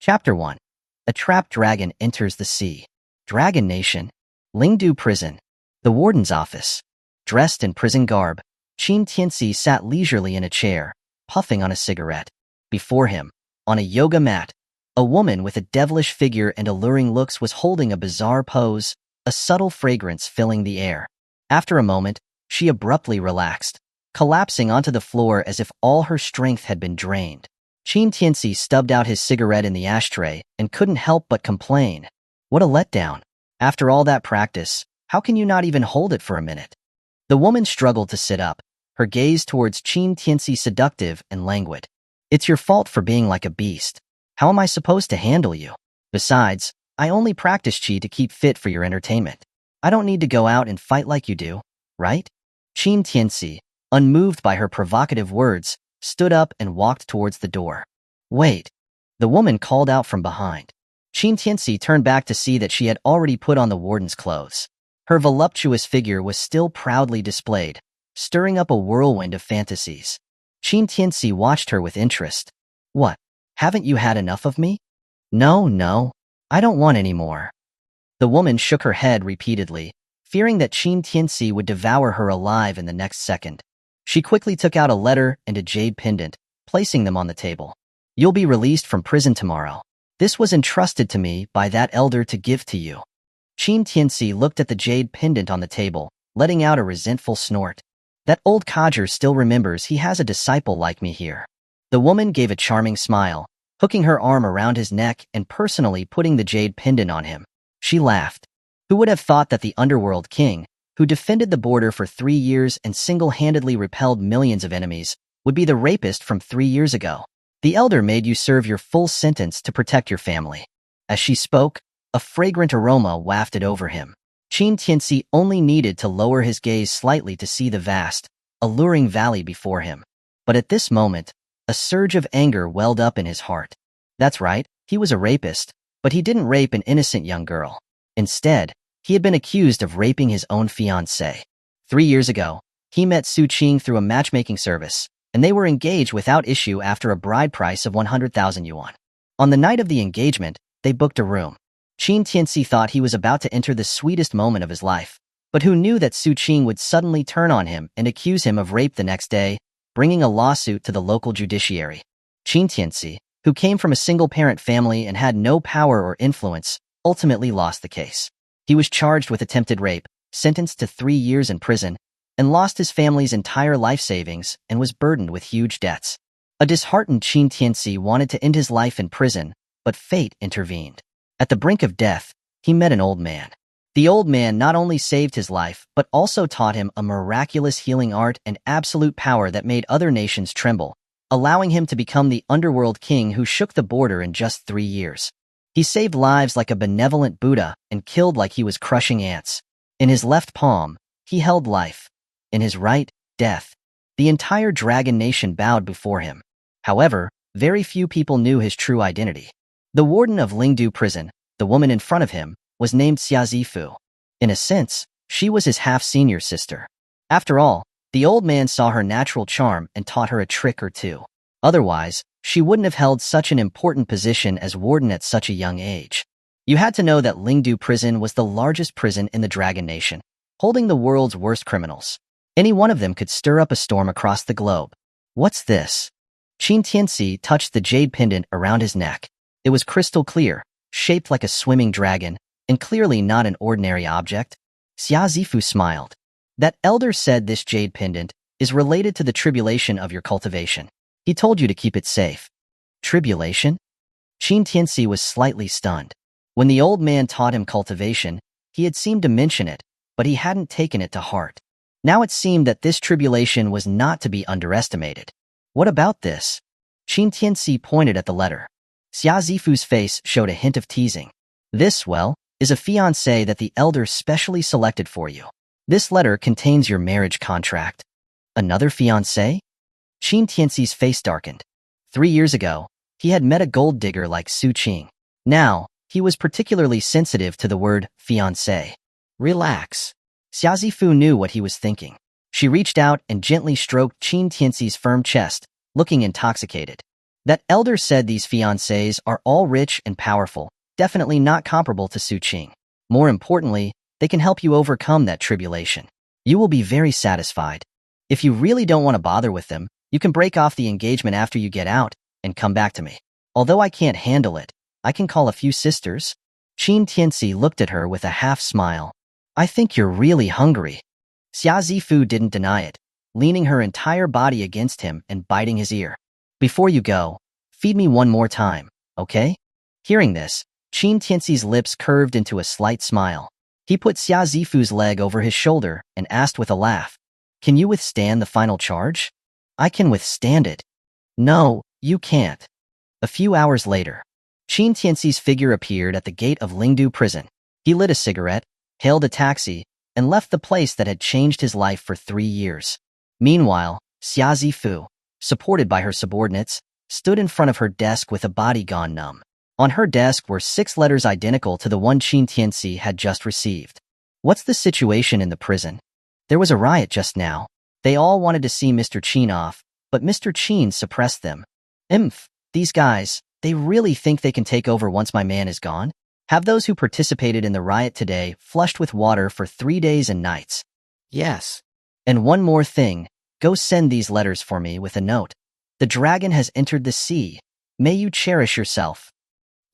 Chapter 1. A trapped dragon enters the sea. Dragon Nation. Lingdu Prison. The warden's office. Dressed in prison garb, Qin Tianci sat leisurely in a chair, puffing on a cigarette. Before him, on a yoga mat, a woman with a devilish figure and alluring looks was holding a bizarre pose, a subtle fragrance filling the air. After a moment, she abruptly relaxed, collapsing onto the floor as if all her strength had been drained. Qin Tianci stubbed out his cigarette in the ashtray and couldn't help but complain. What a letdown. After all that practice, how can you not even hold it for a minute? The woman struggled to sit up, her gaze towards Qin Tianci seductive and languid. It's your fault for being like a beast. How am I supposed to handle you? Besides, I only practice qi to keep fit for your entertainment. I don't need to go out and fight like you do, right? Qin Tianci, unmoved by her provocative words, stood up and walked towards the door. Wait, the woman called out from behind. Qin Tianci turned back to see that she had already put on the warden's clothes. Her voluptuous figure was still proudly displayed, stirring up a whirlwind of fantasies. Qin Tianci watched her with interest. What, haven't you had enough of me? No, I don't want any more. The woman shook her head repeatedly, fearing that Qin Tianci would devour her alive in the next second. She quickly took out a letter and a jade pendant, placing them on the table. You'll be released from prison tomorrow. This was entrusted to me by that elder to give to you. Qin Tianci looked at the jade pendant on the table, letting out a resentful snort. That old codger still remembers he has a disciple like me here. The woman gave a charming smile, hooking her arm around his neck and personally putting the jade pendant on him. She laughed. Who would have thought that the Underworld king, who defended the border for 3 years and single-handedly repelled millions of enemies, would be the rapist from 3 years ago? The elder made you serve your full sentence to protect your family. As she spoke, a fragrant aroma wafted over him. Qin Tianci only needed to lower his gaze slightly to see the vast, alluring valley before him. But at this moment, a surge of anger welled up in his heart. That's right, he was a rapist, but he didn't rape an innocent young girl. Instead, he had been accused of raping his own fiancée. 3 years ago, he met Su Qing through a matchmaking service, and they were engaged without issue after a bride price of 100,000 yuan. On the night of the engagement, they booked a room. Qin Tianci thought he was about to enter the sweetest moment of his life, but who knew that Su Qing would suddenly turn on him and accuse him of rape the next day, bringing a lawsuit to the local judiciary. Qin Tianci, who came from a single-parent family and had no power or influence, ultimately lost the case. He was charged with attempted rape, sentenced to 3 years in prison, and lost his family's entire life savings and was burdened with huge debts. A disheartened Qin Tianci wanted to end his life in prison, but fate intervened. At the brink of death, he met an old man. The old man not only saved his life, but also taught him a miraculous healing art and absolute power that made other nations tremble, allowing him to become the Underworld king who shook the border in just 3 years. He saved lives like a benevolent Buddha and killed like he was crushing ants. In his left palm, he held life. In his right, death. The entire dragon nation bowed before him. However, very few people knew his true identity. The warden of Lingdu prison, the woman in front of him, was named Xia Zifu. In a sense, she was his half-senior sister. After all, the old man saw her natural charm and taught her a trick or two. Otherwise, she wouldn't have held such an important position as warden at such a young age. You had to know that Lingdu prison was the largest prison in the Dragon Nation, holding the world's worst criminals. Any one of them could stir up a storm across the globe. What's this? Qin Tianci touched the jade pendant around his neck. It was crystal clear, shaped like a swimming dragon, and clearly not an ordinary object. Xia Zifu smiled. That elder said this jade pendant is related to the tribulation of your cultivation. He told you to keep it safe. Tribulation? Qin Tianci was slightly stunned. When the old man taught him cultivation, he had seemed to mention it, but he hadn't taken it to heart. Now it seemed that this tribulation was not to be underestimated. What about this? Qin Tianci pointed at the letter. Xia Zifu's face showed a hint of teasing. This, well, is a fiancé that the elder specially selected for you. This letter contains your marriage contract. Another fiancé? Qin Tianci's face darkened. 3 years ago, he had met a gold digger like Su Qing. Now, he was particularly sensitive to the word fiancé. Relax. Xia Zifu knew what he was thinking. She reached out and gently stroked Qin Tianci's firm chest, looking intoxicated. That elder said these fiancés are all rich and powerful, definitely not comparable to Su Qing. More importantly, they can help you overcome that tribulation. You will be very satisfied. If you really don't want to bother with them, you can break off the engagement after you get out and come back to me. Although I can't handle it, I can call a few sisters. Qin Tianci looked at her with a half-smile. I think you're really hungry. Xia Zifu didn't deny it, leaning her entire body against him and biting his ear. Before you go, feed me one more time, okay? Hearing this, Qin Tianci's lips curved into a slight smile. He put Xia Zifu's leg over his shoulder and asked with a laugh, Can you withstand the final charge? I can withstand it. No, you can't. A few hours later, Qin Tianci's figure appeared at the gate of Lingdu prison. He lit a cigarette, hailed a taxi, and left the place that had changed his life for 3 years. Meanwhile, Xia Zifu, supported by her subordinates, stood in front of her desk with a body gone numb. On her desk were 6 letters identical to the one Qin Tianci had just received. What's the situation in the prison? There was a riot just now. They all wanted to see Mr. Qin off, but Mr. Qin suppressed them. These guys, they really think they can take over once my man is gone? Have those who participated in the riot today flushed with water for 3 days and nights? Yes. And one more thing, go send these letters for me with a note. The dragon has entered the sea. May you cherish yourself.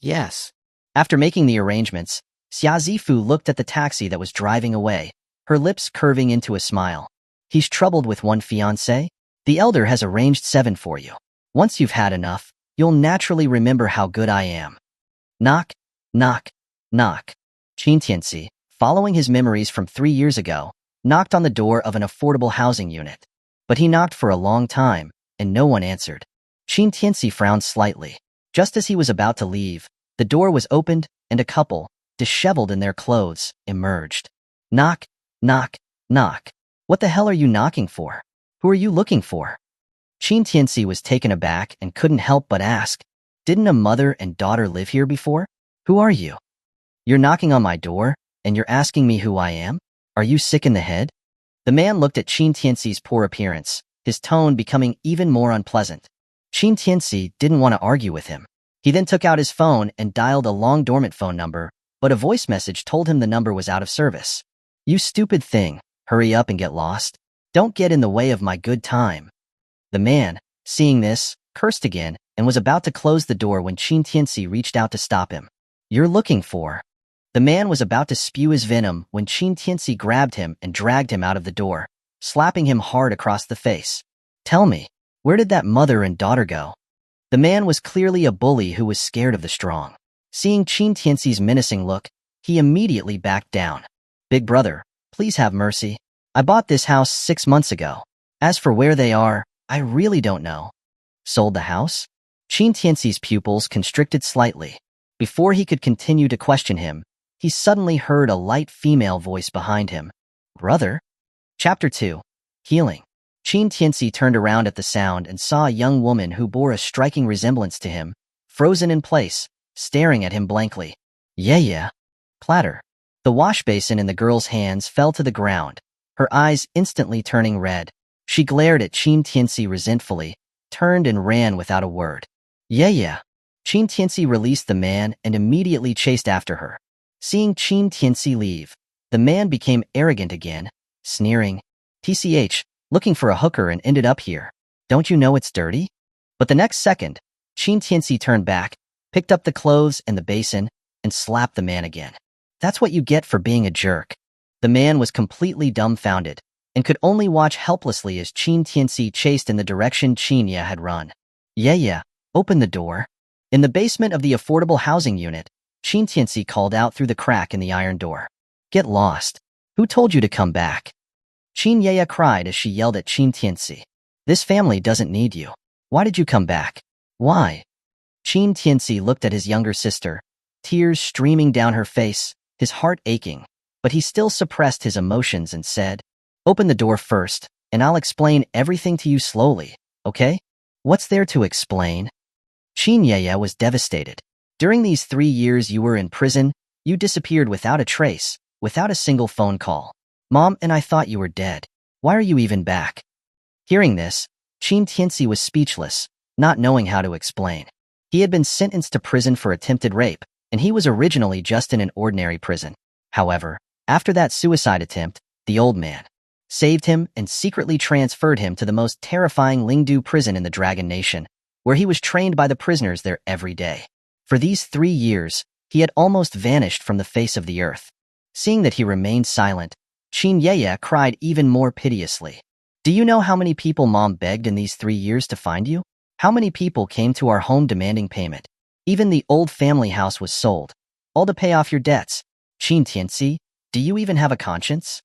Yes. After making the arrangements, Xia Zifu looked at the taxi that was driving away, her lips curving into a smile. He's troubled with one fiancé? The elder has arranged 7 for you. Once you've had enough, you'll naturally remember how good I am. Knock, knock, knock. Qin Tianci, following his memories from 3 years ago, knocked on the door of an affordable housing unit. But he knocked for a long time, and no one answered. Qin Tianci frowned slightly. Just as he was about to leave, the door was opened, and a couple, disheveled in their clothes, emerged. Knock, knock, knock. What the hell are you knocking for? Who are you looking for? Qin Tianci was taken aback and couldn't help but ask, Didn't a mother and daughter live here before? Who are you? You're knocking on my door, and you're asking me who I am? Are you sick in the head? The man looked at Qin Tianci's poor appearance, his tone becoming even more unpleasant. Qin Tianci didn't want to argue with him. He then took out his phone and dialed a long dormant phone number, but a voice message told him the number was out of service. You stupid thing, hurry up and get lost. Don't get in the way of my good time. The man, seeing this, cursed again and was about to close the door when Qin Tianci reached out to stop him. You're looking for... The man was about to spew his venom when Qin Tianci grabbed him and dragged him out of the door, slapping him hard across the face. Tell me, where did that mother and daughter go? The man was clearly a bully who was scared of the strong. Seeing Qin Tianci's menacing look, he immediately backed down. Big brother, please have mercy. I bought this house 6 months ago. As for where they are, I really don't know. Sold the house? Qin Tianci's pupils constricted slightly. Before he could continue to question him, he suddenly heard a light female voice behind him. Brother? Chapter 2. Healing. Qin Tianci turned around at the sound and saw a young woman who bore a striking resemblance to him, frozen in place, staring at him blankly. Yeah. Clatter. The wash basin in the girl's hands fell to the ground, her eyes instantly turning red. She glared at Qin Tianci resentfully, turned and ran without a word. Yeah. Qin Tianci released the man and immediately chased after her. Seeing Qin Tianci leave, the man became arrogant again, sneering. TCH, looking for a hooker and ended up here. Don't you know it's dirty? But the next second, Qin Tianci turned back, picked up the clothes and the basin, and slapped the man again. That's what you get for being a jerk. The man was completely dumbfounded, and could only watch helplessly as Qin Tianci chased in the direction Qinya had run. Yeah, open the door. In the basement of the affordable housing unit, Qin Tianci called out through the crack in the iron door. Get lost. Who told you to come back? Qin Yaya cried as she yelled at Qin Tianci. This family doesn't need you. Why did you come back? Why? Qin Tianci looked at his younger sister, tears streaming down her face, his heart aching, but he still suppressed his emotions and said, Open the door first, and I'll explain everything to you slowly, okay? What's there to explain? Qin Yaya was devastated. During these 3 years you were in prison, you disappeared without a trace, without a single phone call. Mom and I thought you were dead. Why are you even back? Hearing this, Qin Tianci was speechless, not knowing how to explain. He had been sentenced to prison for attempted rape, and he was originally just in an ordinary prison. However, after that suicide attempt, the old man saved him and secretly transferred him to the most terrifying Lingdu prison in the Dragon Nation, where he was trained by the prisoners there every day. For these 3 years, he had almost vanished from the face of the earth. Seeing that he remained silent, Qin Tianci cried even more piteously. Do you know how many people Mom begged in these 3 years to find you? How many people came to our home demanding payment? Even the old family house was sold, all to pay off your debts. Qin Tianci, do you even have a conscience?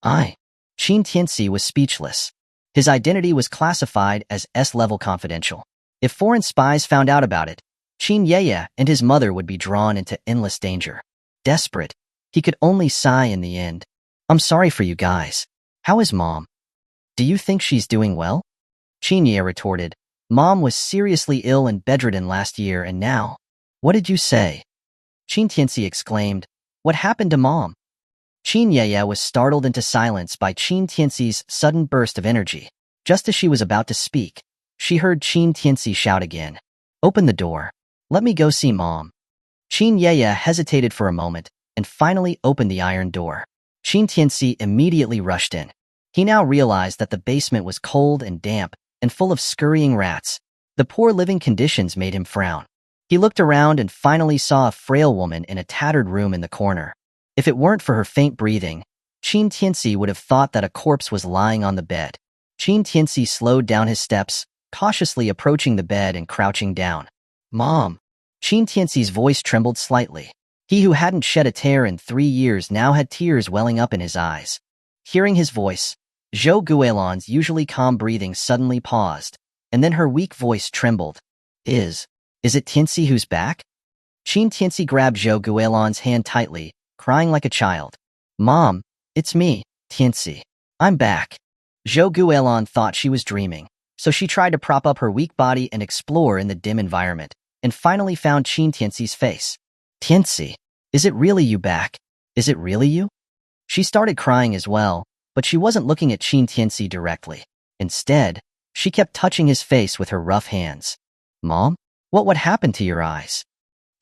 Qin Tianci was speechless. His identity was classified as S-level confidential. If foreign spies found out about it, Qin Tianci and his mother would be drawn into endless danger. Desperate, he could only sigh in the end. I'm sorry for you guys. How is Mom? Do you think she's doing well? Qin Tianci retorted. Mom was seriously ill and bedridden last year, and now. What did you say? Qin Tianci exclaimed. What happened to Mom? Qin Tianci was startled into silence by Qin Tianci's sudden burst of energy. Just as she was about to speak, she heard Qin Tianci shout again. Open the door. Let me go see Mom. Qin Tianci hesitated for a moment and finally opened the iron door. Qin Tianci immediately rushed in. He now realized that the basement was cold and damp and full of scurrying rats. The poor living conditions made him frown. He looked around and finally saw a frail woman in a tattered room in the corner. If it weren't for her faint breathing, Qin Tianci would have thought that a corpse was lying on the bed. Qin Tianci slowed down his steps, cautiously approaching the bed and crouching down. Mom! Qin Tianci's voice trembled slightly. He who hadn't shed a tear in 3 years now had tears welling up in his eyes. Hearing his voice, Zhou Guolan's usually calm breathing suddenly paused, and then her weak voice trembled. Is it Tianci who's back? Qin Tianci grabbed Zhou Guolan's hand tightly, crying like a child. Mom, it's me, Tianci. I'm back. Zhou Guolan thought she was dreaming, so she tried to prop up her weak body and explore in the dim environment, and finally found Qin Tianci's face. Tianci, is it really you back? Is it really you? She started crying as well, but she wasn't looking at Qin Tianci directly. Instead, she kept touching his face with her rough hands. Mom, what happened to your eyes?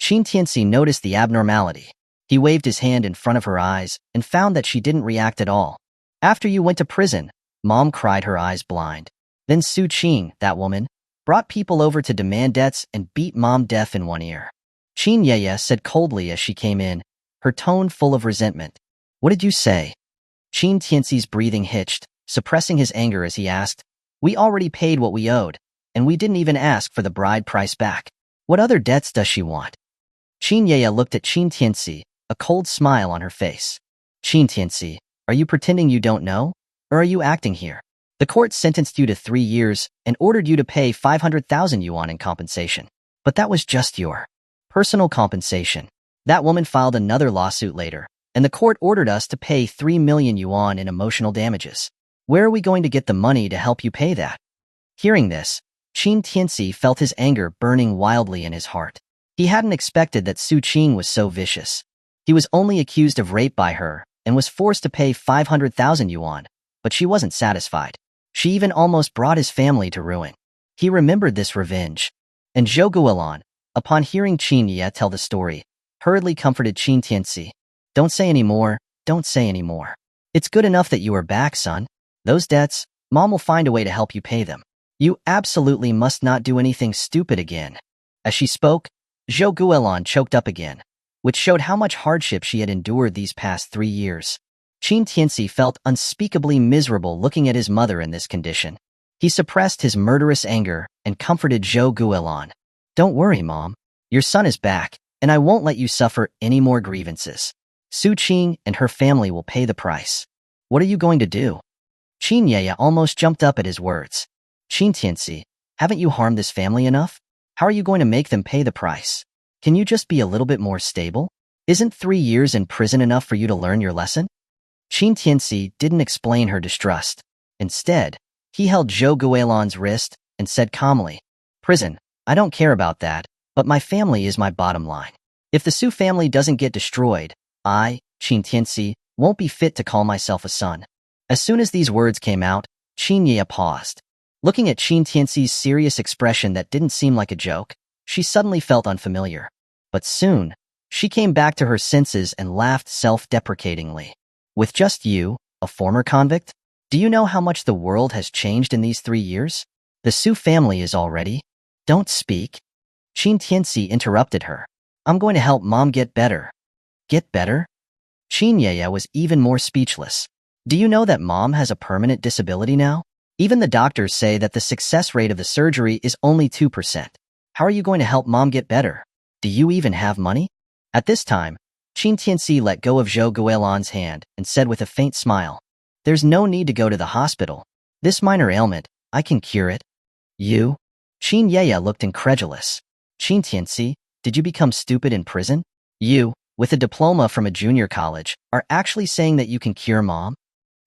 Qin Tianci noticed the abnormality. He waved his hand in front of her eyes and found that she didn't react at all. After you went to prison, Mom cried, her eyes blind. Then Su Qing, that woman, brought people over to demand debts and beat Mom deaf in one ear. Qin Tianci said coldly as she came in, her tone full of resentment. What did you say? Qin Tianci's breathing hitched, suppressing his anger as he asked, We already paid what we owed, and we didn't even ask for the bride price back. What other debts does she want? Qin Tianci looked at Qin Tianci, a cold smile on her face. Qin Tianci, are you pretending you don't know? Or are you acting here? The court sentenced you to 3 years and ordered you to pay 500,000 yuan in compensation. But that was just your personal compensation. That woman filed another lawsuit later, and the court ordered us to pay 3 million yuan in emotional damages. Where are we going to get the money to help you pay that? Hearing this, Qin Tianci felt his anger burning wildly in his heart. He hadn't expected that Su Qing was so vicious. He was only accused of rape by her and was forced to pay 500,000 yuan, but she wasn't satisfied. She even almost brought his family to ruin. He remembered this revenge. And Zhou Guolan, upon hearing Qin Tianci tell the story, hurriedly comforted Qin Tianci. Don't say any more, don't say any more. It's good enough that you are back, son. Those debts, Mom will find a way to help you pay them. You absolutely must not do anything stupid again. As she spoke, Zhou Guolan choked up again, which showed how much hardship she had endured these past 3 years. Qin Tianci felt unspeakably miserable looking at his mother in this condition. He suppressed his murderous anger and comforted Zhou Guolan. Don't worry, Mom. Your son is back, and I won't let you suffer any more grievances. Su Qing and her family will pay the price. What are you going to do? Qin Tianci almost jumped up at his words. Qin Tianci, haven't you harmed this family enough? How are you going to make them pay the price? Can you just be a little bit more stable? Isn't 3 years in prison enough for you to learn your lesson? Qin Tianci didn't explain her distrust. Instead, he held Zhou Guolan's wrist and said calmly, Prison, I don't care about that, but my family is my bottom line. If the Su family doesn't get destroyed, I, Qin Tianci, won't be fit to call myself a son. As soon as these words came out, Qin Tianci paused. Looking at Qin Tianci's serious expression that didn't seem like a joke, she suddenly felt unfamiliar. But soon, she came back to her senses and laughed self-deprecatingly. With just you, a former convict? Do you know how much the world has changed in these 3 years? The Su family is already... Don't speak. Qin Tianci interrupted her. I'm going to help Mom get better. Get better? Qin Yaya was even more speechless. Do you know that Mom has a permanent disability now? Even the doctors say that the success rate of the surgery is only 2%. How are you going to help Mom get better? Do you even have money? At this time, Qin Tianci let go of Zhou Guolan's hand and said with a faint smile, There's no need to go to the hospital. This minor ailment, I can cure it. You? Qin Yaya looked incredulous. Qin Tianci, did you become stupid in prison? You, with a diploma from a junior college, are actually saying that you can cure Mom?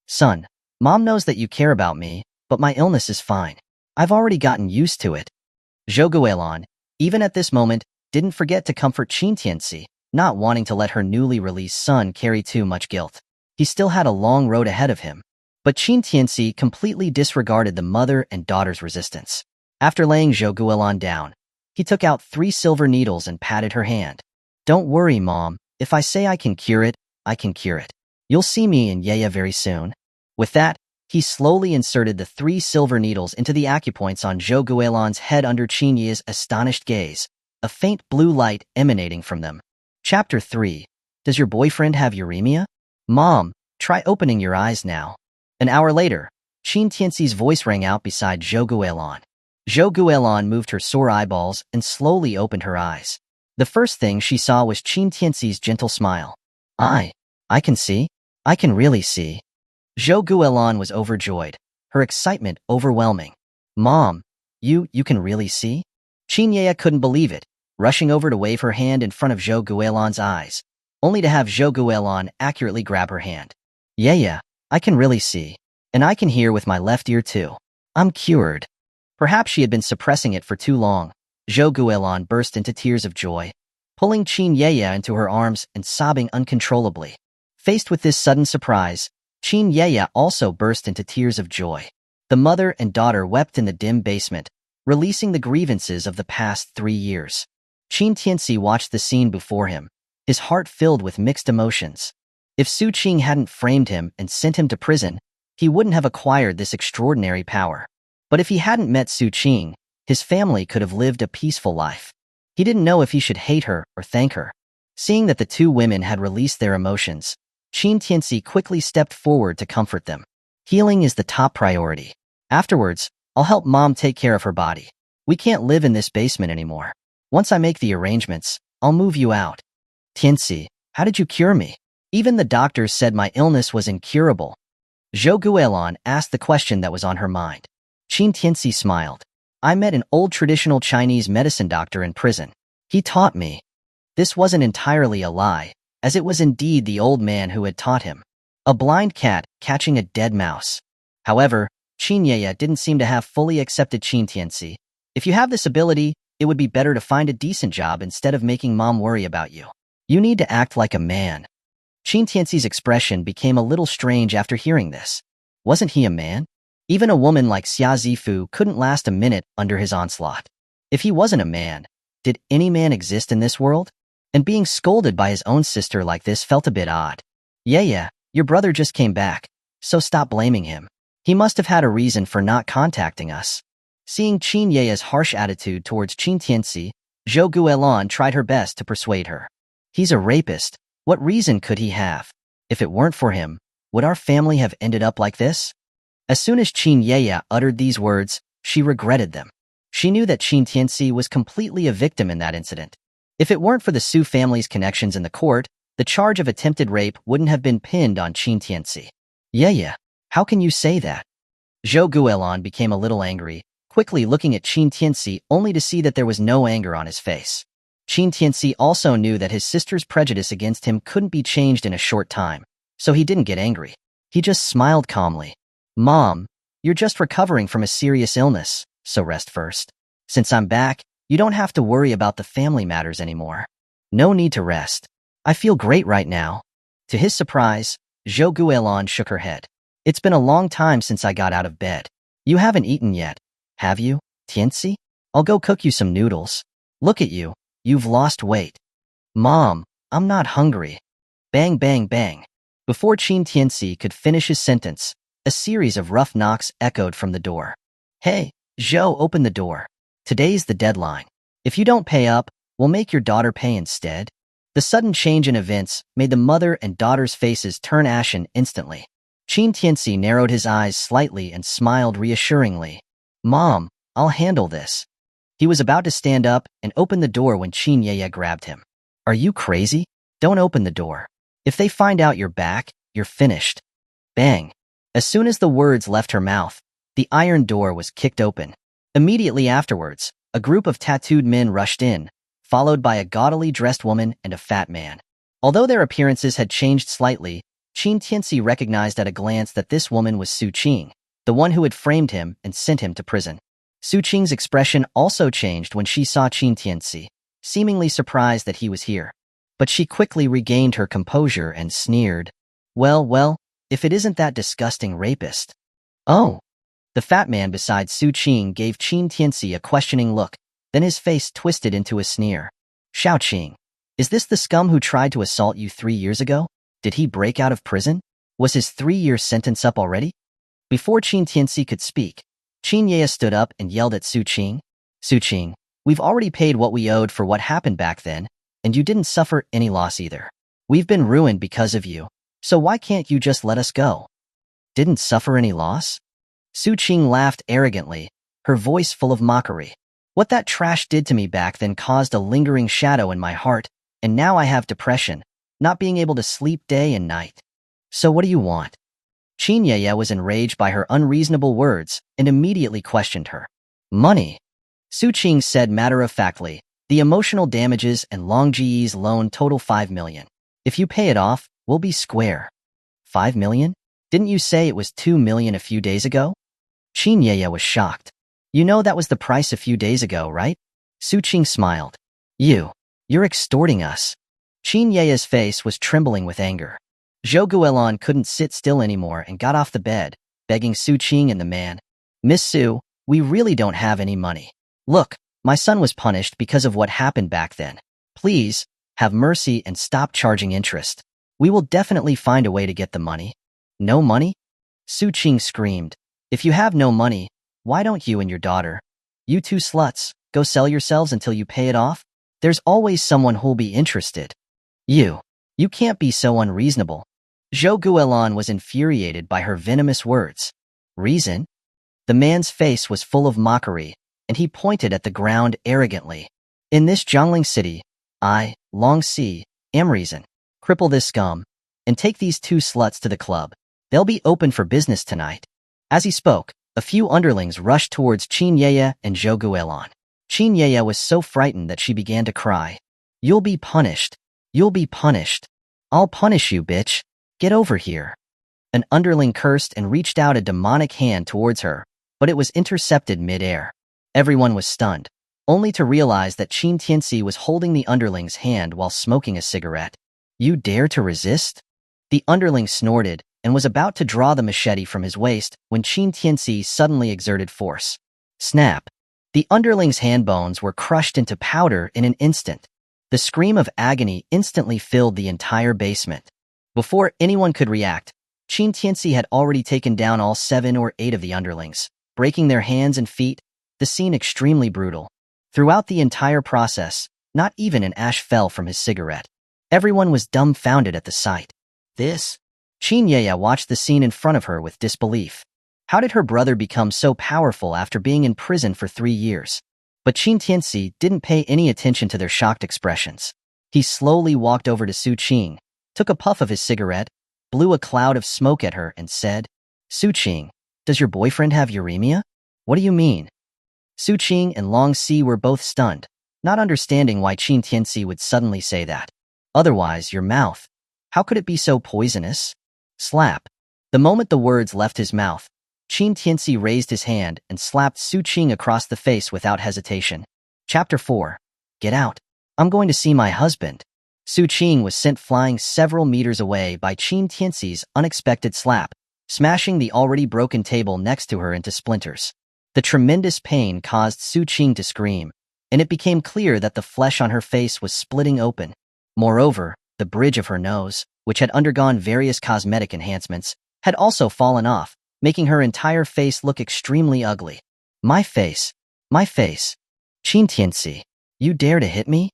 Son, Mom knows that you care about me, but my illness is fine. I've already gotten used to it. Zhou Guolan, even at this moment, didn't forget to comfort Qin Tianci, not wanting to let her newly released son carry too much guilt. He still had a long road ahead of him. But Qin Tianci completely disregarded the mother and daughter's resistance. After laying Zhou Guolan down, he took out 3 silver needles and patted her hand. Don't worry, Mom. If I say I can cure it, I can cure it. You'll see me and Yaya very soon. With that, he slowly inserted the 3 silver needles into the acupoints on Zhou Guolan's head under Qin Yaya's astonished gaze, a faint blue light emanating from them. Chapter 3. Does your boyfriend have uremia? Mom, try opening your eyes now. An hour later, Qin Tianci's voice rang out beside Zhou Guolan. Zhou Guolan moved her sore eyeballs and slowly opened her eyes. The first thing she saw was Qin Tianci's gentle smile. I can see. I can really see. Zhou Guolan was overjoyed, her excitement overwhelming. Mom, you can really see? Qin Yaya couldn't believe it, rushing over to wave her hand in front of Zhou Guolan's eyes, only to have Zhou Guolan accurately grab her hand. Yaya, I can really see. And I can hear with my left ear too. I'm cured. Perhaps she had been suppressing it for too long. Zhou Guolan burst into tears of joy, pulling Qin Yaya into her arms and sobbing uncontrollably. Faced with this sudden surprise, Qin Yaya also burst into tears of joy. The mother and daughter wept in the dim basement, releasing the grievances of the past 3 years. Qin Tianci watched the scene before him, his heart filled with mixed emotions. If Su Qing hadn't framed him and sent him to prison, he wouldn't have acquired this extraordinary power. But if he hadn't met Su Qing, his family could have lived a peaceful life. He didn't know if he should hate her or thank her. Seeing that the 2 women had released their emotions, Qin Tianci quickly stepped forward to comfort them. Healing is the top priority. Afterwards, I'll help Mom take care of her body. We can't live in this basement anymore. Once I make the arrangements, I'll move you out. Tianci, how did you cure me? Even the doctors said my illness was incurable. Zhou Guolan asked the question that was on her mind. Qin Tianci smiled. I met an old traditional Chinese medicine doctor in prison. He taught me. This wasn't entirely a lie, as it was indeed the old man who had taught him. A blind cat catching a dead mouse. However, Qin Yaya didn't seem to have fully accepted Qin Tianci. If you have this ability, it would be better to find a decent job instead of making Mom worry about you. You need to act like a man. Qin Tianci's expression became a little strange after hearing this. Wasn't he a man? Even a woman like Xia Zifu couldn't last a minute under his onslaught. If he wasn't a man, did any man exist in this world? And being scolded by his own sister like this felt a bit odd. Yeah, your brother just came back, so stop blaming him. He must have had a reason for not contacting us. Seeing Qin Yaya's harsh attitude towards Qin Tianci, Zhou Guolan tried her best to persuade her. He's a rapist. What reason could he have? If it weren't for him, would our family have ended up like this? As soon as Qin Yaya uttered these words, she regretted them. She knew that Qin Tianci was completely a victim in that incident. If it weren't for the Su family's connections in the court, the charge of attempted rape wouldn't have been pinned on Qin Tianci. Yaya, how can you say that? Zhou Guolan became a little angry, quickly looking at Qin Tianci only to see that there was no anger on his face. Qin Tianci also knew that his sister's prejudice against him couldn't be changed in a short time, so he didn't get angry. He just smiled calmly. Mom, you're just recovering from a serious illness, so rest first. Since I'm back, you don't have to worry about the family matters anymore. No need to rest. I feel great right now. To his surprise, Zhou Guolan shook her head. It's been a long time since I got out of bed. You haven't eaten yet, Have you, Tianci? I'll go cook you some noodles. Look at you, you've lost weight. Mom, I'm not hungry. Bang, bang, bang. Before Qin Tianci could finish his sentence, a series of rough knocks echoed from the door. Hey, Zhou, open the door. Today's the deadline. If you don't pay up, we'll make your daughter pay instead. The sudden change in events made the mother and daughter's faces turn ashen instantly. Qin Tianci narrowed his eyes slightly and smiled reassuringly. Mom, I'll handle this. He was about to stand up and open the door when Qin Yeye grabbed him. Are you crazy? Don't open the door. If they find out you're back, you're finished. Bang. As soon as the words left her mouth, the iron door was kicked open. Immediately afterwards, a group of tattooed men rushed in, followed by a gaudily dressed woman and a fat man. Although their appearances had changed slightly, Qin Tianci recognized at a glance that this woman was Su Qing, the one who had framed him and sent him to prison. Su Qing's expression also changed when she saw Qin Tianci, seemingly surprised that he was here. But she quickly regained her composure and sneered. Well, if it isn't that disgusting rapist. Oh. The fat man beside Su Qing gave Qin Tianci a questioning look, then his face twisted into a sneer. Xiao Qing, is this the scum who tried to assault you 3 years ago? Did he break out of prison? Was his 3-year sentence up already? Before Qin Tianci could speak, Qin Yeye stood up and yelled at Su Qing. Su Qing, we've already paid what we owed for what happened back then, and you didn't suffer any loss either. We've been ruined because of you, so why can't you just let us go? Didn't suffer any loss? Su Qing laughed arrogantly, her voice full of mockery. What that trash did to me back then caused a lingering shadow in my heart, and now I have depression, not being able to sleep day and night. So what do you want? Qin Yeye was enraged by her unreasonable words and immediately questioned her. Money. Su Qing said matter-of-factly, the emotional damages and Long Ji's loan total 5 million. If you pay it off, we'll be square. 5 million? Didn't you say it was 2 million a few days ago? Qin Yeye was shocked. You know that was the price a few days ago, right? Su Qing smiled. You're extorting us. Qin Yeye's face was trembling with anger. Zhou Guilin couldn't sit still anymore and got off the bed, begging Su Qing and the man. Miss Su, we really don't have any money. Look, my son was punished because of what happened back then. Please, have mercy and stop charging interest. We will definitely find a way to get the money. No money? Su Qing screamed. If you have no money, why don't you and your daughter, you two sluts, go sell yourselves until you pay it off? There's always someone who'll be interested. You can't be so unreasonable. Zhou Guilin was infuriated by her venomous words. Reason? The man's face was full of mockery, and he pointed at the ground arrogantly. In this Jiangling city, I, Long Si, am reason. Cripple this scum, and take these two sluts to the club. They'll be open for business tonight. As he spoke, a few underlings rushed towards Qin Yeye and Zhou Guilin. Qin Yeye was so frightened that she began to cry. You'll be punished. You'll be punished. I'll punish you, bitch. Get over here. An underling cursed and reached out a demonic hand towards her, but it was intercepted mid-air. Everyone was stunned, only to realize that Qin Tianci was holding the underling's hand while smoking a cigarette. You dare to resist? The underling snorted and was about to draw the machete from his waist when Qin Tianci suddenly exerted force. Snap! The underling's hand bones were crushed into powder in an instant. The scream of agony instantly filled the entire basement. Before anyone could react, Qin Tianci had already taken down all 7 or 8 of the underlings, breaking their hands and feet, the scene extremely brutal. Throughout the entire process, not even an ash fell from his cigarette. Everyone was dumbfounded at the sight. This? Qin Yeye watched the scene in front of her with disbelief. How did her brother become so powerful after being in prison for 3 years? But Qin Tianci didn't pay any attention to their shocked expressions. He slowly walked over to Su Qing, took a puff of his cigarette, blew a cloud of smoke at her and said, Su Qing, does your boyfriend have uremia? What do you mean? Su Qing and Long Si were both stunned, not understanding why Qin Tianci would suddenly say that. Otherwise, your mouth. How could it be so poisonous? Slap. The moment the words left his mouth, Qin Tianci raised his hand and slapped Su Qing across the face without hesitation. Chapter 4. Get out. I'm going to see my husband. Su Qing was sent flying several meters away by Qin Tianci's unexpected slap, smashing the already broken table next to her into splinters. The tremendous pain caused Su Qing to scream, and it became clear that the flesh on her face was splitting open. Moreover, the bridge of her nose, which had undergone various cosmetic enhancements, had also fallen off, making her entire face look extremely ugly. My face. My face. Qin Tianci, you dare to hit me?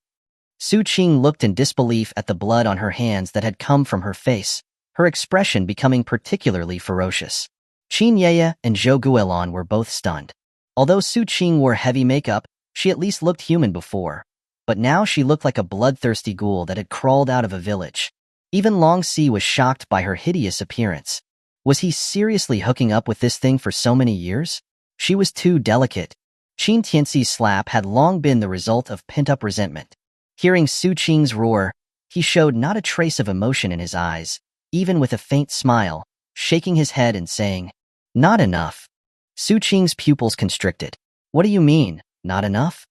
Su Qing looked in disbelief at the blood on her hands that had come from her face, her expression becoming particularly ferocious. Qin Yeye and Zhou Guilin were both stunned. Although Su Qing wore heavy makeup, she at least looked human before. But now she looked like a bloodthirsty ghoul that had crawled out of a village. Even Long Si was shocked by her hideous appearance. Was he seriously hooking up with this thing for so many years? She was too delicate. Qin Tianci's slap had long been the result of pent-up resentment. Hearing Su Qing's roar, he showed not a trace of emotion in his eyes, even with a faint smile, shaking his head and saying, "Not enough." Su Qing's pupils constricted. "What do you mean, not enough?"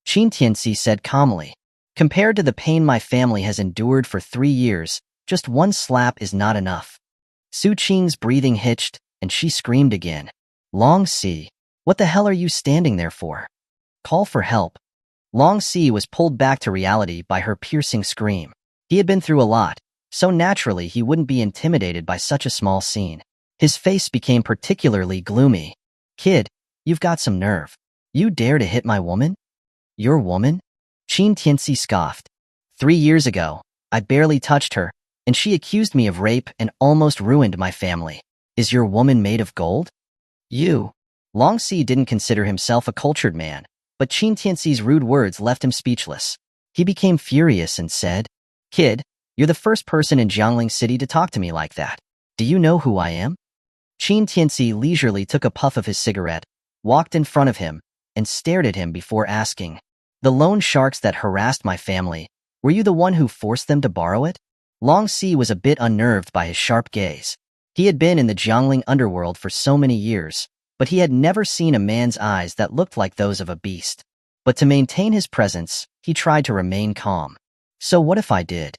Qin Tianci said calmly. "Compared to the pain my family has endured for 3 years, just one slap is not enough." Su Qing's breathing hitched, and she screamed again. "Long Si, what the hell are you standing there for? Call for help." Long Si was pulled back to reality by her piercing scream. He had been through a lot, so naturally he wouldn't be intimidated by such a small scene. His face became particularly gloomy. "Kid, you've got some nerve. You dare to hit my woman?" "Your woman?" Qin Tianci scoffed. 3 years ago, I barely touched her, and she accused me of rape and almost ruined my family. Is your woman made of gold? You. Long Si didn't consider himself a cultured man, but Qin Tianci's rude words left him speechless. He became furious and said, "Kid, you're the first person in Jiangling City to talk to me like that. Do you know who I am?" Qin Tianci leisurely took a puff of his cigarette, walked in front of him, and stared at him before asking, "The loan sharks that harassed my family, were you the one who forced them to borrow it?" Long Si was a bit unnerved by his sharp gaze. He had been in the Jiangling underworld for so many years, but he had never seen a man's eyes that looked like those of a beast. But to maintain his presence, he tried to remain calm. "So what if I did?"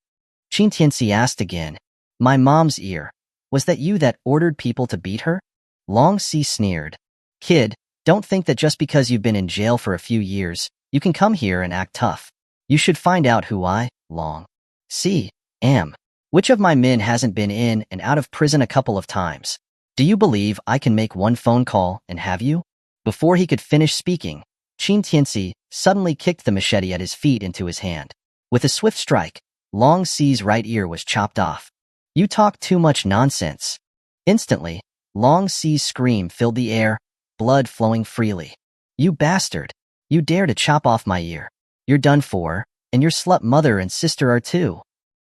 Qin Tianci asked again. "My mom's ear. Was that you that ordered people to beat her?" Long Si sneered. "Kid, don't think that just because you've been in jail for a few years, you can come here and act tough. You should find out who I, Long Si, am. Which of my men hasn't been in and out of prison a couple of times? Do you believe I can make one phone call and have you?" Before he could finish speaking, Qin Tianci suddenly kicked the machete at his feet into his hand. With a swift strike, Long Si's right ear was chopped off. "You talk too much nonsense." Instantly, Long Si's scream filled the air, blood flowing freely. "You bastard! You dare to chop off my ear. You're done for, and your slut mother and sister are too."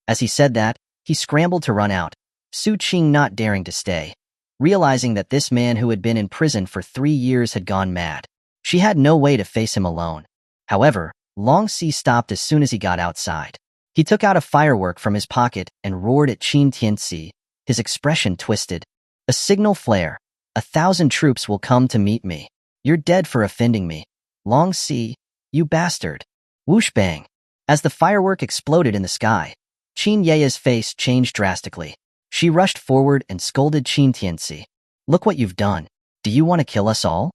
As he said that, he scrambled to run out, Su Qing not daring to stay. Realizing that this man who had been in prison for 3 years had gone mad, she had no way to face him alone. However, Long Si stopped as soon as he got outside. He took out a firework from his pocket and roared at Qin Tianci, his expression twisted. "A signal flare. 1,000 troops will come to meet me. You're dead for offending me. Long Si, you bastard." Whoosh bang. As the firework exploded in the sky, Qin Yeye's face changed drastically. She rushed forward and scolded Qin Tianci. "Look what you've done. Do you want to kill us all?"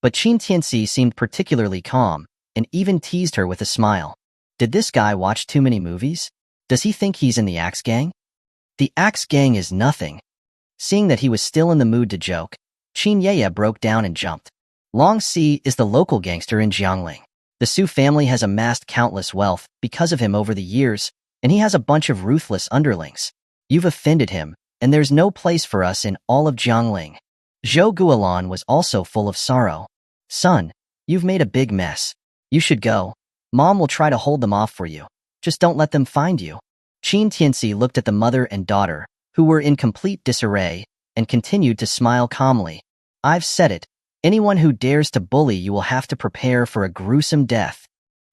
But Qin Tianci seemed particularly calm, and even teased her with a smile. Did this guy watch too many movies? Does he think he's in the Axe Gang? The Axe Gang is nothing. Seeing that he was still in the mood to joke, Qin Yeye broke down and jumped. Long Si is the local gangster in Jiangling. The Su family has amassed countless wealth because of him over the years, and he has a bunch of ruthless underlings. You've offended him, and there's no place for us in all of Jiangling. Zhou Guilin was also full of sorrow. "Son, you've made a big mess. You should go. Mom will try to hold them off for you. Just don't let them find you." Qin Tianci looked at the mother and daughter, who were in complete disarray, and continued to smile calmly. "I've said it. Anyone who dares to bully you will have to prepare for a gruesome death."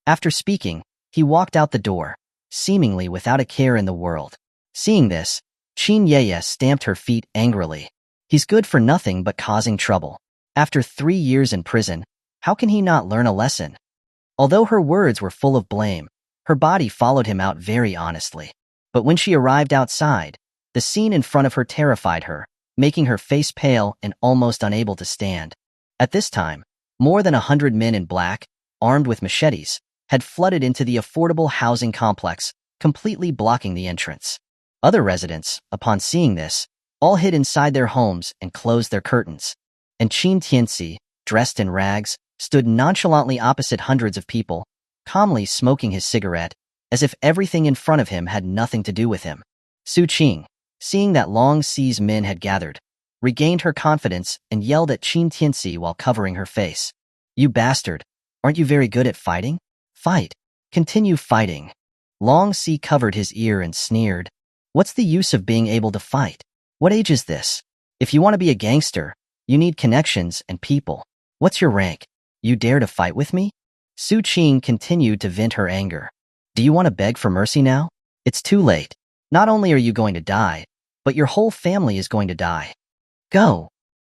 After speaking, he walked out the door, seemingly without a care in the world. Seeing this, Qin Yeye stamped her feet angrily. He's good for nothing but causing trouble. After 3 years in prison, how can he not learn a lesson? Although her words were full of blame, her body followed him out very honestly. But when she arrived outside, the scene in front of her terrified her, making her face pale and almost unable to stand. At this time, more than 100 men in black, armed with machetes, had flooded into the affordable housing complex, completely blocking the entrance. Other residents, upon seeing this, all hid inside their homes and closed their curtains. And Qin Tianci, dressed in rags, stood nonchalantly opposite hundreds of people, calmly smoking his cigarette, as if everything in front of him had nothing to do with him. Su Qing, seeing that Long Si's men had gathered, regained her confidence and yelled at Qin Tianci while covering her face. "You bastard! Aren't you very good at fighting? Fight! Continue fighting!" Long Si covered his ear and sneered. "What's the use of being able to fight? What age is this? If you want to be a gangster, you need connections and people. What's your rank? You dare to fight with me?" Su Qing continued to vent her anger. "Do you want to beg for mercy now? It's too late. Not only are you going to die, but your whole family is going to die. Go!"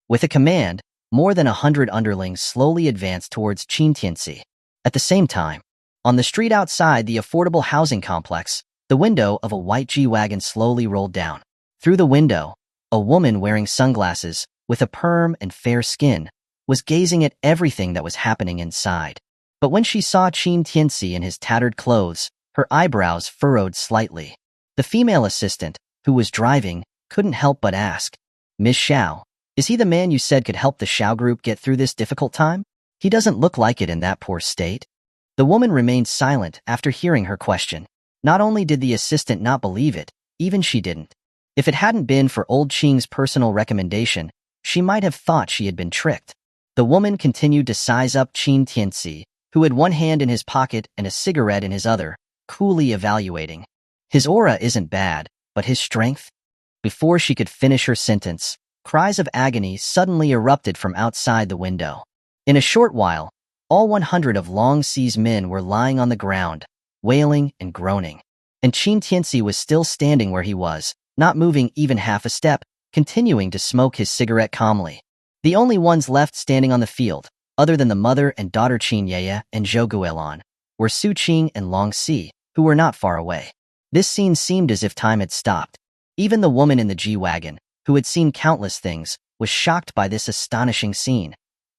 With a command, more than 100 underlings slowly advanced towards Qin Tianci. At the same time, on the street outside the affordable housing complex, the window of a white G-Wagon slowly rolled down. Through the window, a woman wearing sunglasses, with a perm and fair skin, was gazing at everything that was happening inside. But when she saw Qin Tianci in his tattered clothes, her eyebrows furrowed slightly. The female assistant, who was driving, couldn't help but ask, "Miss Xiao, is he the man you said could help the Xiao group get through this difficult time? He doesn't look like it in that poor state." The woman remained silent after hearing her question. Not only did the assistant not believe it, even she didn't. If it hadn't been for old Qing's personal recommendation, she might have thought she had been tricked. The woman continued to size up Qin Tianci, who had one hand in his pocket and a cigarette in his other, coolly evaluating. "His aura isn't bad, but his strength?" Before she could finish her sentence, cries of agony suddenly erupted from outside the window. In a short while, all 100 of Long Si's men were lying on the ground, wailing and groaning. And Qin Tianci was still standing where he was, not moving even half a step, continuing to smoke his cigarette calmly. The only ones left standing on the field, other than the mother and daughter Qin Yeye and Zhou Guilin, were Su Qing and Long Si, who were not far away. This scene seemed as if time had stopped. Even the woman in the G-Wagon, who had seen countless things, was shocked by this astonishing scene,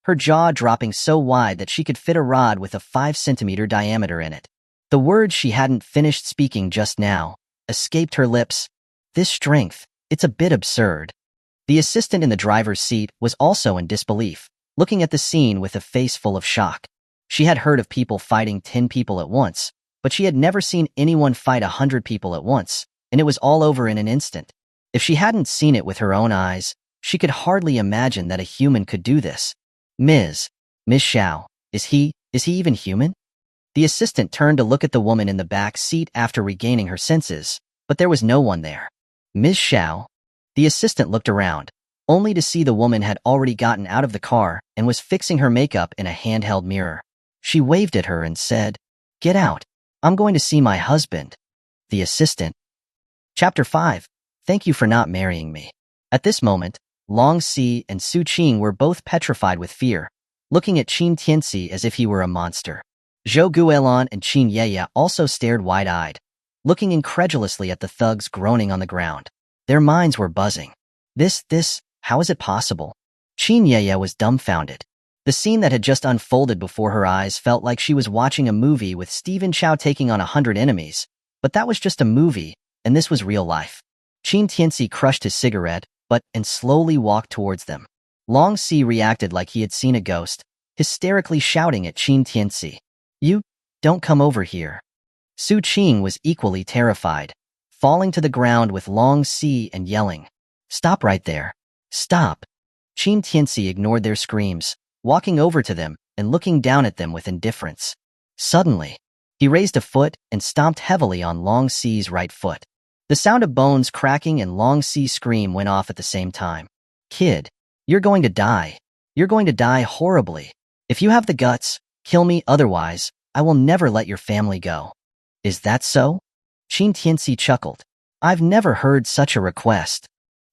her jaw dropping so wide that she could fit a rod with a 5-centimeter diameter in it. The words she hadn't finished speaking just now escaped her lips. "This strength, it's a bit absurd." The assistant in the driver's seat was also in disbelief, looking at the scene with a face full of shock. She had heard of people fighting 10 people at once, but she had never seen anyone fight 100 people at once, and it was all over in an instant. If she hadn't seen it with her own eyes, she could hardly imagine that a human could do this. Miss Xiao, is he even human?" The assistant turned to look at the woman in the back seat after regaining her senses, but there was no one there. "Miss Xiao?" The assistant looked around, only to see the woman had already gotten out of the car and was fixing her makeup in a handheld mirror. She waved at her and said, "Get out. I'm going to see my husband." The assistant. Chapter 5. Thank you for not marrying me. At this moment, Long Si and Su Qing were both petrified with fear, looking at Qin Tianci as if he were a monster. Zhou Guilin and Qin Yeye also stared wide-eyed, looking incredulously at the thugs groaning on the ground. Their minds were buzzing. How is it possible? Qin Yeye was dumbfounded. The scene that had just unfolded before her eyes felt like she was watching a movie with Stephen Chow taking on 100 enemies, but that was just a movie, and this was real life. Qin Tianci crushed his cigarette, and slowly walked towards them. Long Si reacted like he had seen a ghost, hysterically shouting at Qin Tianci, "You, don't come over here." Su Qing was equally terrified, falling to the ground with Long Si and yelling, "Stop right there. Stop." Qin Tianci ignored their screams, walking over to them and looking down at them with indifference. Suddenly, he raised a foot and stomped heavily on Long Si's right foot. The sound of bones cracking and Long Si's scream went off at the same time. "Kid, you're going to die. You're going to die horribly. If you have the guts, kill me, otherwise, I will never let your family go." "Is that so?" Qin Tianci chuckled. "I've never heard such a request."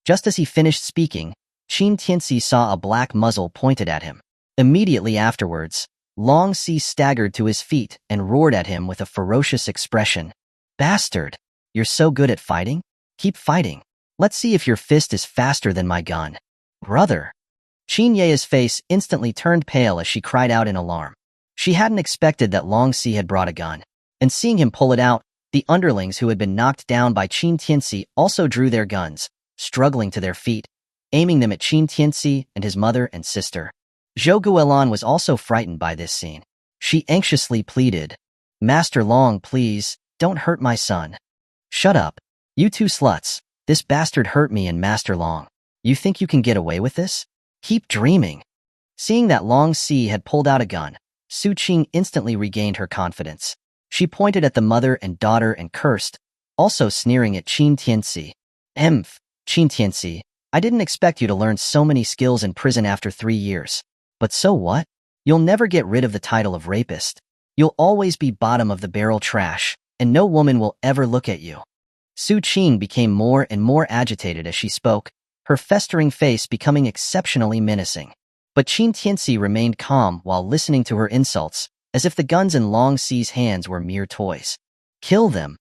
Just as he finished speaking, Qin Tianci saw a black muzzle pointed at him. Immediately afterwards, Long Si staggered to his feet and roared at him with a ferocious expression. "Bastard! You're so good at fighting? Keep fighting. Let's see if your fist is faster than my gun." "Brother!" Qin Ye's face instantly turned pale as she cried out in alarm. She hadn't expected that Long Si had brought a gun, and seeing him pull it out, the underlings who had been knocked down by Qin Tianci also drew their guns, struggling to their feet, aiming them at Qin Tianci and his mother and sister. Zhou Guolan was also frightened by this scene. She anxiously pleaded, "Master Long, please, don't hurt my son." "Shut up. You two sluts. This bastard hurt me and Master Long. You think you can get away with this? Keep dreaming." Seeing that Long Si had pulled out a gun, Su Qing instantly regained her confidence. She pointed at the mother and daughter and cursed, also sneering at Qin Tianci. "Emph, Qin Tianci, I didn't expect you to learn so many skills in prison after 3 years. But so what? You'll never get rid of the title of rapist. You'll always be bottom of the barrel trash, and no woman will ever look at you." Su Qing became more and more agitated as she spoke, her festering face becoming exceptionally menacing. But Qin Tianci remained calm while listening to her insults, as if the guns in Long Si's hands were mere toys. "Kill them,"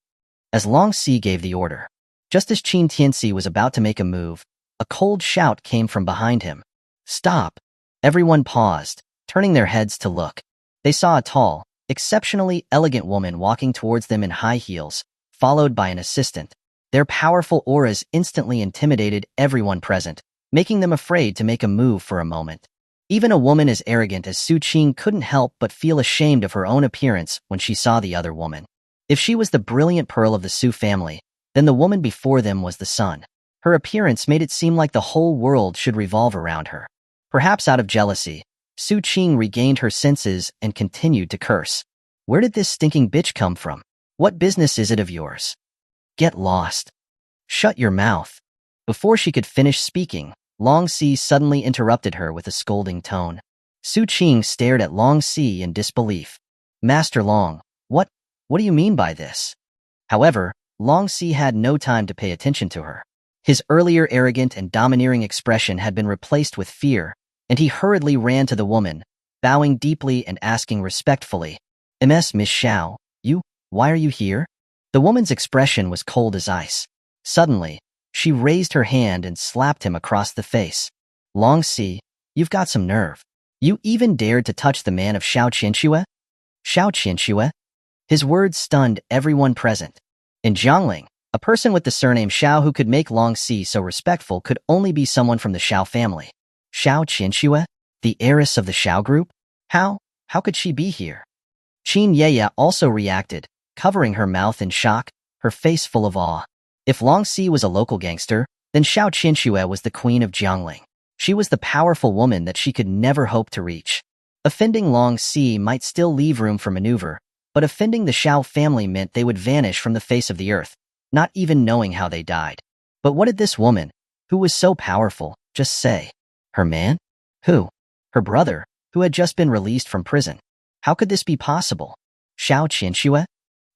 as Long Si gave the order. Just as Qin Tianci was about to make a move, a cold shout came from behind him. "Stop!" Everyone paused, turning their heads to look. They saw a tall, exceptionally elegant woman walking towards them in high heels, followed by an assistant. Their powerful auras instantly intimidated everyone present, making them afraid to make a move for a moment. Even a woman as arrogant as Su Qing couldn't help but feel ashamed of her own appearance when she saw the other woman. If she was the brilliant pearl of the Su family, then the woman before them was the sun. Her appearance made it seem like the whole world should revolve around her. Perhaps out of jealousy, Su Qing regained her senses and continued to curse. "Where did this stinking bitch come from? What business is it of yours? Get lost. Shut your mouth." Before she could finish speaking, Long Si suddenly interrupted her with a scolding tone. Su Qing stared at Long Si in disbelief. "Master Long, what do you mean by this?" However, Long Si had no time to pay attention to her. His earlier arrogant and domineering expression had been replaced with fear, and he hurriedly ran to the woman, bowing deeply and asking respectfully, "Ms. Miss Xiao, why are you here?" The woman's expression was cold as ice. Suddenly, she raised her hand and slapped him across the face. "Long Si, you've got some nerve. You even dared to touch the man of Xiao Qianxue?" "Xiao Qianxue?" His words stunned everyone present. In Jiangling, a person with the surname Xiao who could make Long Si so respectful could only be someone from the Xiao family. Xiao Qianxue? The heiress of the Xiao group? How could she be here? Qin Ye also reacted, covering her mouth in shock, her face full of awe. If Long Si was a local gangster, then Xiao Qianxue was the queen of Jiangling. She was the powerful woman that she could never hope to reach. Offending Long Si might still leave room for maneuver, but offending the Xiao family meant they would vanish from the face of the earth, not even knowing how they died. But what did this woman, who was so powerful, just say? Her man? Who? Her brother, who had just been released from prison. How could this be possible? Xiao Qianxue?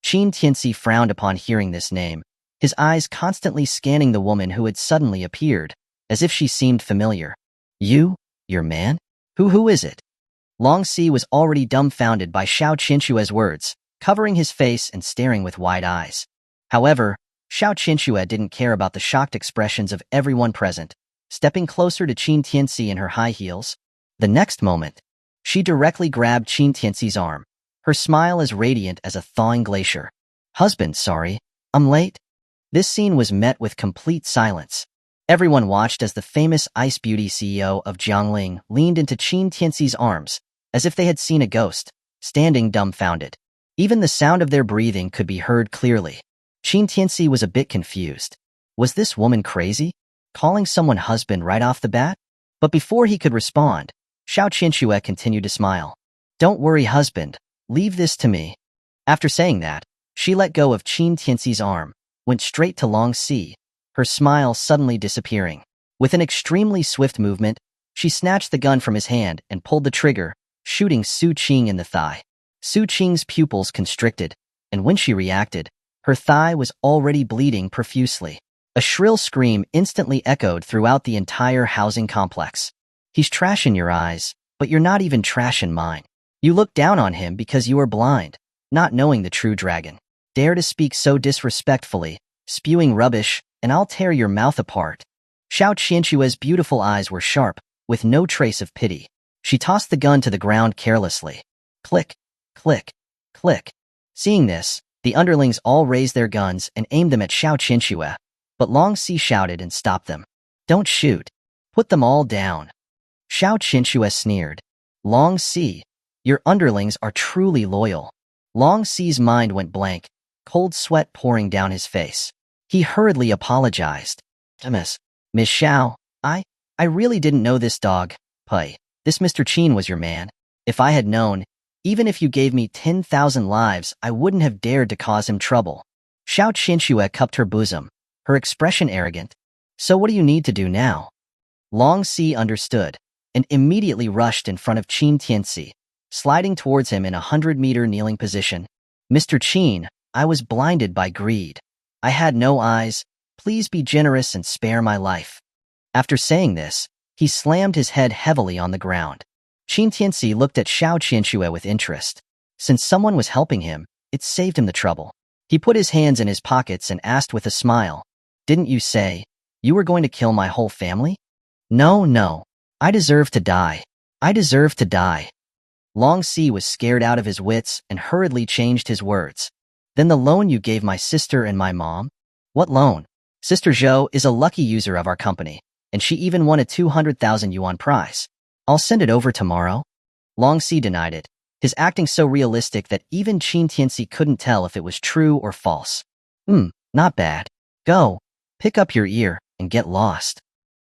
Qin Tianci frowned upon hearing this name, his eyes constantly scanning the woman who had suddenly appeared, as if she seemed familiar. Your man? Who is it? Long Si was already dumbfounded by Xiao Qianxue's words, covering his face and staring with wide eyes. However, Xiao Qianxue didn't care about the shocked expressions of everyone present, stepping closer to Qin Tianci in her high heels. The next moment, she directly grabbed Qin Tianci's arm, her smile as radiant as a thawing glacier. "Husband, sorry, I'm late." This scene was met with complete silence. Everyone watched as the famous Ice Beauty CEO of Jiangling leaned into Qin Tianci's arms, as if they had seen a ghost, standing dumbfounded. Even the sound of their breathing could be heard clearly. Qin Tianci was a bit confused. Was this woman crazy? Calling someone husband right off the bat? But before he could respond, Xiao Qianxue continued to smile. "Don't worry, husband. Leave this to me." After saying that, she let go of Qin Tianci's arm, went straight to Long Si, her smile suddenly disappearing. With an extremely swift movement, she snatched the gun from his hand and pulled the trigger, shooting Su Qing in the thigh. Su Qing's pupils constricted, and when she reacted, her thigh was already bleeding profusely. A shrill scream instantly echoed throughout the entire housing complex. "He's trash in your eyes, but you're not even trash in mine. You look down on him because you are blind, not knowing the true dragon. Dare to speak so disrespectfully, spewing rubbish, and I'll tear your mouth apart." Xiao Qianxue's beautiful eyes were sharp, with no trace of pity. She tossed the gun to the ground carelessly. Click, click, click. Seeing this, the underlings all raised their guns and aimed them at Xiao Qianxue, but Long Si shouted and stopped them. Don't shoot. Put them all down. Xiao Qianxue sneered. Long Si, your underlings are truly loyal. Long Si's mind went blank, cold sweat pouring down his face. He hurriedly apologized. Miss Xiao, I really didn't know this dog. Pui, this Mr. Qin was your man. If I had known, even if you gave me 10,000 lives, I wouldn't have dared to cause him trouble. Xiao Qianxue cupped her bosom, her expression arrogant. So what do you need to do now? Long Si understood, and immediately rushed in front of Qin Tianci, sliding towards him in a 100-meter kneeling position. Mr. Qin, I was blinded by greed. I had no eyes. Please be generous and spare my life. After saying this, he slammed his head heavily on the ground. Qin Tianci looked at Xiao Qianxue with interest. Since someone was helping him, it saved him the trouble. He put his hands in his pockets and asked with a smile, "Didn't you say you were going to kill my whole family?" No. I deserve to die. I deserve to die. Long Si was scared out of his wits and hurriedly changed his words. Then the loan you gave my sister and my mom? What loan? Sister Zhou is a lucky user of our company, and she even won a 200,000 yuan prize. I'll send it over tomorrow. Long Si denied it, his acting so realistic that even Qin Tianci couldn't tell if it was true or false. Not bad. Go, pick up your ear, and get lost.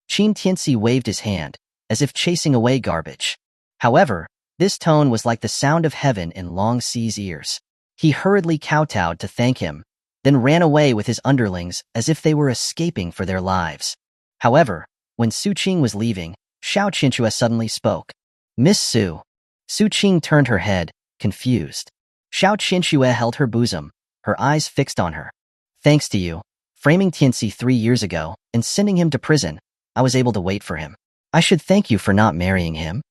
Qin Tianci waved his hand, as if chasing away garbage. However, this tone was like the sound of heaven in Long Si's ears. He hurriedly kowtowed to thank him, then ran away with his underlings as if they were escaping for their lives. However, when Su Qing was leaving, Xiao Qianxue suddenly spoke. Miss Su. Su Qing turned her head, confused. Xiao Qianxue held her bosom, her eyes fixed on her. Thanks to you, framing Tianci 3 years ago and sending him to prison, I was able to wait for him. I should thank you for not marrying him.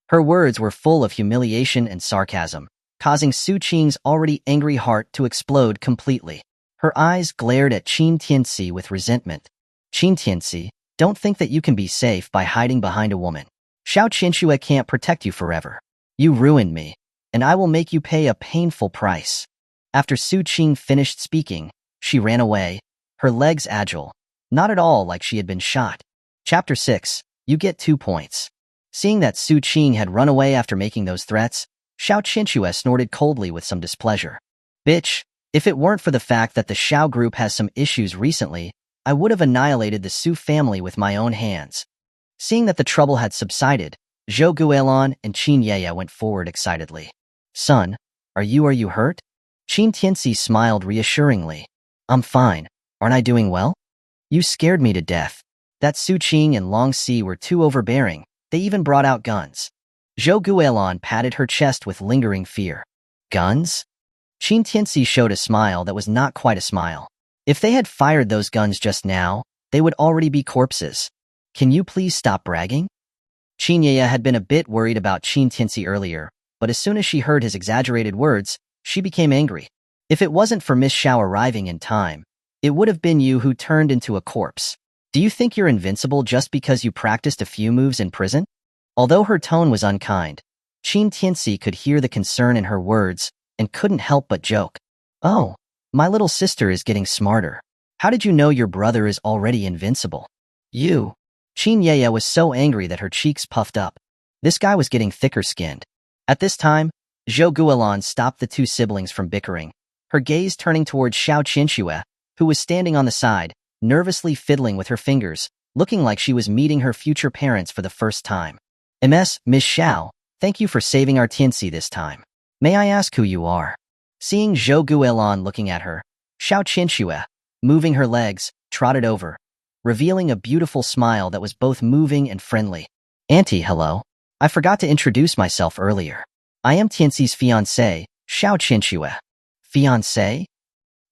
Her words were full of humiliation and sarcasm, causing Su Qing's already angry heart to explode completely. Her eyes glared at Qin Tianci with resentment. Qin Tianci, don't think that you can be safe by hiding behind a woman. Xiao Qianxue can't protect you forever. You ruined me, and I will make you pay a painful price. After Su Qing finished speaking, she ran away, her legs agile, not at all like she had been shot. Chapter 6, you get 2 points. Seeing that Su Qing had run away after making those threats, Xiao Qianxue snorted coldly with some displeasure. Bitch, if it weren't for the fact that the Xiao group has some issues recently, I would have annihilated the Su family with my own hands. Seeing that the trouble had subsided, Zhou Guilin and Qin Yeye went forward excitedly. Son, are you hurt? Qin Tianci smiled reassuringly. I'm fine. Aren't I doing well? You scared me to death. That Su Qing and Long Si were too overbearing. They even brought out guns. Zhou Guilin patted her chest with lingering fear. Guns? Qin Tianci showed a smile that was not quite a smile. If they had fired those guns just now, they would already be corpses. Can you please stop bragging? Qin Yeye had been a bit worried about Qin Tianci earlier, but as soon as she heard his exaggerated words, she became angry. If it wasn't for Miss Xiao arriving in time, it would have been you who turned into a corpse. Do you think you're invincible just because you practiced a few moves in prison? Although her tone was unkind, Qin Tianci could hear the concern in her words and couldn't help but joke. Oh, my little sister is getting smarter. How did you know your brother is already invincible? You. Qin Yeye was so angry that her cheeks puffed up. This guy was getting thicker-skinned. At this time, Zhou Guilin stopped the two siblings from bickering, her gaze turning towards Xiao Qianxue, who was standing on the side, nervously fiddling with her fingers, looking like she was meeting her future parents for the first time. Miss Xiao, thank you for saving our Tianci this time. May I ask who you are? Seeing Zhou Guilin looking at her, Xiao Qianxue, moving her legs, trotted over, revealing a beautiful smile that was both moving and friendly. Auntie, hello. I forgot to introduce myself earlier. I am Tianci's fiancée, Xiao Qianxue. Fiancée?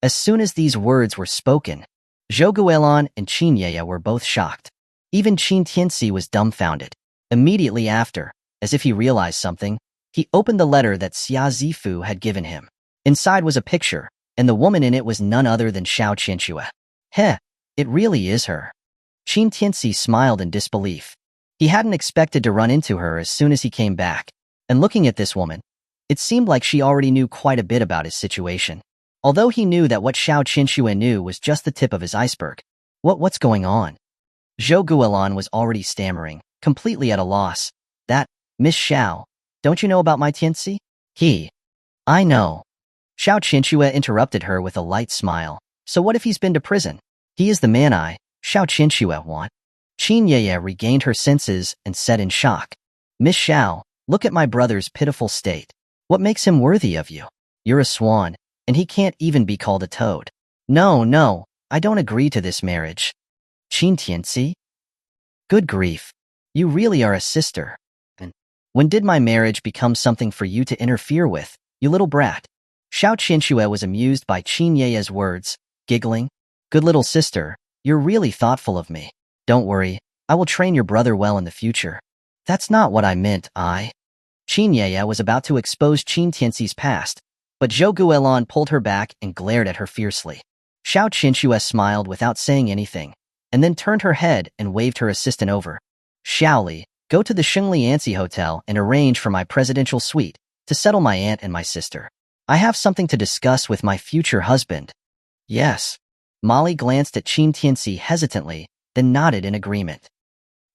As soon as these words were spoken, Zhou Guilin and Qin Yeye were both shocked. Even Qin Tianci was dumbfounded. Immediately after, as if he realized something, he opened the letter that Xia Zifu had given him. Inside was a picture, and the woman in it was none other than Xiao Qianxue. Heh, it really is her. Qin Tianci smiled in disbelief. He hadn't expected to run into her as soon as he came back. And looking at this woman, it seemed like she already knew quite a bit about his situation. Although he knew that what Xiao Qinxue knew was just the tip of his iceberg. What's going on? Zhou Guolan was already stammering, completely at a loss. That, Miss Xiao, don't you know about my Tianci? I know. Xiao Qinxue interrupted her with a light smile. So what if he's been to prison? He is the man Xiao Qinxue want. Qin Yeye regained her senses and said in shock. Miss Xiao, look at my brother's pitiful state. What makes him worthy of you? You're a swan, and he can't even be called a toad. No, I don't agree to this marriage. Qin Tianci? Good grief. You really are a sister. And when did my marriage become something for you to interfere with, you little brat? Xiao Qinxue was amused by Qin Yeye's words, giggling. Good little sister, you're really thoughtful of me. Don't worry, I will train your brother well in the future. That's not what I meant, Qin Yeye was about to expose Qin Tianci's past, but Zhou Guolan pulled her back and glared at her fiercely. Xiao Qinxue smiled without saying anything, and then turned her head and waved her assistant over. Xiaoli, go to the Lianci Hotel and arrange for my presidential suite to settle my aunt and my sister. I have something to discuss with my future husband. Yes. Molly glanced at Qin Tianci hesitantly, then nodded in agreement.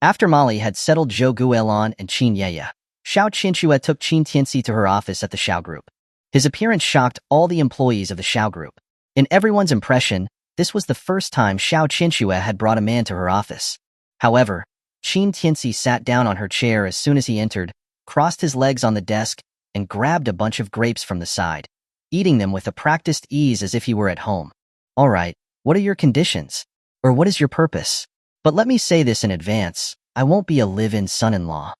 After Molly had settled Zhou Guolan and Qin Yeye, Xiao Qinxue took Qin Tianci to her office at the Xiao Group. His appearance shocked all the employees of the Xiao Group. In everyone's impression, this was the first time Xiao Qinxue had brought a man to her office. However, Qin Tianci sat down on her chair as soon as he entered, crossed his legs on the desk, and grabbed a bunch of grapes from the side, eating them with a practiced ease as if he were at home. All right, what are your conditions? Or what is your purpose? But let me say this in advance, I won't be a live-in son-in-law.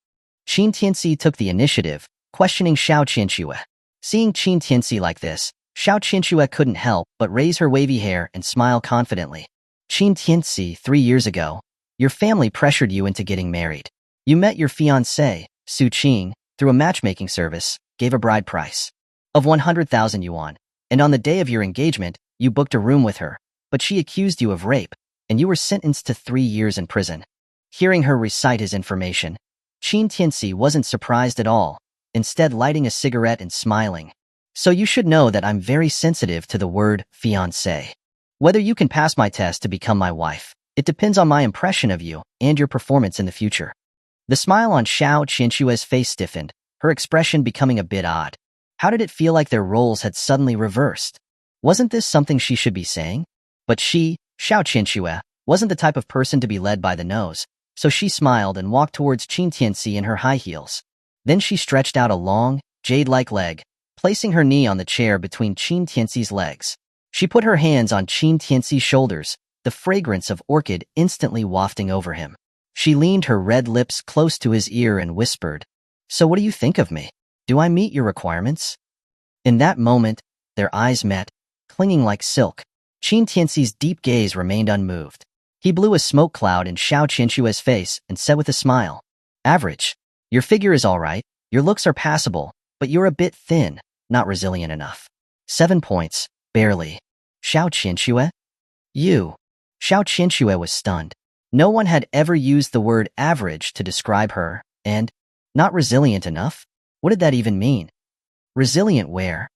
Qin Tianci took the initiative, questioning Xiao Qinxue. Seeing Qin Tianci like this, Xiao Qinxue couldn't help but raise her wavy hair and smile confidently. Qin Tianci, 3 years ago, your family pressured you into getting married. You met your fiancée, Su Qing, through a matchmaking service, gave a bride price of 100,000 yuan, and on the day of your engagement, you booked a room with her, but she accused you of rape, and you were sentenced to 3 years in prison. Hearing her recite his information, Qin Tianci wasn't surprised at all, instead lighting a cigarette and smiling. So you should know that I'm very sensitive to the word fiancé. Whether you can pass my test to become my wife, it depends on my impression of you and your performance in the future. The smile on Xiao Qinxue's face stiffened, her expression becoming a bit odd. How did it feel like their roles had suddenly reversed? Wasn't this something she should be saying? But she, Xiao Qinxue, wasn't the type of person to be led by the nose, so she smiled and walked towards Qin Tianci in her high heels. Then she stretched out a long, jade-like leg, placing her knee on the chair between Qin Tianci's legs. She put her hands on Qin Tianci's shoulders, the fragrance of orchid instantly wafting over him. She leaned her red lips close to his ear and whispered, "So what do you think of me? Do I meet your requirements?" In that moment, their eyes met, clinging like silk. Qin Tianci's deep gaze remained unmoved. He blew a smoke cloud in Xiao Qinxue's face and said with a smile, "Average. Your figure is all right, your looks are passable, but you're a bit thin, not resilient enough. 7 points, barely." Xiao Qinxue? You. Xiao Qinxue was stunned. No one had ever used the word average to describe her, and not resilient enough? What did that even mean? Resilient where?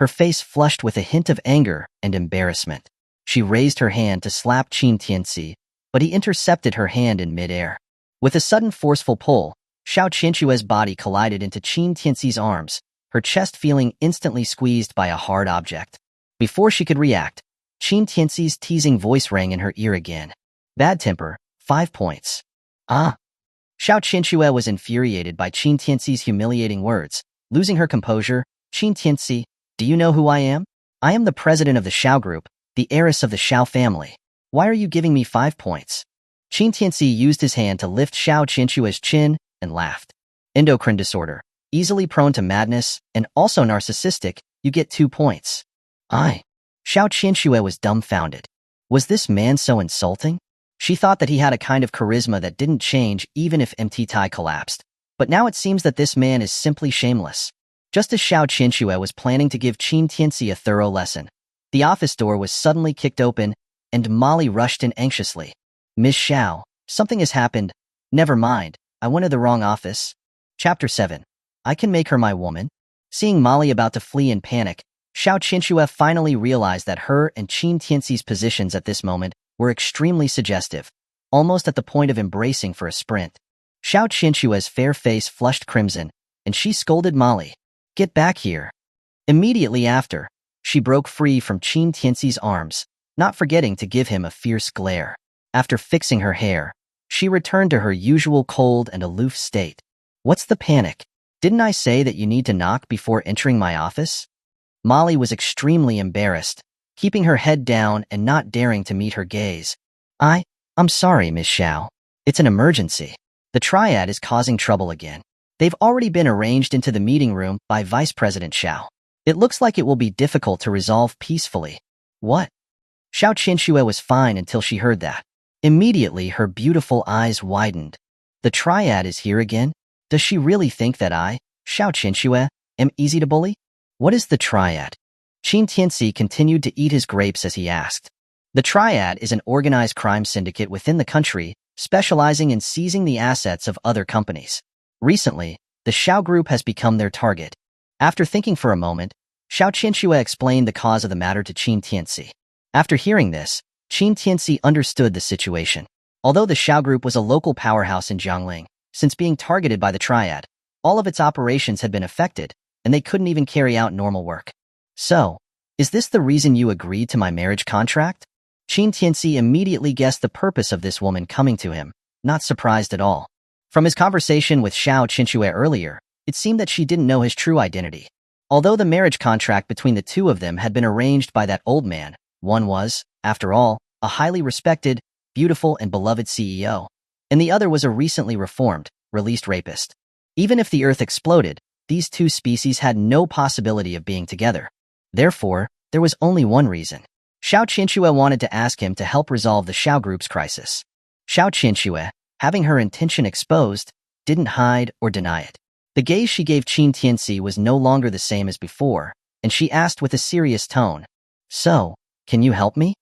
Her face flushed with a hint of anger and embarrassment. She raised her hand to slap Qin Tianci, but he intercepted her hand in midair. With a sudden forceful pull, Xiao Qinxue's body collided into Qin Tianci's arms, her chest feeling instantly squeezed by a hard object. Before she could react, Qin Tianci's teasing voice rang in her ear again. Bad temper, 5 points. Ah. Xiao Qinxue was infuriated by Qin Tianci's humiliating words. Losing her composure, Qin Tianci, do you know who I am? I am the president of the Xiao Group, the heiress of the Xiao family. Why are you giving me 5 points? Qin Tianci used his hand to lift Xiao Qinxue's chin and laughed. Endocrine disorder, easily prone to madness, and also narcissistic, you get 2 points. Xiao Qinxue was dumbfounded. Was this man so insulting? She thought that he had a kind of charisma that didn't change even if MT Tai collapsed. But now it seems that this man is simply shameless. Just as Xiao Qinxue was planning to give Qin Tianci a thorough lesson, the office door was suddenly kicked open, and Molly rushed in anxiously. Miss Xiao, something has happened. Never mind, I went to the wrong office. Chapter 7. I can make her my woman. Seeing Molly about to flee in panic, Xiao Qinxue finally realized that her and Qin Tianci's positions at this moment were extremely suggestive, almost at the point of embracing for a sprint. Xiao Qinxue's fair face flushed crimson, and she scolded Molly. Get back here. Immediately after, she broke free from Qin Tianci's arms, not forgetting to give him a fierce glare. After fixing her hair, she returned to her usual cold and aloof state. What's the panic? Didn't I say that you need to knock before entering my office? Molly was extremely embarrassed, keeping her head down and not daring to meet her gaze. I'm sorry, Miss Xiao. It's an emergency. The triad is causing trouble again. They've already been arranged into the meeting room by Vice President Xiao. It looks like it will be difficult to resolve peacefully. What? Xiao Qinxue was fine until she heard that. Immediately, her beautiful eyes widened. The triad is here again? Does she really think that I, Xiao Qinxue, am easy to bully? What is the triad? Qin Tianci continued to eat his grapes as he asked. The triad is an organized crime syndicate within the country, specializing in seizing the assets of other companies. Recently, the Xiao Group has become their target. After thinking for a moment, Xiao Qinxue explained the cause of the matter to Qin Tianci. After hearing this, Qin Tianci understood the situation. Although the Xiao Group was a local powerhouse in Jiangling, since being targeted by the triad, all of its operations had been affected, and they couldn't even carry out normal work. So, is this the reason you agreed to my marriage contract? Qin Tianci immediately guessed the purpose of this woman coming to him, not surprised at all. From his conversation with Xiao Qinxue earlier, it seemed that she didn't know his true identity. Although the marriage contract between the two of them had been arranged by that old man, one was, after all, a highly respected, beautiful, and beloved CEO, and the other was a recently reformed, released rapist. Even if the Earth exploded, these two species had no possibility of being together. Therefore, there was only one reason. Xiao Qinxue wanted to ask him to help resolve the Xiao Group's crisis. Xiao Qinxue, having her intention exposed, didn't hide or deny it. The gaze she gave Qin Tianci was no longer the same as before, and she asked with a serious tone, So, can you help me?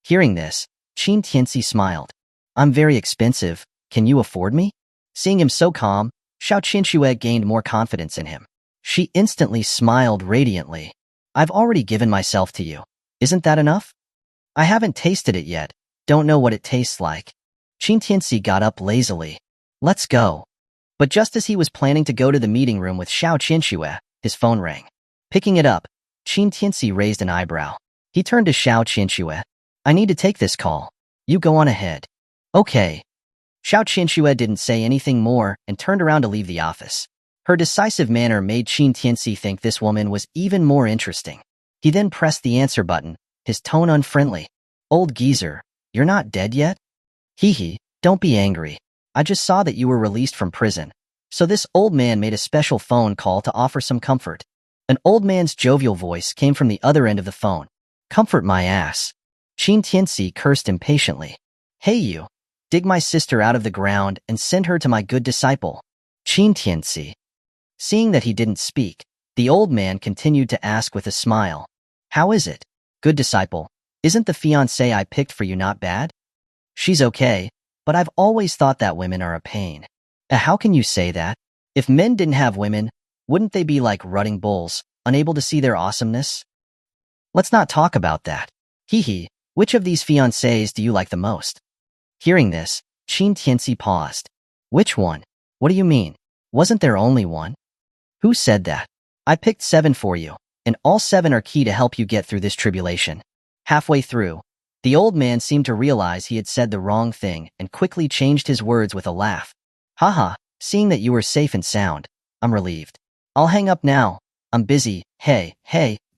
Hearing this, Qin Tianci smiled. I'm very expensive, can you afford me? Seeing him so calm, Xiao Qinxue gained more confidence in him. She instantly smiled radiantly. I've already given myself to you. Isn't that enough? I haven't tasted it yet, don't know what it tastes like. Qin Tianci got up lazily. Let's go. But just as he was planning to go to the meeting room with Xiao Qinxue, his phone rang. Picking it up, Qin Tianci raised an eyebrow. He turned to Xiao Qinxue. I need to take this call. You go on ahead. Okay. Xiao Qinxue didn't say anything more and turned around to leave the office. Her decisive manner made Qin Tianci think this woman was even more interesting. He then pressed the answer button, his tone unfriendly. Old geezer, you're not dead yet? Hee, don't be angry. I just saw that you were released from prison. So this old man made a special phone call to offer some comfort. An old man's jovial voice came from the other end of the phone. Comfort my ass. Qin Tianci cursed impatiently. Hey you, dig my sister out of the ground and send her to my good disciple. Qin Tianci. Seeing that he didn't speak, the old man continued to ask with a smile. How is it? Good disciple, isn't the fiancée I picked for you not bad? She's okay, but I've always thought that women are a pain. How can you say that? If men didn't have women, wouldn't they be like rutting bulls, unable to see their awesomeness? Let's not talk about that. Hee, which of these fiancés do you like the most? Hearing this, Qin Tianci paused. Which one? What do you mean? Wasn't there only one? Who said that? I picked 7 for you, and all 7 are key to help you get through this tribulation. Halfway through, the old man seemed to realize he had said the wrong thing and quickly changed his words with a laugh. Haha, seeing that you were safe and sound, I'm relieved. I'll hang up now. I'm busy. Hey,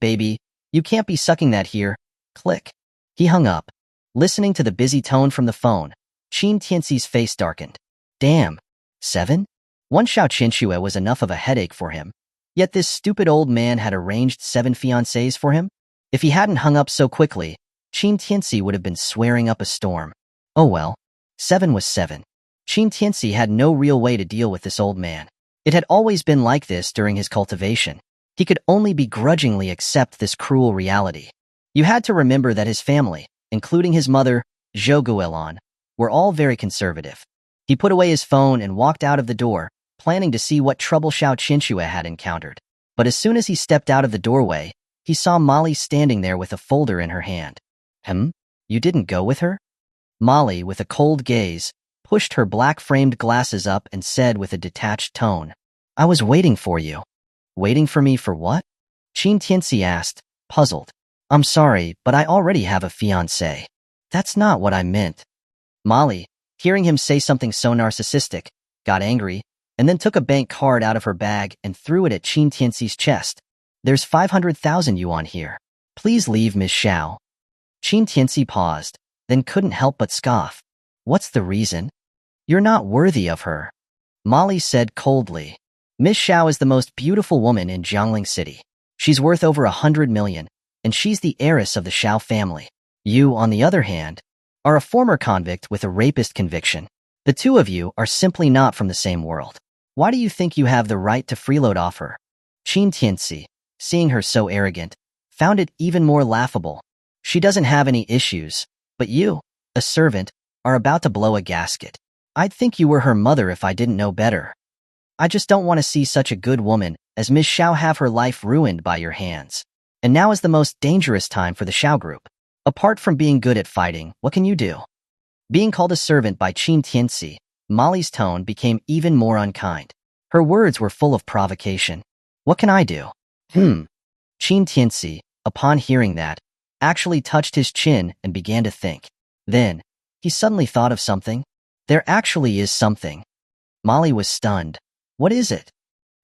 baby, you can't be sucking that here. Click. He hung up. Listening to the busy tone from the phone, Qin Tianci's face darkened. Damn. 7? One Xiao Qinxue was enough of a headache for him. Yet this stupid old man had arranged 7 fiancées for him? If he hadn't hung up so quickly, Qin Tianci would have been swearing up a storm. Oh well. 7 was 7. Qin Tianci had no real way to deal with this old man. It had always been like this during his cultivation. He could only begrudgingly accept this cruel reality. You had to remember that his family, including his mother, Zhou Guilin, were all very conservative. He put away his phone and walked out of the door, planning to see what trouble Xiao Qinshui had encountered. But as soon as he stepped out of the doorway, he saw Molly standing there with a folder in her hand. You didn't go with her? Molly, with a cold gaze, pushed her black-framed glasses up and said with a detached tone, I was waiting for you. Waiting for me for what? Qin Tianci asked, puzzled. I'm sorry, but I already have a fiancé. That's not what I meant. Molly, hearing him say something so narcissistic, got angry, and then took a bank card out of her bag and threw it at Qin Tianci's chest. There's 500,000 yuan here. Please leave, Miss Xiao. Qin Tianci paused, then couldn't help but scoff. What's the reason? You're not worthy of her. Molly said coldly. Miss Xiao is the most beautiful woman in Jiangling City. She's worth over 100 million, and she's the heiress of the Xiao family. You, on the other hand, are a former convict with a rapist conviction. The two of you are simply not from the same world. Why do you think you have the right to freeload off her? Qin Tianci, seeing her so arrogant, found it even more laughable. She doesn't have any issues, but you, a servant, are about to blow a gasket. I'd think you were her mother if I didn't know better. I just don't want to see such a good woman as Miss Xiao have her life ruined by your hands. And now is the most dangerous time for the Xiao group. Apart from being good at fighting, what can you do? Being called a servant by Qin Tianci, Molly's tone became even more unkind. Her words were full of provocation. What can I do? Qin Tianci, upon hearing that, actually touched his chin and began to think. Then, he suddenly thought of something. There actually is something. Molly was stunned. What is it?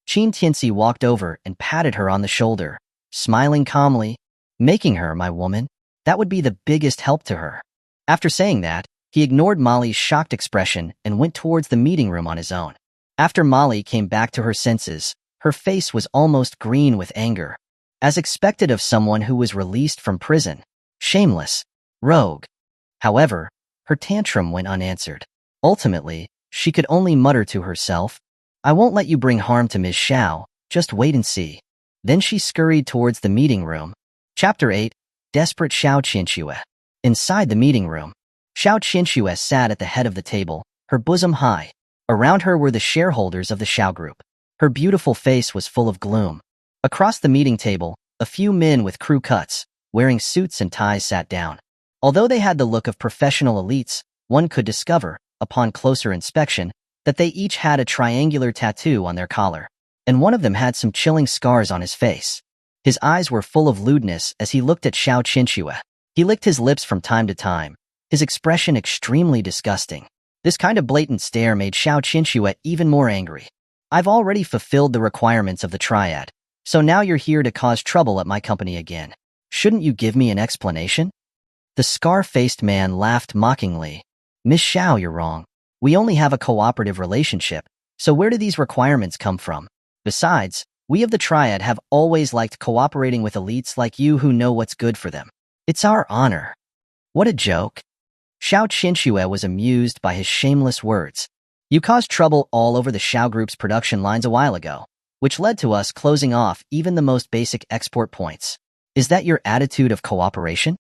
Qin Tianci walked over and patted her on the shoulder, smiling calmly. Making her my woman, that would be the biggest help to her. After saying that, he ignored Molly's shocked expression and went towards the meeting room on his own. After Molly came back to her senses, her face was almost green with anger. As expected of someone who was released from prison. Shameless. Rogue. However, her tantrum went unanswered. Ultimately, she could only mutter to herself, I won't let you bring harm to Ms. Xiao, just wait and see. Then she scurried towards the meeting room. Chapter 8, Desperate Xiao Qinshui. Inside the meeting room, Xiao Qinshui sat at the head of the table, her bosom high. Around her were the shareholders of the Xiao group. Her beautiful face was full of gloom. Across the meeting table, a few men with crew cuts, wearing suits and ties sat down. Although they had the look of professional elites, one could discover, upon closer inspection, that they each had a triangular tattoo on their collar, and one of them had some chilling scars on his face. His eyes were full of lewdness as he looked at Xiao Qinshui. He licked his lips from time to time, his expression extremely disgusting. This kind of blatant stare made Xiao Qinshui even more angry. I've already fulfilled the requirements of the triad, so now you're here to cause trouble at my company again. Shouldn't you give me an explanation? The scar-faced man laughed mockingly. Miss Xiao, you're wrong. We only have a cooperative relationship, so where do these requirements come from? Besides, we of the triad have always liked cooperating with elites like you who know what's good for them. It's our honor. What a joke. Xiao Qinshui was amused by his shameless words. You caused trouble all over the Xiao Group's production lines a while ago, which led to us closing off even the most basic export points. Is that your attitude of cooperation?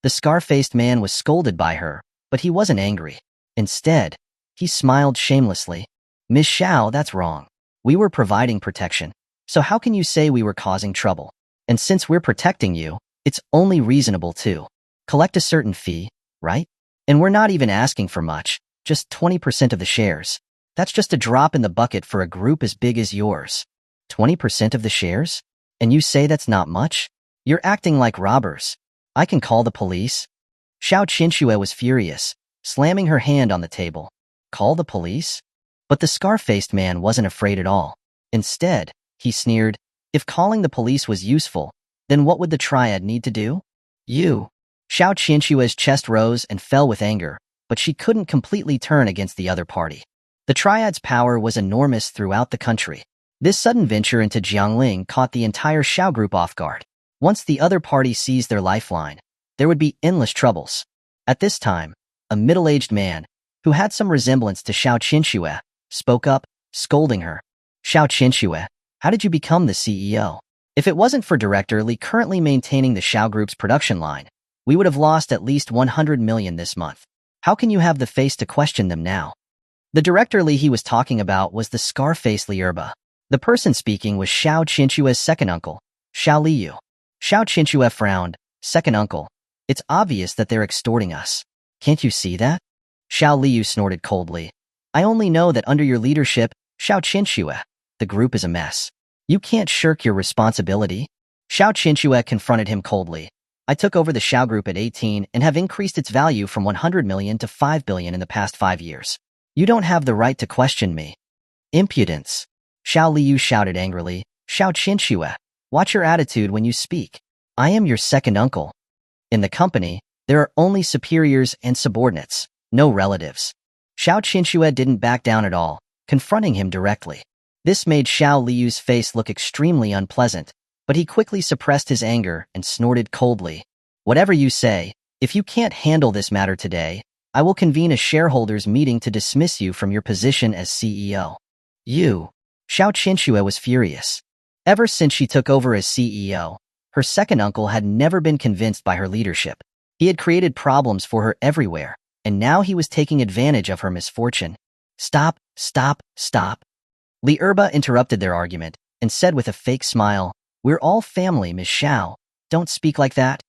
The scar-faced man was scolded by her, but he wasn't angry. Instead, he smiled shamelessly. Miss Xiao, that's wrong. We were providing protection, so how can you say we were causing trouble? And since we're protecting you, it's only reasonable to collect a certain fee, right? And we're not even asking for much, just 20% of the shares. That's just a drop in the bucket for a group as big as yours. 20% of the shares? And you say that's not much? You're acting like robbers. I can call the police. Xiao Qinshui was furious, slamming her hand on the table. Call the police? But the scar-faced man wasn't afraid at all. Instead, he sneered, if calling the police was useful, then what would the triad need to do? You. Xiao Qinshui's chest rose and fell with anger, but she couldn't completely turn against the other party. The triad's power was enormous throughout the country. This sudden venture into Jiangling caught the entire Xiao group off guard. Once the other party seized their lifeline, there would be endless troubles. At this time, a middle-aged man, who had some resemblance to Xiao Qinshui, spoke up, scolding her. Xiao Qinshui, how did you become the CEO? If it wasn't for Director Li currently maintaining the Xiao Group's production line, we would have lost at least 100 million this month. How can you have the face to question them now? The director Li he was talking about was the scar-faced Liuba. The person speaking was Xiao Qinchue's second uncle, Xiao Liu. Xiao Qinchue frowned. Second uncle. It's obvious that they're extorting us. Can't you see that? Xiao Liu snorted coldly. I only know that under your leadership, Xiao Qinchue, the group is a mess. You can't shirk your responsibility. Xiao Qinchue confronted him coldly. I took over the Xiao Group at 18 and have increased its value from 100 million to 5 billion in the past 5 years. You don't have the right to question me. Impudence. Xiao Liu shouted angrily. Xiao Qinchue, watch your attitude when you speak. I am your second uncle. In the company, there are only superiors and subordinates, no relatives. Xiao Qinchue didn't back down at all, confronting him directly. This made Xiao Liu's face look extremely unpleasant, but he quickly suppressed his anger and snorted coldly. Whatever you say, if you can't handle this matter today, I will convene a shareholders' meeting to dismiss you from your position as CEO. You. Xiao Qinchue was furious. Ever since she took over as CEO, her second uncle had never been convinced by her leadership. He had created problems for her everywhere, and now he was taking advantage of her misfortune. Stop, stop, stop. Liuba interrupted their argument and said with a fake smile, We're all family, Miss Xiao. Don't speak like that.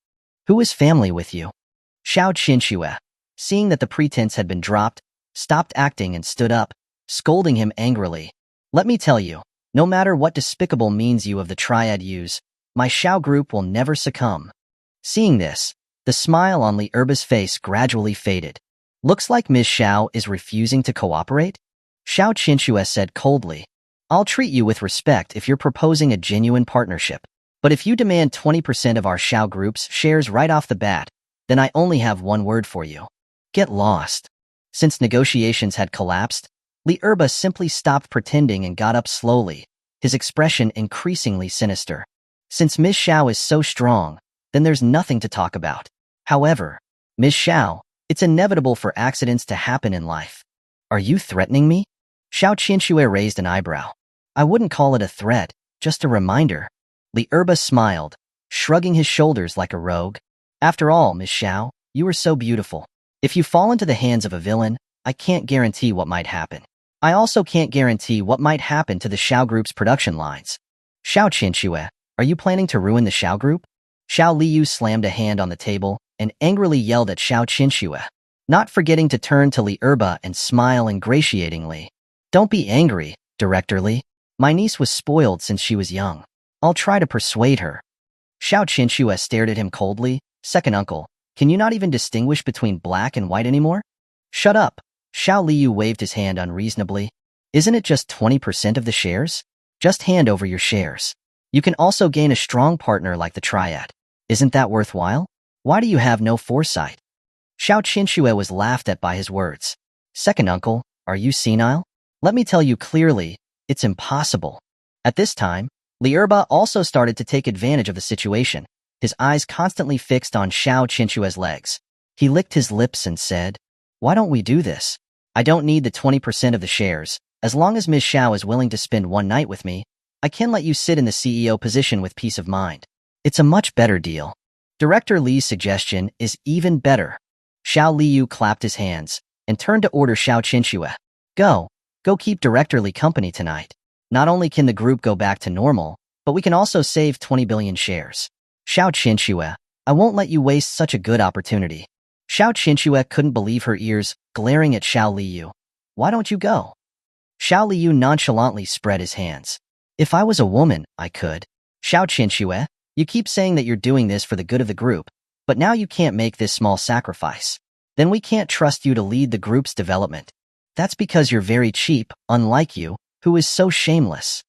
Who is family with you? Xiao Qinchue, seeing that the pretense had been dropped, stopped acting and stood up, scolding him angrily. Let me tell you, no matter what despicable means you of the triad use, my Xiao Group will never succumb. Seeing this, the smile on Liuba's face gradually faded. Looks like Ms. Xiao is refusing to cooperate? Xiao Qinchue said coldly. I'll treat you with respect if you're proposing a genuine partnership. But if you demand 20% of our Xiao Group's shares right off the bat, then I only have one word for you. Get lost. Since negotiations had collapsed, Liuba simply stopped pretending and got up slowly, his expression increasingly sinister. Since Ms. Xiao is so strong, then there's nothing to talk about. However, Ms. Xiao, it's inevitable for accidents to happen in life. Are you threatening me? Xiao Qinchue raised an eyebrow. I wouldn't call it a threat, just a reminder. Liuba smiled, shrugging his shoulders like a rogue. After all, Ms. Xiao, you are so beautiful. If you fall into the hands of a villain, I can't guarantee what might happen. I also can't guarantee what might happen to the Xiao Group's production lines. Xiao Qinchue, are you planning to ruin the Xiao Group? Xiao Liu slammed a hand on the table and angrily yelled at Xiao Qinchue, not forgetting to turn to Liuba and smile ingratiatingly. Don't be angry, Director Li. My niece was spoiled since she was young. I'll try to persuade her. Xiao Qinchue stared at him coldly. Second uncle, can you not even distinguish between black and white anymore? Shut up. Xiao Liu waved his hand unreasonably. Isn't it just 20% of the shares? Just hand over your shares. You can also gain a strong partner like the triad. Isn't that worthwhile? Why do you have no foresight? Xiao Qinchue was laughed at by his words. Second uncle, are you senile? Let me tell you clearly, it's impossible. At this time, Liuba also started to take advantage of the situation, his eyes constantly fixed on Xiao Qinchue's legs. He licked his lips and said, Why don't we do this? I don't need the 20% of the shares. As long as Ms. Xiao is willing to spend one night with me, I can let you sit in the CEO position with peace of mind. It's a much better deal. Director Li's suggestion is even better. Xiao Liu clapped his hands and turned to order Xiao Qinchue. Go keep Director Li company tonight. Not only can the group go back to normal, but we can also save 20 billion shares. Xiao Qinchue, I won't let you waste such a good opportunity. Xiao Qinchue couldn't believe her ears, glaring at Xiao Liu. Why don't you go? Xiao Liu nonchalantly spread his hands. If I was a woman, I could. Xiao Qinchue, you keep saying that you're doing this for the good of the group, but now you can't make this small sacrifice. Then we can't trust you to lead the group's development. That's because you're very cheap, unlike you, who is so shameless.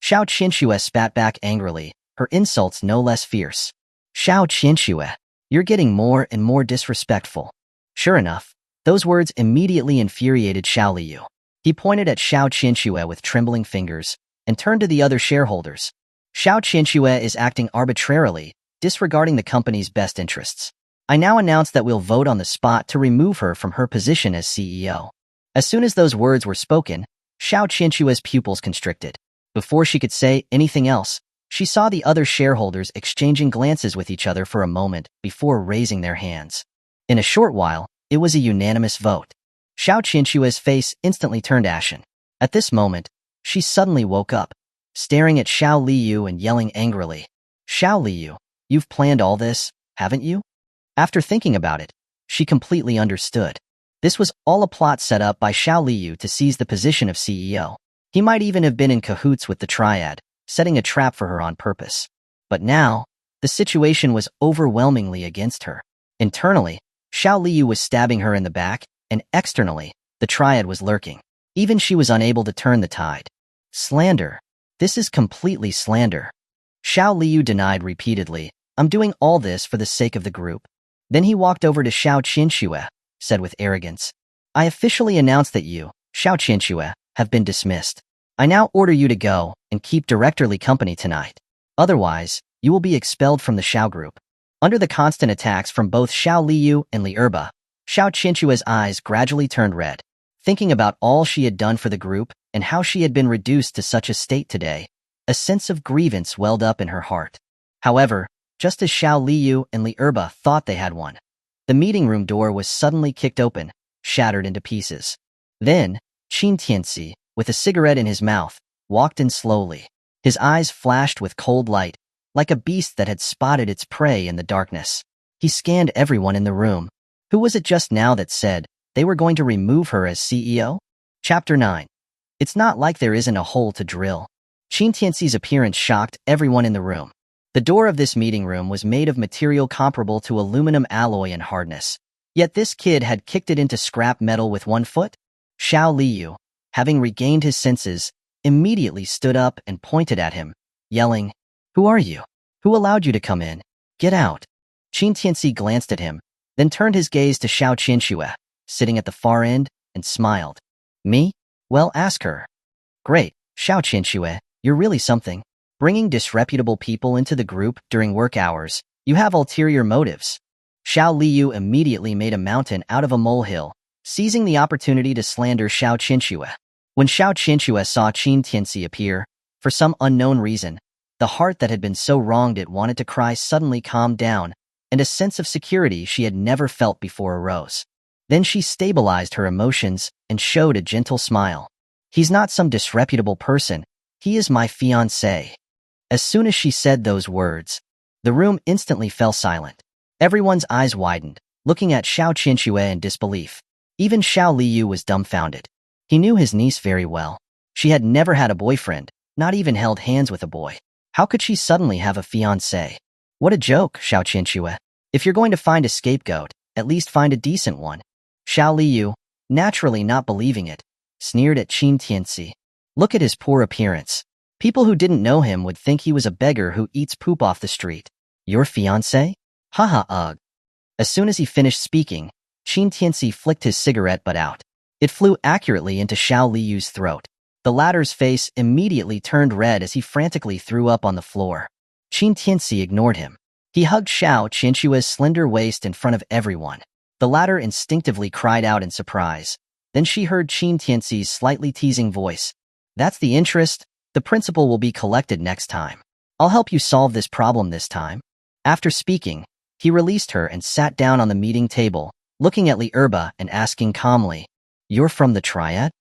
Xiao Qinchue spat back angrily, her insults no less fierce. Xiao Qinchue, you're getting more and more disrespectful. Sure enough, those words immediately infuriated Xiao Liu. He pointed at Xiao Qinchue with trembling fingers and turned to the other shareholders. Xiao Qinchue is acting arbitrarily, disregarding the company's best interests. I now announce that we'll vote on the spot to remove her from her position as CEO. As soon as those words were spoken, Xiao Qinchue's pupils constricted. Before she could say anything else, she saw the other shareholders exchanging glances with each other for a moment before raising their hands. In a short while, it was a unanimous vote. Xiao Qinshue's face instantly turned ashen. At this moment, she suddenly woke up, staring at Xiao Liu and yelling angrily. Xiao Liu, you've planned all this, haven't you? After thinking about it, she completely understood. This was all a plot set up by Xiao Liu to seize the position of CEO. He might even have been in cahoots with the Triad, setting a trap for her on purpose. But now, the situation was overwhelmingly against her. Internally, Xiao Liu was stabbing her in the back, and externally, the Triad was lurking. Even she was unable to turn the tide. Slander. This is completely slander. Xiao Liu denied repeatedly, I'm doing all this for the sake of the group. Then he walked over to Xiao Qinsue, said with arrogance, I officially announce that you, Xiao Qinsue, have been dismissed. I now order you to go and keep directorly company tonight. Otherwise, you will be expelled from the Xiao group. Under the constant attacks from both Xiao Liu and Li Erba, Xiao Qinshue's eyes gradually turned red. Thinking about all she had done for the group and how she had been reduced to such a state today, a sense of grievance welled up in her heart. However, just as Xiao Liu and Li Erba thought they had won, the meeting room door was suddenly kicked open, shattered into pieces. Then, Qin Tianci, with a cigarette in his mouth, walked in slowly. His eyes flashed with cold light, like a beast that had spotted its prey in the darkness. He scanned everyone in the room. Who was it just now that said they were going to remove her as CEO? Chapter 9. It's not like there isn't a hole to drill. Qin Tianci's appearance shocked everyone in the room. The door of this meeting room was made of material comparable to aluminum alloy in hardness. Yet this kid had kicked it into scrap metal with one foot? Xiao Liu, having regained his senses, immediately stood up and pointed at him, yelling, Who are you? Who allowed you to come in? Get out. Qin Tianci glanced at him, then turned his gaze to Xiao Qinsue, sitting at the far end, and smiled. Me? Well, ask her. Great, Xiao Qinsue, you're really something. Bringing disreputable people into the group during work hours, you have ulterior motives. Xiao Liu immediately made a mountain out of a molehill, seizing the opportunity to slander Xiao Qinsue. When Xiao Qinsue saw Qin Tianci appear, for some unknown reason, the heart that had been so wronged it wanted to cry suddenly calmed down, and a sense of security she had never felt before arose. Then she stabilized her emotions and showed a gentle smile. He's not some disreputable person, he is my fiancé. As soon as she said those words, the room instantly fell silent. Everyone's eyes widened, looking at Xiao Qinsue in disbelief. Even Xiao Liu was dumbfounded. He knew his niece very well. She had never had a boyfriend, not even held hands with a boy. How could she suddenly have a fiancé? What a joke, Xiao Qinsue. If you're going to find a scapegoat, at least find a decent one. Xiao Liu, naturally not believing it, sneered at Qin Tianci. Look at his poor appearance. People who didn't know him would think he was a beggar who eats poop off the street. Your fiancé? Haha, ugh. As soon as he finished speaking, Qin Tianci flicked his cigarette butt out. It flew accurately into Xiao Liu's throat. The latter's face immediately turned red as he frantically threw up on the floor. Qin Tianci ignored him. He hugged Xiao Qinshue's slender waist in front of everyone. The latter instinctively cried out in surprise. Then she heard Qin Tianci's slightly teasing voice. That's the interest. The principal will be collected next time. I'll help you solve this problem this time. After speaking, he released her and sat down on the meeting table, looking at Li Erba and asking calmly, You're from the Triad?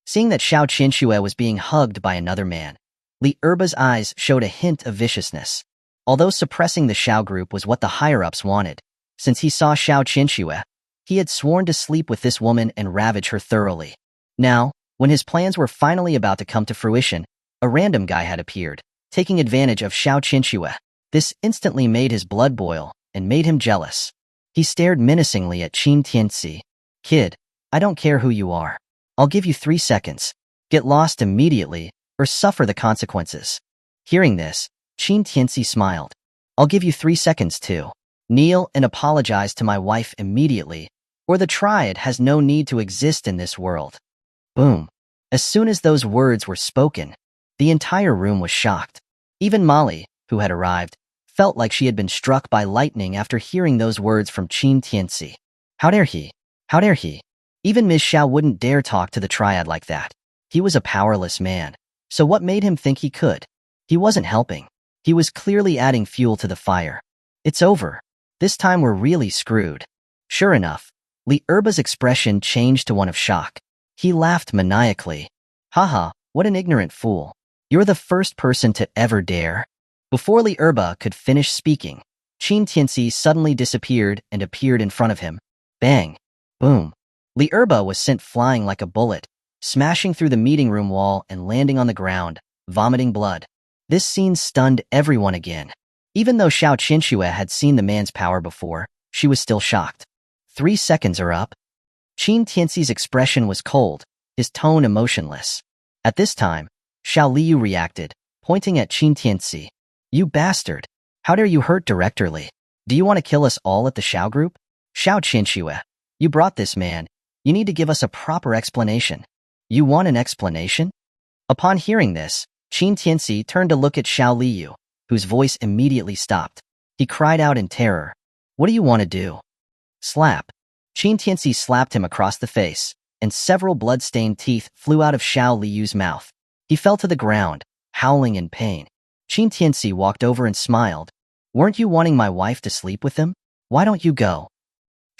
Seeing that Xiao Qinsue was being hugged by another man, Li Erba's eyes showed a hint of viciousness. Although suppressing the Xiao group was what the higher-ups wanted, since he saw Xiao Qinsue, he had sworn to sleep with this woman and ravage her thoroughly. Now, when his plans were finally about to come to fruition, a random guy had appeared, taking advantage of Xiao Qinsue. This instantly made his blood boil and made him jealous. He stared menacingly at Qin Tianci. Kid, I don't care who you are. I'll give you 3 seconds. Get lost immediately, or suffer the consequences. Hearing this, Qin Tianci smiled. I'll give you 3 seconds too. Kneel and apologize to my wife immediately, or the Triad has no need to exist in this world. Boom. As soon as those words were spoken, the entire room was shocked. Even Molly, who had arrived, felt like she had been struck by lightning after hearing those words from Qin Tianci. How dare he? How dare he? Even Ms. Xiao wouldn't dare talk to the Triad like that. He was a powerless man. So what made him think he could? He wasn't helping. He was clearly adding fuel to the fire. It's over. This time we're really screwed. Sure enough, Li Erba's expression changed to one of shock. He laughed maniacally. Haha, what an ignorant fool. You're the first person to ever dare. Before Li Erba could finish speaking, Qin Tianci suddenly disappeared and appeared in front of him. Bang! Boom! Li Erba was sent flying like a bullet, smashing through the meeting room wall and landing on the ground, vomiting blood. This scene stunned everyone again. Even though Xiao Qinxue had seen the man's power before, she was still shocked. 3 seconds are up. Qin Tianci's expression was cold, his tone emotionless. At this time, Xiao Liu reacted, pointing at Qin Tianci. You bastard! How dare you hurt Director Li? Do you want to kill us all at the Xiao group? Xiao Qinxue, you brought this man. You need to give us a proper explanation. You want an explanation? Upon hearing this, Qin Tianci turned to look at Xiao Liu, whose voice immediately stopped. He cried out in terror. What do you want to do? Slap. Qin Tianci slapped him across the face, and several blood-stained teeth flew out of Xiao Liu's mouth. He fell to the ground, howling in pain. Qin Tianci walked over and smiled. Weren't you wanting my wife to sleep with him? Why don't you go?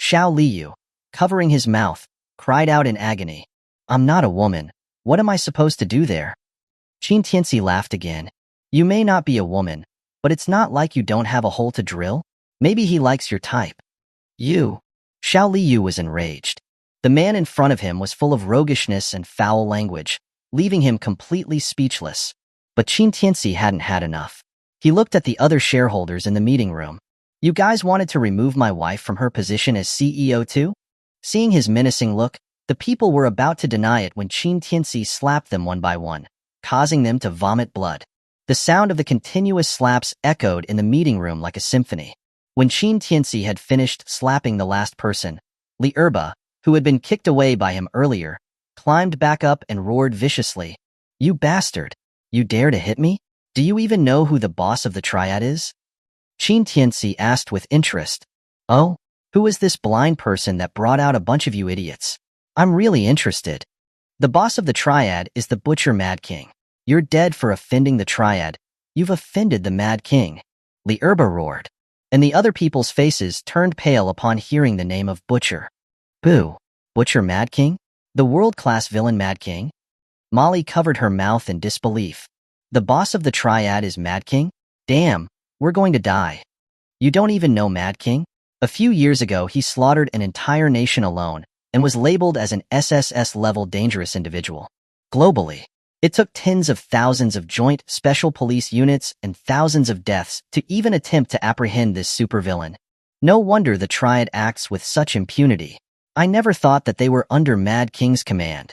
Xiao Liu, covering his mouth, cried out in agony. I'm not a woman. What am I supposed to do there? Qin Tianci laughed again. You may not be a woman, but it's not like you don't have a hole to drill. Maybe he likes your type. You. Xiao Liu was enraged. The man in front of him was full of roguishness and foul language, leaving him completely speechless. But Qin Tianci hadn't had enough. He looked at the other shareholders in the meeting room. You guys wanted to remove my wife from her position as CEO too? Seeing his menacing look, the people were about to deny it when Qin Tianci slapped them one by one, causing them to vomit blood. The sound of the continuous slaps echoed in the meeting room like a symphony. When Qin Tianci had finished slapping the last person, Li Erba, who had been kicked away by him earlier, climbed back up and roared viciously. You bastard! You dare to hit me? Do you even know who the boss of the triad is? Qin Tianci asked with interest. Oh? Who is this blind person that brought out a bunch of you idiots? I'm really interested. The boss of the triad is the Butcher Mad King. You're dead for offending the triad. You've offended the Mad King. Li Erba roared. And the other people's faces turned pale upon hearing the name of Butcher. Boo! Butcher Mad King? The world-class villain Mad King? Molly covered her mouth in disbelief. The boss of the triad is Mad King? Damn, we're going to die. You don't even know Mad King? A few years ago, he slaughtered an entire nation alone and was labeled as an SSS-level dangerous individual. Globally, it took tens of thousands of joint special police units and thousands of deaths to even attempt to apprehend this supervillain. No wonder the triad acts with such impunity. I never thought that they were under Mad King's command.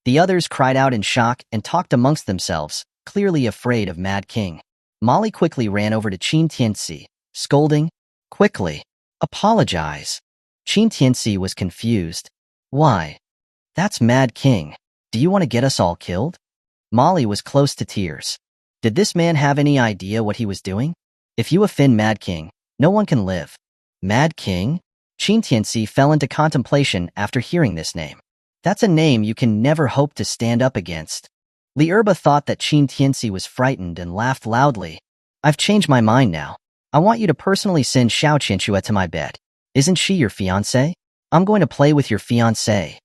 The others cried out in shock and talked amongst themselves, clearly afraid of Mad King. Molly quickly ran over to Qin Tianci, scolding, Quickly, apologize. Qin Tianci was confused. Why? That's Mad King. Do you want to get us all killed? Molly was close to tears. Did this man have any idea what he was doing? If you offend Mad King, no one can live. Mad King? Qin Tianci fell into contemplation after hearing this name. That's a name you can never hope to stand up against. Li Erba thought that Qin Tianci was frightened and laughed loudly. I've changed my mind now. I want you to personally send Xiao Qinxue to my bed. Isn't she your fiancée? I'm going to play with your fiancée.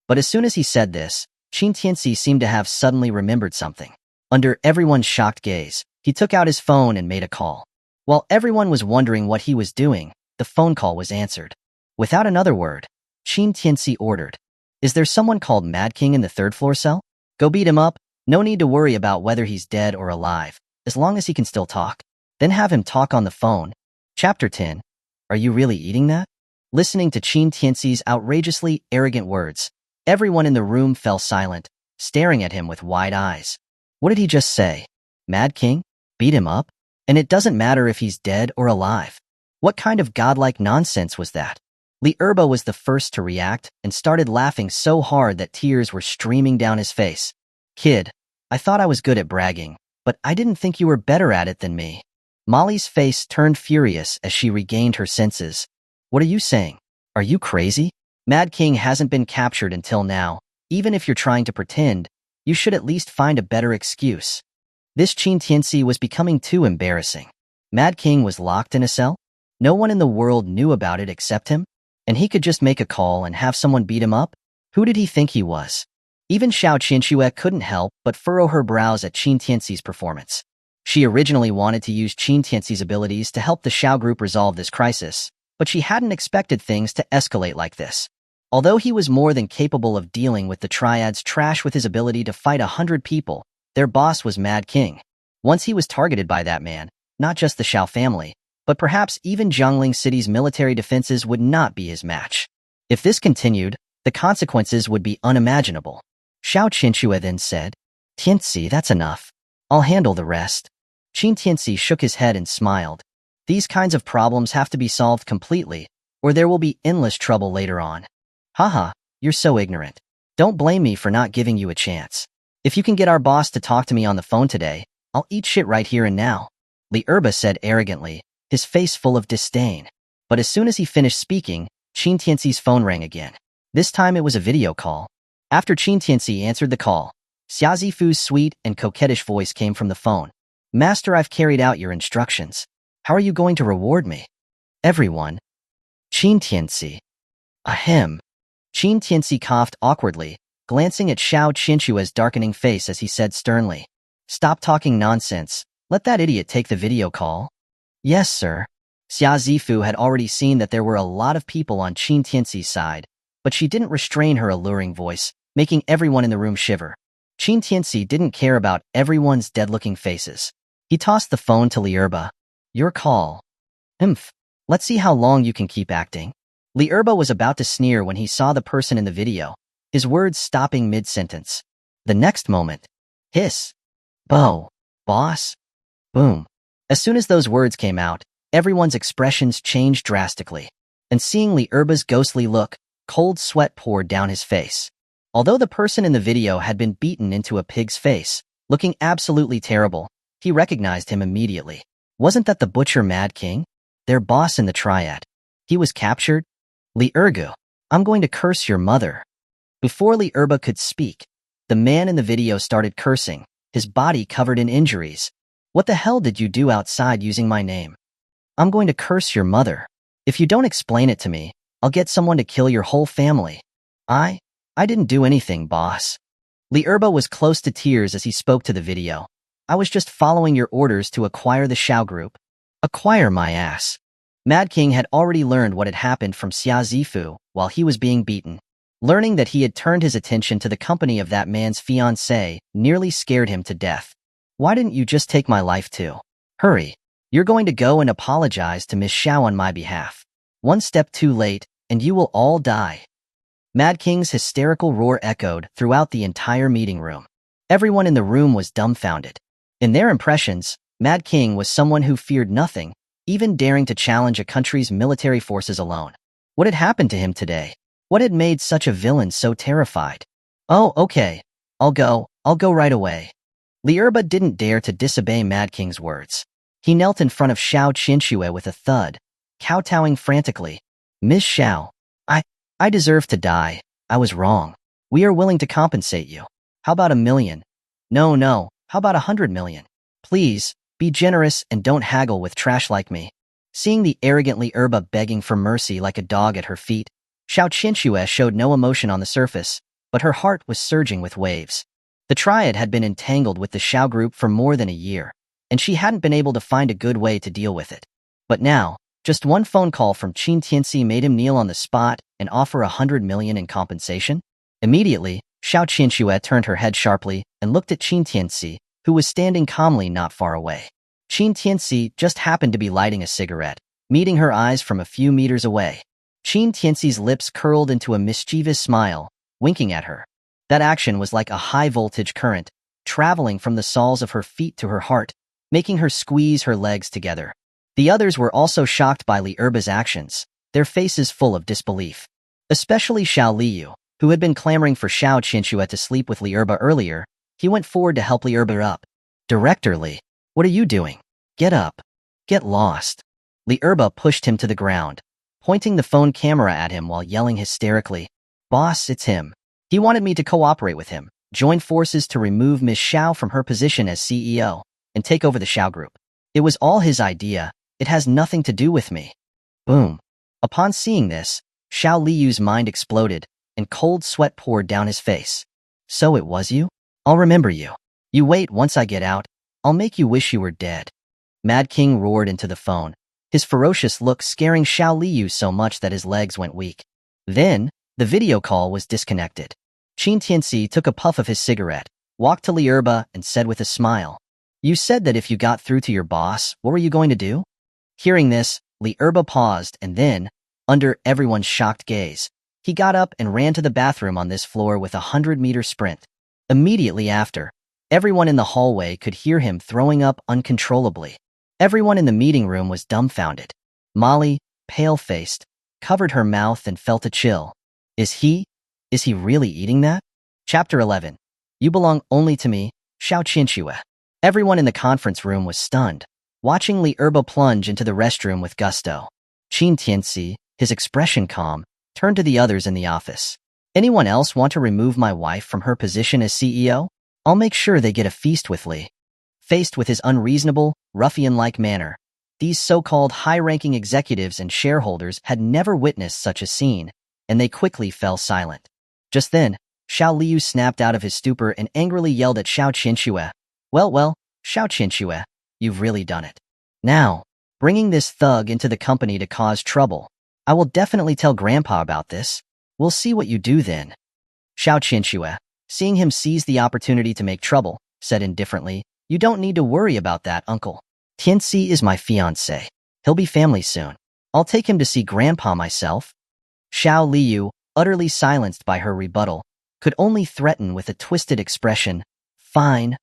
But as soon as he said this, Qin Tianci seemed to have suddenly remembered something. Under everyone's shocked gaze, he took out his phone and made a call. While everyone was wondering what he was doing, the phone call was answered. Without another word, Qin Tianci ordered, Is there someone called Mad King in the third-floor cell? Go beat him up. No need to worry about whether he's dead or alive, as long as he can still talk. Then have him talk on the phone. Chapter 10. Are you really eating that? Listening to Qin Tianci's outrageously arrogant words, everyone in the room fell silent, staring at him with wide eyes. What did he just say? Mad King? Beat him up? And it doesn't matter if he's dead or alive. What kind of godlike nonsense was that? Li Erba was the first to react and started laughing so hard that tears were streaming down his face. Kid, I thought I was good at bragging, but I didn't think you were better at it than me. Molly's face turned furious as she regained her senses. What are you saying? Are you crazy? Mad King hasn't been captured until now. Even if you're trying to pretend, you should at least find a better excuse. This Qin Tianci was becoming too embarrassing. Mad King was locked in a cell? No one in the world knew about it except him? And he could just make a call and have someone beat him up? Who did he think he was? Even Xiao Qianxue couldn't help but furrow her brows at Qin Tianci's performance. She originally wanted to use Qin Tianci's abilities to help the Xiao group resolve this crisis, but she hadn't expected things to escalate like this. Although he was more than capable of dealing with the Triad's trash with his ability to fight 100 people, their boss was Mad King. Once he was targeted by that man, not just the Xiao family, but perhaps even Jiangling City's military defenses would not be his match. If this continued, the consequences would be unimaginable. Xiao Qianxue then said, "Tianci, that's enough. I'll handle the rest." Qin Tianci shook his head and smiled. These kinds of problems have to be solved completely, or there will be endless trouble later on. Haha, you're so ignorant. Don't blame me for not giving you a chance. If you can get our boss to talk to me on the phone today, I'll eat shit right here and now, Li Erba said arrogantly, his face full of disdain. But as soon as he finished speaking, Qin Tianci's phone rang again. This time it was a video call. After Qin Tianci answered the call, Xia Zifu's sweet and coquettish voice came from the phone. "Master, I've carried out your instructions. How are you going to reward me?" "Everyone." Qin Tianci. Ahem. Qin Tianci coughed awkwardly, glancing at Xiao Qianxue's darkening face as he said sternly, "Stop talking nonsense. Let that idiot take the video call." "Yes, sir." Xia Zifu had already seen that there were a lot of people on Qin Tianci's side, but she didn't restrain her alluring voice, making everyone in the room shiver. Qin Tianci didn't care about everyone's dead-looking faces. He tossed the phone to Li Erba. "Your call." "Humph. Let's see how long you can keep acting." Li Erba was about to sneer when he saw the person in the video, his words stopping mid-sentence. The next moment, hiss. "Bo. Boss." Boom. As soon as those words came out, everyone's expressions changed drastically. And seeing Li Erba's ghostly look, cold sweat poured down his face. Although the person in the video had been beaten into a pig's face, looking absolutely terrible, he recognized him immediately. Wasn't that the butcher Mad King? Their boss in the Triad. He was captured? Li Ergu, I'm going to curse your mother. Before Li Erba could speak, the man in the video started cursing, his body covered in injuries. "What the hell did you do outside using my name? I'm going to curse your mother. If you don't explain it to me, I'll get someone to kill your whole family." I didn't do anything, boss." Li Erba was close to tears as he spoke to the video. "I was just following your orders to acquire the Xiao group." "Acquire my ass." Mad King had already learned what had happened from Xia Zifu while he was being beaten. Learning that he had turned his attention to the company of that man's fiancée nearly scared him to death. "Why didn't you just take my life too? Hurry. You're going to go and apologize to Miss Xiao on my behalf. One step too late, and you will all die." Mad King's hysterical roar echoed throughout the entire meeting room. Everyone in the room was dumbfounded. In their impressions, Mad King was someone who feared nothing, even daring to challenge a country's military forces alone. What had happened to him today? What had made such a villain so terrified? "Oh, okay. I'll go right away." Li Erba didn't dare to disobey Mad King's words. He knelt in front of Xiao Qianxue with a thud, kowtowing frantically. "Miss Xiao, I deserve to die. I was wrong. We are willing to compensate you. How about 1 million? No, how about 100 million? Please, be generous and don't haggle with trash like me." Seeing the arrogant Li Erba begging for mercy like a dog at her feet, Xiao Qianxue showed no emotion on the surface, but her heart was surging with waves. The Triad had been entangled with the Xiao group for more than a year, and she hadn't been able to find a good way to deal with it. But now, just one phone call from Qin Tianci made him kneel on the spot and offer 100 million in compensation. Immediately, Xiao Qianxue turned her head sharply and looked at Qin Tianci, who was standing calmly not far away. Qin Tianci just happened to be lighting a cigarette, meeting her eyes from a few meters away. Qin Tianci's lips curled into a mischievous smile, winking at her. That action was like a high-voltage current, traveling from the soles of her feet to her heart, making her squeeze her legs together. The others were also shocked by Li Erba's actions, their faces full of disbelief. Especially Xiao Liu, who had been clamoring for Xiao Qianxue to sleep with Li Erba earlier. He went forward to help Li Erba up. "Director Li, what are you doing? Get up. Get lost." Li Erba pushed him to the ground, pointing the phone camera at him while yelling hysterically, "Boss, it's him. He wanted me to cooperate with him, join forces to remove Miss Xiao from her position as CEO, and take over the Xiao group. It was all his idea. It has nothing to do with me." Boom. Upon seeing this, Xiao Liyu's mind exploded, and cold sweat poured down his face. So it was you? I'll remember you. You wait, once I get out, I'll make you wish you were dead. Mad King roared into the phone, his ferocious look scaring Xiao Liyu so much that his legs went weak. Then, the video call was disconnected. Qin Tianci took a puff of his cigarette, walked to Li Erba, and said with a smile, "You said that if you got through to your boss, what were you going to do?" Hearing this, Li Erba paused and then, under everyone's shocked gaze, he got up and ran to the bathroom on this floor with a 100-meter sprint. Immediately after, everyone in the hallway could hear him throwing up uncontrollably. Everyone in the meeting room was dumbfounded. Molly, pale-faced, covered her mouth and felt a chill. Is he really eating that? Chapter 11. You belong only to me, Xiao Qianxue. Everyone in the conference room was stunned, watching Li Erba plunge into the restroom with gusto. Qin Tianci, his expression calm, turned to the others in the office. Anyone else want to remove my wife from her position as CEO? I'll make sure they get a feast with Li. Faced with his unreasonable, ruffian-like manner, these so-called high-ranking executives and shareholders had never witnessed such a scene, and they quickly fell silent. Just then, Xiao Liyu snapped out of his stupor and angrily yelled at Xiao Qianxue. Well, Xiao Qianxue, you've really done it. Now, bringing this thug into the company to cause trouble. I will definitely tell Grandpa about this. We'll see what you do then. Xiao Qianxue, seeing him seize the opportunity to make trouble, said indifferently, You don't need to worry about that, Uncle. Tianci is my fiancé. He'll be family soon. I'll take him to see Grandpa myself. Xiao Liyu, utterly silenced by her rebuttal, could only threaten with a twisted expression. Fine.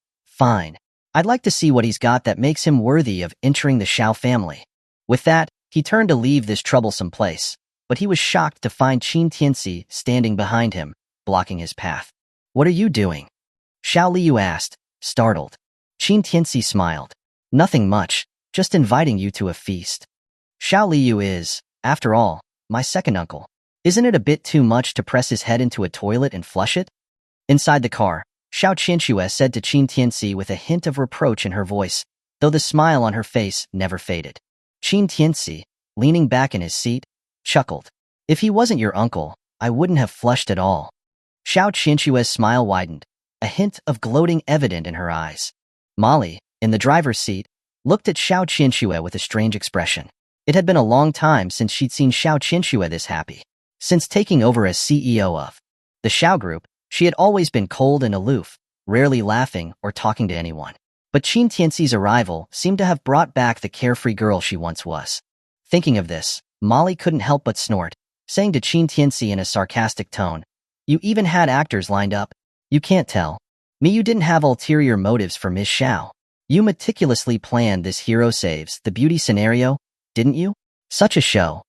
I'd like to see what he's got that makes him worthy of entering the Xiao family. With that, he turned to leave this troublesome place, but he was shocked to find Qin Tianci standing behind him, blocking his path. What are you doing? Xiao Liyu asked, startled. Qin Tianci smiled. Nothing much, just inviting you to a feast. Xiao Liyu is, after all, my second uncle. Isn't it a bit too much to press his head into a toilet and flush it? Inside the car, Xiao Qianxue said to Qin Tianci with a hint of reproach in her voice, though the smile on her face never faded. Qin Tianci, leaning back in his seat, chuckled. If he wasn't your uncle, I wouldn't have flushed at all. Xiao Qianxue's smile widened, a hint of gloating evident in her eyes. Molly, in the driver's seat, looked at Xiao Qianxue with a strange expression. It had been a long time since she'd seen Xiao Qianxue this happy. Since taking over as CEO of the Xiao Group, she had always been cold and aloof, rarely laughing or talking to anyone. But Qin Tianci's arrival seemed to have brought back the carefree girl she once was. Thinking of this, Molly couldn't help but snort, saying to Qin Tianci in a sarcastic tone, You even had actors lined up. You can't tell me you didn't have ulterior motives for Miss Xiao. You meticulously planned this hero saves the beauty scenario, didn't you? Such a show.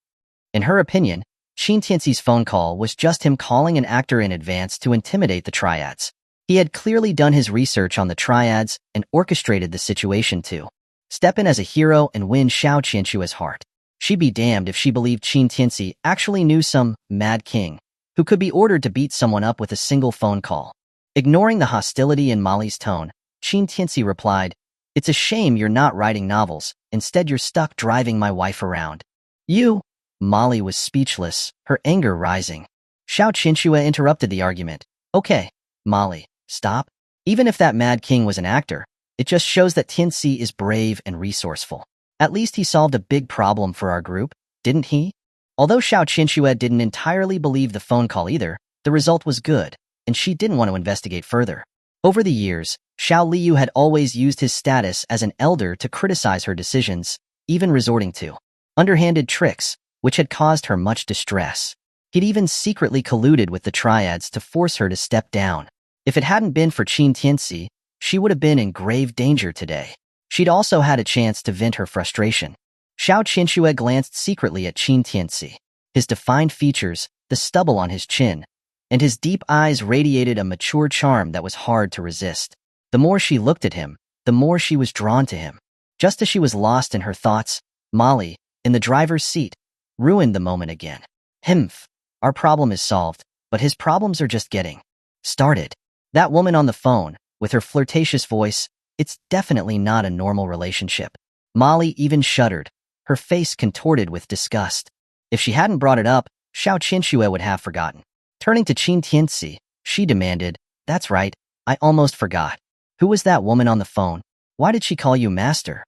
In her opinion, Qin Tianci's phone call was just him calling an actor in advance to intimidate the triads. He had clearly done his research on the triads and orchestrated the situation to step in as a hero and win Xiao Qianxue's heart. She'd be damned if she believed Qin Tianci actually knew some mad king who could be ordered to beat someone up with a single phone call. Ignoring the hostility in Molly's tone, Qin Tianci replied, It's a shame you're not writing novels. Instead, you're stuck driving my wife around. You? Molly was speechless, her anger rising. Xiao Qianxue interrupted the argument. Okay, Molly, stop. Even if that mad king was an actor, it just shows that Tianci is brave and resourceful. At least he solved a big problem for our group, didn't he? Although Xiao Qianxue didn't entirely believe the phone call either, the result was good, and she didn't want to investigate further. Over the years, Xiao Liyu had always used his status as an elder to criticize her decisions, even resorting to underhanded tricks, which had caused her much distress. He'd even secretly colluded with the triads to force her to step down. If it hadn't been for Qin Tianci, she would have been in grave danger today. She'd also had a chance to vent her frustration. Xiao Qianxue glanced secretly at Qin Tianci. His defined features, the stubble on his chin, and his deep eyes radiated a mature charm that was hard to resist. The more she looked at him, the more she was drawn to him. Just as she was lost in her thoughts, Molly, in the driver's seat, ruined the moment again. Himph. Our problem is solved, but his problems are just getting started. That woman on the phone, with her flirtatious voice, it's definitely not a normal relationship. Molly even shuddered, her face contorted with disgust. If she hadn't brought it up, Xiao Qinxue would have forgotten. Turning to Qin Tianci, she demanded, "That's right, I almost forgot. Who was that woman on the phone? Why did she call you master?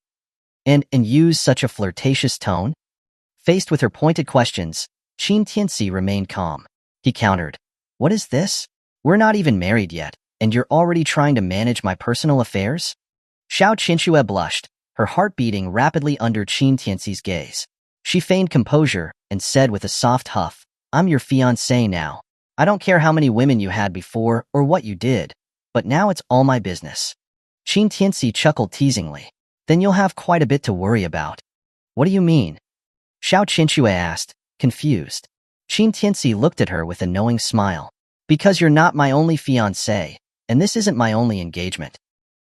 And use such a flirtatious tone?" Faced with her pointed questions, Qin Tianci remained calm. He countered, "What is this? We're not even married yet, and you're already trying to manage my personal affairs?" Xiao Qinxue blushed, her heart beating rapidly under Qin Tianci's gaze. She feigned composure and said with a soft huff, "I'm your fiancé now. I don't care how many women you had before or what you did, but now it's all my business." Qin Tianci chuckled teasingly. "Then you'll have quite a bit to worry about." "What do you mean?" Xiao Qinxue asked, confused. Qin Tianci looked at her with a knowing smile. "Because you're not my only fiancé, and this isn't my only engagement."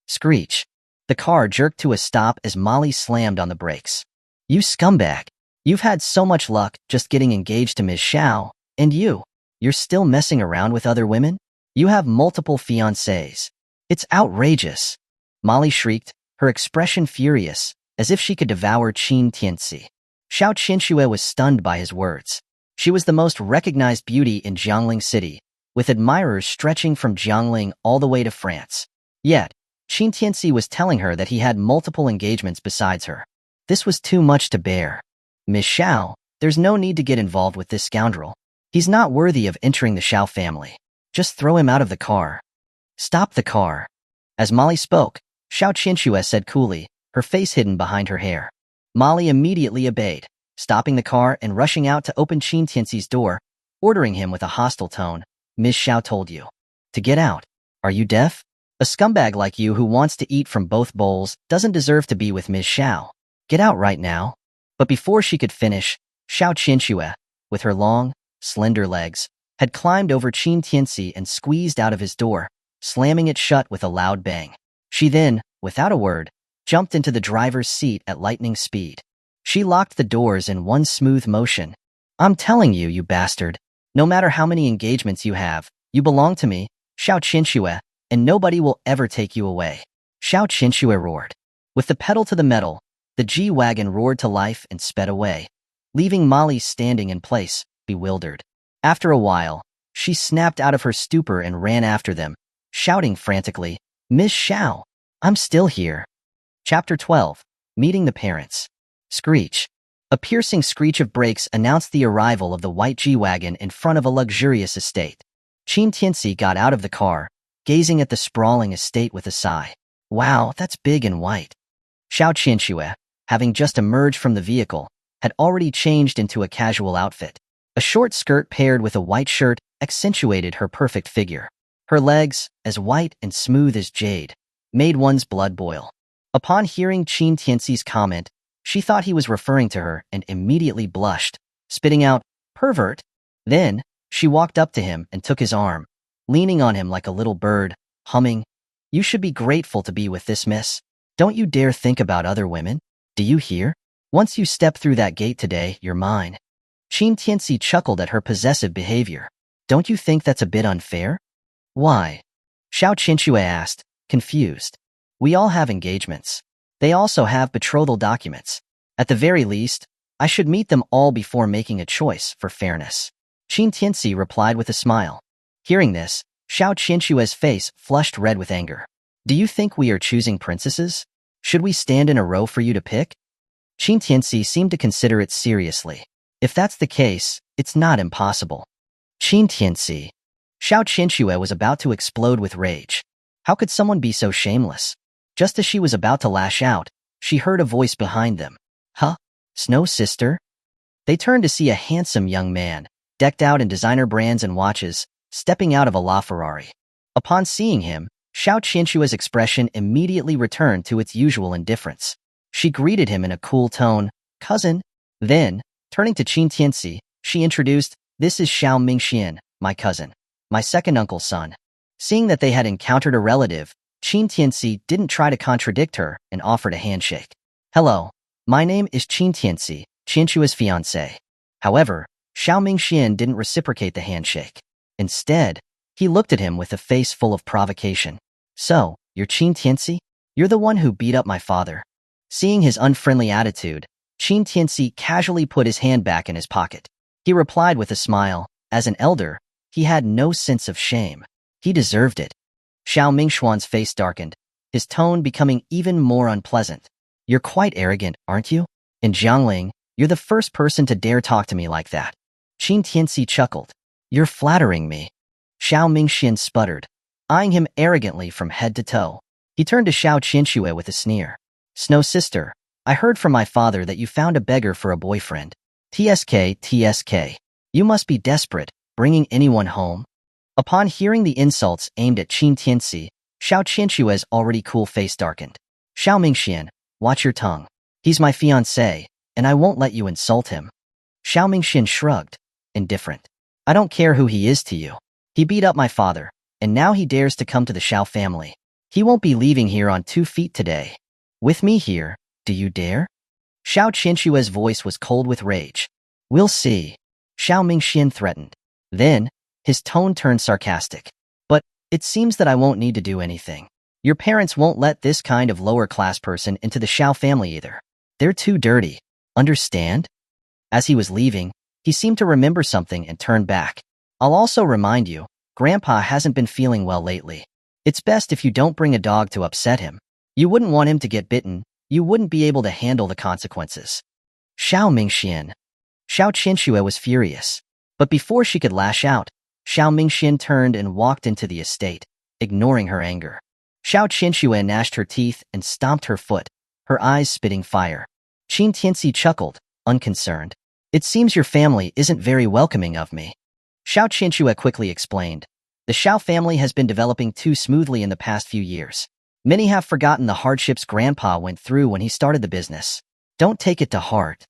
Screech. The car jerked to a stop as Molly slammed on the brakes. "You scumbag. You've had so much luck just getting engaged to Ms. Xiao, and you're still messing around with other women? You have multiple fiancés. It's outrageous." Molly shrieked, her expression furious, as if she could devour Qin Tianci. Xiao Qinxue was stunned by his words. She was the most recognized beauty in Jiangling City, with admirers stretching from Jiangling all the way to France. Yet, Qin Tianci was telling her that he had multiple engagements besides her. This was too much to bear. "Miss Xiao, there's no need to get involved with this scoundrel. He's not worthy of entering the Xiao family. Just throw him out of the car." "Stop the car." As Molly spoke, Xiao Qinxue said coolly, her face hidden behind her hair. Molly immediately obeyed, stopping the car and rushing out to open Qin Tianci's door, ordering him with a hostile tone, "Ms. Xiao told you to get out. Are you deaf? A scumbag like you who wants to eat from both bowls doesn't deserve to be with Ms. Xiao. Get out right now." But before she could finish, Xiao Qinxue, with her long, slender legs, had climbed over Qin Tianci and squeezed out of his door, slamming it shut with a loud bang. She then, without a word, jumped into the driver's seat at lightning speed. She locked the doors in one smooth motion. "I'm telling you, you bastard. No matter how many engagements you have, you belong to me, Xiao Qinxue, and nobody will ever take you away." Xiao Qinxue roared. With the pedal to the metal, the G-Wagon roared to life and sped away, leaving Molly standing in place, bewildered. After a while, she snapped out of her stupor and ran after them, shouting frantically, "Miss Xiao, I'm still here." Chapter 12. Meeting the Parents. Screech. A piercing screech of brakes announced the arrival of the white G-Wagon in front of a luxurious estate. Qin Tianci got out of the car, gazing at the sprawling estate with a sigh. "Wow, that's big and white." Xiao Qinxue, having just emerged from the vehicle, had already changed into a casual outfit. A short skirt paired with a white shirt accentuated her perfect figure. Her legs, as white and smooth as jade, made one's blood boil. Upon hearing Qin Tianci's comment, she thought he was referring to her and immediately blushed, spitting out, "Pervert." Then, she walked up to him and took his arm, leaning on him like a little bird, humming, "You should be grateful to be with this miss. Don't you dare think about other women. Do you hear? Once you step through that gate today, you're mine." Qin Tianci chuckled at her possessive behavior. "Don't you think that's a bit unfair?" "Why?" Xiao Qinxue asked, confused. "We all have engagements. They also have betrothal documents. At the very least, I should meet them all before making a choice for fairness." Qin Tianci replied with a smile. Hearing this, Xiao Qinxue's face flushed red with anger. "Do you think we are choosing princesses? Should we stand in a row for you to pick?" Qin Tianci seemed to consider it seriously. "If that's the case, it's not impossible." "Qin Tianci." Xiao Qinxue was about to explode with rage. How could someone be so shameless? Just as she was about to lash out, she heard a voice behind them. "Huh? Snow Sister?" They turned to see a handsome young man, decked out in designer brands and watches, stepping out of a LaFerrari. Upon seeing him, Xiao Qinshua's expression immediately returned to its usual indifference. She greeted him in a cool tone, "Cousin." Then, turning to Qin Tianci, she introduced, "This is Xiao Mingxian, my cousin, my second uncle's son." Seeing that they had encountered a relative, Qin Tianci didn't try to contradict her and offered a handshake. "Hello, my name is Qin Tianci, Qinshua's fiancé." However, Xiao Mingxian didn't reciprocate the handshake. Instead, he looked at him with a face full of provocation. "So, you're Qin Tianci? You're the one who beat up my father." Seeing his unfriendly attitude, Qin Tianci casually put his hand back in his pocket. He replied with a smile. As an elder, he had no sense of shame. He deserved it. Xiao Mingxuan's face darkened, his tone becoming even more unpleasant. You're quite arrogant, aren't you? In Jiangling, you're the first person to dare talk to me like that. Qin Tianci chuckled. You're flattering me. Xiao Mingxian sputtered, eyeing him arrogantly from head to toe. He turned to Xiao Qianxue with a sneer. Snow sister, I heard from my father that you found a beggar for a boyfriend. TSK. You must be desperate, bringing anyone home. Upon hearing the insults aimed at Qin Tianci, Xiao Qianxue's already cool face darkened. Xiao Mingxian, watch your tongue. He's my fiancé, and I won't let you insult him. Xiao Mingxian shrugged, indifferent. I don't care who he is to you. He beat up my father, and now he dares to come to the Xiao family. He won't be leaving here on 2 feet today. With me here, do you dare? Xiao Qianxue's voice was cold with rage. We'll see. Xiao Mingxian threatened. Then, his tone turned sarcastic. But, it seems that I won't need to do anything. Your parents won't let this kind of lower-class person into the Xiao family either. They're too dirty. Understand? As he was leaving, he seemed to remember something and turned back. I'll also remind you, Grandpa hasn't been feeling well lately. It's best if you don't bring a dog to upset him. You wouldn't want him to get bitten. You wouldn't be able to handle the consequences. Xiao Mingxian. Xiao Qianxue was furious. But before she could lash out, Xiao Mingxian turned and walked into the estate, ignoring her anger. Xiao Qianxue gnashed her teeth and stomped her foot, her eyes spitting fire. Qin Tianci chuckled, unconcerned. It seems your family isn't very welcoming of me. Xiao Qianxue quickly explained. The Xiao family has been developing too smoothly in the past few years. Many have forgotten the hardships Grandpa went through when he started the business. Don't take it to heart.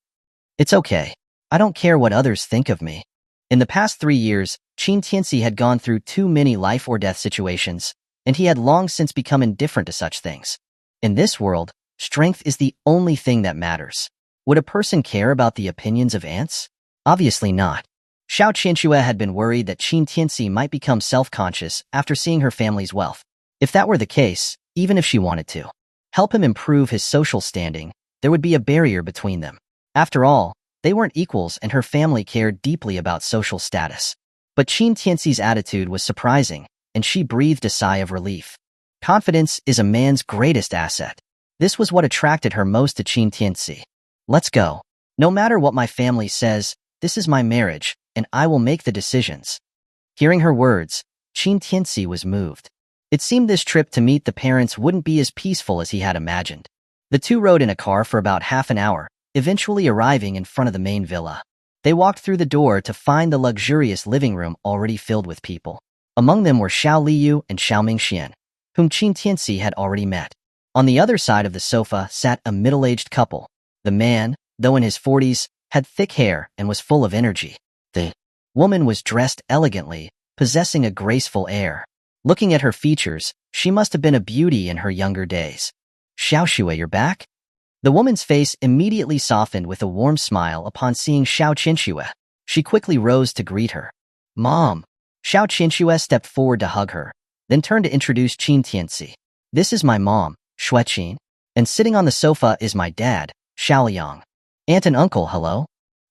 It's okay. I don't care what others think of me. In the past 3 years, Qin Tianci had gone through too many life-or-death situations, and he had long since become indifferent to such things. In this world, strength is the only thing that matters. Would a person care about the opinions of ants? Obviously not. Xiao Qianxue had been worried that Qin Tianci might become self-conscious after seeing her family's wealth. If that were the case, even if she wanted to help him improve his social standing, there would be a barrier between them. After all, they weren't equals and her family cared deeply about social status. But Qin Tianci's attitude was surprising, and she breathed a sigh of relief. Confidence is a man's greatest asset. This was what attracted her most to Qin Tianci. Let's go. No matter what my family says, this is my marriage, and I will make the decisions. Hearing her words, Qin Tianci was moved. It seemed this trip to meet the parents wouldn't be as peaceful as he had imagined. The two rode in a car for about half an hour, eventually arriving in front of the main villa. They walked through the door to find the luxurious living room already filled with people. Among them were Xiao Liyu and Xiao Mingxian, whom Qin Tianci had already met. On the other side of the sofa sat a middle-aged couple. The man, though in his 40s, had thick hair and was full of energy. The woman was dressed elegantly, possessing a graceful air. Looking at her features, she must have been a beauty in her younger days. Xiaoxue, you're back? The woman's face immediately softened with a warm smile upon seeing Xiao Qianxue. She quickly rose to greet her. Mom! Xiao Qianxue stepped forward to hug her, then turned to introduce Qin Tianci. This is my mom, Xueqin, and sitting on the sofa is my dad, Xiaoliang. Aunt and uncle, hello?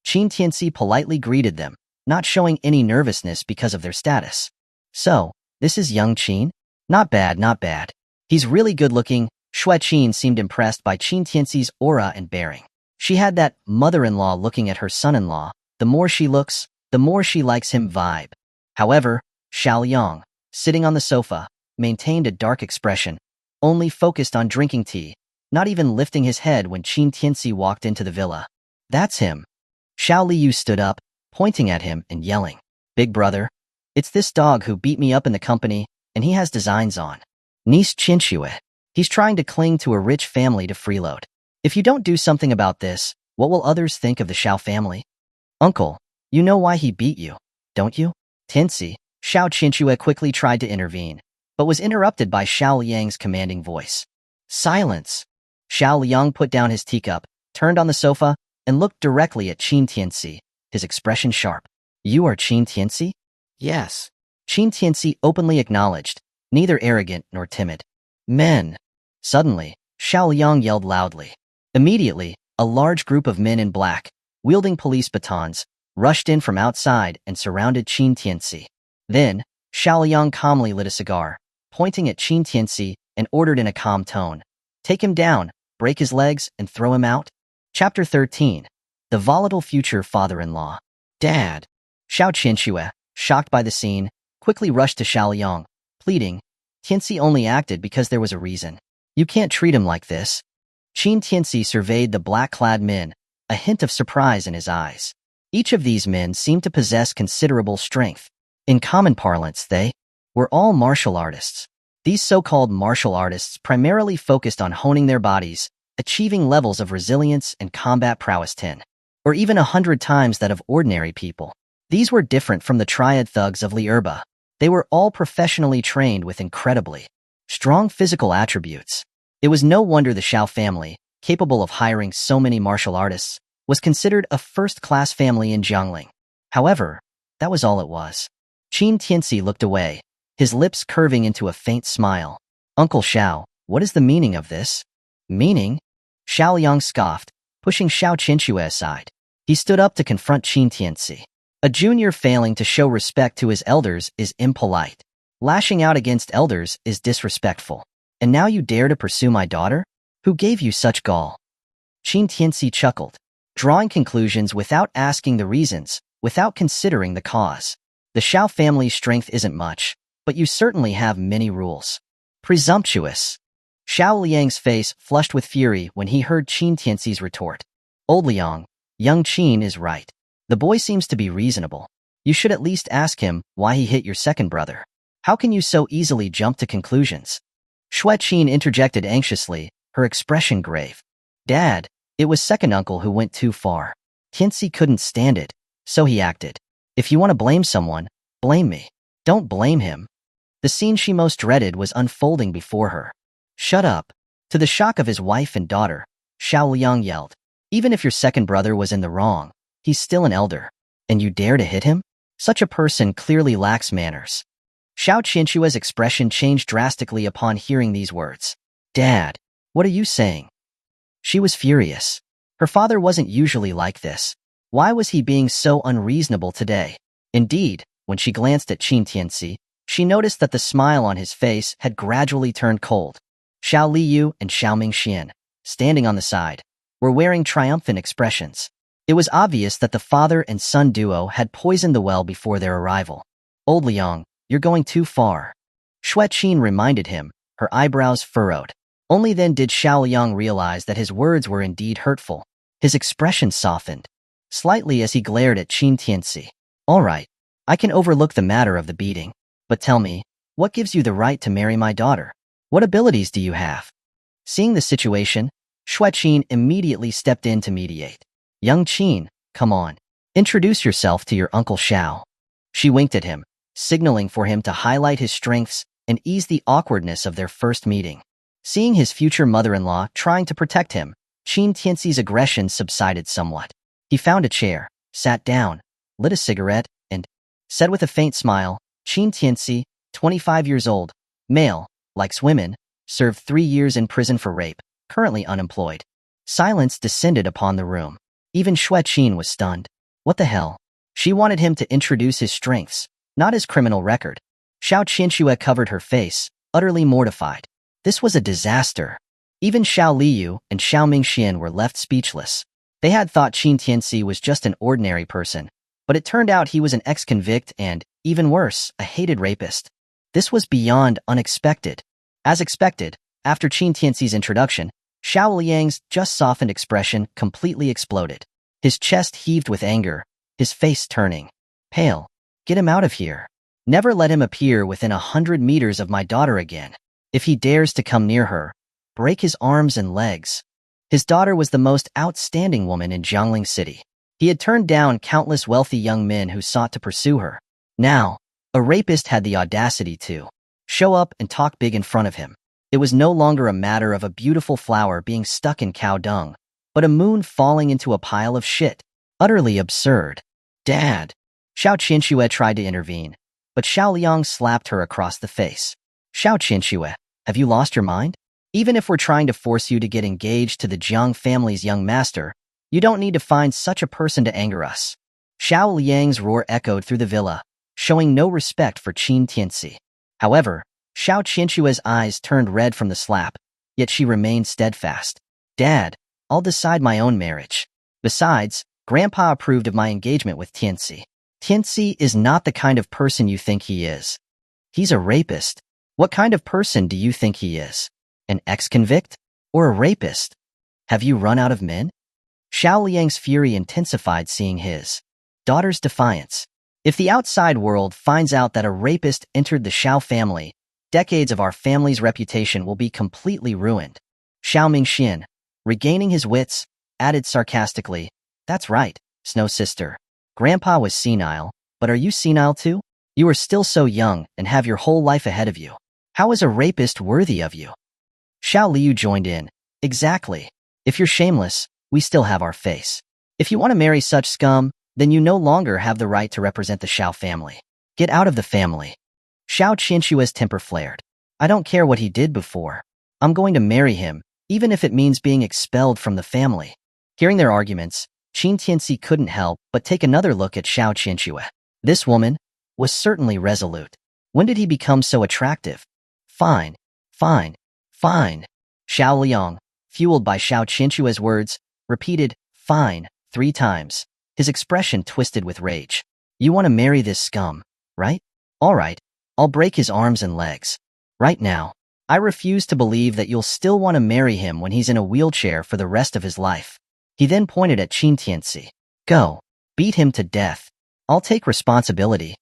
Qin Tianci politely greeted them, not showing any nervousness because of their status. So, this is young Qin? Not bad, not bad. He's really good-looking. Xueqin seemed impressed by Qin Tianci's aura and bearing. She had that mother-in-law looking at her son-in-law. The more she looks, the more she likes him vibe. However, Xiaoliang, sitting on the sofa, maintained a dark expression, only focused on drinking tea, not even lifting his head when Qin Tianci walked into the villa. That's him. Xiao Liyu stood up, pointing at him and yelling, Big brother, it's this dog who beat me up in the company, and he has designs on. Niece Qianxue. He's trying to cling to a rich family to freeload. If you don't do something about this, what will others think of the Xiao family? Uncle, you know why he beat you, don't you? Tianci. Xiao Qianxue quickly tried to intervene, but was interrupted by Xiao Liang's commanding voice. Silence. Xiao Liang put down his teacup, turned on the sofa, and looked directly at Qin Tianci, his expression sharp. You are Qin Tianci? Yes. Qin Tianci openly acknowledged, neither arrogant nor timid. Men. Suddenly, Xiao Liang yelled loudly. Immediately, a large group of men in black, wielding police batons, rushed in from outside and surrounded Qin Tianci. Then, Xiao Liang calmly lit a cigar, pointing at Qin Tianci, and ordered in a calm tone, "Take him down, break his legs, and throw him out." Chapter 13. The Volatile Future Father-in-Law. Dad. Xiao Qianxue, shocked by the scene, quickly rushed to Xiao Liang, pleading, "Tianci only acted because there was a reason. You can't treat him like this." Qin Tianci surveyed the black-clad men, a hint of surprise in his eyes. Each of these men seemed to possess considerable strength. In common parlance, they were all martial artists. These so-called martial artists primarily focused on honing their bodies, achieving levels of resilience and combat prowess 10, or even 100 times that of ordinary people. These were different from the triad thugs of Liurba. They were all professionally trained with incredibly strong physical attributes. It was no wonder the Xiao family, capable of hiring so many martial artists, was considered a first-class family in Jiangling. However, that was all it was. Qin Tianci looked away, his lips curving into a faint smile. "Uncle Xiao, what is the meaning of this?" "Meaning?" Xiao Liang scoffed, pushing Xiao Qianxue aside. He stood up to confront Qin Tianci. A junior failing to show respect to his elders is impolite. Lashing out against elders is disrespectful. And now you dare to pursue my daughter? Who gave you such gall? Qin Tianci chuckled, drawing conclusions without asking the reasons, without considering the cause. The Xiao family's strength isn't much, but you certainly have many rules. Presumptuous. Xiao Liang's face flushed with fury when he heard Qin Tianci's retort. "Old Liang, young Qin is right. The boy seems to be reasonable. You should at least ask him why he hit your second brother. How can you so easily jump to conclusions?" Xue Qin interjected anxiously, her expression grave. "Dad, it was second uncle who went too far. Tianci couldn't stand it, so he acted. If you want to blame someone, blame me. Don't blame him." The scene she most dreaded was unfolding before her. "Shut up." To the shock of his wife and daughter, Xiao Liang yelled, "Even if your second brother was in the wrong, he's still an elder. And you dare to hit him? Such a person clearly lacks manners." Xiao Qianxue's expression changed drastically upon hearing these words. "Dad, what are you saying?" She was furious. Her father wasn't usually like this. Why was he being so unreasonable today? Indeed, when she glanced at Qin Tianci, she noticed that the smile on his face had gradually turned cold. Xiao Liyu and Xiao Mingxian, standing on the side, were wearing triumphant expressions. It was obvious that the father and son duo had poisoned the well before their arrival. "Old Liang, you're going too far." Xue Qin reminded him, her eyebrows furrowed. Only then did Xiao Liang realize that his words were indeed hurtful. His expression softened slightly as he glared at Qin Tianci. "All right, I can overlook the matter of the beating. But tell me, what gives you the right to marry my daughter? What abilities do you have?" Seeing the situation, Xue Qin immediately stepped in to mediate. "Young Qin, come on. Introduce yourself to your Uncle Xiao." She winked at him, signaling for him to highlight his strengths and ease the awkwardness of their first meeting. Seeing his future mother-in-law trying to protect him, Qin Tianci's aggression subsided somewhat. He found a chair, sat down, lit a cigarette, and said with a faint smile, "Qin Tianci, 25 years old, male, likes women, served 3 years in prison for rape, currently unemployed." Silence descended upon the room. Even Xue Qin was stunned. What the hell? She wanted him to introduce his strengths, not his criminal record. Xiao Qianxue covered her face, utterly mortified. This was a disaster. Even Xiao Liyu and Xiao Mingxian were left speechless. They had thought Qin Tianci was just an ordinary person, but it turned out he was an ex-convict and, even worse, a hated rapist. This was beyond unexpected. As expected, after Qin Tianci's introduction, Xiao Liang's just softened expression completely exploded. His chest heaved with anger, his face turning pale. "Get him out of here. Never let him appear within 100 meters of my daughter again. If he dares to come near her, break his arms and legs." His daughter was the most outstanding woman in Jiangling City. He had turned down countless wealthy young men who sought to pursue her. Now, a rapist had the audacity to show up and talk big in front of him. It was no longer a matter of a beautiful flower being stuck in cow dung, but a moon falling into a pile of shit. Utterly absurd. "Dad." Xiao Qianxue tried to intervene, but Xiao Liang slapped her across the face. "Xiao Qianxue, have you lost your mind? Even if we're trying to force you to get engaged to the Jiang family's young master, you don't need to find such a person to anger us." Xiao Liang's roar echoed through the villa, showing no respect for Qin Tianci. However, Xiao Qianchua's eyes turned red from the slap, yet she remained steadfast. Dad, I'll decide my own marriage. Besides, Grandpa approved of my engagement with Tianci. Tianci is not the kind of person you think he is. He's a rapist. What kind of person do you think he is? An ex-convict? Or a rapist? Have you run out of men? Xiao Liang's fury intensified seeing his daughter's defiance. If the outside world finds out that a rapist entered the Xiao family, decades of our family's reputation will be completely ruined. Xiao Mingxian, regaining his wits, added sarcastically, "That's right, Snow Sister. Grandpa was senile, but are you senile too? You are still so young and have your whole life ahead of you. How is a rapist worthy of you?" Xiao Liu joined in. Exactly. If you're shameless, we still have our face. If you want to marry such scum, then you no longer have the right to represent the Xiao family. Get out of the family. Xiao Qianchua's temper flared. I don't care what he did before. I'm going to marry him, even if it means being expelled from the family. Hearing their arguments, Qin Tianci couldn't help but take another look at Xiao Qianchua. This woman was certainly resolute. When did he become so attractive? Fine, fine, fine. Xiao Liang, fueled by Xiao Qianchua's words, repeated, "Fine," 3 times. His expression twisted with rage. You want to marry this scum, right? All right, I'll break his arms and legs. Right now, I refuse to believe that you'll still want to marry him when he's in a wheelchair for the rest of his life. He then pointed at Qin Tianci. Go, beat him to death. I'll take responsibility.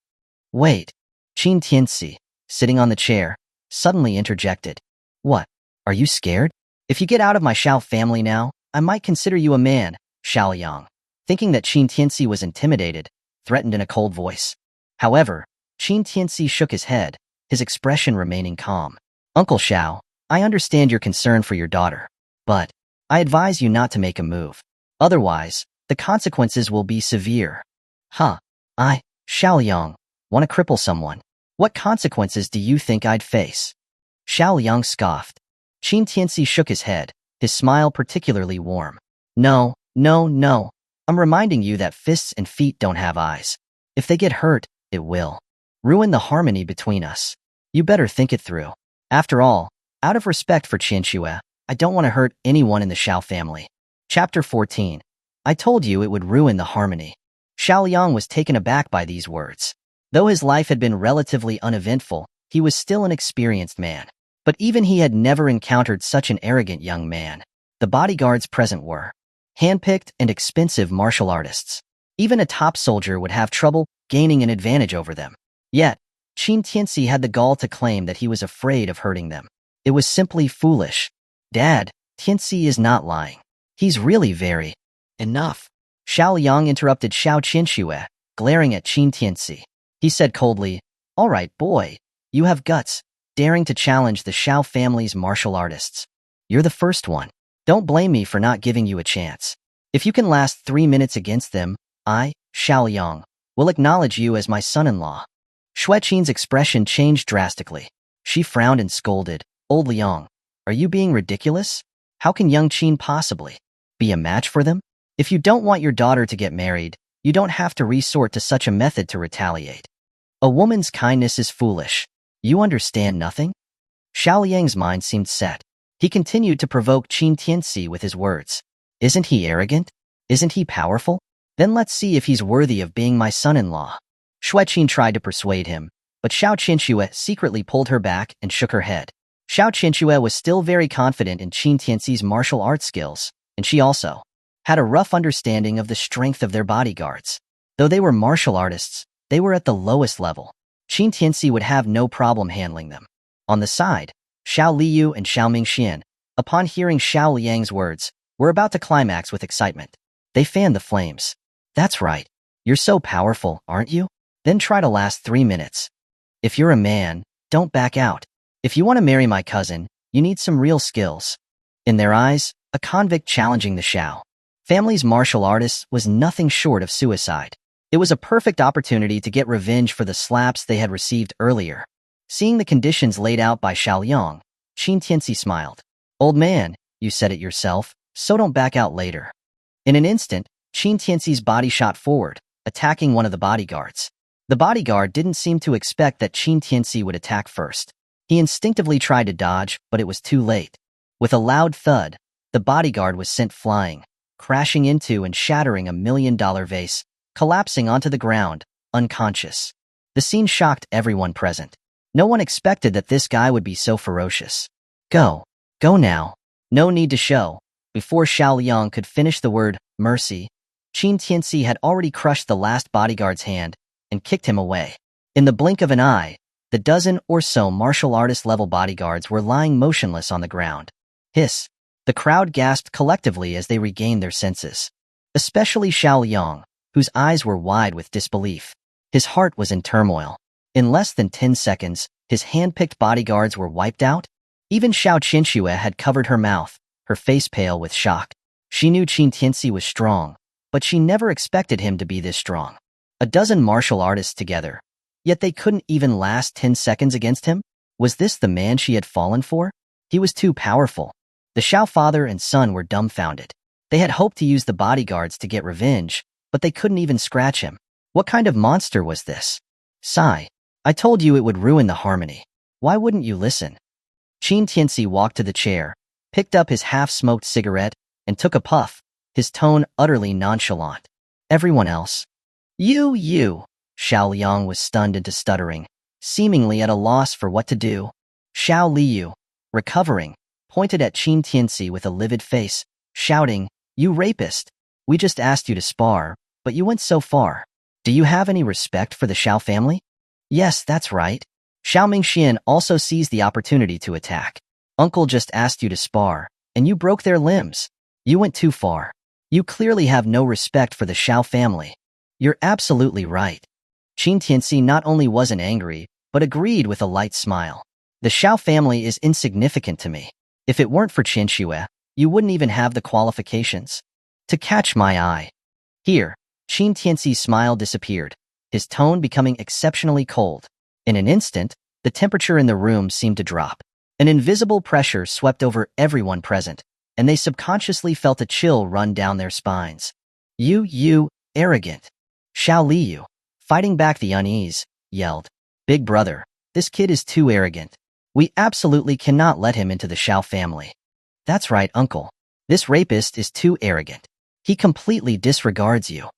Wait. Qin Tianci, sitting on the chair, suddenly interjected. What? Are you scared? If you get out of my Xiao family now, I might consider you a man, Xiao Yang. Thinking that Qin Tianci was intimidated, threatened in a cold voice. However, Qin Tianci shook his head, his expression remaining calm. Uncle Xiao, I understand your concern for your daughter, but I advise you not to make a move. Otherwise, the consequences will be severe. Huh? Xiao Yang, want to cripple someone? What consequences do you think I'd face? Xiao Yang scoffed. Qin Tianci shook his head, his smile particularly warm. No. I'm reminding you that fists and feet don't have eyes. If they get hurt, it will ruin the harmony between us. You better think it through. After all, out of respect for Qianchua, I don't want to hurt anyone in the Xiao family. Chapter 14. I told you it would ruin the harmony. Xiao Liang was taken aback by these words. Though his life had been relatively uneventful, he was still an experienced man. But even he had never encountered such an arrogant young man. The bodyguards present were handpicked and expensive martial artists. Even a top soldier would have trouble gaining an advantage over them. Yet, Qin Tianci had the gall to claim that he was afraid of hurting them. It was simply foolish. Dad, Tianci is not lying. He's really very... Enough. Xiao Yang interrupted Xiao Qianchua, glaring at Qin Tianci. He said coldly, All right, boy, you have guts, daring to challenge the Xiao family's martial artists. You're the first one. Don't blame me for not giving you a chance. If you can last 3 minutes against them, I, Xiao Yang, will acknowledge you as my son-in-law. Xueqin's expression changed drastically. She frowned and scolded, Old Liang, are you being ridiculous? How can young Qin possibly be a match for them? If you don't want your daughter to get married, you don't have to resort to such a method to retaliate. A woman's kindness is foolish. You understand nothing? Xiao Liang's mind seemed set. He continued to provoke Qin Tianci with his words. Isn't he arrogant? Isn't he powerful? Then let's see if he's worthy of being my son-in-law. Xueqin tried to persuade him, but Xiao Qianchua secretly pulled her back and shook her head. Xiao Qianchua was still very confident in Qin Tianci's martial arts skills, and she also had a rough understanding of the strength of their bodyguards. Though they were martial artists, they were at the lowest level. Qin Tianci would have no problem handling them. On the side, Xiao Liu and Xiao Mingxian, upon hearing Xiao Liang's words, were about to climax with excitement. They fanned the flames. That's right. You're so powerful, aren't you? Then try to last 3 minutes. If you're a man, don't back out. If you want to marry my cousin, you need some real skills. In their eyes, a convict challenging the Xiao family's martial artists was nothing short of suicide. It was a perfect opportunity to get revenge for the slaps they had received earlier. Seeing the conditions laid out by Xiao Liang, Qin Tianci smiled. Old man, you said it yourself, so don't back out later. In an instant, Qin Tianci's body shot forward, attacking one of the bodyguards. The bodyguard didn't seem to expect that Qin Tianci would attack first. He instinctively tried to dodge, but it was too late. With a loud thud, the bodyguard was sent flying, crashing into and shattering a $1 million vase, collapsing onto the ground, unconscious. The scene shocked everyone present. No one expected that this guy would be so ferocious. Go. Go now. No need to show. Before Xiao Liang could finish the word, mercy, Qin Tianci had already crushed the last bodyguard's hand and kicked him away. In the blink of an eye, the dozen or so martial artist-level bodyguards were lying motionless on the ground. Hiss. The crowd gasped collectively as they regained their senses. Especially Xiao Liang, whose eyes were wide with disbelief. His heart was in turmoil. In less than 10 seconds, his hand-picked bodyguards were wiped out. Even Xiao Qinxue had covered her mouth, her face pale with shock. She knew Qin Tianci was strong, but she never expected him to be this strong. A dozen martial artists together, yet they couldn't even last 10 seconds against him? Was this the man she had fallen for? He was too powerful. The Xiao father and son were dumbfounded. They had hoped to use the bodyguards to get revenge, but they couldn't even scratch him. What kind of monster was this? Sigh. I told you it would ruin the harmony. Why wouldn't you listen? Qin Tianci walked to the chair, picked up his half-smoked cigarette, and took a puff, his tone utterly nonchalant. Everyone else. You. Xiao Liang was stunned into stuttering, seemingly at a loss for what to do. Xiao Liu, recovering, pointed at Qin Tianci with a livid face, shouting, You rapist! We just asked you to spar, but you went so far. Do you have any respect for the Xiao family? Yes, that's right. Xiao Mingxian also seized the opportunity to attack. Uncle just asked you to spar, and you broke their limbs. You went too far. You clearly have no respect for the Xiao family. You're absolutely right. Qin Tianci not only wasn't angry, but agreed with a light smile. The Xiao family is insignificant to me. If it weren't for Qinxue, you wouldn't even have the qualifications to catch my eye. Here, Qin Tianci's smile disappeared, his tone becoming exceptionally cold. In an instant, the temperature in the room seemed to drop. An invisible pressure swept over everyone present, and they subconsciously felt a chill run down their spines. You, arrogant. Xiao Liu, fighting back the unease, yelled, Big brother, this kid is too arrogant. We absolutely cannot let him into the Xiao family. That's right, uncle. This rapist is too arrogant. He completely disregards you.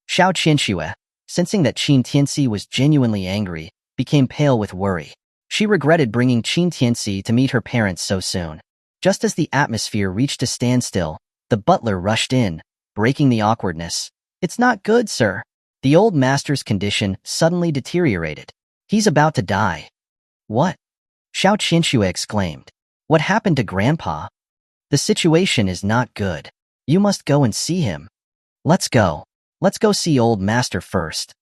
Xiao Qinxue, sensing that Qin Tianci was genuinely angry, became pale with worry. She regretted bringing Qin Tianci to meet her parents so soon. Just as the atmosphere reached a standstill, the butler rushed in, breaking the awkwardness. It's not good, sir. The old master's condition suddenly deteriorated. He's about to die. What? Xiao Qinxue exclaimed. What happened to Grandpa? The situation is not good. You must go and see him. Let's go. Let's go see old master first.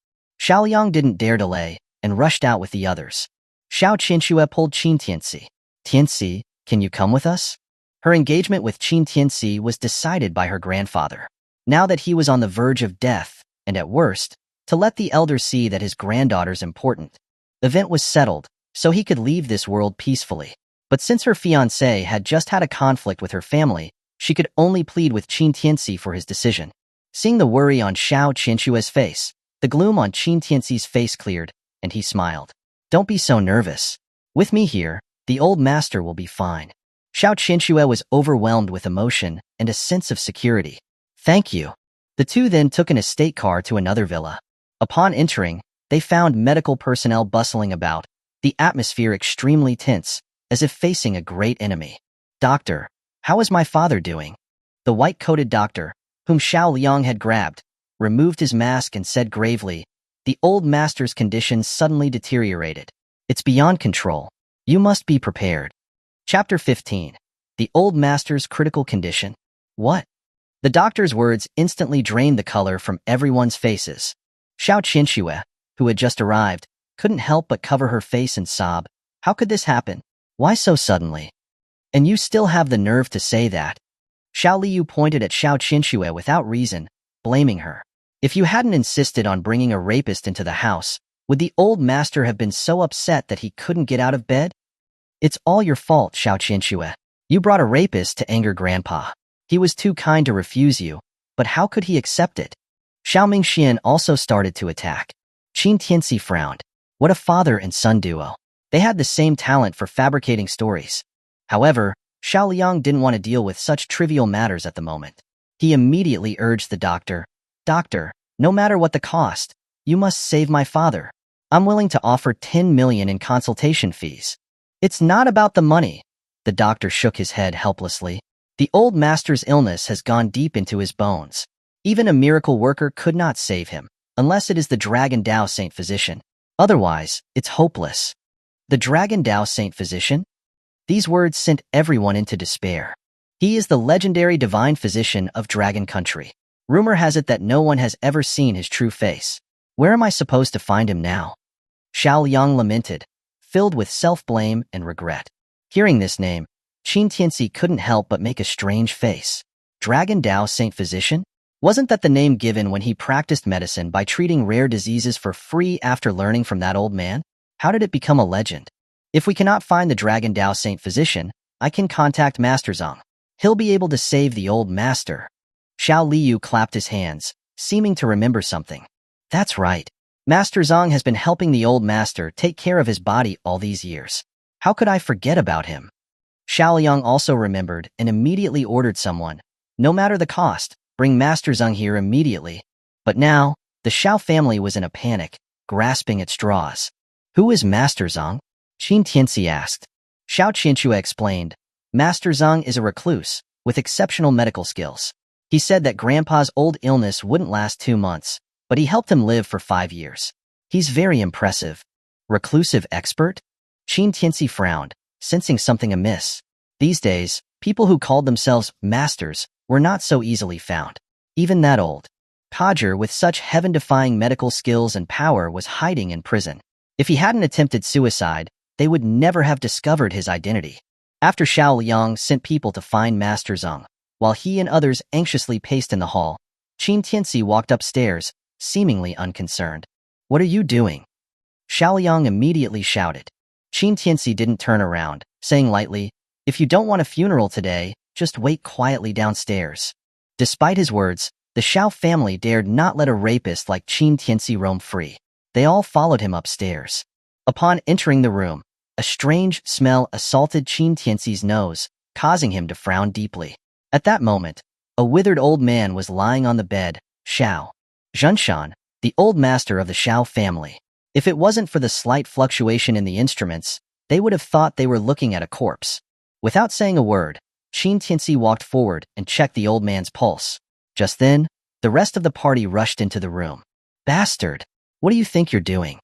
Xiaoliang didn't dare delay, and rushed out with the others. Xiao Qinxue pulled Qin Tianci. Tianci, can you come with us? Her engagement with Qin Tianci was decided by her grandfather. Now that he was on the verge of death, and at worst, to let the elder see that his granddaughter's important. The event was settled, so he could leave this world peacefully. But since her fiancé had just had a conflict with her family, she could only plead with Qin Tianci for his decision. Seeing the worry on Xiao Qinxue's face, the gloom on Qin Tianci's face cleared, and he smiled. Don't be so nervous. With me here, the old master will be fine. Xiao Qinxue was overwhelmed with emotion and a sense of security. Thank you. The two then took an estate car to another villa. Upon entering, they found medical personnel bustling about, the atmosphere extremely tense, as if facing a great enemy. Doctor, how is my father doing? The white-coated doctor, whom Xiao Liang had grabbed, removed his mask and said gravely, the old master's condition suddenly deteriorated. It's beyond control. You must be prepared. Chapter 15. The old master's critical condition. What? The doctor's words instantly drained the color from everyone's faces. Xiao Qinxue, who had just arrived, couldn't help but cover her face and sob. How could this happen? Why so suddenly? And you still have the nerve to say that? Xiao Liu pointed at Xiao Qinxue without reason, blaming her. If you hadn't insisted on bringing a rapist into the house, would the old master have been so upset that he couldn't get out of bed? It's all your fault, Xiao Qinxue. You brought a rapist to anger Grandpa. He was too kind to refuse you, but how could he accept it? Xiao Mingxian also started to attack. Qin Tianci frowned. What a father and son duo. They had the same talent for fabricating stories. However, Xiao Liang didn't want to deal with such trivial matters at the moment. He immediately urged the doctor, "Doctor, no matter what the cost, you must save my father. I'm willing to offer 10 million in consultation fees." "It's not about the money." The doctor shook his head helplessly. "The old master's illness has gone deep into his bones. Even a miracle worker could not save him, unless it is the Dragon Dao Saint Physician. Otherwise, it's hopeless." The Dragon Dao Saint Physician? These words sent everyone into despair. He is the legendary divine physician of Dragon Country. Rumor has it that no one has ever seen his true face. Where am I supposed to find him now? Xiao Liang lamented, filled with self-blame and regret. Hearing this name, Qin Tianci couldn't help but make a strange face. Dragon Dao Saint Physician? Wasn't that the name given when he practiced medicine by treating rare diseases for free after learning from that old man? How did it become a legend? If we cannot find the Dragon Dao Saint Physician, I can contact Master Zhang. He'll be able to save the old master. Xiao Liu clapped his hands, seeming to remember something. That's right. Master Zhang has been helping the old master take care of his body all these years. How could I forget about him? Xiao Liang also remembered and immediately ordered someone, no matter the cost, bring Master Zhang here immediately. But now, the Xiao family was in a panic, grasping at straws. Who is Master Zhang? Qin Tianci asked. Xiao Qianxue explained. Master Zhang is a recluse, with exceptional medical skills. He said that Grandpa's old illness wouldn't last 2 months, but he helped him live for 5 years. He's very impressive. Reclusive expert? Qin Tianci frowned, sensing something amiss. These days, people who called themselves masters were not so easily found. Even that old codger with such heaven-defying medical skills and power was hiding in prison. If he hadn't attempted suicide, they would never have discovered his identity. After Xiao Liang sent people to find Master Zhang, while he and others anxiously paced in the hall, Qin Tianci walked upstairs, seemingly unconcerned. What are you doing? Xiao Liang immediately shouted. Qin Tianci didn't turn around, saying lightly, if you don't want a funeral today, just wait quietly downstairs. Despite his words, the Xiao family dared not let a rapist like Qin Tianci roam free. They all followed him upstairs. Upon entering the room, a strange smell assaulted Qin Tianci's nose, causing him to frown deeply. At that moment, a withered old man was lying on the bed, Xiao Zhenshan, the old master of the Xiao family. If it wasn't for the slight fluctuation in the instruments, they would have thought they were looking at a corpse. Without saying a word, Qin Tianci walked forward and checked the old man's pulse. Just then, the rest of the party rushed into the room. Bastard! What do you think you're doing?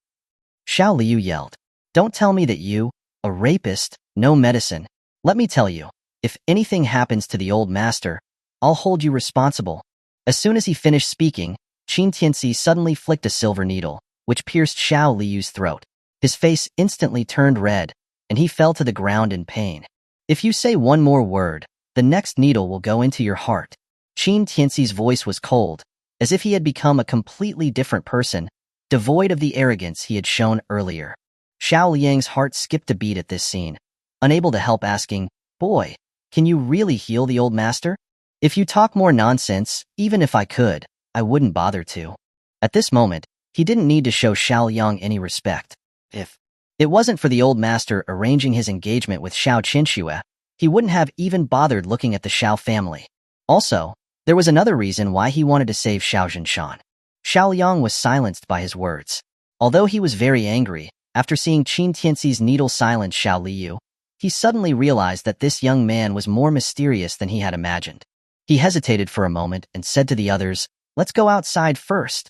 Xiao Liu yelled. Don't tell me that you, a rapist, know medicine. Let me tell you, if anything happens to the old master, I'll hold you responsible. As soon as he finished speaking, Qin Tianci suddenly flicked a silver needle, which pierced Xiao Liu's throat. His face instantly turned red, and he fell to the ground in pain. If you say one more word, the next needle will go into your heart. Qin Tianci's voice was cold, as if he had become a completely different person, devoid of the arrogance he had shown earlier. Xiao Liang's heart skipped a beat at this scene, unable to help asking, Boy, can you really heal the old master? If you talk more nonsense, even if I could, I wouldn't bother to. At this moment, he didn't need to show Xiao Liang any respect. If it wasn't for the old master arranging his engagement with Xiao Qianxue, he wouldn't have even bothered looking at the Xiao family. Also, there was another reason why he wanted to save Xiao Zhenshan. Xiao Liang was silenced by his words. Although he was very angry, after seeing Qin Tianci's needle silence Xiao Liu, he suddenly realized that this young man was more mysterious than he had imagined. He hesitated for a moment and said to the others, Let's go outside first.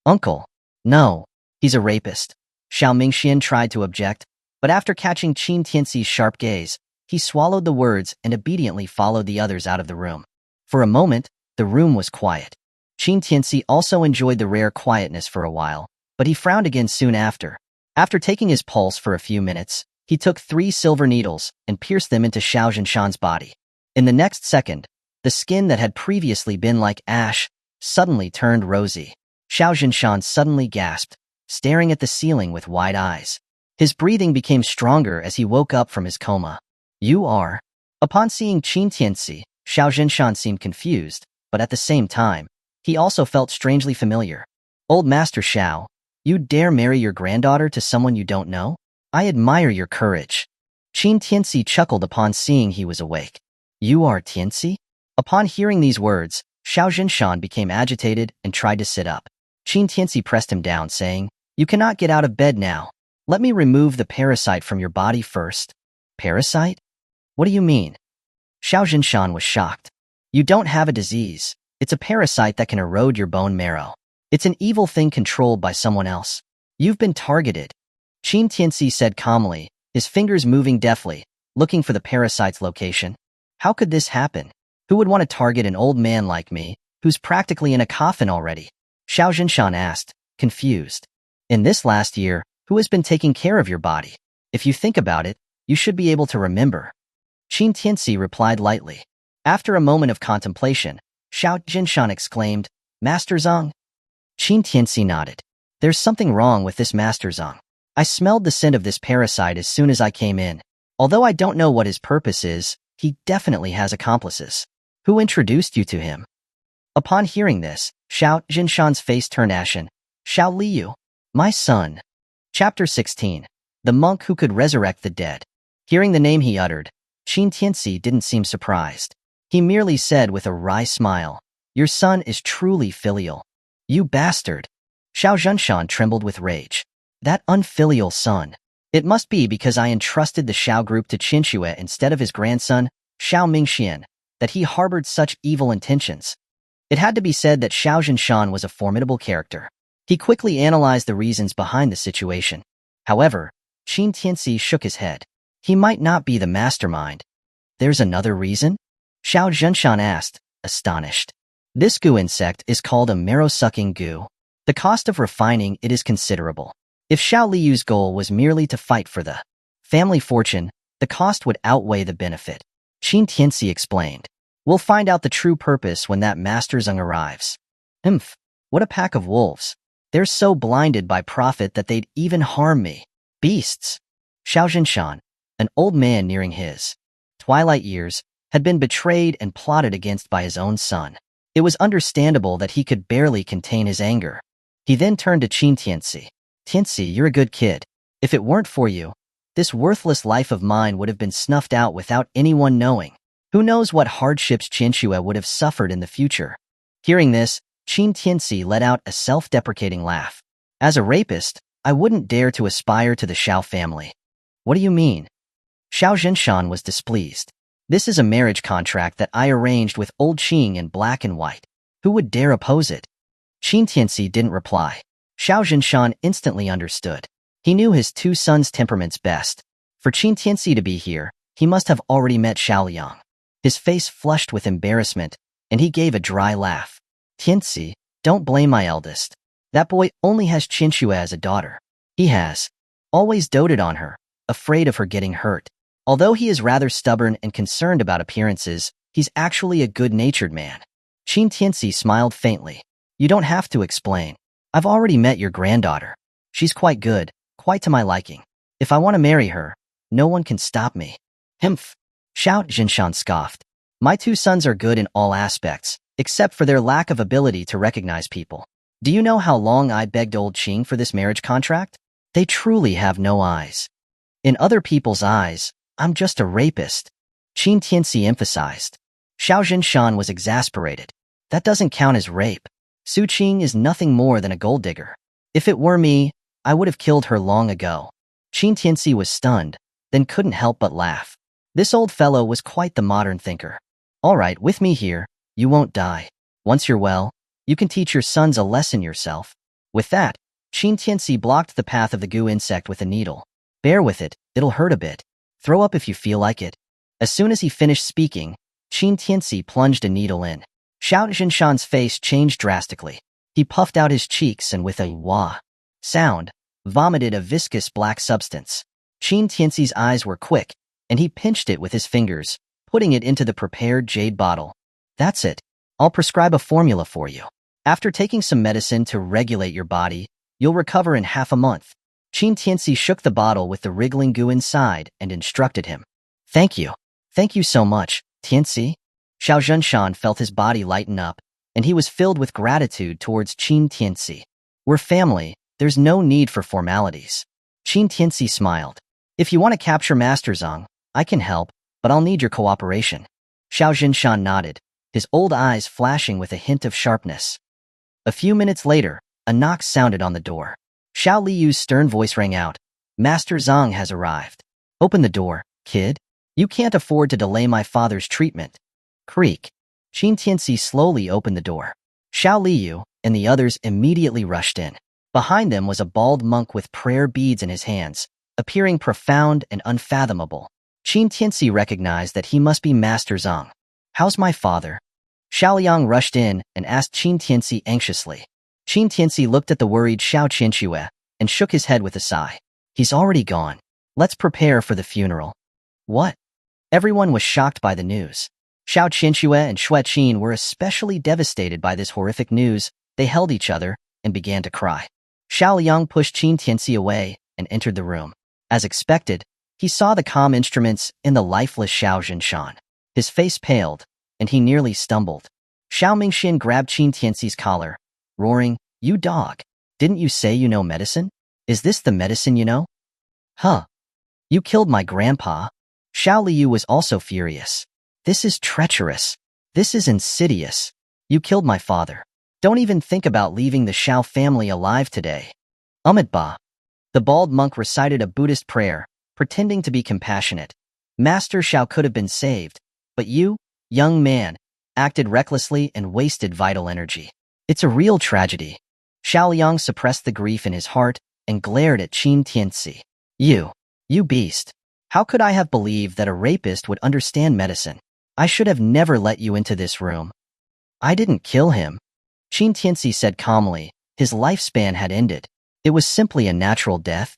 Uncle. No, he's a rapist. Xiao Mingxian tried to object, but after catching Qin Tianci's sharp gaze, he swallowed the words and obediently followed the others out of the room. For a moment, the room was quiet. Qin Tianci also enjoyed the rare quietness for a while, but he frowned again soon after. After taking his pulse for a few minutes, he took 3 silver needles and pierced them into Xiao Zhenshan's body. In the next second, the skin that had previously been like ash suddenly turned rosy. Xiao Zhenshan suddenly gasped, staring at the ceiling with wide eyes. His breathing became stronger as he woke up from his coma. You are? Upon seeing Qin Tianci, Xiao Zhenshan seemed confused, but at the same time, He also felt strangely familiar. Old Master Xiao, you dare marry your granddaughter to someone you don't know? I admire your courage. Qin Tianci chuckled upon seeing he was awake. You are Tianci? Upon hearing these words, Xiao Zhinshan became agitated and tried to sit up. Qin Tianci pressed him down, saying, You cannot get out of bed now. Let me remove the parasite from your body first. Parasite? What do you mean? Xiao Zhinshan was shocked. You don't have a disease. It's a parasite that can erode your bone marrow. It's an evil thing controlled by someone else. You've been targeted. Qin Tianci said calmly, his fingers moving deftly, looking for the parasite's location. How could this happen? Who would want to target an old man like me, who's practically in a coffin already? Xiao Zhinshan asked, confused. In this last year, who has been taking care of your body? If you think about it, you should be able to remember. Qin Tianci replied lightly. After a moment of contemplation, Xiao Zhinshan exclaimed, Master Zong? Qin Tianci nodded. There's something wrong with this Master Zong. I smelled the scent of this parasite as soon as I came in. Although I don't know what his purpose is, he definitely has accomplices. Who introduced you to him? Upon hearing this, Xiao Zhinshan's face turned ashen. Xiao Liu, my son. Chapter 16. The Monk Who Could Resurrect the Dead. Hearing the name he uttered, Qin Tianci didn't seem surprised. He merely said with a wry smile, Your son is truly filial. You bastard. Xiao Zhinshan trembled with rage. That unfilial son. It must be because I entrusted the Xiao group to Qinxue instead of his grandson, Xiao Mingxian, that he harbored such evil intentions. It had to be said that Xiao Zhinshan was a formidable character. He quickly analyzed the reasons behind the situation. However, Qin Tianci shook his head. He might not be the mastermind. There's another reason? Xiao Zhinshan asked, astonished. This goo insect is called a marrow-sucking goo. The cost of refining it is considerable. If Xiao Liu's goal was merely to fight for the family fortune, the cost would outweigh the benefit. Qin Tianci explained. We'll find out the true purpose when that Master Zeng arrives. What a pack of wolves. They're so blinded by profit that they'd even harm me. Beasts. Xiao Zhinshan, an old man nearing his twilight years, had been betrayed and plotted against by his own son. It was understandable that he could barely contain his anger. He then turned to Qin Tianci. Tianci, you're a good kid. If it weren't for you, this worthless life of mine would have been snuffed out without anyone knowing. Who knows what hardships Qinxue would have suffered in the future? Hearing this, Qin Tianci let out a self-deprecating laugh. As a rapist, I wouldn't dare to aspire to the Xiao family. What do you mean? Xiao Zhinshan was displeased. This is a marriage contract that I arranged with old Qing in black and white. Who would dare oppose it? Qin Tianci didn't reply. Xiao Zhinshan instantly understood. He knew his two sons' temperaments best. For Qin Tianci to be here, he must have already met Xiao Liang. His face flushed with embarrassment, and he gave a dry laugh. Tianci, don't blame my eldest. That boy only has Qinxue as a daughter. He has always doted on her, afraid of her getting hurt. Although he is rather stubborn and concerned about appearances, he's actually a good-natured man. Qin Tianci smiled faintly. You don't have to explain. I've already met your granddaughter. She's quite good, quite to my liking. If I want to marry her, no one can stop me. Xiao Zhinshan scoffed. My two sons are good in all aspects, except for their lack of ability to recognize people. Do you know how long I begged old Qing for this marriage contract? They truly have no eyes. In other people's eyes, I'm just a rapist. Qin Tianci emphasized. Xiao Zhinshan was exasperated. That doesn't count as rape. Su Qing is nothing more than a gold digger. If it were me, I would have killed her long ago. Qin Tianci was stunned, then couldn't help but laugh. This old fellow was quite the modern thinker. All right, with me here, you won't die. Once you're well, you can teach your sons a lesson yourself. With that, Qin Tianci blocked the path of the goo insect with a needle. Bear with it, it'll hurt a bit. Throw up if you feel like it. As soon as he finished speaking, Qin Tianci plunged a needle in. Xiao Zhinshan's face changed drastically. He puffed out his cheeks and with a wah sound, vomited a viscous black substance. Qin Tianci's eyes were quick, and he pinched it with his fingers, putting it into the prepared jade bottle. That's it. I'll prescribe a formula for you. After taking some medicine to regulate your body, you'll recover in half a month. Qin Tianci shook the bottle with the wriggling goo inside and instructed him. Thank you. Thank you so much, Tianci. Xiao Zhinshan felt his body lighten up, and he was filled with gratitude towards Qin Tianci. We're family, there's no need for formalities. Qin Tianci smiled. If you want to capture Master Zhang, I can help, but I'll need your cooperation. Xiao Zhinshan nodded, his old eyes flashing with a hint of sharpness. A few minutes later, a knock sounded on the door. Xiao Liyu's stern voice rang out. Master Zhang has arrived. Open the door, kid. You can't afford to delay my father's treatment. Creak. Qin Tianci slowly opened the door. Xiao Liyu and the others immediately rushed in. Behind them was a bald monk with prayer beads in his hands, appearing profound and unfathomable. Qin Tianci recognized that he must be Master Zhang. How's my father? Xiao Liang rushed in and asked Qin Tianci anxiously. Qin Tianci looked at the worried Xiao Qianxue and shook his head with a sigh. He's already gone. Let's prepare for the funeral. What? Everyone was shocked by the news. Xiao Qianxue and Xue Qin were especially devastated by this horrific news. They held each other and began to cry. Xiao Liang pushed Qin Tianci away and entered the room. As expected, he saw the comm instruments in the lifeless Xiao Zhinshan. His face paled, and he nearly stumbled. Xiao Mingxin grabbed Qin Tianci's collar, roaring, "You dog! Didn't you say you know medicine? Is this the medicine you know? Huh? You killed my grandpa." Xiao Liyu was also furious. This is treacherous. This is insidious. You killed my father. Don't even think about leaving the Xiao family alive today. Ba. The bald monk recited a Buddhist prayer, pretending to be compassionate. Master Xiao could have been saved, but you, young man, acted recklessly and wasted vital energy. It's a real tragedy. Xiao Liang suppressed the grief in his heart and glared at Qin Tianci. You beast. How could I have believed that a rapist would understand medicine? I should have never let you into this room. I didn't kill him. Qin Tianci said calmly. His lifespan had ended. It was simply a natural death.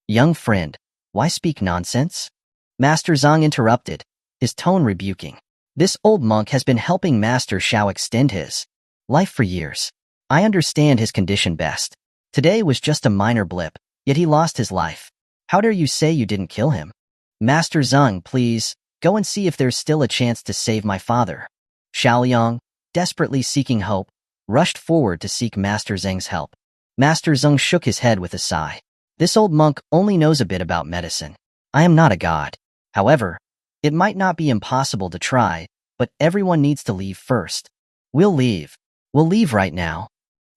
Young friend, why speak nonsense? Master Zhang interrupted, his tone rebuking. This old monk has been helping Master Xiao extend his life for years. I understand his condition best. Today was just a minor blip, yet he lost his life. How dare you say you didn't kill him? Master Zhang, please, go and see if there's still a chance to save my father. Xiao Liang, desperately seeking hope, rushed forward to seek Master Zhang's help. Master Zhang shook his head with a sigh. This old monk only knows a bit about medicine. I am not a god. However, it might not be impossible to try, but everyone needs to leave first. We'll leave. We'll leave right now.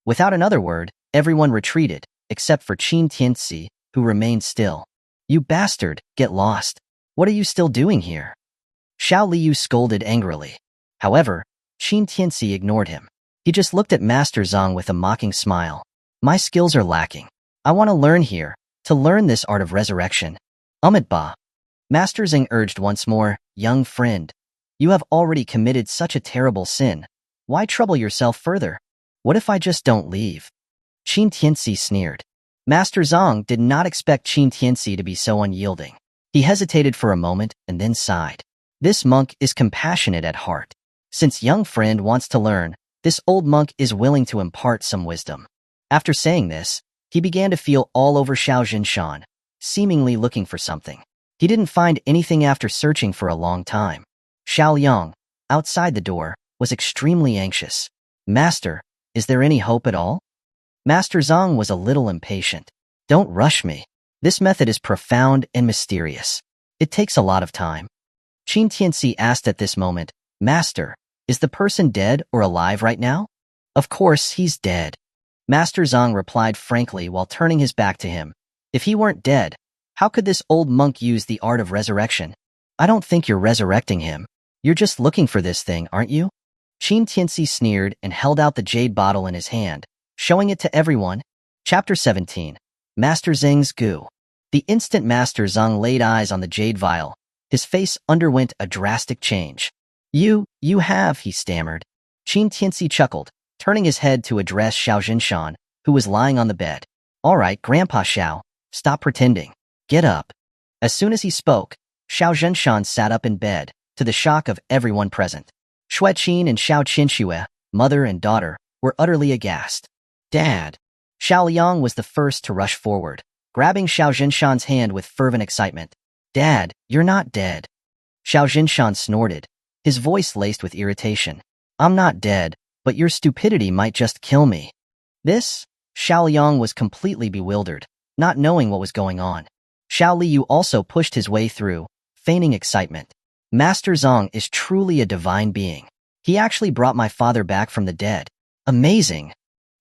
Without another word, everyone retreated, except for Qin Tianci, who remained still. You bastard, get lost. What are you still doing here? Xiao Liyu scolded angrily. However, Qin Tianci ignored him. He just looked at Master Zhang with a mocking smile. My skills are lacking. I want to learn here, to learn this art of resurrection. Ba. Master Zhang urged once more, young friend. You have already committed such a terrible sin. Why trouble yourself further? What if I just don't leave? Qin Tianci sneered. Master Zhang did not expect Qin Tianci to be so unyielding. He hesitated for a moment and then sighed. This monk is compassionate at heart. Since young friend wants to learn, this old monk is willing to impart some wisdom. After saying this, he began to feel all over Xiao Zhinshan, seemingly looking for something. He didn't find anything after searching for a long time. Xiao Liang, outside the door, was extremely anxious. Master, is there any hope at all? Master Zhang was a little impatient. Don't rush me. This method is profound and mysterious. It takes a lot of time. Qin Tianci asked at this moment, Master, is the person dead or alive right now? Of course, he's dead. Master Zhang replied frankly while turning his back to him. If he weren't dead, how could this old monk use the art of resurrection? I don't think you're resurrecting him. You're just looking for this thing, aren't you? Qin Tianci sneered and held out the jade bottle in his hand, showing it to everyone. Chapter 17. Master Zhang's Goo. The instant Master Zhang laid eyes on the jade vial, his face underwent a drastic change. You have, he stammered. Qin Tianci chuckled, turning his head to address Xiao Zhinshan, who was lying on the bed. All right, Grandpa Xiao, stop pretending. Get up. As soon as he spoke, Xiao Zhinshan sat up in bed, to the shock of everyone present. Xue Qin and Xiao Qianxue, mother and daughter, were utterly aghast. Dad. Xiao Liang was the first to rush forward, grabbing Xiao Zhinshan's hand with fervent excitement. Dad, you're not dead. Xiao Zhinshan snorted, his voice laced with irritation. I'm not dead, but your stupidity might just kill me. This? Xiao Liang was completely bewildered, not knowing what was going on. Xiao Liu also pushed his way through, feigning excitement. Master Zong is truly a divine being. He actually brought my father back from the dead. Amazing.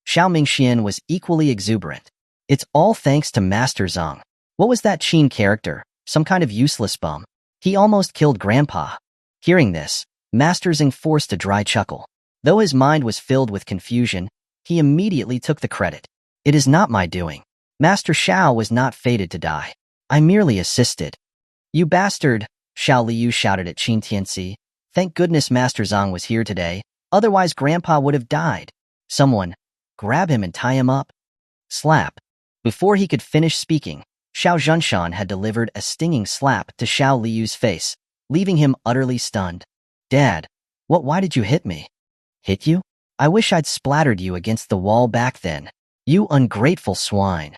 Xiao Mingxian was equally exuberant. It's all thanks to Master Zong. What was that Qin character? Some kind of useless bum. He almost killed Grandpa. Hearing this, Master Zong forced a dry chuckle. Though his mind was filled with confusion, he immediately took the credit. It is not my doing. Master Xiao was not fated to die. I merely assisted. You bastard, Xiao Liu shouted at Qin Tianci. Thank goodness Master Zong was here today, otherwise Grandpa would have died. Someone, grab him and tie him up. Slap. Before he could finish speaking, Xiao Zhunshan had delivered a stinging slap to Xiao Liu's face, leaving him utterly stunned. Dad, why did you hit me? Hit you? I wish I'd splattered you against the wall back then. You ungrateful swine.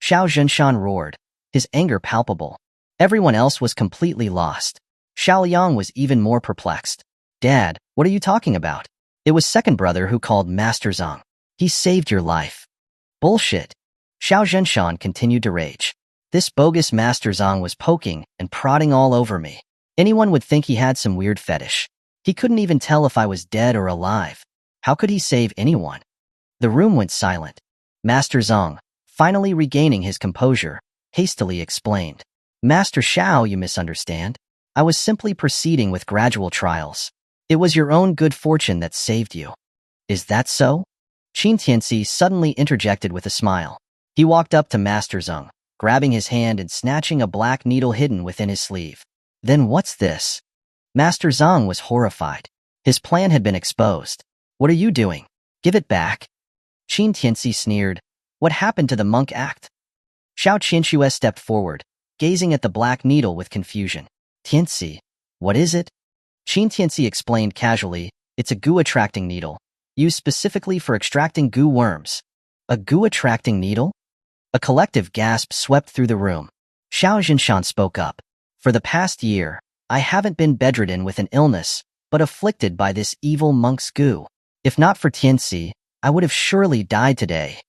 Xiao Zhunshan roared, his anger palpable. Everyone else was completely lost. Xiao Liang was even more perplexed. Dad, what are you talking about? It was second brother who called Master Zong. He saved your life. Bullshit. Xiao Zhunshan continued to rage. This bogus Master Zong was poking and prodding all over me. Anyone would think he had some weird fetish. He couldn't even tell if I was dead or alive. How could he save anyone? The room went silent. Master Zong, finally regaining his composure, hastily explained. Master Xiao, you misunderstand. I was simply proceeding with gradual trials. It was your own good fortune that saved you. Is that so? Qin Tianci suddenly interjected with a smile. He walked up to Master Zong, grabbing his hand and snatching a black needle hidden within his sleeve. Then what's this? Master Zong was horrified. His plan had been exposed. What are you doing? Give it back. Qin Tianci sneered. What happened to the monk act? Xiao Qianxue stepped forward, gazing at the black needle with confusion. Tianci, what is it? Qin Tianci explained casually, it's a goo-attracting needle, used specifically for extracting goo worms. A goo-attracting needle? A collective gasp swept through the room. Xiao Zhinshan spoke up. For the past year, I haven't been bedridden with an illness, but afflicted by this evil monk's goo. If not for Tianci, I would have surely died today.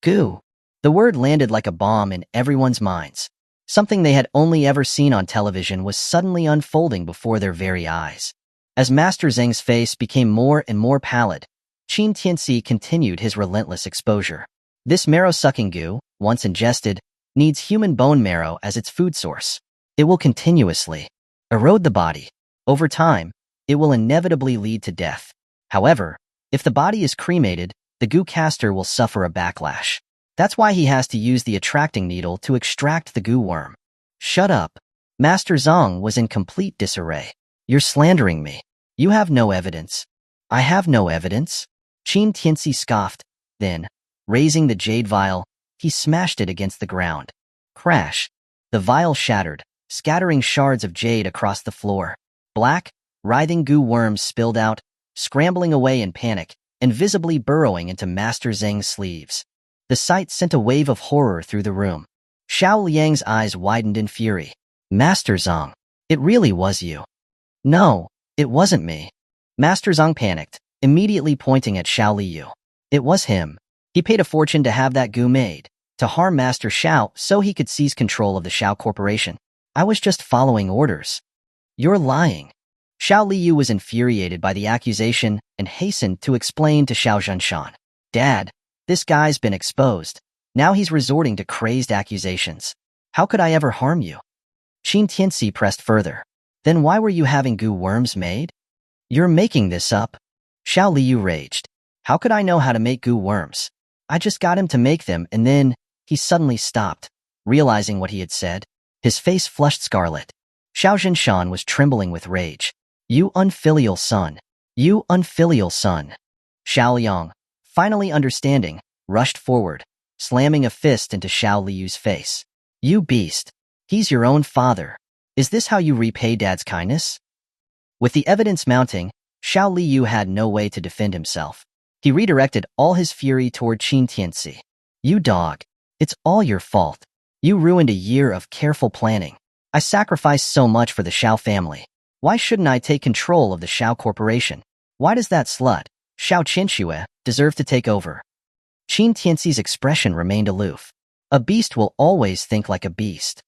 Goo. The word landed like a bomb in everyone's minds. Something they had only ever seen on television was suddenly unfolding before their very eyes. As Master Zeng's face became more and more pallid, Qin Tianci continued his relentless exposure. This marrow-sucking goo, once ingested, needs human bone marrow as its food source. It will continuously erode the body. Over time, it will inevitably lead to death. However, if the body is cremated, the goo caster will suffer a backlash. That's why he has to use the attracting needle to extract the goo worm. Shut up. Master Zong was in complete disarray. You're slandering me. You have no evidence. I have no evidence. Qin Tianci scoffed. Then, raising the jade vial, he smashed it against the ground. Crash. The vial shattered, scattering shards of jade across the floor. Black, writhing goo worms spilled out, scrambling away in panic, and visibly burrowing into Master Zeng's sleeves. The sight sent a wave of horror through the room. Xiao Liang's eyes widened in fury. Master Zong, it really was you. No, it wasn't me. Master Zong panicked, immediately pointing at Xiao Liu. It was him. He paid a fortune to have that goo made, to harm Master Xiao so he could seize control of the Xiao Corporation. I was just following orders. You're lying. Xiao Liu was infuriated by the accusation and hastened to explain to Xiao Zhunshan. Dad, this guy's been exposed. Now he's resorting to crazed accusations. How could I ever harm you? Qin Tianci pressed further. Then why were you having goo worms made? You're making this up. Xiao Liu raged. How could I know how to make goo worms? I just got him to make them and then, he suddenly stopped, realizing what he had said. His face flushed scarlet. Xiao Zhinshan was trembling with rage. You unfilial son. You unfilial son. Xiao Liang, finally understanding, rushed forward, slamming a fist into Xiao Liu's face. You beast. He's your own father. Is this how you repay Dad's kindness? With the evidence mounting, Xiao Liu had no way to defend himself. He redirected all his fury toward Qin Tianci. You dog. It's all your fault. You ruined a year of careful planning. I sacrificed so much for the Xiao family. Why shouldn't I take control of the Xiao Corporation? Why does that slut, Xiao Qinxue, deserve to take over. Qin Tianci's expression remained aloof. A beast will always think like a beast.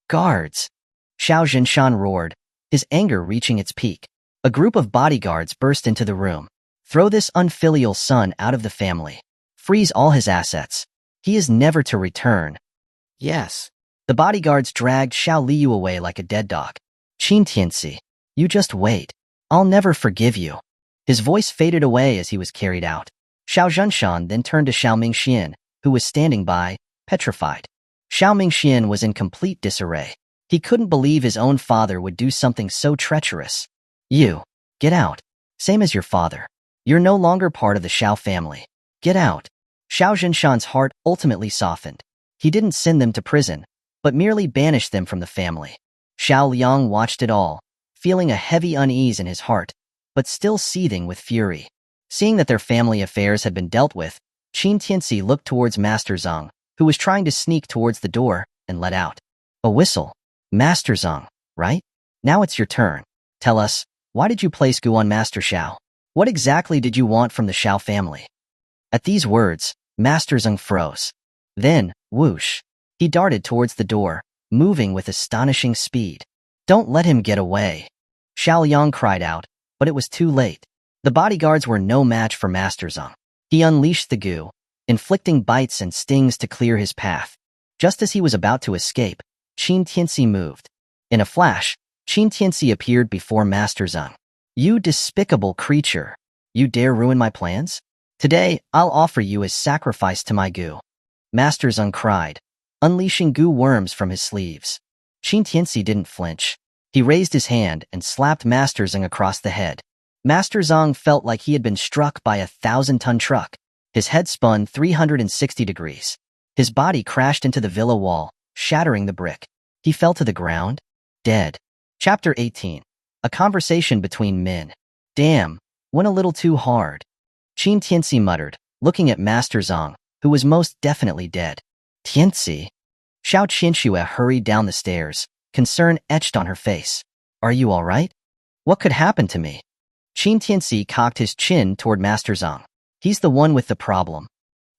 Guards! Xiao Zhinshan roared, his anger reaching its peak. A group of bodyguards burst into the room. Throw this unfilial son out of the family. Freeze all his assets. He is never to return. Yes. The bodyguards dragged Xiao Liu away like a dead dog. Qin Tianci, you just wait. I'll never forgive you. His voice faded away as he was carried out. Xiao Zhinshan then turned to Xiao Mingxian, who was standing by, petrified. Xiao Mingxian was in complete disarray. He couldn't believe his own father would do something so treacherous. You, get out. Same as your father. You're no longer part of the Xiao family. Get out. Xiao Zhinshan's heart ultimately softened. He didn't send them to prison, but merely banished them from the family. Xiao Liang watched it all, feeling a heavy unease in his heart, but still seething with fury. Seeing that their family affairs had been dealt with, Qin Tianci looked towards Master Zhang, who was trying to sneak towards the door, and let out a whistle. Master Zhang, right? Now it's your turn. Tell us, why did you place Gu on Master Xiao? What exactly did you want from the Xiao family? At these words, Master Zhang froze. Then, whoosh, he darted towards the door, moving with astonishing speed. Don't let him get away. Xiao Yang cried out, but it was too late. The bodyguards were no match for Master Zhang. He unleashed the Gu, inflicting bites and stings to clear his path. Just as he was about to escape, Qin Tianci moved. In a flash, Qin Tianci appeared before Master Zhang. You despicable creature! You dare ruin my plans? Today, I'll offer you as sacrifice to my Gu. Master Zhang cried, unleashing Gu worms from his sleeves. Qin Tianci didn't flinch. He raised his hand and slapped Master Zhang across the head. Master Zhang felt like he had been struck by a 1,000-ton truck. His head spun 360 degrees. His body crashed into the villa wall, shattering the brick. He fell to the ground, dead. Chapter 18. A conversation between men. Damn, went a little too hard. Qin Tianci muttered, looking at Master Zhang, who was most definitely dead. Tianci? Xiao Qinxue hurried down the stairs, concern etched on her face. Are you all right? What could happen to me? Qin Tianci cocked his chin toward Master Zhang. He's the one with the problem.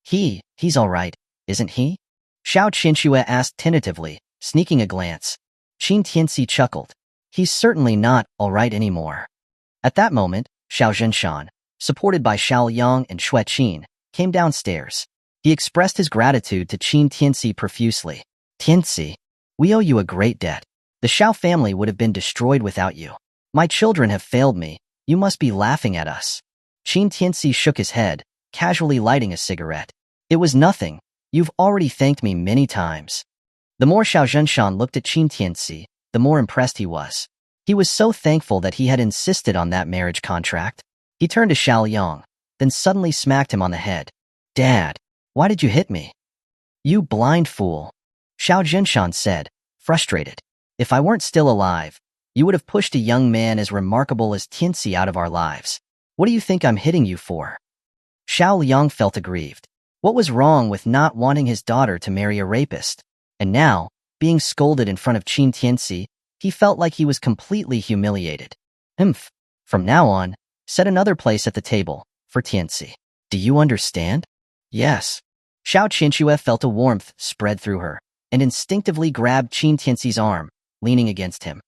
He's all right, isn't he? Xiao Qinxue asked tentatively, sneaking a glance. Qin Tianci chuckled. He's certainly not all right anymore. At that moment, Xiao Zhinshan, supported by Xiao Yang and Xue Qin, came downstairs. He expressed his gratitude to Qin Tianci profusely. Tianci, we owe you a great debt. The Xiao family would have been destroyed without you. My children have failed me. You must be laughing at us. Qin Tianci shook his head, casually lighting a cigarette. It was nothing. You've already thanked me many times. The more Xiao Zhinshan looked at Qin Tianci, the more impressed he was. He was so thankful that he had insisted on that marriage contract. He turned to Xiao Yang, then suddenly smacked him on the head. Dad, why did you hit me? You blind fool. Xiao Zhinshan said, frustrated. If I weren't still alive, you would have pushed a young man as remarkable as Tianci out of our lives. What do you think I'm hitting you for? Xiao Yang felt aggrieved. What was wrong with not wanting his daughter to marry a rapist? And now, being scolded in front of Qin Tianci, he felt like he was completely humiliated. Humph. From now on, set another place at the table, for Tianci. Do you understand? Yes. Xiao Qinxue felt a warmth spread through her, and instinctively grabbed Qin Tianci's arm, leaning against him.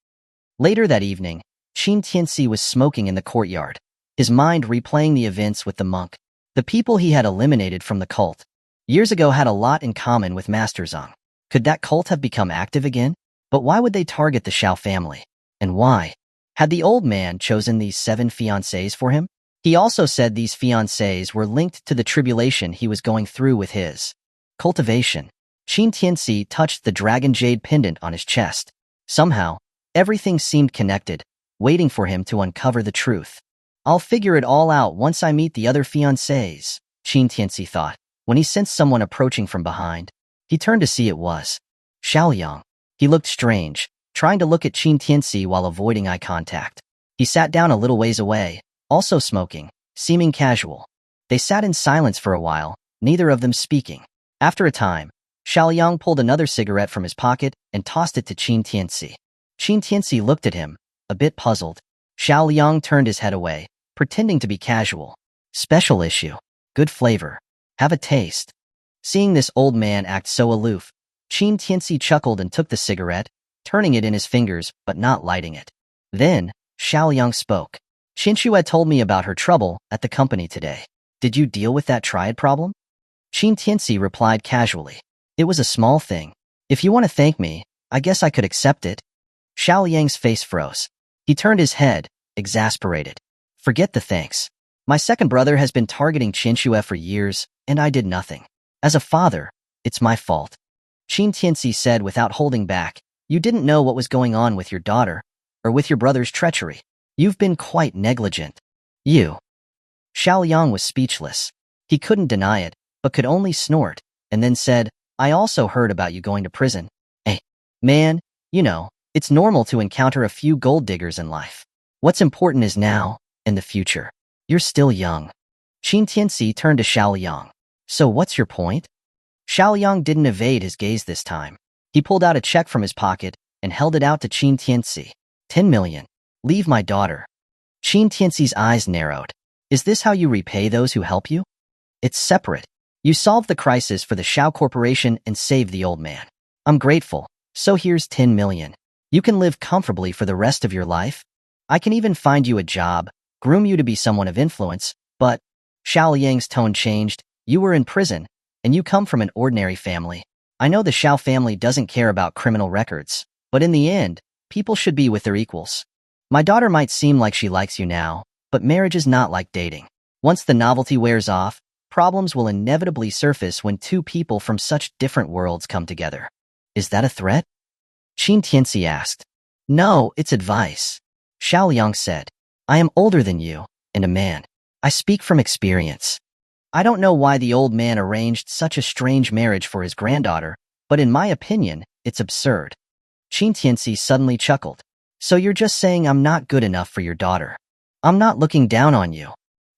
Later that evening, Qin Tianci was smoking in the courtyard, his mind replaying the events with the monk. The people he had eliminated from the cult years ago had a lot in common with Master Zhang. Could that cult have become active again? But why would they target the Xiao family? And why? Had the old man chosen these 7 fiancées for him? He also said these fiancées were linked to the tribulation he was going through with his cultivation. Qin Tianci touched the dragon jade pendant on his chest. Somehow, everything seemed connected, waiting for him to uncover the truth. I'll figure it all out once I meet the other fiancés, Qin Tianci thought. When he sensed someone approaching from behind, he turned to see it was Xiao Yang. He looked strange, trying to look at Qin Tianci while avoiding eye contact. He sat down a little ways away, also smoking, seeming casual. They sat in silence for a while, neither of them speaking. After a time, Xiao Yang pulled another cigarette from his pocket and tossed it to Qin Tianci. Qin Tianci looked at him, a bit puzzled. Xiao Yang turned his head away, pretending to be casual. Special issue. Good flavor. Have a taste. Seeing this old man act so aloof, Qin Tianci chuckled and took the cigarette, turning it in his fingers but not lighting it. Then, Xiaoliang spoke. Qinxue told me about her trouble at the company today. Did you deal with that triad problem? Qin Tianci replied casually. It was a small thing. If you want to thank me, I guess I could accept it. Xiaoliang's face froze. He turned his head, exasperated. Forget the thanks. My second brother has been targeting Qinxue for years, and I did nothing. As a father, it's my fault. Qin Tianci said without holding back. You didn't know what was going on with your daughter, or with your brother's treachery. You've been quite negligent. You. Xiaoliang was speechless. He couldn't deny it, but could only snort, and then said, I also heard about you going to prison. Hey, man, you know, it's normal to encounter a few gold diggers in life. What's important is now, and the future. You're still young. Qin Tianci turned to Xiaoliang. So what's your point? Xiaoliang didn't evade his gaze this time. He pulled out a check from his pocket and held it out to Qin Tianci. 10 million. Leave my daughter. Qin Tianci's eyes narrowed. Is this how you repay those who help you? It's separate. You solved the crisis for the Shao Corporation and saved the old man. I'm grateful. So here's 10 million. You can live comfortably for the rest of your life. I can even find you a job, groom you to be someone of influence, but Xiaoliang's tone changed. You were in prison, and you come from an ordinary family. I know the Shao family doesn't care about criminal records, but in the end, people should be with their equals. My daughter might seem like she likes you now, but marriage is not like dating. Once the novelty wears off, problems will inevitably surface when two people from such different worlds come together. Is that a threat? Qin Tianci asked. No, it's advice. Xiaoliang said. I am older than you, and a man. I speak from experience. I don't know why the old man arranged such a strange marriage for his granddaughter, but in my opinion, it's absurd. Qin Tianci suddenly chuckled. So you're just saying I'm not good enough for your daughter. I'm not looking down on you.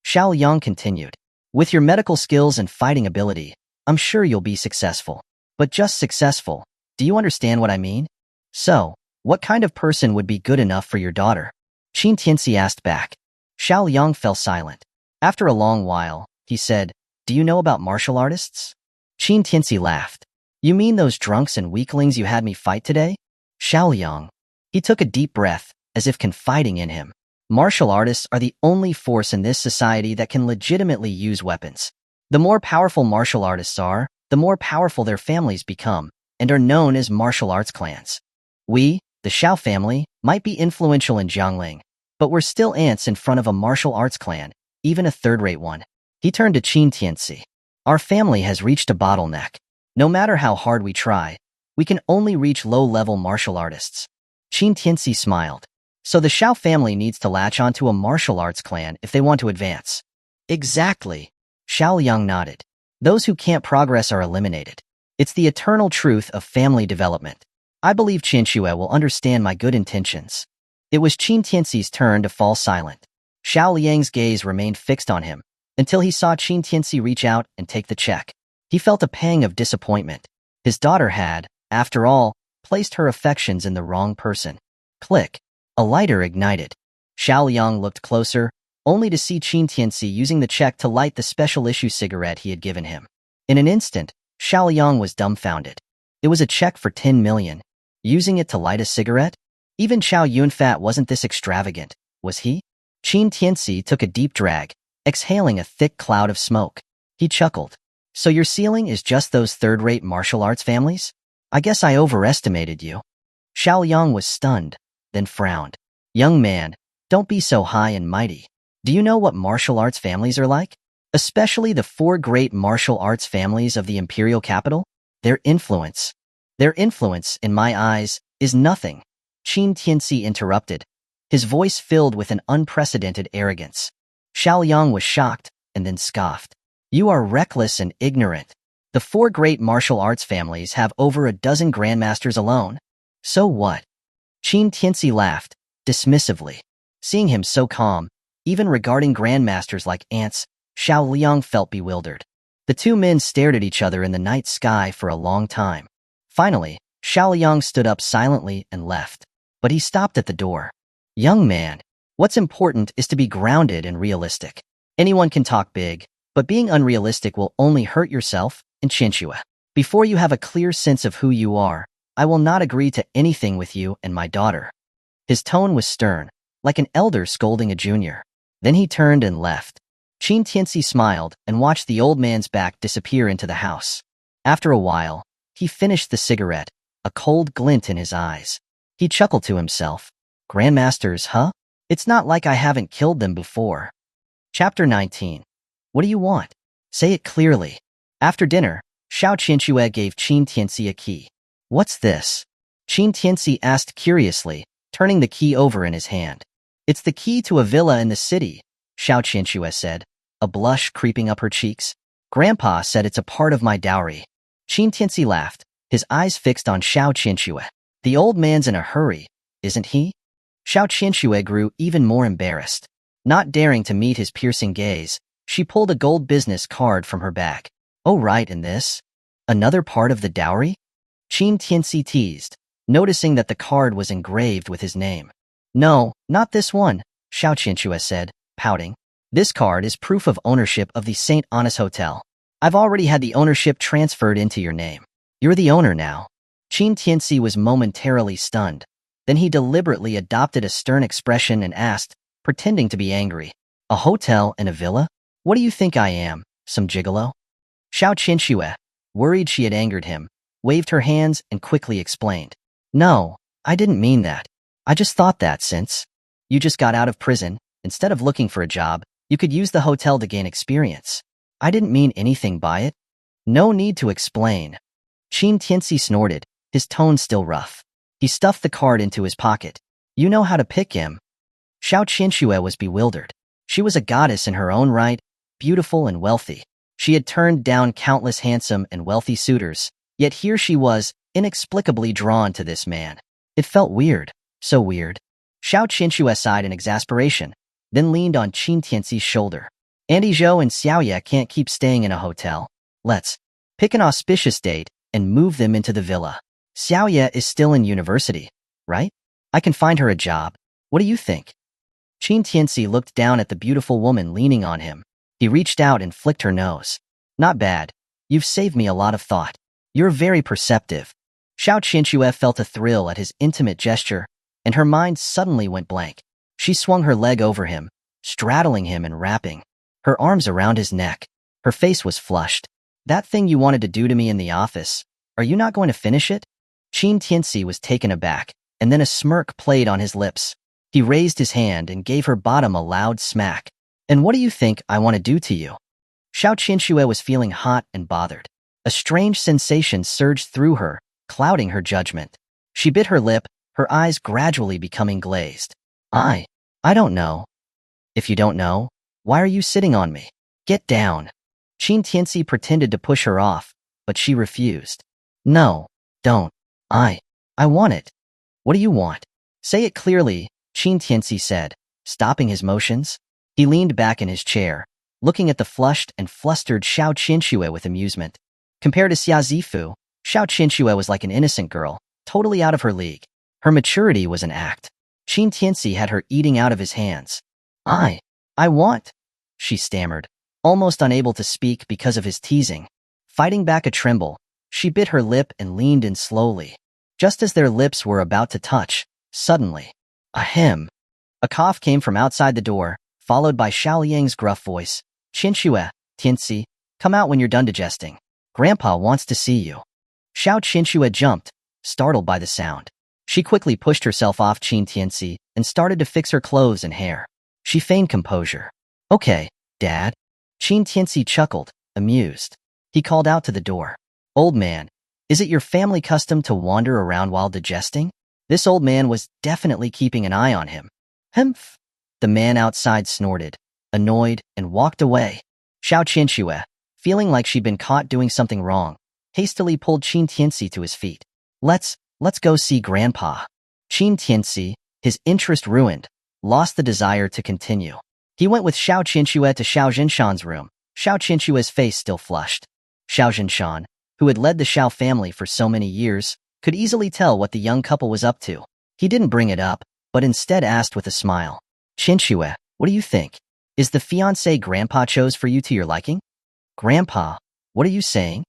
Xiaoliang continued. With your medical skills and fighting ability, I'm sure you'll be successful. But just successful. Do you understand what I mean? So, what kind of person would be good enough for your daughter? Qin Tianci asked back. Xiaoliang fell silent. After a long while, he said, Do you know about martial artists? Qin Tianci laughed. You mean those drunks and weaklings you had me fight today? Xiaoliang. He took a deep breath, as if confiding in him. Martial artists are the only force in this society that can legitimately use weapons. The more powerful martial artists are, the more powerful their families become, and are known as martial arts clans. We, the Shao family, might be influential in Jiangling, but we're still ants in front of a martial arts clan, even a third-rate one. He turned to Qin Tianci. Our family has reached a bottleneck. No matter how hard we try, we can only reach low-level martial artists. Qin Tianci smiled. So the Shao family needs to latch onto a martial arts clan if they want to advance. Exactly. Xiaoliang nodded. Those who can't progress are eliminated. It's the eternal truth of family development. I believe Qinxue will understand my good intentions. It was Qin Tianci's turn to fall silent. Xiaoliang's gaze remained fixed on him, until he saw Qin Tianci reach out and take the check. He felt a pang of disappointment. His daughter had, after all, placed her affections in the wrong person. Click. A lighter ignited. Xiaoliang looked closer, only to see Qin Tianci using the check to light the special issue cigarette he had given him. In an instant, Xiaoliang was dumbfounded. It was a check for 10 million. Using it to light a cigarette? Even Xiao Yunfat wasn't this extravagant, was he? Qin Tianci took a deep drag, exhaling a thick cloud of smoke. He chuckled. So your ceiling is just those third-rate martial arts families? I guess I overestimated you. Xiaoliang was stunned, then frowned. Young man, don't be so high and mighty. Do you know what martial arts families are like? Especially the 4 great martial arts families of the imperial capital? Their influence, in my eyes, is nothing. Qin Tianci interrupted, his voice filled with an unprecedented arrogance. Xiaoliang was shocked, and then scoffed. You are reckless and ignorant. The 4 great martial arts families have over a dozen grandmasters alone. So what? Qin Tianci laughed, dismissively. Seeing him so calm, even regarding grandmasters like ants, Xiaoliang felt bewildered. The two men stared at each other in the night sky for a long time. Finally, Xiaoliang stood up silently and left. But he stopped at the door. Young man, what's important is to be grounded and realistic. Anyone can talk big, but being unrealistic will only hurt yourself and Chinchua. Before you have a clear sense of who you are, I will not agree to anything with you and my daughter. His tone was stern, like an elder scolding a junior. Then he turned and left. Qin Tianci smiled and watched the old man's back disappear into the house. After a while, he finished the cigarette, a cold glint in his eyes. He chuckled to himself. Grandmasters, huh? It's not like I haven't killed them before. Chapter 19. What do you want? Say it clearly. After dinner, Xiao Qinchue gave Qin Tianci a key. What's this? Qin Tianci asked curiously, turning the key over in his hand. It's the key to a villa in the city, Xiao Qinchue said, a blush creeping up her cheeks. Grandpa said it's a part of my dowry. Qin Tianci laughed, his eyes fixed on Xiao Qinchue. The old man's in a hurry, isn't he? Xiao Qinchue grew even more embarrassed. Not daring to meet his piercing gaze, she pulled a gold business card from her bag. Oh right, and this? Another part of the dowry? Qin Tianci teased, noticing that the card was engraved with his name. No, not this one, Xiao Qinchue said, pouting. This card is proof of ownership of the St. Honest Hotel. I've already had the ownership transferred into your name. You're the owner now. Qin Tianci was momentarily stunned. Then he deliberately adopted a stern expression and asked, pretending to be angry. A hotel and a villa? What do you think I am, some gigolo? Xiao Qinchue, worried she had angered him, waved her hands and quickly explained. No, I didn't mean that. I just thought that since you just got out of prison, instead of looking for a job, you could use the hotel to gain experience. I didn't mean anything by it. No need to explain. Qin Tianci snorted, his tone still rough. He stuffed the card into his pocket. You know how to pick him. Xiao Qinchue was bewildered. She was a goddess in her own right, beautiful and wealthy. She had turned down countless handsome and wealthy suitors, yet here she was, inexplicably drawn to this man. It felt weird, so weird. Xiao Qinchue sighed in exasperation, then leaned on Qin Tianci's shoulder. Andy Zhou and Xiaoye can't keep staying in a hotel. Let's pick an auspicious date and move them into the villa. Xiaoye is still in university, right? I can find her a job. What do you think? Qin Tianci looked down at the beautiful woman leaning on him. He reached out and flicked her nose. Not bad. You've saved me a lot of thought. You're very perceptive. Xiao Qinchue felt a thrill at his intimate gesture, and her mind suddenly went blank. She swung her leg over him, straddling him and wrapping her arms around his neck. Her face was flushed. That thing you wanted to do to me in the office, are you not going to finish it? Qin Tianci was taken aback, and then a smirk played on his lips. He raised his hand and gave her bottom a loud smack. And what do you think I want to do to you? Xiao Qinchue was feeling hot and bothered. A strange sensation surged through her, clouding her judgment. She bit her lip, her eyes gradually becoming glazed. I don't know. If you don't know, why are you sitting on me? Get down. Qin Tianci pretended to push her off, but she refused. No, don't. I want it. What do you want? Say it clearly, Qin Tianci said, stopping his motions. He leaned back in his chair, looking at the flushed and flustered Xiao Qinchue with amusement. Compared to Xia Zifu, Xiao Qinchue was like an innocent girl, totally out of her league. Her maturity was an act. Qin Tianci had her eating out of his hands. I want, she stammered, almost unable to speak because of his teasing. Fighting back a tremble, she bit her lip and leaned in slowly. Just as their lips were about to touch, suddenly, ahem. A cough came from outside the door, followed by Xiao Yang's gruff voice. Qinchue, Tianci, come out when you're done digesting. Grandpa wants to see you. Xiao Qinchue jumped, startled by the sound. She quickly pushed herself off Qin Tianci and started to fix her clothes and hair. She feigned composure. Okay, Dad. Qin Tianci chuckled, amused. He called out to the door. Old man, is it your family custom to wander around while digesting? This old man was definitely keeping an eye on him. Humph. The man outside snorted, annoyed, and walked away. Xiao Qinchue, feeling like she'd been caught doing something wrong, hastily pulled Qin Tianci to his feet. Let's go see Grandpa. Qin Tianci, his interest ruined, lost the desire to continue. He went with Xiao Qinchue to Xiao Zhinshan's room, Xiao Qinchue's face still flushed. Xiao Zhinshan, who had led the Xiao family for so many years, could easily tell what the young couple was up to. He didn't bring it up, but instead asked with a smile. Qinchue, what do you think? Is the fiancé Grandpa chose for you to your liking? Grandpa, what are you saying?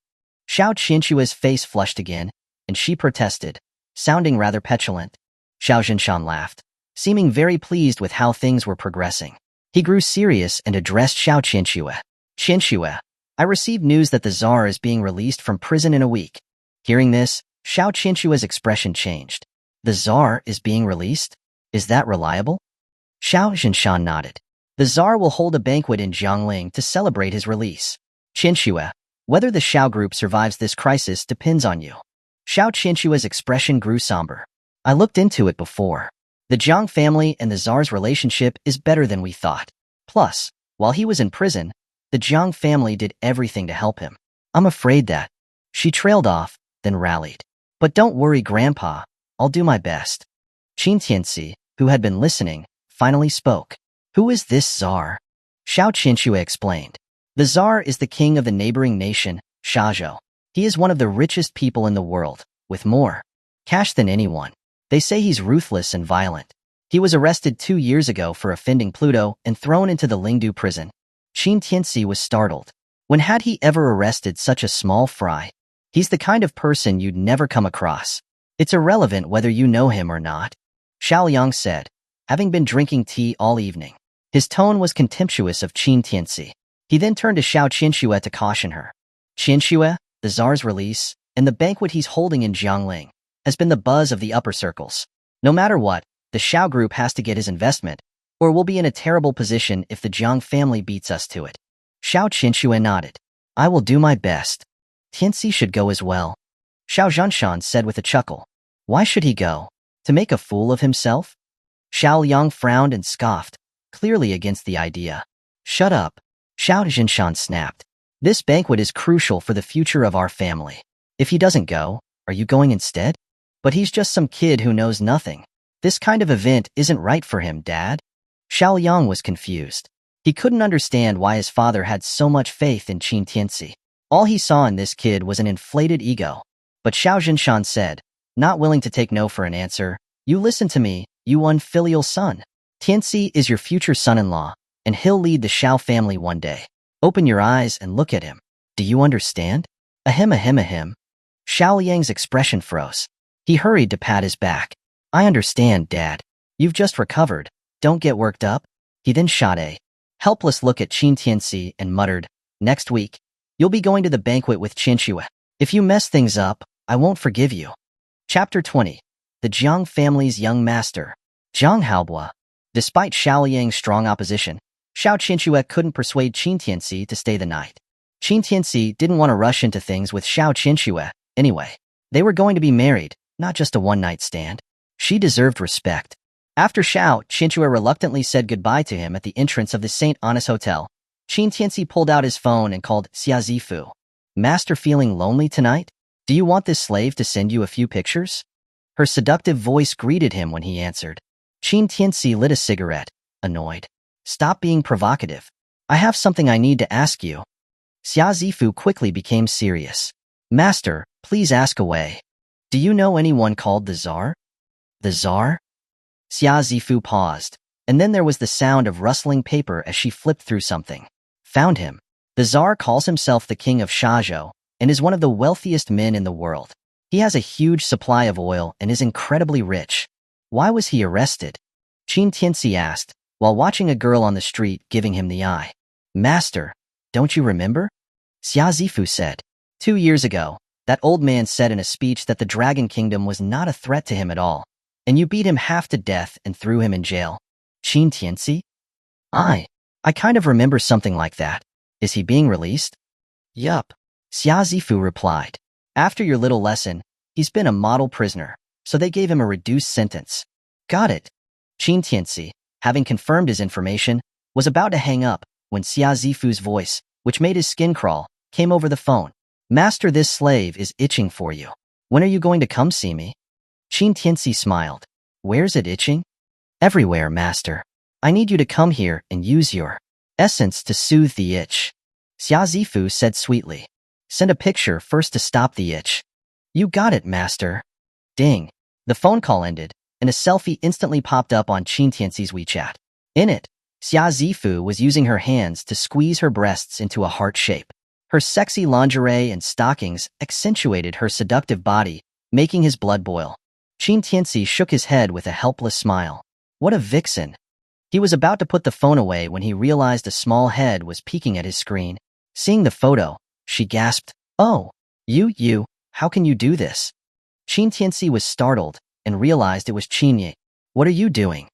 Xiao Qinshua's face flushed again, and she protested, sounding rather petulant. Xiao Zhinshan laughed, seeming very pleased with how things were progressing. He grew serious and addressed Xiao Qinshuo. Qinshuo, I received news that the Tsar is being released from prison in a week. Hearing this, Xiao Qinshuo's expression changed. The Tsar is being released? Is that reliable? Xiao Zhinshan nodded. The Tsar will hold a banquet in Jiangling to celebrate his release. Qinshuo, whether the Xiao group survives this crisis depends on you. Xiao Qinshuo's expression grew somber. I looked into it before. The Jiang family and the Tsar's relationship is better than we thought. Plus, while he was in prison, the Jiang family did everything to help him. I'm afraid that. She trailed off, then rallied. But don't worry, Grandpa. I'll do my best. Qin Tianci, who had been listening, finally spoke. Who is this Tsar? Xiao Qinshuo explained. The Tsar is the king of the neighboring nation, Shazhou. He is one of the richest people in the world, with more cash than anyone. They say he's ruthless and violent. He was arrested 2 years ago for offending Pluto and thrown into the Lingdu prison. Qin Tianci was startled. When had he ever arrested such a small fry? He's the kind of person you'd never come across. It's irrelevant whether you know him or not. Xiao Yang said, having been drinking tea all evening. His tone was contemptuous of Qin Tianci. He then turned to Xiao Qinshuo to caution her. Qinshuo, the Tsar's release, and the banquet he's holding in Jiangling, has been the buzz of the upper circles. No matter what, the Xiao group has to get his investment, or we'll be in a terrible position if the Jiang family beats us to it. Xiao Qinshuo nodded. I will do my best. Tianci should go as well. Xiao Zhanshan said with a chuckle. Why should he go? To make a fool of himself? Xiao Yang frowned and scoffed, clearly against the idea. Shut up. Xiao Zhinshan snapped. This banquet is crucial for the future of our family. If he doesn't go, are you going instead? But he's just some kid who knows nothing. This kind of event isn't right for him, Dad. Xiao Yang was confused. He couldn't understand why his father had so much faith in Qin Tianci. All he saw in this kid was an inflated ego. But Xiao Zhinshan said, not willing to take no for an answer, you listen to me, you unfilial son. Tianci is your future son-in-law, and he'll lead the Xiao family one day. Open your eyes and look at him. Do you understand? Ahem ahem ahem. Xiao Yang's expression froze. He hurried to pat his back. I understand, Dad. You've just recovered. Don't get worked up. He then shot a helpless look at Qin Tianci and muttered, next week, you'll be going to the banquet with Qinshuo. If you mess things up, I won't forgive you. Chapter 20. The Jiang family's young master. Jiang Haobua. Despite Xiao Yang's strong opposition, Xiao Qinshuo couldn't persuade Qin Tianci to stay the night. Qin Tianci didn't want to rush into things with Xiao Qinshuo. Anyway, they were going to be married, not just a one-night stand. She deserved respect. After Xiao Qinshuo reluctantly said goodbye to him at the entrance of the St. Anna's Hotel, Qin Tianci pulled out his phone and called Xia Zifu. Master feeling lonely tonight? Do you want this slave to send you a few pictures? Her seductive voice greeted him when he answered. Qin Tianci lit a cigarette, annoyed. Stop being provocative. I have something I need to ask you. Xia Zifu quickly became serious. Master, please ask away. Do you know anyone called the Tsar? The Tsar? Xia Zifu paused, and then there was the sound of rustling paper as she flipped through something. Found him. The Tsar calls himself the king of Shazhou and is one of the wealthiest men in the world. He has a huge supply of oil and is incredibly rich. Why was he arrested? Qin Tianci asked, while watching a girl on the street giving him the eye. Master, don't you remember? Xia Zifu said. 2 years ago, that old man said in a speech that the Dragon Kingdom was not a threat to him at all, and you beat him half to death and threw him in jail. Qin Tianci? I kind of remember something like that. Is he being released? Yup. Xia Zifu replied. After your little lesson, he's been a model prisoner, so they gave him a reduced sentence. Got it. Qin Tianci, having confirmed his information, was about to hang up when Xia Zifu's voice, which made his skin crawl, came over the phone. Master, this slave is itching for you. When are you going to come see me? Qin Tianci smiled. Where's it itching? Everywhere, Master. I need you to come here and use your essence to soothe the itch. Xia Zifu said sweetly. Send a picture first to stop the itch. You got it, Master. Ding. The phone call ended, and a selfie instantly popped up on Qin Tianci's WeChat. In it, Xia Zifu was using her hands to squeeze her breasts into a heart shape. Her sexy lingerie and stockings accentuated her seductive body, making his blood boil. Qin Tianci shook his head with a helpless smile. What a vixen! He was about to put the phone away when he realized a small head was peeking at his screen. Seeing the photo, she gasped, "Oh, you, how can you do this?" Qin Tianci was startled and realized it was Qin Ye. "What are you doing?"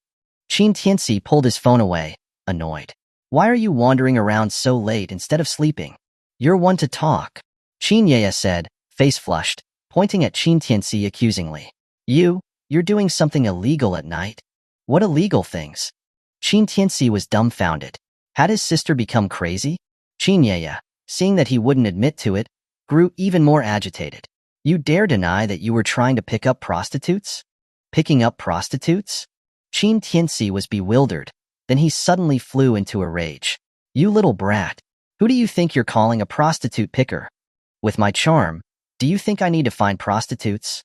Qin Tianci pulled his phone away, annoyed. "Why are you wandering around so late instead of sleeping? You're one to talk," Qin Ye said, face flushed, pointing at Qin Tianci accusingly. You're doing something illegal at night? What illegal things?" Qin Tianci was dumbfounded. Had his sister become crazy? Qin Ye, seeing that he wouldn't admit to it, grew even more agitated. "You dare deny that you were trying to pick up prostitutes?" Picking up prostitutes? Qin Tianci was bewildered. Then he suddenly flew into a rage. "You little brat. Who do you think you're calling a prostitute picker? With my charm, do you think I need to find prostitutes?"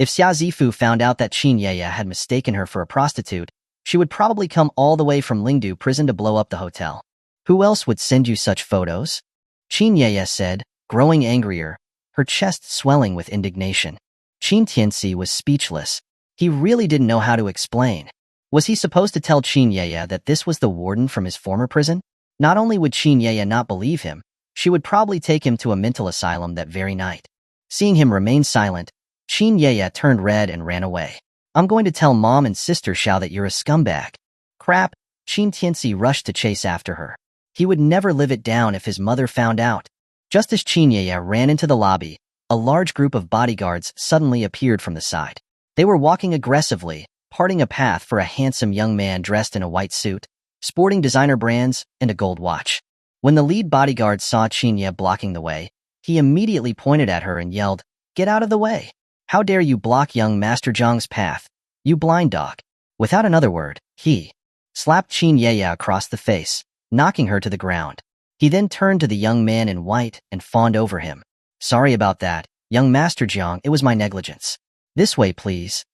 If Xia Zifu found out that Qin Ye had mistaken her for a prostitute, she would probably come all the way from Lingdu prison to blow up the hotel. "Who else would send you such photos?" Qin Ye said, growing angrier, her chest swelling with indignation. Qin Tianci was speechless. He really didn't know how to explain. Was he supposed to tell Qin Ye that this was the warden from his former prison? Not only would Qin Ye not believe him, she would probably take him to a mental asylum that very night. Seeing him remain silent, Qin Ye turned red and ran away. "I'm going to tell Mom and Sister Xiao that you're a scumbag." Crap, Qin Tianci rushed to chase after her. He would never live it down if his mother found out. Just as Qin Ye ran into the lobby, a large group of bodyguards suddenly appeared from the side. They were walking aggressively, parting a path for a handsome young man dressed in a white suit, sporting designer brands, and a gold watch. When the lead bodyguard saw Qin Ye blocking the way, he immediately pointed at her and yelled, "Get out of the way! How dare you block young Master Zhang's path, you blind dog!" Without another word, he slapped Qin Ye across the face, knocking her to the ground. He then turned to the young man in white and fawned over him. "Sorry about that, young Master Zhang, it was my negligence. This way, please."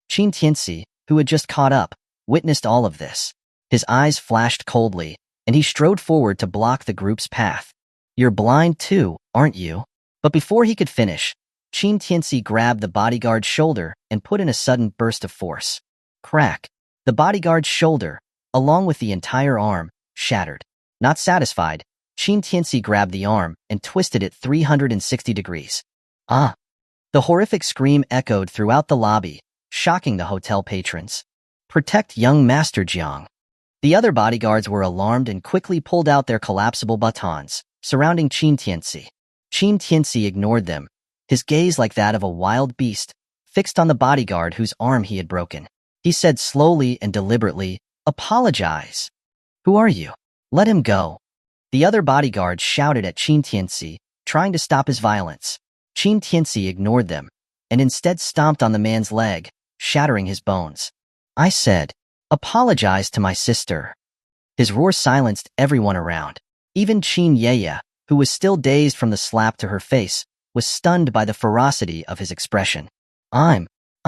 Qin Tianci, who had just caught up, witnessed all of this. His eyes flashed coldly, and he strode forward to block the group's path. "You're blind too, aren't you?" But before he could finish, Qin Tianci grabbed the bodyguard's shoulder and put in a sudden burst of force. Crack! The bodyguard's shoulder, along with the entire arm, shattered. Not satisfied, Qin Tianci grabbed the arm and twisted it 360 degrees. "Ah!" The horrific scream echoed throughout the lobby, shocking the hotel patrons. "Protect young Master Jiang." The other bodyguards were alarmed and quickly pulled out their collapsible batons, surrounding Qin Tianci. Qin Tianci ignored them, his gaze like that of a wild beast, fixed on the bodyguard whose arm he had broken. He said slowly and deliberately, "Apologize." "Who are you? Let him go." The other bodyguards shouted at Qin Tianci, trying to stop his violence. Qin Tianci ignored them, and instead stomped on the man's leg, shattering his bones. "I said, apologize to my sister." His roar silenced everyone around. Even Qin Ye, who was still dazed from the slap to her face, was stunned by the ferocity of his expression. I'm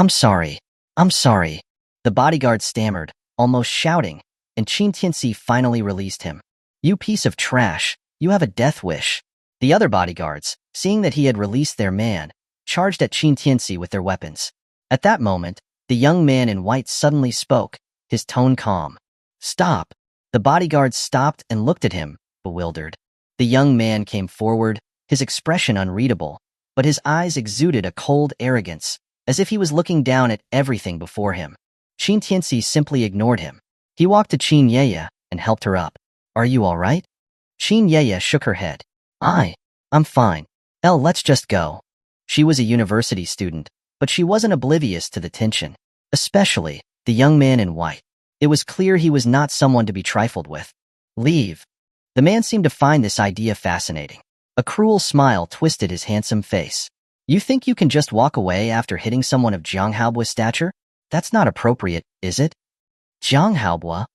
sorry. I'm sorry." The bodyguard stammered, almost shouting, and Qin Tianci finally released him. "You piece of trash, you have a death wish." The other bodyguards, seeing that he had released their man, charged at Qin Tianci with their weapons. At that moment, the young man in white suddenly spoke, his tone calm. "Stop." The bodyguards stopped and looked at him, bewildered. The young man came forward, his expression unreadable, but his eyes exuded a cold arrogance, as if he was looking down at everything before him. Qin Tianci simply ignored him. He walked to Qin Ye and helped her up. "Are you all right?" Qin Ye shook her head. I'm fine. Let's just go." She was a university student, but she wasn't oblivious to the tension, especially the young man in white. It was clear he was not someone to be trifled with. "Leave." The man seemed to find this idea fascinating. A cruel smile twisted his handsome face. "You think you can just walk away after hitting someone of Jiang Haobua's stature? That's not appropriate, is it?" "Jiang Haobua?"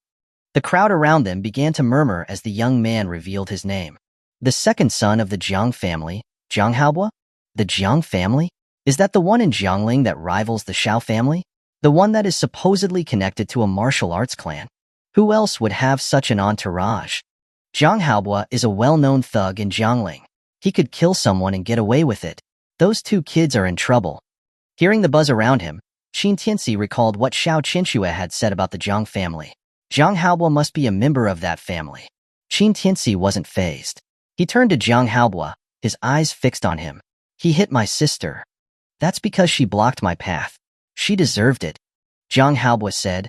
The crowd around them began to murmur as the young man revealed his name. "The second son of the Jiang family, Jiang Haobua? The Jiang family? Is that the one in Jiangling that rivals the Xiao family? The one that is supposedly connected to a martial arts clan?" Who else would have such an entourage? Zhang Haobua is a well-known thug in Jiangling. He could kill someone and get away with it. Those two kids are in trouble. Hearing the buzz around him, Qin Tianci recalled what Xiao Qinxue had said about the Zhang family. Zhang Haobua must be a member of that family. Qin Tianci wasn't fazed. He turned to Zhang Haobua, his eyes fixed on him. He hit my sister. That's because she blocked my path. She deserved it, Zhang Haobua said,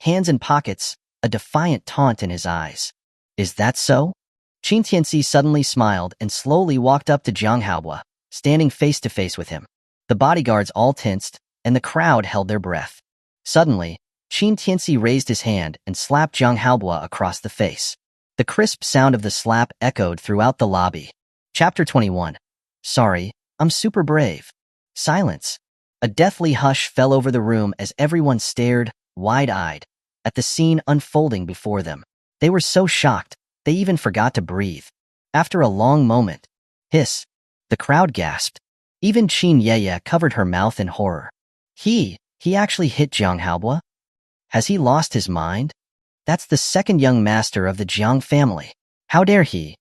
hands in pockets, a defiant taunt in his eyes. Is that so? Qin Tianci suddenly smiled and slowly walked up to Zhang Haobua, standing face to face with him. The bodyguards all tensed, and the crowd held their breath. Suddenly, Qin Tianci raised his hand and slapped Zhang Haobua across the face. The crisp sound of the slap echoed throughout the lobby. Chapter 21. Sorry, I'm super brave. Silence. A deathly hush fell over the room as everyone stared, wide-eyed, at the scene unfolding before them. They were so shocked, they even forgot to breathe. After a long moment, hiss, the crowd gasped. Even Qin Yeye covered her mouth in horror. He actually hit Zhang Haobua? Has he lost his mind? That's the second young master of the Jiang family. How dare he?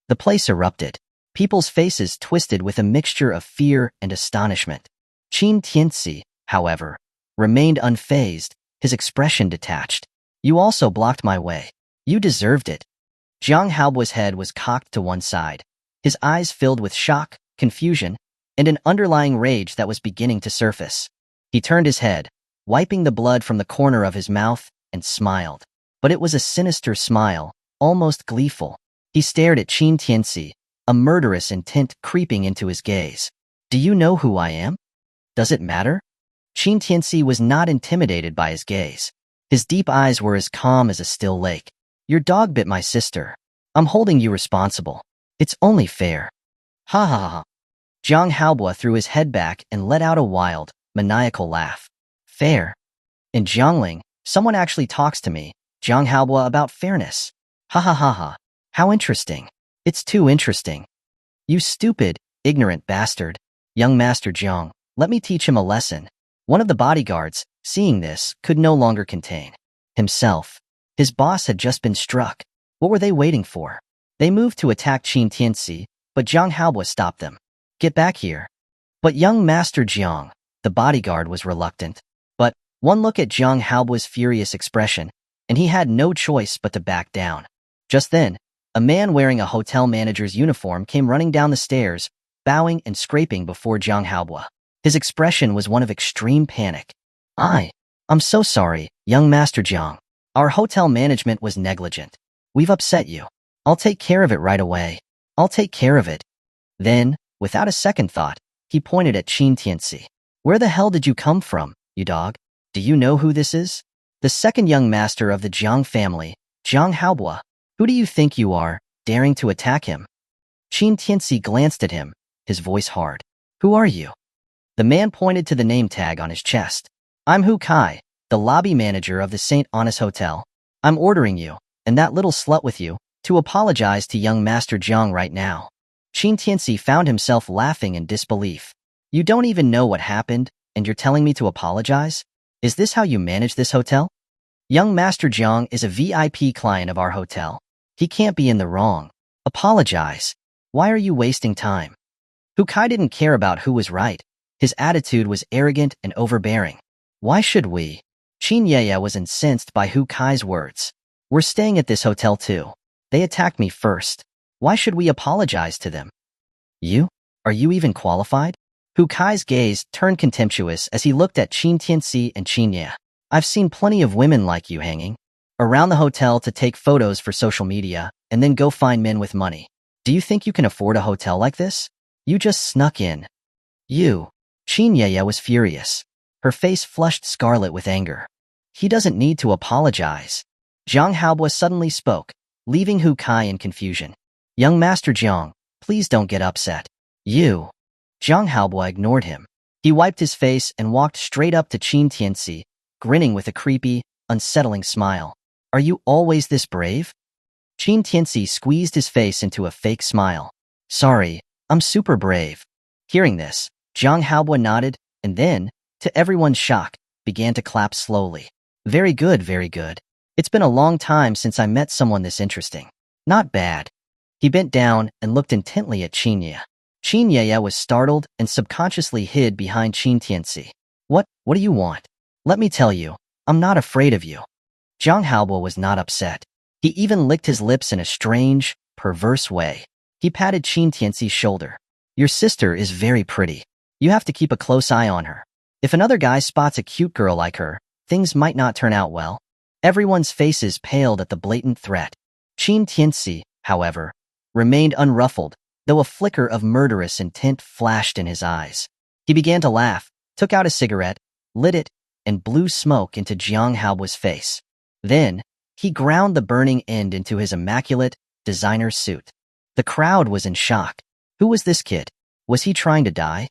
The place erupted. People's faces twisted with a mixture of fear and astonishment. Qin Tianci, however, remained unfazed, his expression detached. You also blocked my way. You deserved it. Zhang Haobua's head was cocked to one side, his eyes filled with shock, confusion, and an underlying rage that was beginning to surface. He turned his head, wiping the blood from the corner of his mouth, and smiled. But it was a sinister smile, almost gleeful. He stared at Qin Tianci, a murderous intent creeping into his gaze. Do you know who I am? Does it matter? Qin Tianci was not intimidated by his gaze. His deep eyes were as calm as a still lake. Your dog bit my sister. I'm holding you responsible. It's only fair. Ha ha ha. Zhang Haobua threw his head back and let out a wild, maniacal laugh. Fair? In Jiangling, someone actually talks to me, Zhang Haobua, about fairness. Ha ha ha ha. How interesting. It's too interesting. You stupid, ignorant bastard. Young Master Zhang, let me teach him a lesson. One of the bodyguards, seeing this, could no longer contain himself. His boss had just been struck. What were they waiting for? They moved to attack Qin Tianci, but Zhang Haobua stopped them. Get back here. But young Master Jiang, the bodyguard was reluctant. But one look at Zhang Haobua's furious expression, and he had no choice but to back down. Just then, a man wearing a hotel manager's uniform came running down the stairs, bowing and scraping before Zhang Haobua. His expression was one of extreme panic. I'm so sorry, young Master Jiang. Our hotel management was negligent. We've upset you. I'll take care of it right away. I'll take care of it. Then, without a second thought, he pointed at Qin Tianci. Where the hell did you come from, you dog? Do you know who this is? The second young master of the Jiang family, Zhang Haobua. Who do you think you are, daring to attack him? Qin Tianci glanced at him, his voice hard. Who are you? The man pointed to the name tag on his chest. I'm Hu Kai, the lobby manager of the St. Honest Hotel. I'm ordering you, and that little slut with you, to apologize to young Master Jiang right now. Qin Tianci found himself laughing in disbelief. You don't even know what happened, and you're telling me to apologize? Is this how you manage this hotel? Young Master Jiang is a VIP client of our hotel. He can't be in the wrong. Apologize. Why are you wasting time? Hu Kai didn't care about who was right. His attitude was arrogant and overbearing. Why should we? Qin Yeye was incensed by Hu Kai's words. We're staying at this hotel too. They attacked me first. Why should we apologize to them? You? Are you even qualified? Hu Kai's gaze turned contemptuous as he looked at Qin Tianci and Qin Ye. I've seen plenty of women like you hanging around the hotel to take photos for social media and then go find men with money. Do you think you can afford a hotel like this? You just snuck in. You. Qin Yeye was furious. Her face flushed scarlet with anger. He doesn't need to apologize. Zhang Haobua suddenly spoke, leaving Hu Kai in confusion. Young Master Jiang, please don't get upset. You. Zhang Haobua ignored him. He wiped his face and walked straight up to Qin Tianci, grinning with a creepy, unsettling smile. Are you always this brave? Qin Tianci squeezed his face into a fake smile. Sorry, I'm super brave. Hearing this, Zhang Haobua nodded, and then, to everyone's shock, began to clap slowly. Very good, very good. It's been a long time since I met someone this interesting. Not bad. He bent down and looked intently at Qin. Qin was startled and subconsciously hid behind Qin Tianci. What do you want? Let me tell you, I'm not afraid of you. Zhang Haobo was not upset. He even licked his lips in a strange, perverse way. He patted Qin Tianci's shoulder. Your sister is very pretty. You have to keep a close eye on her. If another guy spots a cute girl like her, things might not turn out well. Everyone's faces paled at the blatant threat. Qin Tianci, however, remained unruffled, though a flicker of murderous intent flashed in his eyes. He began to laugh, took out a cigarette, lit it, and blew smoke into Zhang Haobo's face. Then, he ground the burning end into his immaculate, designer suit. The crowd was in shock. Who was this kid? Was he trying to die?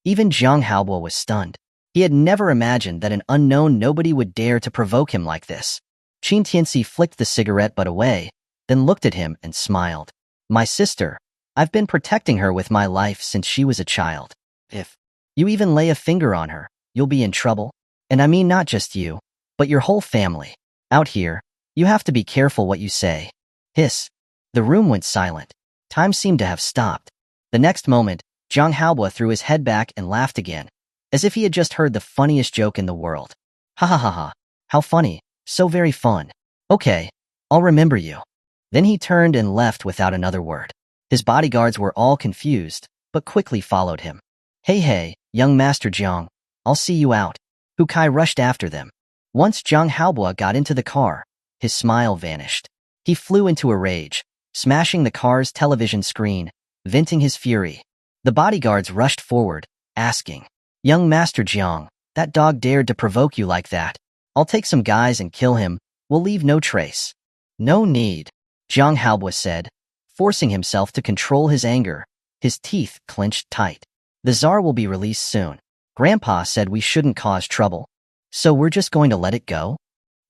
Even Zhang Haobo was stunned. He had never imagined that an unknown nobody would dare to provoke him like this. Qin Tianci flicked the cigarette butt away, then looked at him and smiled. My sister. I've been protecting her with my life since she was a child. If you even lay a finger on her, you'll be in trouble. And I mean not just you, but your whole family. Out here, you have to be careful what you say. Hiss. The room went silent. Time seemed to have stopped. The next moment, Zhang Haobo threw his head back and laughed again, as if he had just heard the funniest joke in the world. Ha ha ha ha. How funny. So very fun. Okay, I'll remember you. Then he turned and left without another word. His bodyguards were all confused, but quickly followed him. Hey, young Master Zhang, I'll see you out. Hu Kai rushed after them. Once Zhang Haobo got into the car, his smile vanished. He flew into a rage, smashing the car's television screen, venting his fury. The bodyguards rushed forward, asking, Young Master Zhang, that dog dared to provoke you like that. I'll take some guys and kill him. We'll leave no trace. No need, Zhang Haobo said, forcing himself to control his anger. His teeth clenched tight. The Tsar will be released soon. Grandpa said we shouldn't cause trouble. So we're just going to let it go?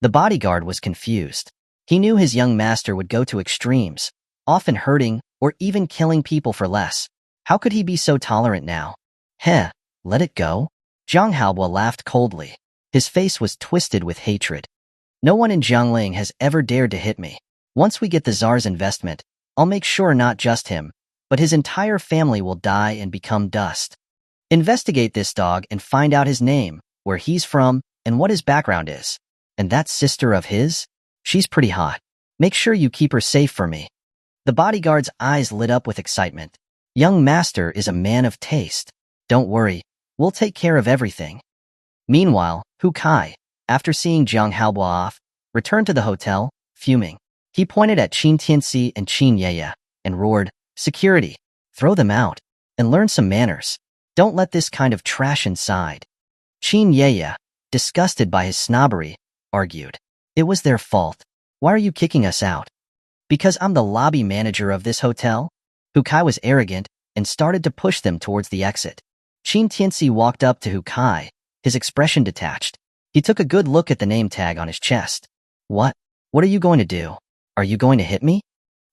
The bodyguard was confused. He knew his young master would go to extremes, often hurting or even killing people for less. How could he be so tolerant now? Heh, let it go? Zhang Haobo laughed coldly. His face was twisted with hatred. No one in Jiangling has ever dared to hit me. Once we get the Tsar's investment, I'll make sure not just him, but his entire family will die and become dust. Investigate this dog and find out his name, where he's from, and what his background is. And that sister of his? She's pretty hot. Make sure you keep her safe for me. The bodyguard's eyes lit up with excitement. Young Master is a man of taste. Don't worry, we'll take care of everything. Meanwhile, Hu Kai, after seeing Zhang Haobo off, returned to the hotel, fuming. He pointed at Qin Tianci and Qin and roared, Security! Throw them out, and learn some manners. Don't let this kind of trash inside. Qin disgusted by his snobbery, argued. It was their fault. Why are you kicking us out? Because I'm the lobby manager of this hotel? Hu Kai was arrogant and started to push them towards the exit. Qin Tianci walked up to Hu Kai, his expression detached. He took a good look at the name tag on his chest. What? What are you going to do? Are you going to hit me?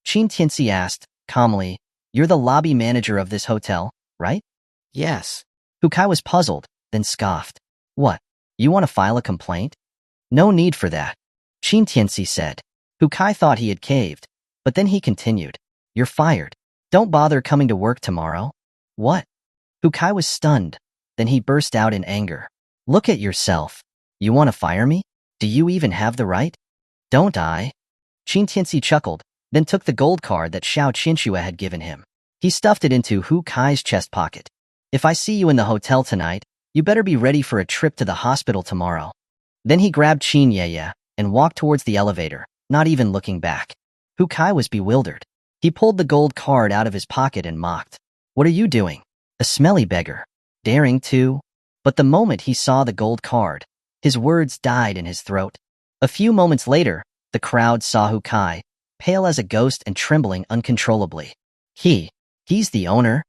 Qin Tianci asked, calmly. You're the lobby manager of this hotel, right? Yes. Hu Kai was puzzled, then scoffed. What? You want to file a complaint? No need for that, Qin Tianci said. Hu Kai thought he had caved, but then he continued. You're fired. Don't bother coming to work tomorrow. What? Hu Kai was stunned. Then he burst out in anger. Look at yourself. You want to fire me? Do you even have the right? Don't I? Qin Tianci chuckled, then took the gold card that Xiao Qinshua had given him. He stuffed it into Hu Kai's chest pocket. If I see you in the hotel tonight, you better be ready for a trip to the hospital tomorrow. Then he grabbed Qin and walked towards the elevator, not even looking back. Hu Kai was bewildered. He pulled the gold card out of his pocket and mocked. What are you doing? A smelly beggar. Daring to? But the moment he saw the gold card, his words died in his throat. A few moments later, the crowd saw Hu Kai, pale as a ghost and trembling uncontrollably. He's the owner?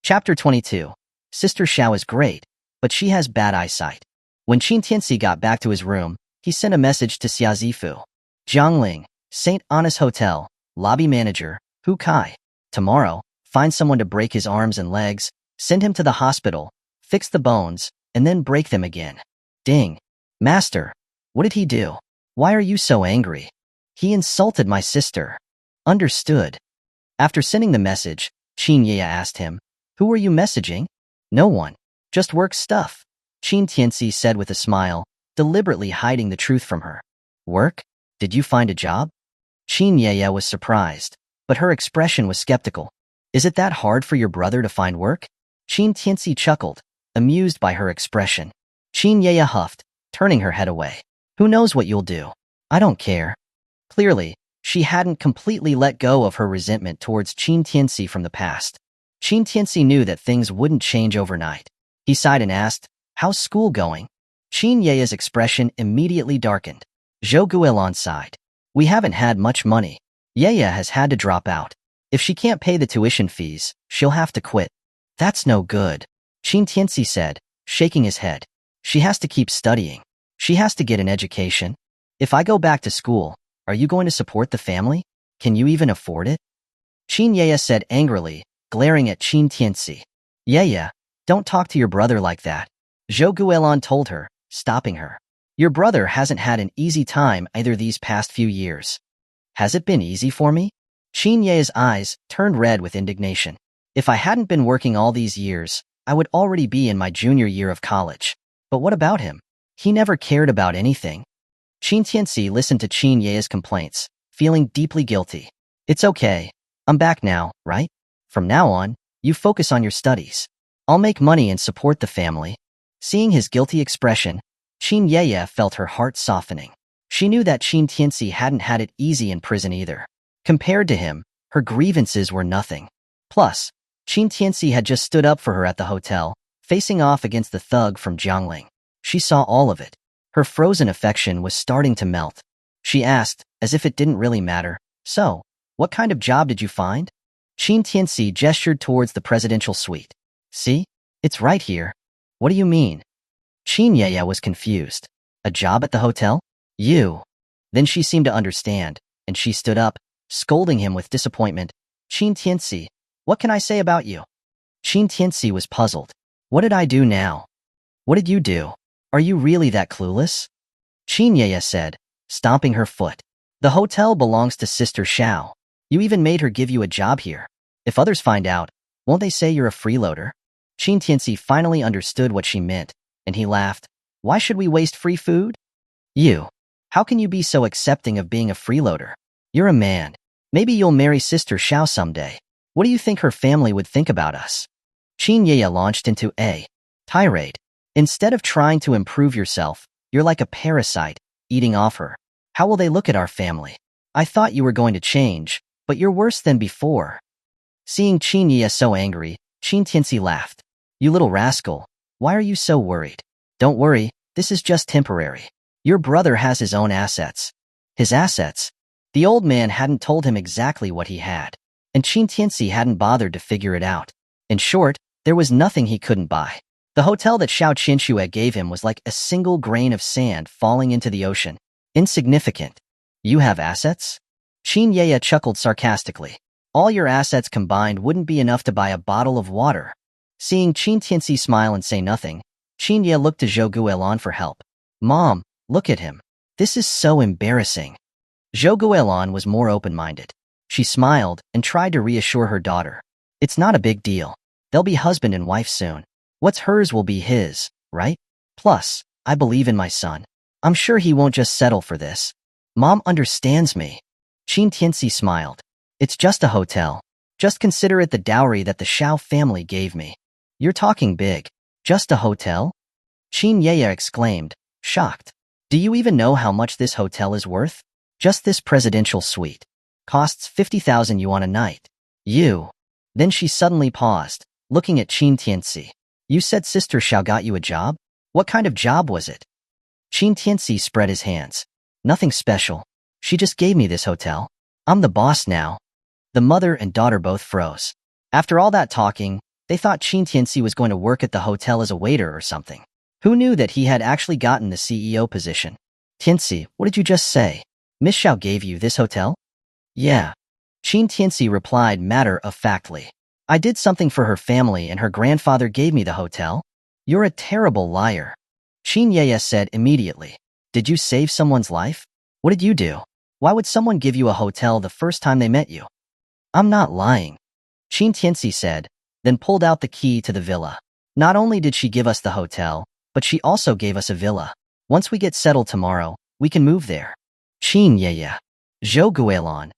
Chapter 22. Sister Xiao is great, but she has bad eyesight. When Qin Tianci got back to his room, he sent a message to Xia Zifu. Jiangling, St. Anna's Hotel, lobby manager, Hu Kai. Tomorrow, find someone to break his arms and legs, send him to the hospital, fix the bones, and then break them again. Ding. Master, what did he do? Why are you so angry? He insulted my sister. Understood. After sending the message, Qin Ye asked him, Who were you messaging? No one. Just work stuff. Qin Tianci said with a smile, deliberately hiding the truth from her. Work? Did you find a job? Qin Ye was surprised, but her expression was skeptical. Is it that hard for your brother to find work? Qin Tianci chuckled, amused by her expression. Qin Ye huffed, turning her head away. Who knows what you'll do? I don't care. Clearly, she hadn't completely let go of her resentment towards Qin Tianci from the past. Qin Tianci knew that things wouldn't change overnight. He sighed and asked, How's school going? Qin Ye's expression immediately darkened. Zhou Guilin sighed. We haven't had much money. Ye has had to drop out. If she can't pay the tuition fees, she'll have to quit. That's no good, Qin Tianci said, shaking his head. She has to keep studying. She has to get an education. If I go back to school, are you going to support the family? Can you even afford it? Qin Ye said angrily, glaring at Qin Tianci. Ye, don't talk to your brother like that, Zhou Guilin told her, stopping her. Your brother hasn't had an easy time either these past few years. Has it been easy for me? Qin Ye's eyes turned red with indignation. If I hadn't been working all these years, I would already be in my junior year of college. But what about him? He never cared about anything. Qin Tianci listened to Qin Ye's complaints, feeling deeply guilty. It's okay. I'm back now, right? From now on, you focus on your studies. I'll make money and support the family. Seeing his guilty expression, Qin Ye felt her heart softening. She knew that Qin Tianci hadn't had it easy in prison either. Compared to him, her grievances were nothing. Plus, Qin Tianci had just stood up for her at the hotel, facing off against the thug from Jiangling. She saw all of it. Her frozen affection was starting to melt. She asked, as if it didn't really matter, So, what kind of job did you find? Qin Tianci gestured towards the presidential suite. See? It's right here. What do you mean? Qin Ye was confused. A job at the hotel? You. Then she seemed to understand, and she stood up, scolding him with disappointment. Qin Tianci, what can I say about you? Qin Tianci was puzzled. What did I do now? What did you do? Are you really that clueless? Qin Ye said, stomping her foot. The hotel belongs to Sister Xiao. You even made her give you a job here. If others find out, won't they say you're a freeloader? Qin Tianci finally understood what she meant, and he laughed. Why should we waste free food? You. How can you be so accepting of being a freeloader? You're a man. Maybe you'll marry Sister Xiao someday. What do you think her family would think about us? Qin Ye launched into a tirade. Instead of trying to improve yourself, you're like a parasite, eating off her. How will they look at our family? I thought you were going to change, but you're worse than before. Seeing Qin Ye so angry, Qin Tianci laughed. You little rascal, why are you so worried? Don't worry, this is just temporary. Your brother has his own assets. His assets? The old man hadn't told him exactly what he had, and Qin Tianci hadn't bothered to figure it out. In short, there was nothing he couldn't buy. The hotel that Xiao Qinshue gave him was like a single grain of sand falling into the ocean. Insignificant. You have assets? Qin Ye chuckled sarcastically. All your assets combined wouldn't be enough to buy a bottle of water. Seeing Qin Tianci smile and say nothing, Qin Ye looked to Zhou Guilin for help. Mom, look at him. This is so embarrassing. Zhou Guilin was more open-minded. She smiled and tried to reassure her daughter. It's not a big deal. They'll be husband and wife soon. What's hers will be his, right? Plus, I believe in my son. I'm sure he won't just settle for this. Mom understands me. Qin Tianci smiled. It's just a hotel. Just consider it the dowry that the Xiao family gave me. You're talking big. Just a hotel? Qin Ye exclaimed, shocked. Do you even know how much this hotel is worth? Just this presidential suite. Costs 50,000 yuan a night. You. Then she suddenly paused, looking at Qin Tianci. You said Sister Xiao got you a job? What kind of job was it? Qin Tianci spread his hands. Nothing special. She just gave me this hotel. I'm the boss now. The mother and daughter both froze. After all that talking, they thought Qin Tianci was going to work at the hotel as a waiter or something. Who knew that he had actually gotten the CEO position? Tianci, what did you just say? Miss Xiao gave you this hotel? Yeah. Qin Tianci replied matter-of-factly. I did something for her family and her grandfather gave me the hotel. You're a terrible liar. Qin Ye said immediately. Did you save someone's life? What did you do? Why would someone give you a hotel the first time they met you? I'm not lying, Qin Tianci said, then pulled out the key to the villa. Not only did she give us the hotel, but she also gave us a villa. Once we get settled tomorrow, we can move there. Qin Yeye. Zhou Guilin.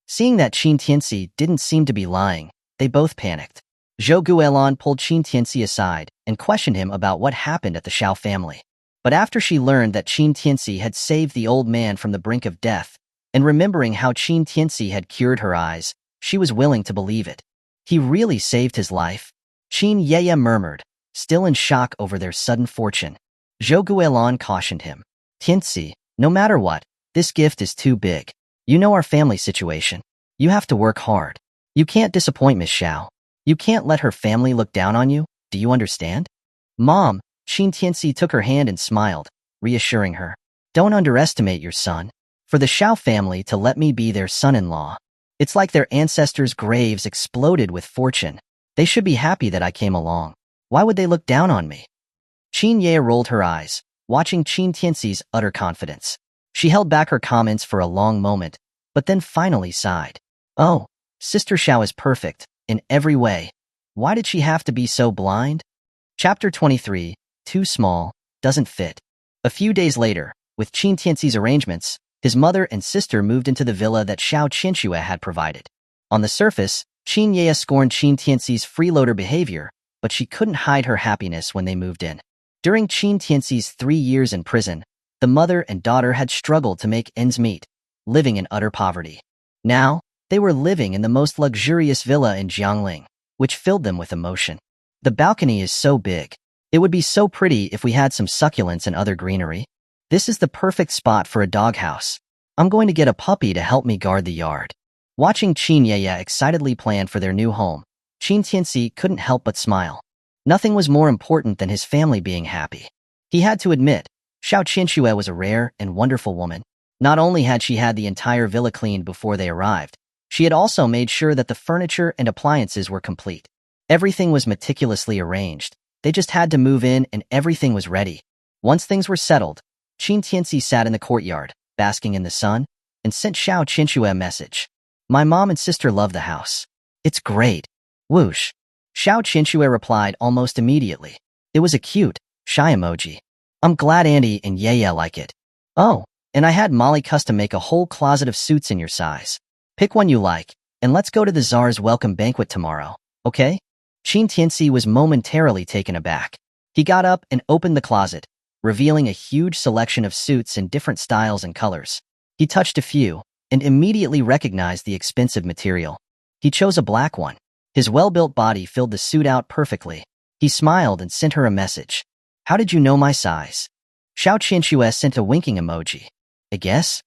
Seeing that Qin Tianci didn't seem to be lying, they both panicked. Zhou Guilin pulled Qin Tianci aside and questioned him about what happened at the Xiao family. But after she learned that Qin Tianci had saved the old man from the brink of death, and remembering how Qin Tianci had cured her eyes, she was willing to believe it. He really saved his life? Qin Yeye murmured, still in shock over their sudden fortune. Zhou Guilin cautioned him. Tianci, no matter what, this gift is too big. You know our family situation. You have to work hard. You can't disappoint Miss Xiao. You can't let her family look down on you. Do you understand? Mom, Qin Tianci took her hand and smiled, reassuring her. Don't underestimate your son. For the Xiao family to let me be their son-in-law, it's like their ancestors' graves exploded with fortune. They should be happy that I came along. Why would they look down on me? Qin Ye rolled her eyes, watching Qin Tianci's utter confidence. She held back her comments for a long moment, but then finally sighed. Oh, Sister Xiao is perfect, in every way. Why did she have to be so blind? Chapter 23, Too Small, Doesn't Fit. A few days later, with Qin Tianci's arrangements, his mother and sister moved into the villa that Xiao Qianxue had provided. On the surface, Qin Ye scorned Qin Tianci's freeloader behavior, but she couldn't hide her happiness when they moved in. During Qin Tianci's 3 years in prison, the mother and daughter had struggled to make ends meet, living in utter poverty. Now, they were living in the most luxurious villa in Jiangling, which filled them with emotion. The balcony is so big. It would be so pretty if we had some succulents and other greenery. This is the perfect spot for a doghouse. I'm going to get a puppy to help me guard the yard. Watching Qin Yeye excitedly plan for their new home, Qin Tianci couldn't help but smile. Nothing was more important than his family being happy. He had to admit, Xiao Qianxue was a rare and wonderful woman. Not only had she had the entire villa cleaned before they arrived, she had also made sure that the furniture and appliances were complete. Everything was meticulously arranged. They just had to move in and everything was ready. Once things were settled, Qin Tianci sat in the courtyard, basking in the sun, and sent Xiao Qianxue a message. My mom and sister love the house. It's great. Whoosh. Xiao Qianxue replied almost immediately. It was a cute, shy emoji. I'm glad Andy and Yeye like it. Oh, and I had Molly custom make a whole closet of suits in your size. Pick one you like, and let's go to the Tsar's welcome banquet tomorrow, okay? Qin Tianci was momentarily taken aback. He got up and opened the closet, revealing a huge selection of suits in different styles and colors. He touched a few, and immediately recognized the expensive material. He chose a black one. His well-built body filled the suit out perfectly. He smiled and sent her a message. How did you know my size? Xiao Qianxue sent a winking emoji. A guess?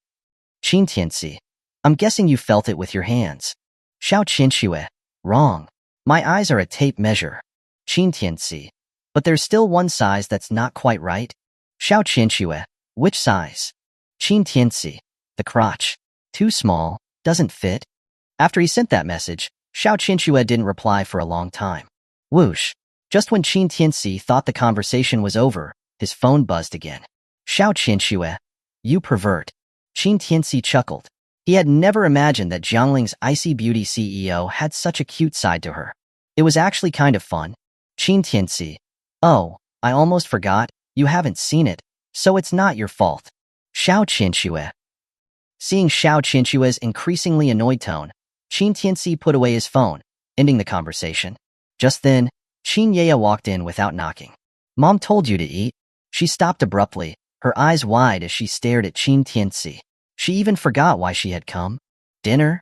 Qin Tianci. I'm guessing you felt it with your hands. Xiao Qianxue. Wrong. My eyes are a tape measure. Qin Tianci. But there's still one size that's not quite right. Xiao Qianxue. Which size? Qin Tianci. The crotch. Too small. Doesn't fit. After he sent that message, Xiao Qianxue didn't reply for a long time. Whoosh. Just when Qin Tianci thought the conversation was over, his phone buzzed again. Xiao Qianxue. You pervert. Qin Tianci chuckled. He had never imagined that Jiangling's icy beauty CEO had such a cute side to her. It was actually kind of fun. Qin Tianci. Oh, I almost forgot, you haven't seen it, so it's not your fault. Xiao Qianxue. Seeing Xiao Qianxue's increasingly annoyed tone, Qin Tianci put away his phone, ending the conversation. Just then, Qin Yeye walked in without knocking. Mom told you to eat? She stopped abruptly, her eyes wide as she stared at Qin Tianci. She even forgot why she had come. Dinner?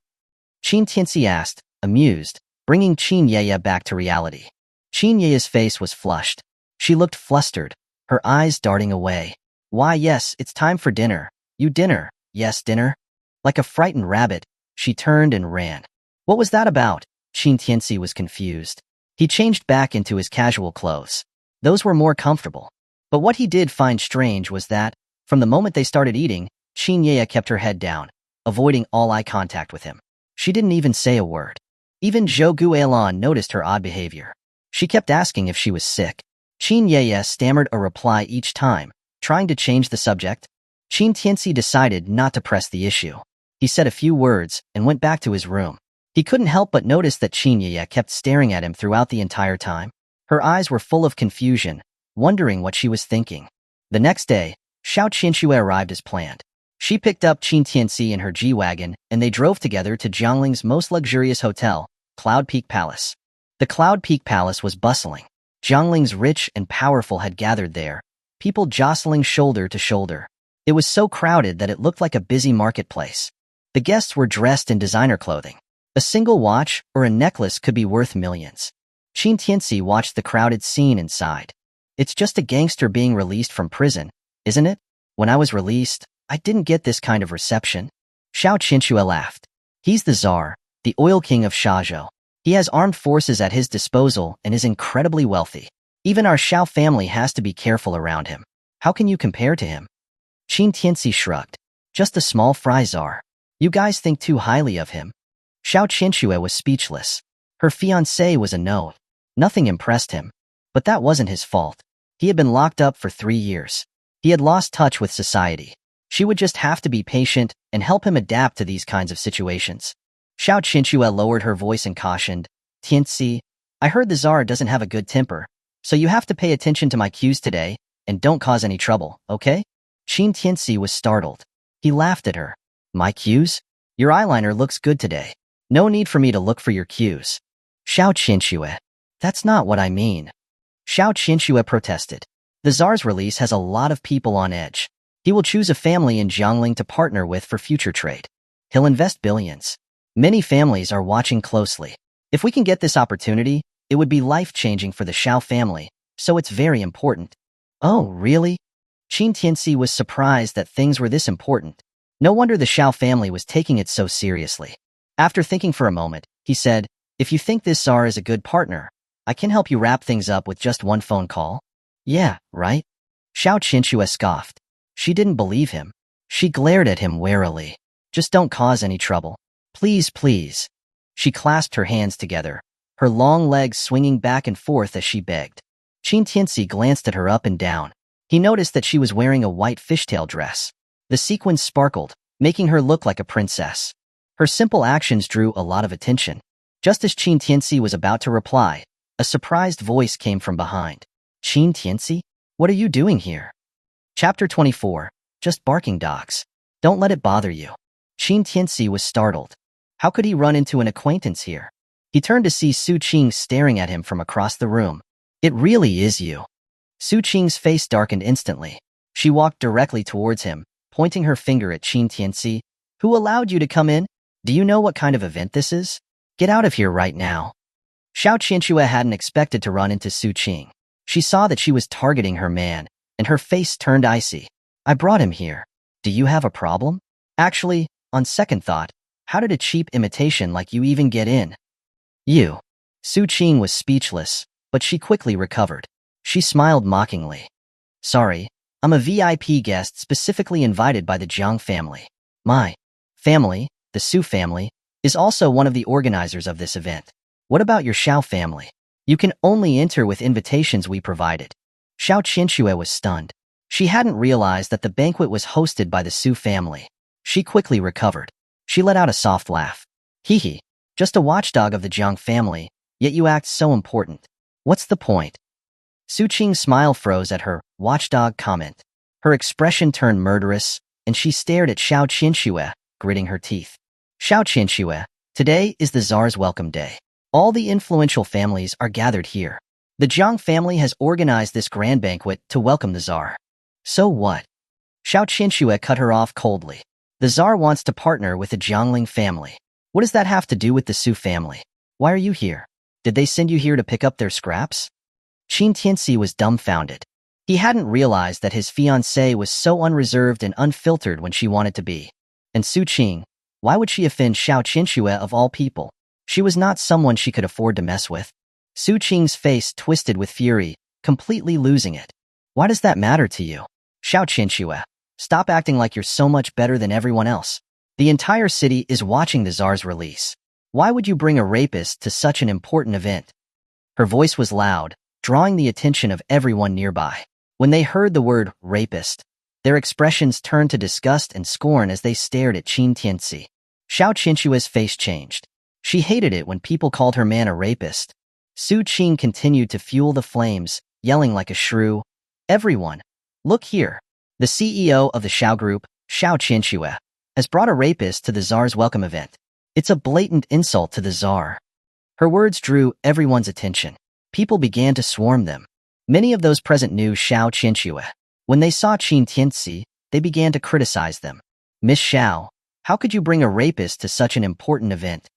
Qin Tianci asked, amused, bringing Qin Yeye back to reality. Qin Yeye's face was flushed. She looked flustered, her eyes darting away. Why yes, it's time for dinner. You dinner. Yes, dinner. Like a frightened rabbit, she turned and ran. What was that about? Qin Tianci was confused. He changed back into his casual clothes. Those were more comfortable. But what he did find strange was that, from the moment they started eating, Qin Yeye kept her head down, avoiding all eye contact with him. She didn't even say a word. Even Zhou Guilin noticed her odd behavior. She kept asking if she was sick. Qin Yeye stammered a reply each time, trying to change the subject. Qin Tianci decided not to press the issue. He said a few words and went back to his room. He couldn't help but notice that Qin Yaya kept staring at him throughout the entire time. Her eyes were full of confusion, wondering what she was thinking. The next day, Xiao Qianxue arrived as planned. She picked up Qin Tianci in her G-Wagon, and they drove together to Jiangling's most luxurious hotel, Cloud Peak Palace. The Cloud Peak Palace was bustling. Jiangling's rich and powerful had gathered there, people jostling shoulder to shoulder. It was so crowded that it looked like a busy marketplace. The guests were dressed in designer clothing. A single watch or a necklace could be worth millions. Qin Tianci watched the crowded scene and sighed. It's just a gangster being released from prison, isn't it? When I was released, I didn't get this kind of reception. Xiao Qianxue laughed. He's the czar, the oil king of Shazhou. He has armed forces at his disposal and is incredibly wealthy. Even our Xiao family has to be careful around him. How can you compare to him? Qin Tianci shrugged. Just a small fry czar. You guys think too highly of him. Xiao Qianxue was speechless. Her fiancé was a no. Nothing impressed him. But that wasn't his fault. He had been locked up for 3 years. He had lost touch with society. She would just have to be patient and help him adapt to these kinds of situations. Xiao Qianxue lowered her voice and cautioned, Tianci, I heard the czar doesn't have a good temper, so you have to pay attention to my cues today and don't cause any trouble, okay? Qin Tianci was startled. He laughed at her. My cues? Your eyeliner looks good today. No need for me to look for your cues. Xiao Qianxue. That's not what I mean. Xiao Qianxue protested. The czar's release has a lot of people on edge. He will choose a family in Jiangling to partner with for future trade. He'll invest billions. Many families are watching closely. If we can get this opportunity, it would be life-changing for the Xiao family, so it's very important. Oh, really? Qin Tianci was surprised that things were this important. No wonder the Xiao family was taking it so seriously. After thinking for a moment, he said, if you think this czar is a good partner, I can help you wrap things up with just one phone call. Yeah, right? Xiao Qianxue scoffed. She didn't believe him. She glared at him warily. Just don't cause any trouble. Please, please. She clasped her hands together, her long legs swinging back and forth as she begged. Qin Tianci glanced at her up and down. He noticed that she was wearing a white fishtail dress. The sequins sparkled, making her look like a princess. Her simple actions drew a lot of attention. Just as Qin Tianci was about to reply, a surprised voice came from behind. Qin Tianci? What are you doing here? Chapter 24. Just barking dogs. Don't let it bother you. Qin Tianci was startled. How could he run into an acquaintance here? He turned to see Su Qing staring at him from across the room. It really is you. Su Qing's face darkened instantly. She walked directly towards him, pointing her finger at Qin Tianci. Who allowed you to come in? Do you know what kind of event this is? Get out of here right now. Xiao Qianxue hadn't expected to run into Su Qing. She saw that she was targeting her man, and her face turned icy. I brought him here. Do you have a problem? Actually, on second thought, how did a cheap imitation like you even get in? You. Su Qing was speechless, but she quickly recovered. She smiled mockingly. Sorry, I'm a VIP guest specifically invited by the Jiang family. My family, the Su family, is also one of the organizers of this event. What about your Xiao family? You can only enter with invitations we provided. Xiao Qianxue was stunned. She hadn't realized that the banquet was hosted by the Su family. She quickly recovered. She let out a soft laugh. Hee hee, just a watchdog of the Jiang family, yet you act so important. What's the point? Su Qing's smile froze at her watchdog comment. Her expression turned murderous, and she stared at Xiao Qianxue, gritting her teeth. Xiao Qianxue, today is the czar's welcome day. All the influential families are gathered here. The Jiang family has organized this grand banquet to welcome the czar. So what? Xiao Qianxue cut her off coldly. The czar wants to partner with the Jiangling family. What does that have to do with the Su family? Why are you here? Did they send you here to pick up their scraps? Qin Tianci was dumbfounded. He hadn't realized that his fiancée was so unreserved and unfiltered when she wanted to be. And Su Qing, why would she offend Xiao Qianxue of all people? She was not someone she could afford to mess with. Su Qing's face twisted with fury, completely losing it. Why does that matter to you? Xiao Qianxue, stop acting like you're so much better than everyone else. The entire city is watching the czar's release. Why would you bring a rapist to such an important event? Her voice was loud, drawing the attention of everyone nearby. When they heard the word rapist, Their expressions turned to disgust and scorn as they stared at Qin Tianci. Xiao Qinshue's face changed. She hated it when people called her man a rapist. Su Qing continued to fuel the flames, yelling like a shrew, "Everyone, look here. The CEO of the Xiao Group, Xiao Qinshu, has brought a rapist to the Tsar's welcome event. It's a blatant insult to the Tsar." Her words drew everyone's attention. People began to swarm them. Many of those present knew Xiao Qinshu. When they saw Qin Tianci, they began to criticize them. "Miss Xiao, how could you bring a rapist to such an important event?"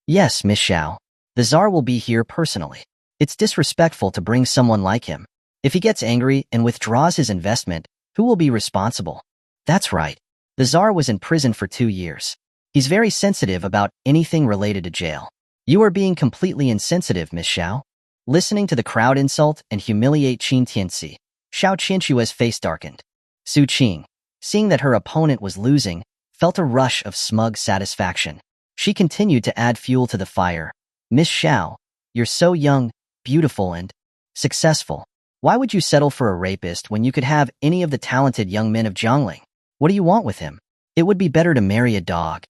"Yes, Miss Xiao. The Tsar will be here personally. It's disrespectful to bring someone like him. If he gets angry and withdraws his investment, who will be responsible?" "That's right. The Tsar was in prison for 2 years. He's very sensitive about anything related to jail. You are being completely insensitive, Miss Xiao." Listening to the crowd insult and humiliate Qin Tianci, Xiao Qinshue's face darkened. Su Qing, seeing that her opponent was losing, felt a rush of smug satisfaction. She continued to add fuel to the fire. "Miss Xiao, you're so young, beautiful, and successful. Why would you settle for a rapist when you could have any of the talented young men of Jiangling? What do you want with him? It would be better to marry a dog."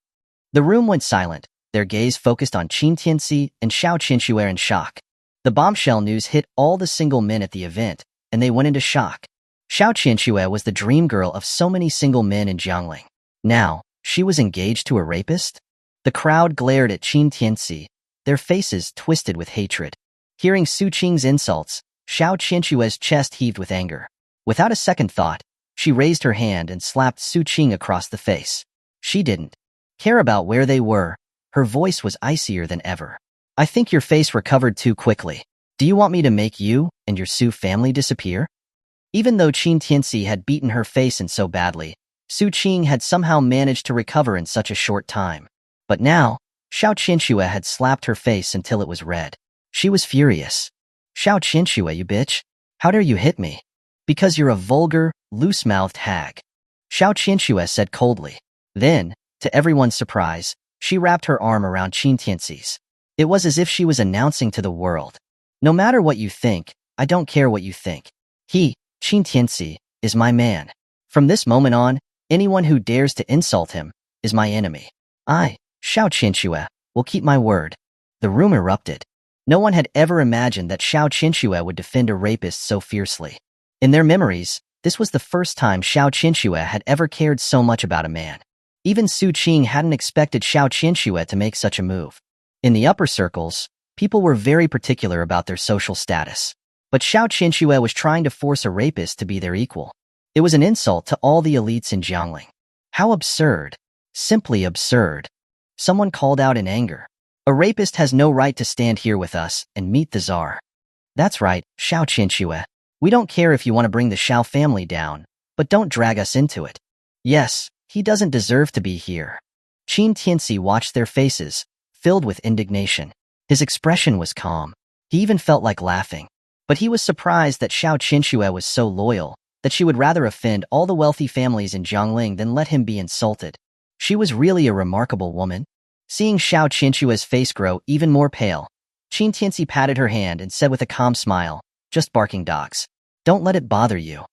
The room went silent, their gaze focused on Qin Tianci and Xiao Qinshu in shock. The bombshell news hit all the single men at the event, and they went into shock. Xiao Qinshu was the dream girl of so many single men in Jiangling. Now, she was engaged to a rapist? The crowd glared at Qin Tianci, their faces twisted with hatred. Hearing Su Qing's insults, Xiao Qinshue's chest heaved with anger. Without a second thought, she raised her hand and slapped Su Qing across the face. She didn't care about where they were. Her voice was icier than ever. "I think your face recovered too quickly. Do you want me to make you and your Su family disappear?" Even though Qin Tianci had beaten her face in so badly, Su Qing had somehow managed to recover in such a short time. But now, Xiao Qinshu had slapped her face until it was red. She was furious. "Xiao Qinshu, you bitch. How dare you hit me? Because you're a vulgar, loose-mouthed hag," Xiao Qinshu said coldly. Then, to everyone's surprise, she wrapped her arm around Qin Tianci's. It was as if she was announcing to the world, "No matter what you think, I don't care what you think. He, Qin Tianci, is my man. From this moment on, anyone who dares to insult him is my enemy. I, Xiao Qinshu, will keep my word." The room erupted. No one had ever imagined that Xiao Qinshu would defend a rapist so fiercely. In their memories, this was the first time Xiao Qinshu had ever cared so much about a man. Even Su Qing hadn't expected Xiao Qinshu to make such a move. In the upper circles, people were very particular about their social status. But Xiao Qinshu was trying to force a rapist to be their equal. It was an insult to all the elites in Jiangling. How absurd. Simply absurd. Someone called out in anger. "A rapist has no right to stand here with us and meet the Tsar." "That's right, Xiao Qinshu. We don't care if you want to bring the Xiao family down, but don't drag us into it." "Yes, he doesn't deserve to be here." Qin Tianci watched their faces, filled with indignation. His expression was calm. He even felt like laughing. But he was surprised that Xiao Qinshu was so loyal, that she would rather offend all the wealthy families in Jiangling than let him be insulted. She was really a remarkable woman. Seeing Xiao Qinshu's face grow even more pale, Qin Tianci patted her hand and said with a calm smile, "Just barking dogs. Don't let it bother you."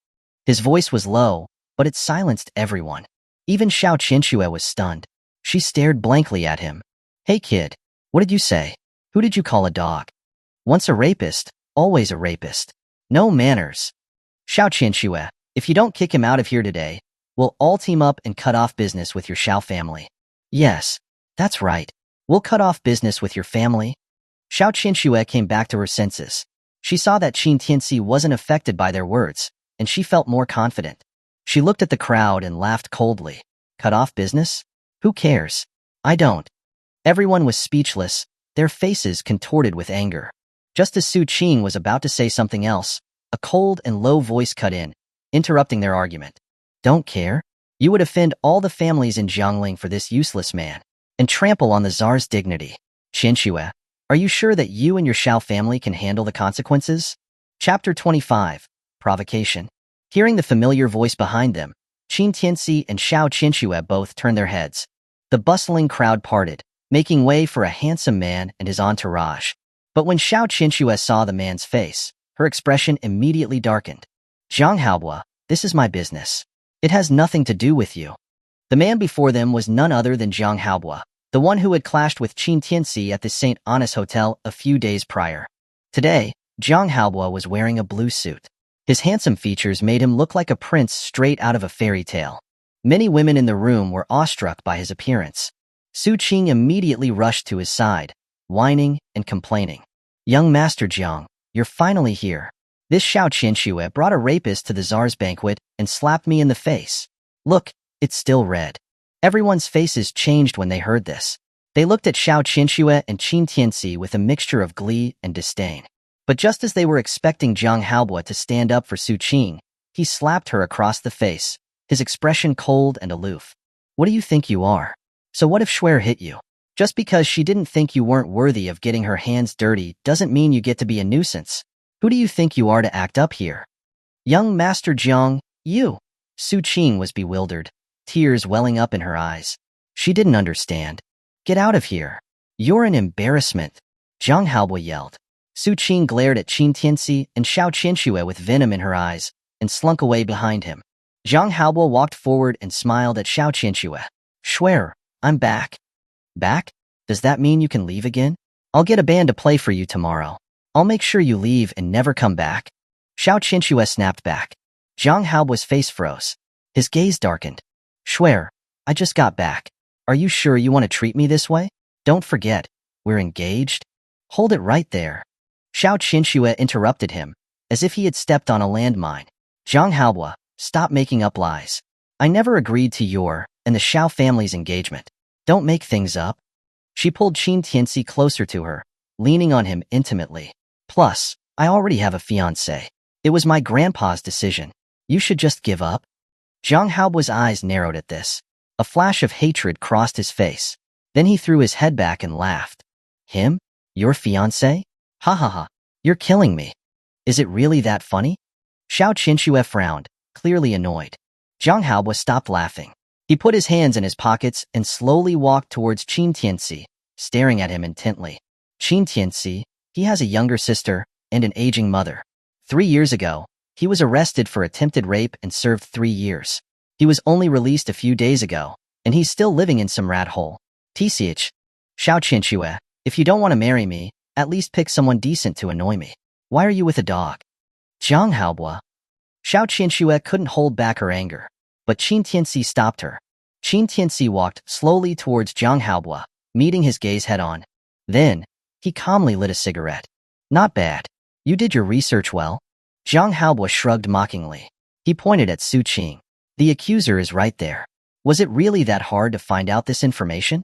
His voice was low, but it silenced everyone. Even Xiao Qinshu was stunned. She stared blankly at him. "Hey kid, what did you say? Who did you call a dog? Once a rapist, always a rapist. No manners." "Xiao Qinshu, if you don't kick him out of here today, we'll all team up and cut off business with your Xiao family." "Yes, that's right. We'll cut off business with your family." Xiao Qinshu came back to her senses. She saw that Qin Tianci wasn't affected by their words, and she felt more confident. She looked at the crowd and laughed coldly. "Cut off business? Who cares? I don't." Everyone was speechless, their faces contorted with anger. Just as Su Qing was about to say something else, a cold and low voice cut in, interrupting their argument. "Don't care? You would offend all the families in Jiangling for this useless man, and trample on the Tsar's dignity. Qinshu, are you sure that you and your Xiao family can handle the consequences?" Chapter 25. Provocation. Hearing the familiar voice behind them, Qin Tianci and Xiao Qinshu both turned their heads. The bustling crowd parted, making way for a handsome man and his entourage. But when Xiao Qinshu saw the man's face, her expression immediately darkened. "Zhang Haobua, this is my business. It has nothing to do with you. The man before them was none other than Jiang Haobua, the one who had clashed with Qin Tianci at the St. Honest Hotel a few days prior. Today, Jiang Haobua was wearing a blue suit. His handsome features made him look like a prince straight out of a fairy tale. Many women in the room were awestruck by his appearance. Su Qing immediately rushed to his side, whining and complaining. "Young Master Jiang, you're finally here. This Xiao Qianxue brought a rapist to the Tsar's banquet and slapped me in the face. Look, it's still red." Everyone's faces changed when they heard this. They looked at Xiao Qianxue and Qin Tianci with a mixture of glee and disdain. But just as they were expecting Jiang Haobua to stand up for Su Qing, he slapped her across the face, his expression cold and aloof. "What do you think you are? So what if Schwer hit you? Just because she didn't think you weren't worthy of getting her hands dirty doesn't mean you get to be a nuisance. Who do you think you are to act up here?" "Young Master Jiang, you." Su Qing was bewildered, tears welling up in her eyes. She didn't understand. "Get out of here. You're an embarrassment," Jiang Haobua yelled. Su Qing glared at Qin Tianci and Xiao Qianxue with venom in her eyes and slunk away behind him. Jiang Haobua walked forward and smiled at Xiao Qianxue. "Schwer, I'm back." "Back? Does that mean you can leave again? I'll get a band to play for you tomorrow. I'll make sure you leave and never come back." Xiao Qianxue snapped back. Jiang Haobua's face froze. His gaze darkened. "Schwer, I just got back. Are you sure you want to treat me this way? Don't forget, we're engaged." "Hold it right there." Xiao Qianxue interrupted him, as if he had stepped on a landmine. "Jiang Haobua, stop making up lies. I never agreed to your and the Xiao family's engagement. Don't make things up." She pulled Qin Tianci closer to her, leaning on him intimately. "Plus, I already have a fiancé. It was my grandpa's decision. You should just give up." Jiang Haobua's eyes narrowed at this. A flash of hatred crossed his face. Then he threw his head back and laughed. "Him? Your fiancé? Ha ha ha. You're killing me. Is it really that funny?" Xiao Qianxue frowned, clearly annoyed. Jiang Haobua stopped laughing. He put his hands in his pockets and slowly walked towards Qin Tianci, staring at him intently. Qin Tianci, he has a younger sister and an aging mother. 3 years ago, he was arrested for attempted rape and served 3 years. He was only released a few days ago, and he's still living in some rat hole. "TCH, Xiao Qianxue, if you don't want to marry me, at least pick someone decent to annoy me. Why are you with a dog?" "Jiang Haobua." Xiao Qianxue couldn't hold back her anger, but Qin Tianci stopped her. Qin Tianci walked slowly towards Jiang Haobua, meeting his gaze head-on. Then, he calmly lit a cigarette. "Not bad. You did your research well." Jiang Haobua shrugged mockingly. He pointed at Su Qing. "The accuser is right there. Was it really that hard to find out this information?"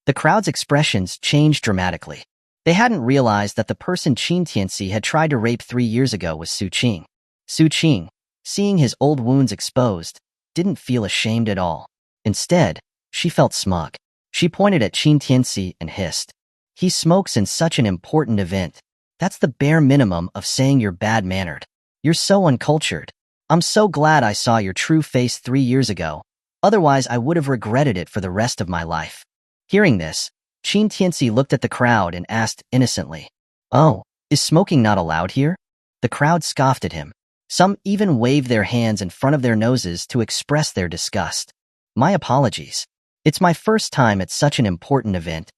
The crowd's expressions changed dramatically. They hadn't realized that the person Qin Tianci had tried to rape 3 years ago was Su Qing. Su Qing, seeing his old wounds exposed, didn't feel ashamed at all. Instead, she felt smug. She pointed at Qin Tianci and hissed. "He smokes in such an important event. That's the bare minimum of saying you're bad-mannered. You're so uncultured. I'm so glad I saw your true face 3 years ago. Otherwise, I would have regretted it for the rest of my life." Hearing this, Qin Tianci looked at the crowd and asked innocently, "Oh, is smoking not allowed here?" The crowd scoffed at him. Some even waved their hands in front of their noses to express their disgust. "My apologies. It's my first time at such an important event."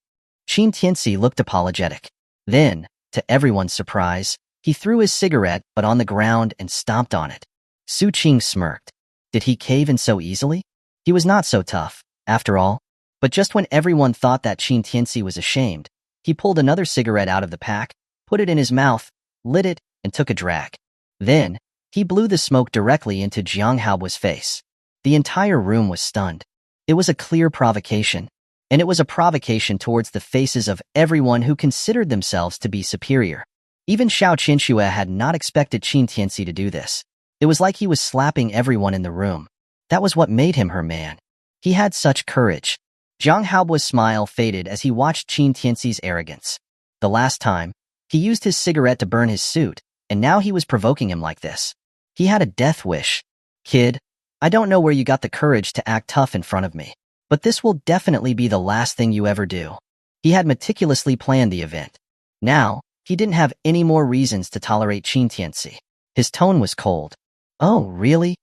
Qin Tianci looked apologetic. Then, to everyone's surprise, he threw his cigarette but on the ground and stomped on it. Su Qing smirked. Did he cave in so easily? He was not so tough, after all. But just when everyone thought that Qin Tianci was ashamed, he pulled another cigarette out of the pack, put it in his mouth, lit it, and took a drag. Then, he blew the smoke directly into Jiang Haobua's face. The entire room was stunned. It was a clear provocation, and it was a provocation towards the faces of everyone who considered themselves to be superior. Even Xiao Qianxue had not expected Qin Tianci to do this. It was like he was slapping everyone in the room. That was what made him her man. He had such courage. Jiang Haobua's smile faded as he watched Qin Tianci's arrogance. The last time, he used his cigarette to burn his suit, and now he was provoking him like this. He had a death wish. "Kid, I don't know where you got the courage to act tough in front of me, but this will definitely be the last thing you ever do." He had meticulously planned the event. Now, he didn't have any more reasons to tolerate Qin Tianci. His tone was cold. "Oh, really?"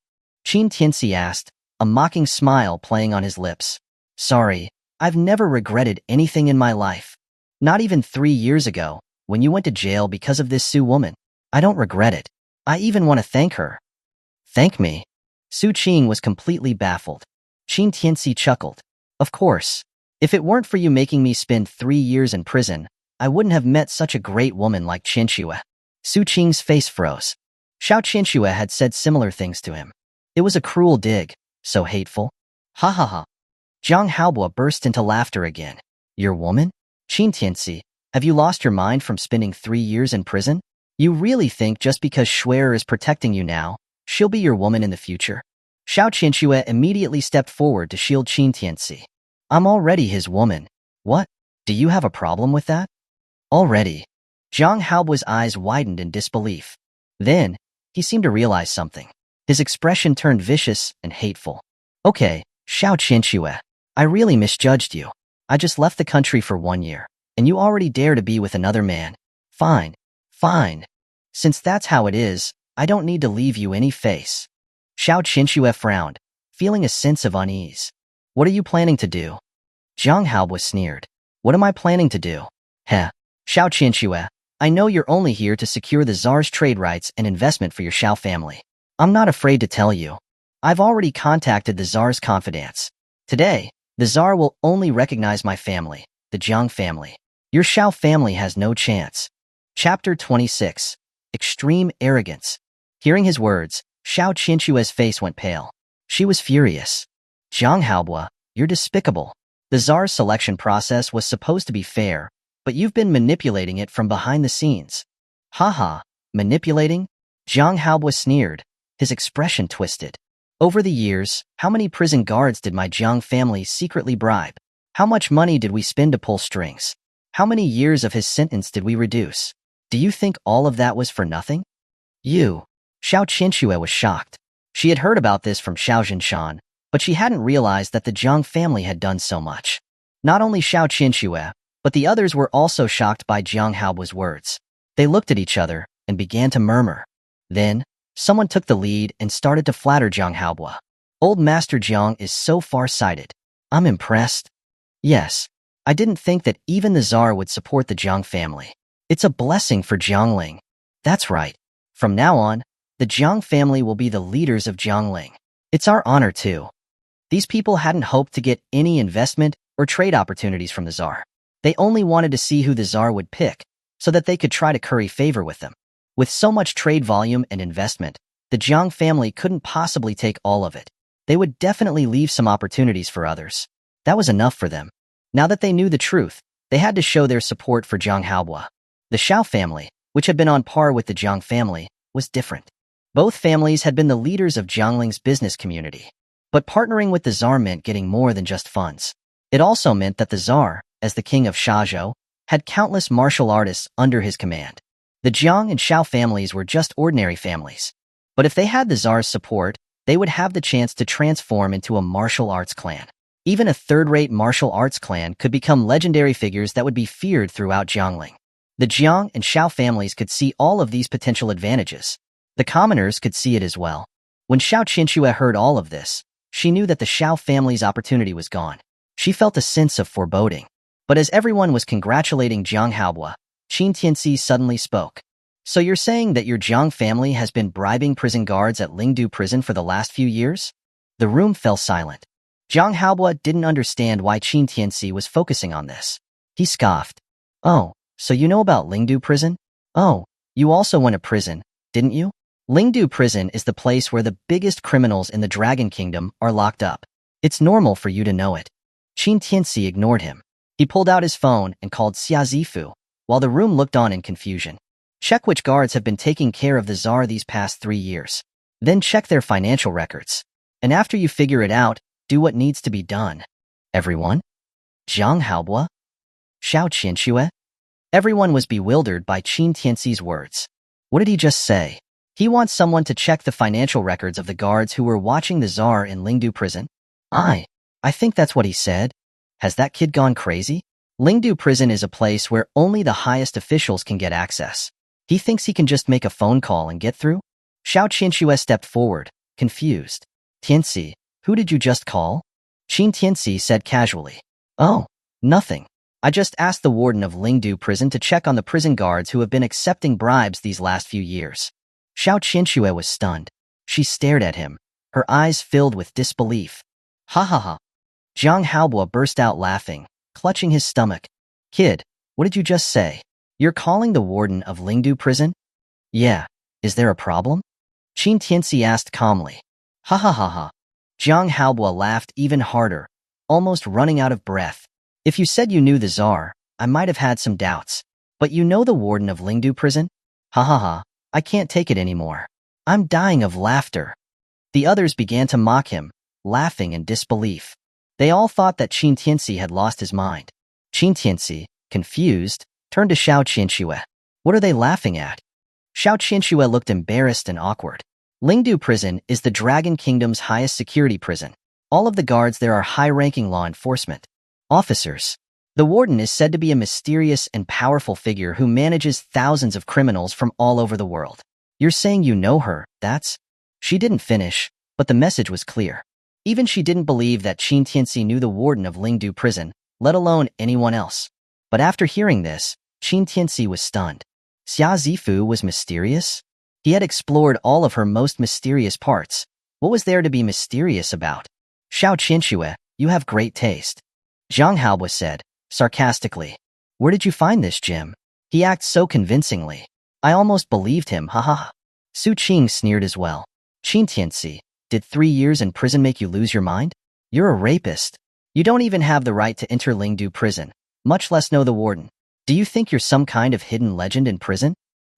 Qin Tianci asked, a mocking smile playing on his lips. Sorry, I've never regretted anything in my life. Not even 3 years ago, when you went to jail because of this Su woman. I don't regret it. I even want to thank her. Thank me? Su Qing was completely baffled. Qin Tianci chuckled. Of course. If it weren't for you making me spend 3 years in prison, I wouldn't have met such a great woman like Qianxue. Su Qing's face froze. Xiao Qianxue had said similar things to him. It was a cruel dig, so hateful. Ha ha ha. Zhang Haobo burst into laughter again. Your woman? Qin Tianci, have you lost your mind from spending 3 years in prison? You really think just because Shuer is protecting you now, she'll be your woman in the future? Xiao Qianxue immediately stepped forward to shield Qin Tianci. I'm already his woman. What? Do you have a problem with that? Already? Zhang Haobo's eyes widened in disbelief. Then, he seemed to realize something. His expression turned vicious and hateful. Okay, Xiao Qianxue, I really misjudged you. I just left the country for 1 year, and you already dare to be with another man. Fine, fine. Since that's how it is, I don't need to leave you any face. Xiao Qianxue frowned, feeling a sense of unease. What are you planning to do? Zhang Haobo sneered. What am I planning to do? Heh. Xiao Qianxue, I know you're only here to secure the Tsar's trade rights and investment for your Xiao family. I'm not afraid to tell you. I've already contacted the Tsar's confidants. Today, the Tsar will only recognize my family, the Jiang family. Your Xiao family has no chance. Chapter 26. Extreme Arrogance. Hearing his words, Xiao Qianxue's face went pale. She was furious. Zhang Haobo, you're despicable. The Tsar's selection process was supposed to be fair, but you've been manipulating it from behind the scenes. Haha, manipulating? Zhang Haobo sneered, his expression twisted. Over the years, how many prison guards did my Jiang family secretly bribe? How much money did we spend to pull strings? How many years of his sentence did we reduce? Do you think all of that was for nothing? You. Xiao Qianxue was shocked. She had heard about this from Xiao Zhinshan, but she hadn't realized that the Jiang family had done so much. Not only Xiao Qianxue, but the others were also shocked by Zhang Haobo's words. They looked at each other and began to murmur. Then, someone took the lead and started to flatter Zhang Haobo. Old Master Jiang is so far-sighted. I'm impressed. Yes, I didn't think that even the Tsar would support the Jiang family. It's a blessing for Jiangling. That's right. From now on, the Jiang family will be the leaders of Jiangling. It's our honor too. These people hadn't hoped to get any investment or trade opportunities from the Tsar. They only wanted to see who the Tsar would pick, so that they could try to curry favor with them. With so much trade volume and investment, the Jiang family couldn't possibly take all of it. They would definitely leave some opportunities for others. That was enough for them. Now that they knew the truth, they had to show their support for Zhang Haobo. The Xiao family, which had been on par with the Jiang family, was different. Both families had been the leaders of Jiangling's business community. But partnering with the Tsar meant getting more than just funds. It also meant that the Tsar, as the king of Shazhou, had countless martial artists under his command. The Jiang and Xiao families were just ordinary families. But if they had the Tsar's support, they would have the chance to transform into a martial arts clan. Even a third-rate martial arts clan could become legendary figures that would be feared throughout Jiangling. The Jiang and Xiao families could see all of these potential advantages. The commoners could see it as well. When Xiao Qianxue heard all of this, she knew that the Xiao family's opportunity was gone. She felt a sense of foreboding. But as everyone was congratulating Zhang Haobo, Qin Tianci suddenly spoke. So you're saying that your Jiang family has been bribing prison guards at Lingdu prison for the last few years? The room fell silent. Zhang Haobo didn't understand why Qin Tianci was focusing on this. He scoffed. Oh, so you know about Lingdu prison? Oh, you also went to prison, didn't you? Lingdu prison is the place where the biggest criminals in the Dragon Kingdom are locked up. It's normal for you to know it. Qin Tianci ignored him. He pulled out his phone and called Xia Zifu, while the room looked on in confusion. Check which guards have been taking care of the Tsar these past 3 years. Then check their financial records. And after you figure it out, do what needs to be done. Everyone? Zhang Haobo? Xiao Qianxue? Everyone was bewildered by Qin Tianci's words. What did he just say? He wants someone to check the financial records of the guards who were watching the Tsar in Lingdu prison? I think that's what he said. Has that kid gone crazy? Lingdu prison is a place where only the highest officials can get access. He thinks he can just make a phone call and get through? Xiao Qianxue stepped forward, confused. Tianci, Who did you just call? Qin Tianci said casually. Oh, nothing. I just asked the warden of Lingdu prison to check on the prison guards who have been accepting bribes these last few years. Xiao Qianxue was stunned. She stared at him, her eyes filled with disbelief. Ha ha ha. Jiang Haobo burst out laughing, clutching his stomach. Kid, what did you just say? You're calling the warden of Lingdu prison? Yeah. Is there a problem? Qin Tianci asked calmly. Ha ha ha ha. Jiang Haobo laughed even harder, almost running out of breath. If you said you knew the czar, I might have had some doubts. But you know the warden of Lingdu prison? Ha ha ha. I can't take it anymore. I'm dying of laughter. The others began to mock him, laughing in disbelief. They all thought that Qin Tianci had lost his mind. Qin Tianci, confused, turned to Xiao Qianxue. What are they laughing at? Xiao Qianxue looked embarrassed and awkward. Lingdu prison is the Dragon Kingdom's highest security prison. All of the guards there are high-ranking law enforcement officers. The warden is said to be a mysterious and powerful figure who manages thousands of criminals from all over the world. You're saying you know her, that's? She didn't finish, but the message was clear. Even she didn't believe that Qin Tianci knew the warden of Lingdu prison, let alone anyone else. But after hearing this, Qin Tianci was stunned. Xia Zifu was mysterious? He had explored all of her most mysterious parts. What was there to be mysterious about? Xiao Qianxue, you have great taste. Jiang Haobo said, sarcastically. Where did you find this, Jim? He acts so convincingly. I almost believed him, haha. Su Qing sneered as well. Qin Tianci, did 3 years in prison make you lose your mind? You're a rapist. You don't even have the right to enter Lingdu prison, much less know the warden. Do you think you're some kind of hidden legend in prison?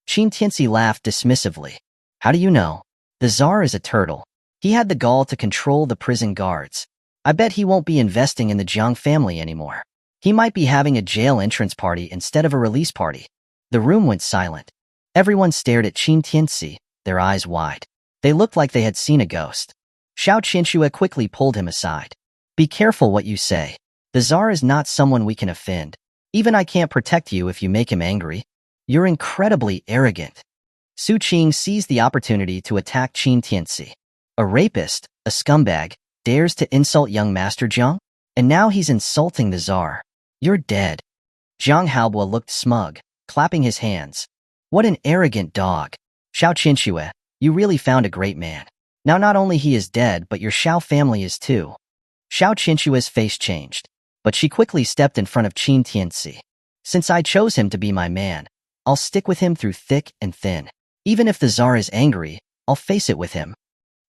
Qin Tianci laughed dismissively. How do you know? The czar is a turtle. He had the gall to control the prison guards. I bet he won't be investing in the Jiang family anymore. He might be having a jail entrance party instead of a release party. The room went silent. Everyone stared at Qin Tianci, their eyes wide. They looked like they had seen a ghost. Xiao Qianxue quickly pulled him aside. Be careful what you say. The czar is not someone we can offend. Even I can't protect you if you make him angry. You're incredibly arrogant. Su Qing seized the opportunity to attack Qin Tianci. A rapist, a scumbag, dares to insult young Master Jiang? And now he's insulting the czar. You're dead. Jiang Haobo looked smug, clapping his hands. What an arrogant dog. Xiao Qianxue, you really found a great man. Now not only he is dead, but your Xiao family is too. Xiao Qianxue's face changed, but she quickly stepped in front of Qin Tianci. Since I chose him to be my man, I'll stick with him through thick and thin. Even if the czar is angry, I'll face it with him.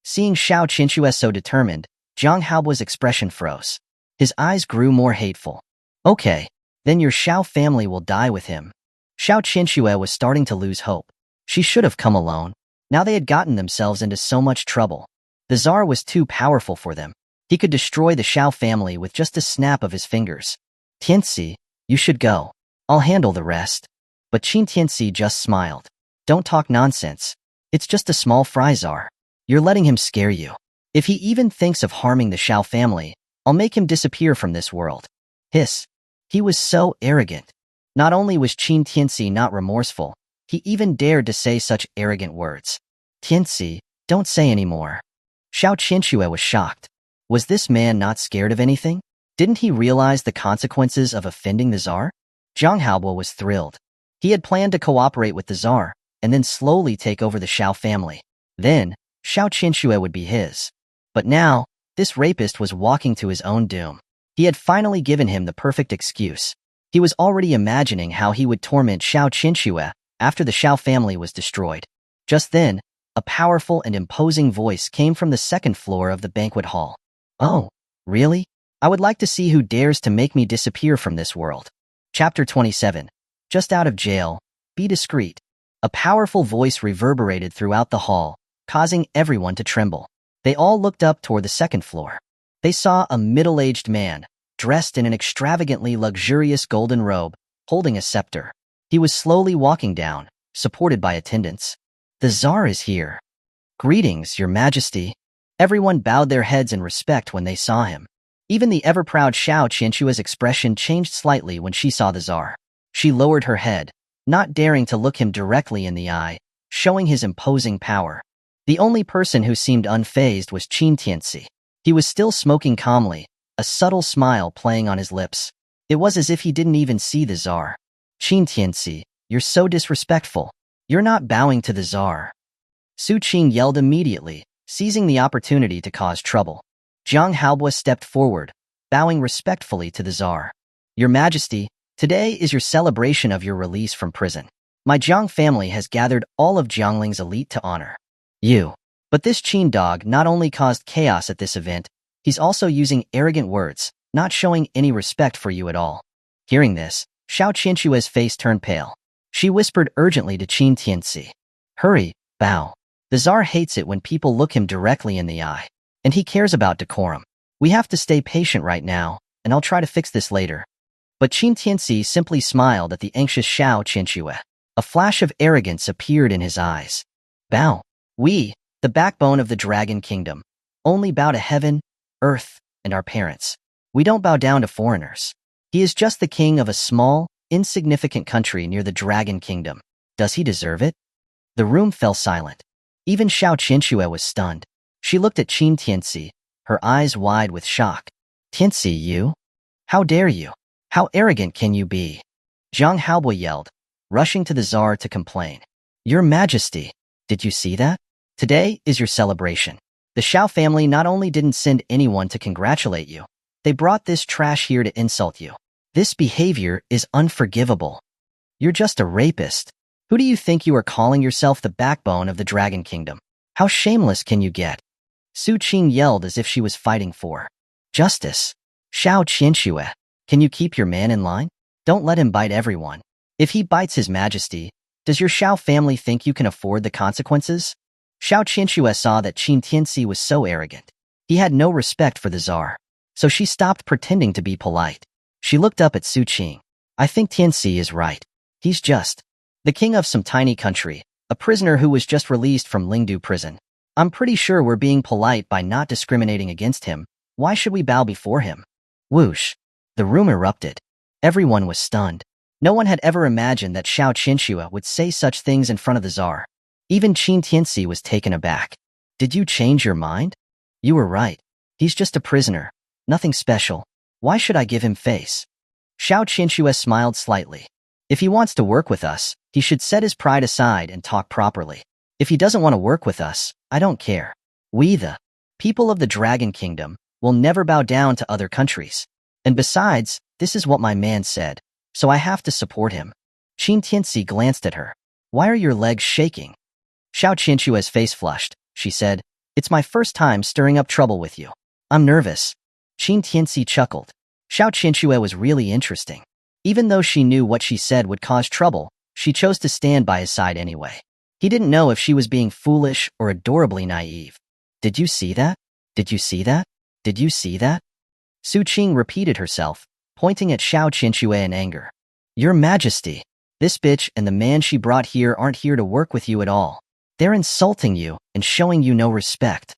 Seeing Xiao Qianxue so determined, Jiang Haobo's expression froze. His eyes grew more hateful. Okay, then your Xiao family will die with him. Xiao Qianxue was starting to lose hope. She should have come alone. Now they had gotten themselves into so much trouble. The czar was too powerful for them. He could destroy the Xiao family with just a snap of his fingers. Tianci, you should go. I'll handle the rest. But Qin Tianci just smiled. Don't talk nonsense. It's just a small fry czar. You're letting him scare you. If he even thinks of harming the Xiao family, I'll make him disappear from this world. Hiss. He was so arrogant. Not only was Qin Tianci not remorseful, he even dared to say such arrogant words. Tianci, don't say any more. Xiao Qianxue was shocked. Was this man not scared of anything? Didn't he realize the consequences of offending the czar? Jiang Haobo was thrilled. He had planned to cooperate with the czar, and then slowly take over the Xiao family. Then, Xiao Qianxue would be his. But now, this rapist was walking to his own doom. He had finally given him the perfect excuse. He was already imagining how he would torment Xiao Qianxue after the Xiao family was destroyed. Just then, a powerful and imposing voice came from the second floor of the banquet hall. Oh, really? I would like to see who dares to make me disappear from this world. Chapter 27. Just out of jail, be discreet. A powerful voice reverberated throughout the hall, causing everyone to tremble. They all looked up toward the second floor. They saw a middle-aged man, dressed in an extravagantly luxurious golden robe, holding a scepter. He was slowly walking down, supported by attendants. The czar is here. Greetings, your majesty. Everyone bowed their heads in respect when they saw him. Even the ever-proud Xiao Qianxue's expression changed slightly when she saw the czar. She lowered her head, not daring to look him directly in the eye, showing his imposing power. The only person who seemed unfazed was Qin Tianci. He was still smoking calmly, a subtle smile playing on his lips. It was as if he didn't even see the Tsar. Qin Tianci, you're so disrespectful. You're not bowing to the Tsar. Su Qing yelled immediately, seizing the opportunity to cause trouble. Zhang Haobua stepped forward, bowing respectfully to the Tsar. Your Majesty, today is your celebration of your release from prison. My Jiang family has gathered all of Jiangling's elite to honor you. But this Qin dog not only caused chaos at this event, he's also using arrogant words, not showing any respect for you at all. Hearing this, Xiao Qinshue's face turned pale. She whispered urgently to Qin Tianci. Hurry, bow. The Tsar hates it when people look him directly in the eye. And he cares about decorum. We have to stay patient right now, and I'll try to fix this later. But Qin Tianci simply smiled at the anxious Xiao Qinsue. A flash of arrogance appeared in his eyes. Bow. We, the backbone of the Dragon Kingdom, only bow to heaven, earth, and our parents. We don't bow down to foreigners. He is just the king of a small, insignificant country near the Dragon Kingdom. Does he deserve it? The room fell silent. Even Xiao Qinsue was stunned. She looked at Qin Tianci, her eyes wide with shock. Tianci, you? How dare you? How arrogant can you be? Zhang Haobua yelled, rushing to the Tsar to complain. Your Majesty, did you see that? Today is your celebration. The Xiao family not only didn't send anyone to congratulate you, they brought this trash here to insult you. This behavior is unforgivable. You're just a rapist. Who do you think you are calling yourself the backbone of the Dragon Kingdom? How shameless can you get? Su Qing yelled as if she was fighting for justice. Xiao Qinsue, can you keep your man in line? Don't let him bite everyone. If he bites His Majesty, does your Xiao family think you can afford the consequences? Xiao Qinsue saw that Qin Tianci was so arrogant. He had no respect for the Tsar. So she stopped pretending to be polite. She looked up at Su Qing. I think Tianci is right. He's just the king of some tiny country, a prisoner who was just released from Lingdu prison. I'm pretty sure we're being polite by not discriminating against him. Why should we bow before him? Whoosh. The room erupted. Everyone was stunned. No one had ever imagined that Xiao Qinsue would say such things in front of the Tsar. Even Qin Tianci was taken aback. Did you change your mind? You were right. He's just a prisoner. Nothing special. Why should I give him face? Xiao Qinsue smiled slightly. If he wants to work with us, he should set his pride aside and talk properly. If he doesn't want to work with us, I don't care. We, the people of the Dragon Kingdom, will never bow down to other countries. And besides, this is what my man said, so I have to support him. Qin Tianci glanced at her. Why are your legs shaking? Xiao Qinshue's face flushed. She said, It's my first time stirring up trouble with you. I'm nervous. Qin Tianci chuckled. Xiao Qinsue was really interesting. Even though she knew what she said would cause trouble, she chose to stand by his side anyway. He didn't know if she was being foolish or adorably naive. Did you see that? Did you see that? Did you see that? Su Qing repeated herself, pointing at Xiao Qinsue in anger. Your Majesty, this bitch and the man she brought here aren't here to work with you at all. They're insulting you and showing you no respect.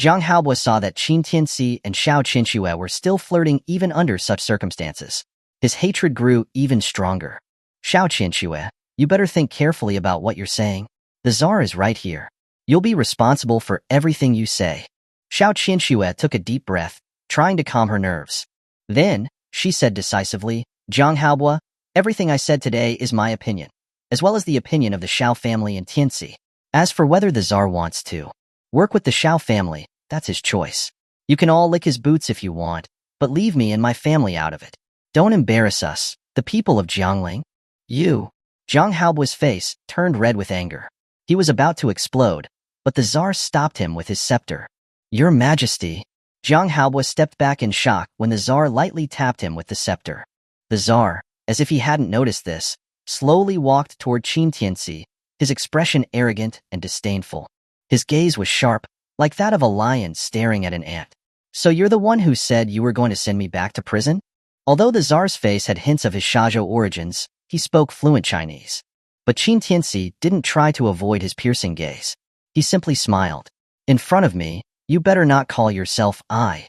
Zhang Haobua saw that Qin Tianci and Xiao Qinsue were still flirting even under such circumstances. His hatred grew even stronger. Xiao Qinsue, you better think carefully about what you're saying. The Tsar is right here. You'll be responsible for everything you say. Xiao Qinsue took a deep breath, trying to calm her nerves. Then, she said decisively, Zhang Haobua, everything I said today is my opinion, as well as the opinion of the Xiao family and Tianci. As for whether the Tsar wants to work with the Xiao family, that's his choice. You can all lick his boots if you want, but leave me and my family out of it. Don't embarrass us, the people of Jiangling. You. Zhang Haobua's face turned red with anger. He was about to explode, but the Tsar stopped him with his scepter. Your Majesty. Zhang Haobua stepped back in shock when the Tsar lightly tapped him with the scepter. The Tsar, as if he hadn't noticed this, slowly walked toward Qin Tianci, his expression arrogant and disdainful. His gaze was sharp, like that of a lion staring at an ant. So you're the one who said you were going to send me back to prison? Although the Tsar's face had hints of his Shazhou origins, he spoke fluent Chinese. But Qin Tianci didn't try to avoid his piercing gaze. He simply smiled. In front of me, you better not call yourself I.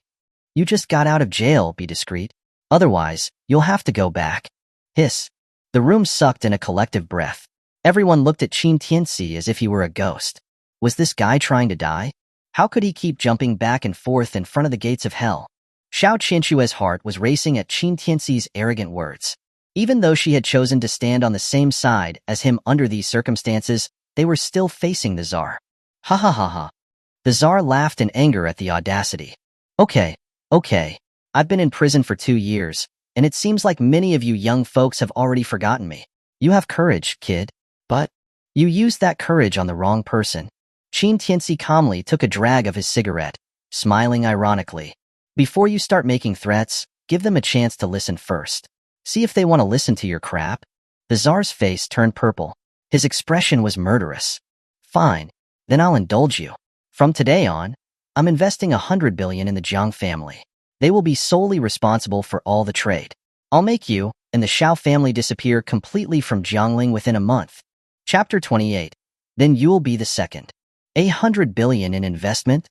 You just got out of jail, be discreet. Otherwise, you'll have to go back. Hiss. The room sucked in a collective breath. Everyone looked at Qin Tianci as if he were a ghost. Was this guy trying to die? How could he keep jumping back and forth in front of the gates of hell? Xiao Qianxue's heart was racing at Qin Tianci's arrogant words. Even though she had chosen to stand on the same side as him under these circumstances, they were still facing the Tsar. Ha ha ha ha. The Tsar laughed in anger at the audacity. Okay. I've been in prison for 2 years, and it seems like many of you young folks have already forgotten me. You have courage, kid. But you used that courage on the wrong person. Qin Tianci calmly took a drag of his cigarette, smiling ironically. Before you start making threats, give them a chance to listen first. See if they want to listen to your crap. The Tsar's face turned purple. His expression was murderous. Fine, then I'll indulge you. From today on, I'm investing 100 billion in the Jiang family. They will be solely responsible for all the trade. I'll make you and the Xiao family disappear completely from Jiangling within a month. Chapter 28. Then you'll be the second. 100 billion in investment?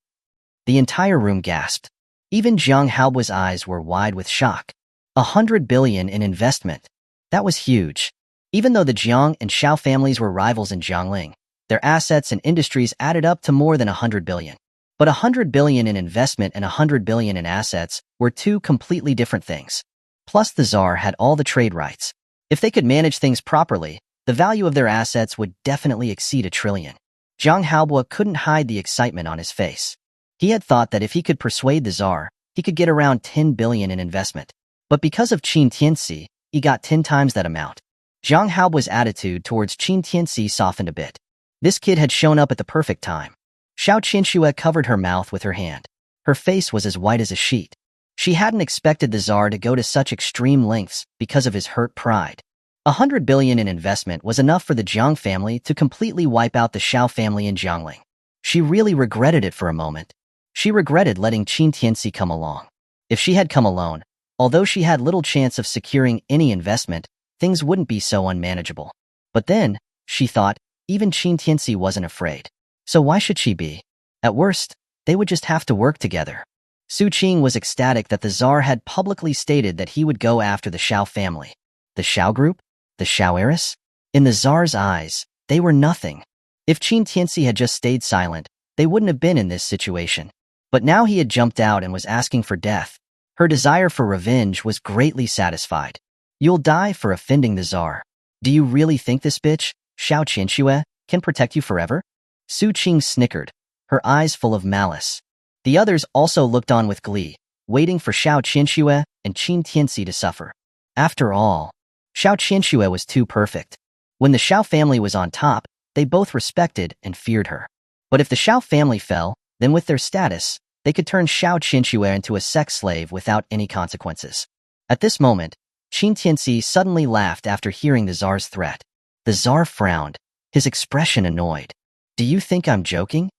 The entire room gasped. Even Jiang Haobu's eyes were wide with shock. 100 billion in investment. That was huge. Even though the Jiang and Xiao families were rivals in Jiangling, their assets and industries added up to more than 100 billion. But 100 billion in investment and 100 billion in assets were two completely different things. Plus the Tsar had all the trade rights. If they could manage things properly, the value of their assets would definitely exceed 1 trillion. Jiang Haobu couldn't hide the excitement on his face. He had thought that if he could persuade the Tsar, he could get around 10 billion in investment. But because of Qin Tianci, he got 10 times that amount. Jiang Haobu's attitude towards Qin Tianci softened a bit. This kid had shown up at the perfect time. Xiao Qianxue covered her mouth with her hand. Her face was as white as a sheet. She hadn't expected the Tsar to go to such extreme lengths because of his hurt pride. 100 billion in investment was enough for the Jiang family to completely wipe out the Xiao family in Jiangling. She really regretted it for a moment. She regretted letting Qin Tianci come along. If she had come alone, although she had little chance of securing any investment, things wouldn't be so unmanageable. But then, she thought, even Qin Tianci wasn't afraid. So why should she be? At worst, they would just have to work together. Su Qing was ecstatic that the Tsar had publicly stated that he would go after the Xiao family. The Xiao group? The Xiao heiress? In the Tsar's eyes, they were nothing. If Qin Tianci had just stayed silent, they wouldn't have been in this situation. But now he had jumped out and was asking for death. Her desire for revenge was greatly satisfied. You'll die for offending the Tsar. Do you really think this bitch, Xiao Qianxue, can protect you forever? Su Qing snickered, her eyes full of malice. The others also looked on with glee, waiting for Xiao Qianxue and Qin Tianci to suffer. After all, Xiao Qianxue was too perfect. When the Xiao family was on top, they both respected and feared her. But if the Xiao family fell, then with their status, they could turn Xiao Qianxue into a sex slave without any consequences. At this moment, Qin Tianci suddenly laughed after hearing the Tsar's threat. The Tsar frowned, his expression annoyed. Do you think I'm joking?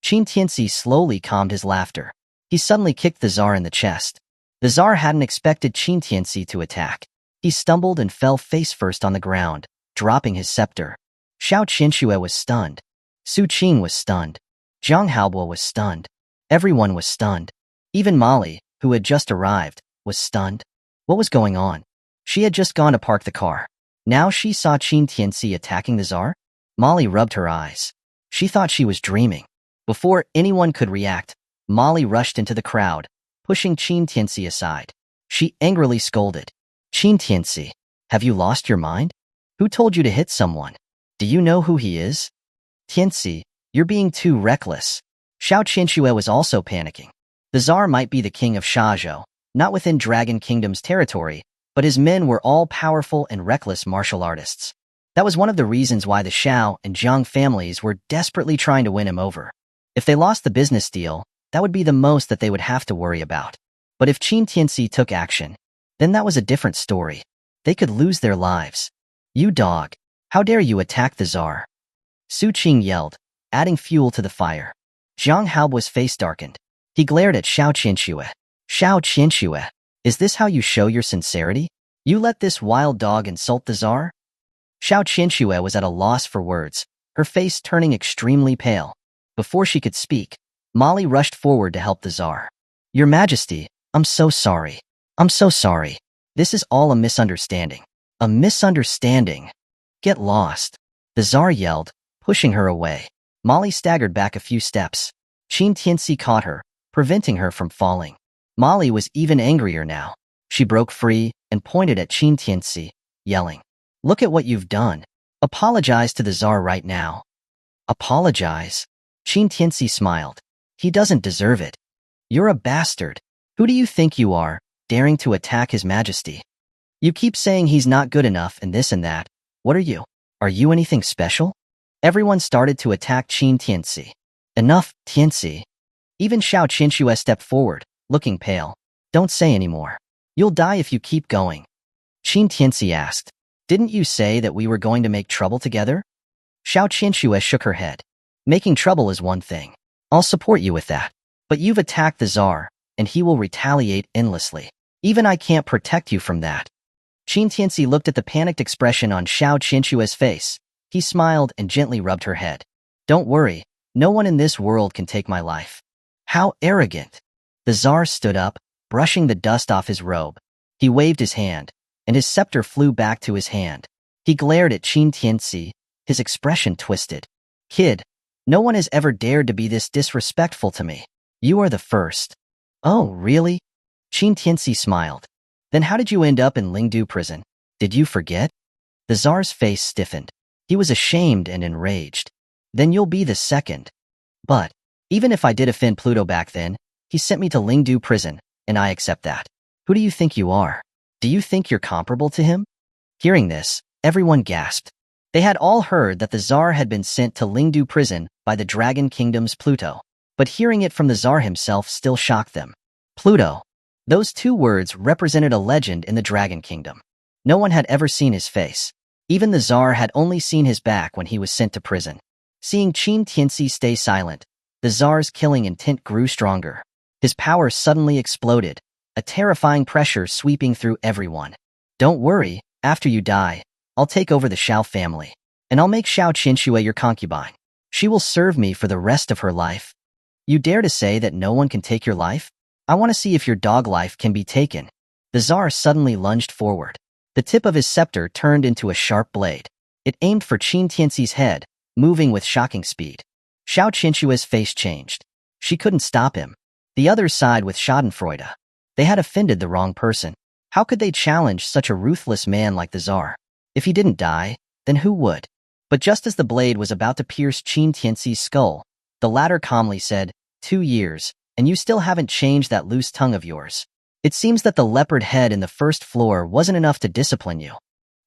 Qin Tianci slowly calmed his laughter. He suddenly kicked the Tsar in the chest. The Tsar hadn't expected Qin Tianci to attack. He stumbled and fell face first on the ground, dropping his scepter. Xiao Qianxue was stunned. Su Qing was stunned. Jiang Haobu was stunned. Everyone was stunned. Even Molly, who had just arrived, was stunned. What was going on? She had just gone to park the car. Now she saw Qin Tianci attacking the Tsar? Molly rubbed her eyes. She thought she was dreaming. Before anyone could react, Molly rushed into the crowd, pushing Qin Tianci aside. She angrily scolded. Qin Tianci, have you lost your mind? Who told you to hit someone? Do you know who he is? Tianci, you're being too reckless. Xiao Qianxue was also panicking. The Tsar might be the king of Shazhou, not within Dragon Kingdom's territory, but his men were all powerful and reckless martial artists. That was one of the reasons why the Xiao and Jiang families were desperately trying to win him over. If they lost the business deal, that would be the most that they would have to worry about. But if Qin Tianci took action, then that was a different story. They could lose their lives. You dog, how dare you attack the Tsar? Su Qing yelled, adding fuel to the fire. Jiang Haobu's face darkened. He glared at Xiao Qianxue. Xiao Qianxue, is this how you show your sincerity? You let this wild dog insult the Tsar? Xiao Qianxue was at a loss for words, her face turning extremely pale. Before she could speak, Molly rushed forward to help the Tsar. Your Majesty, I'm so sorry. I'm so sorry. This is all a misunderstanding. A misunderstanding. Get lost. The Tsar yelled, pushing her away. Molly staggered back a few steps. Qin Tianci caught her, preventing her from falling. Molly was even angrier now. She broke free and pointed at Qin Tianci, yelling, "Look at what you've done. Apologize to the Tsar right now." Apologize? Qin Tianci smiled. He doesn't deserve it. You're a bastard. Who do you think you are, daring to attack His Majesty? You keep saying he's not good enough and this and that. What are you? Are you anything special? Everyone started to attack Qin Tianci. Enough, Tianci. Even Xiao Qinxue stepped forward, looking pale. Don't say anymore. You'll die if you keep going. Qin Tianci asked, "Didn't you say that we were going to make trouble together?" Xiao Qinxue shook her head. "Making trouble is one thing. I'll support you with that. But you've attacked the Tsar, and he will retaliate endlessly. Even I can't protect you from that." Qin Tianci looked at the panicked expression on Xiao Qinxue's face. He smiled and gently rubbed her head. "Don't worry, no one in this world can take my life." How arrogant! The Tsar stood up, brushing the dust off his robe. He waved his hand, and his scepter flew back to his hand. He glared at Qin Tianci, his expression twisted. "Kid, no one has ever dared to be this disrespectful to me. You are the first." "Oh, really?" Qin Tianci smiled. "Then how did you end up in Lingdu prison? Did you forget?" The Tsar's face stiffened. He was ashamed and enraged. "Then you'll be the second." "But, even if I did offend Pluto back then, he sent me to Lingdu prison, and I accept that. Who do you think you are? Do you think you're comparable to him?" Hearing this, everyone gasped. They had all heard that the Tsar had been sent to Lingdu prison by the Dragon Kingdom's Pluto, but hearing it from the Tsar himself still shocked them. Pluto. Those two words represented a legend in the Dragon Kingdom. No one had ever seen his face. Even the Tsar had only seen his back when he was sent to prison. Seeing Qin Tianci stay silent, the Tsar's killing intent grew stronger. His power suddenly exploded, a terrifying pressure sweeping through everyone. "Don't worry, after you die, I'll take over the Xiao family, and I'll make Xiao Qinxue your concubine. She will serve me for the rest of her life." "You dare to say that no one can take your life? I want to see if your dog life can be taken." The Tsar suddenly lunged forward. The tip of his scepter turned into a sharp blade. It aimed for Qin Tianci's head, moving with shocking speed. Xiao Qinxue's face changed. She couldn't stop him. The others sighed with schadenfreude. They had offended the wrong person. How could they challenge such a ruthless man like the Tsar? If he didn't die, then who would? But just as the blade was about to pierce Qin Tianci's skull, the latter calmly said, 2 years, and you still haven't changed that loose tongue of yours. It seems that the leopard head in the first floor wasn't enough to discipline you."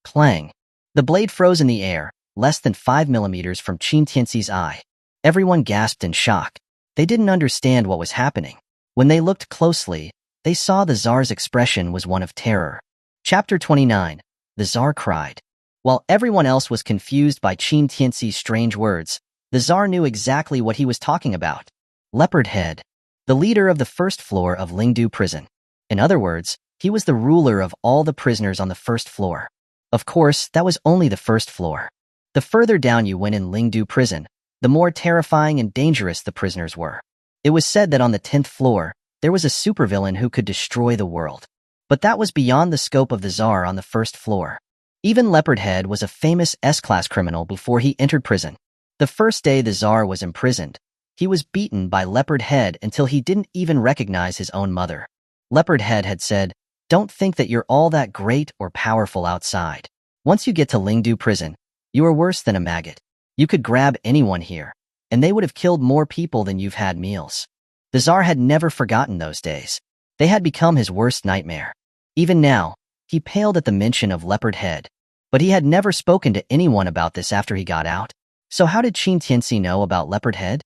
Clang. The blade froze in the air, less than 5 millimeters from Qin Tianci's eye. Everyone gasped in shock. They didn't understand what was happening. When they looked closely, they saw the Tsar's expression was one of terror. Chapter 29. The Tsar cried. While everyone else was confused by Qin Tianci's strange words, the Tsar knew exactly what he was talking about. Leopard Head, the leader of the first floor of Lingdu prison. In other words, he was the ruler of all the prisoners on the first floor. Of course, that was only the first floor. The further down you went in Lingdu prison, the more terrifying and dangerous the prisoners were. It was said that on the 10th floor, there was a supervillain who could destroy the world. But that was beyond the scope of the Tsar on the first floor. Even Leopard Head was a famous S-class criminal before he entered prison. The first day the Tsar was imprisoned, he was beaten by Leopard Head until he didn't even recognize his own mother. Leopard Head had said, "Don't think that you're all that great or powerful outside. Once you get to Lingdu prison, you are worse than a maggot. You could grab anyone here, and they would have killed more people than you've had meals." The Tsar had never forgotten those days. They had become his worst nightmare. Even now, he paled at the mention of Leopard Head. But he had never spoken to anyone about this after he got out. So how did Qin Tianci know about Leopard Head?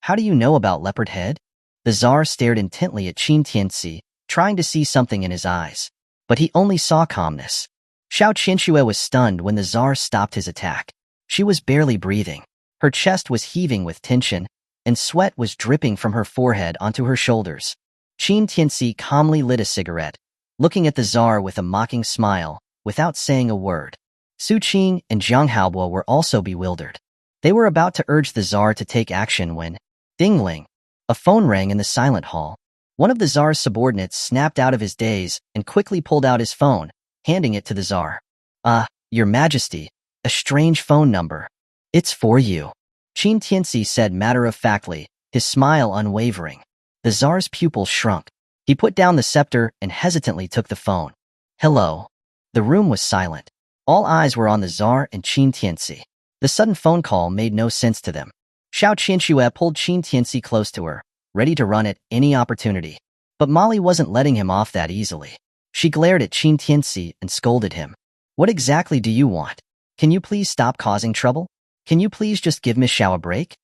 How do you know about Leopard Head? The Tsar stared intently at Qin Tianci, trying to see something in his eyes. But he only saw calmness. Xiao Qinxue was stunned when the Tsar stopped his attack. She was barely breathing. Her chest was heaving with tension, and sweat was dripping from her forehead onto her shoulders. Qin Tianci calmly lit a cigarette, looking at the Tsar with a mocking smile, without saying a word. Su Qing and Zhang Haobo were also bewildered. They were about to urge the Tsar to take action when, ding-ling, a phone rang in the silent hall. One of the Tsar's subordinates snapped out of his daze and quickly pulled out his phone, handing it to the Tsar. Your Majesty, a strange phone number. It's for you," Qin Tianci said matter-of-factly, his smile unwavering. The Tsar's pupils shrunk. He put down the scepter and hesitantly took the phone. Hello. The room was silent. All eyes were on the Tsar and Qin Tianci. The sudden phone call made no sense to them. Xiao Qianxue pulled Qin Tianci close to her, ready to run at any opportunity. But Molly wasn't letting him off that easily. She glared at Qin Tianci and scolded him. What exactly do you want? Can you please stop causing trouble? Can you please just give Miss Xiao a break?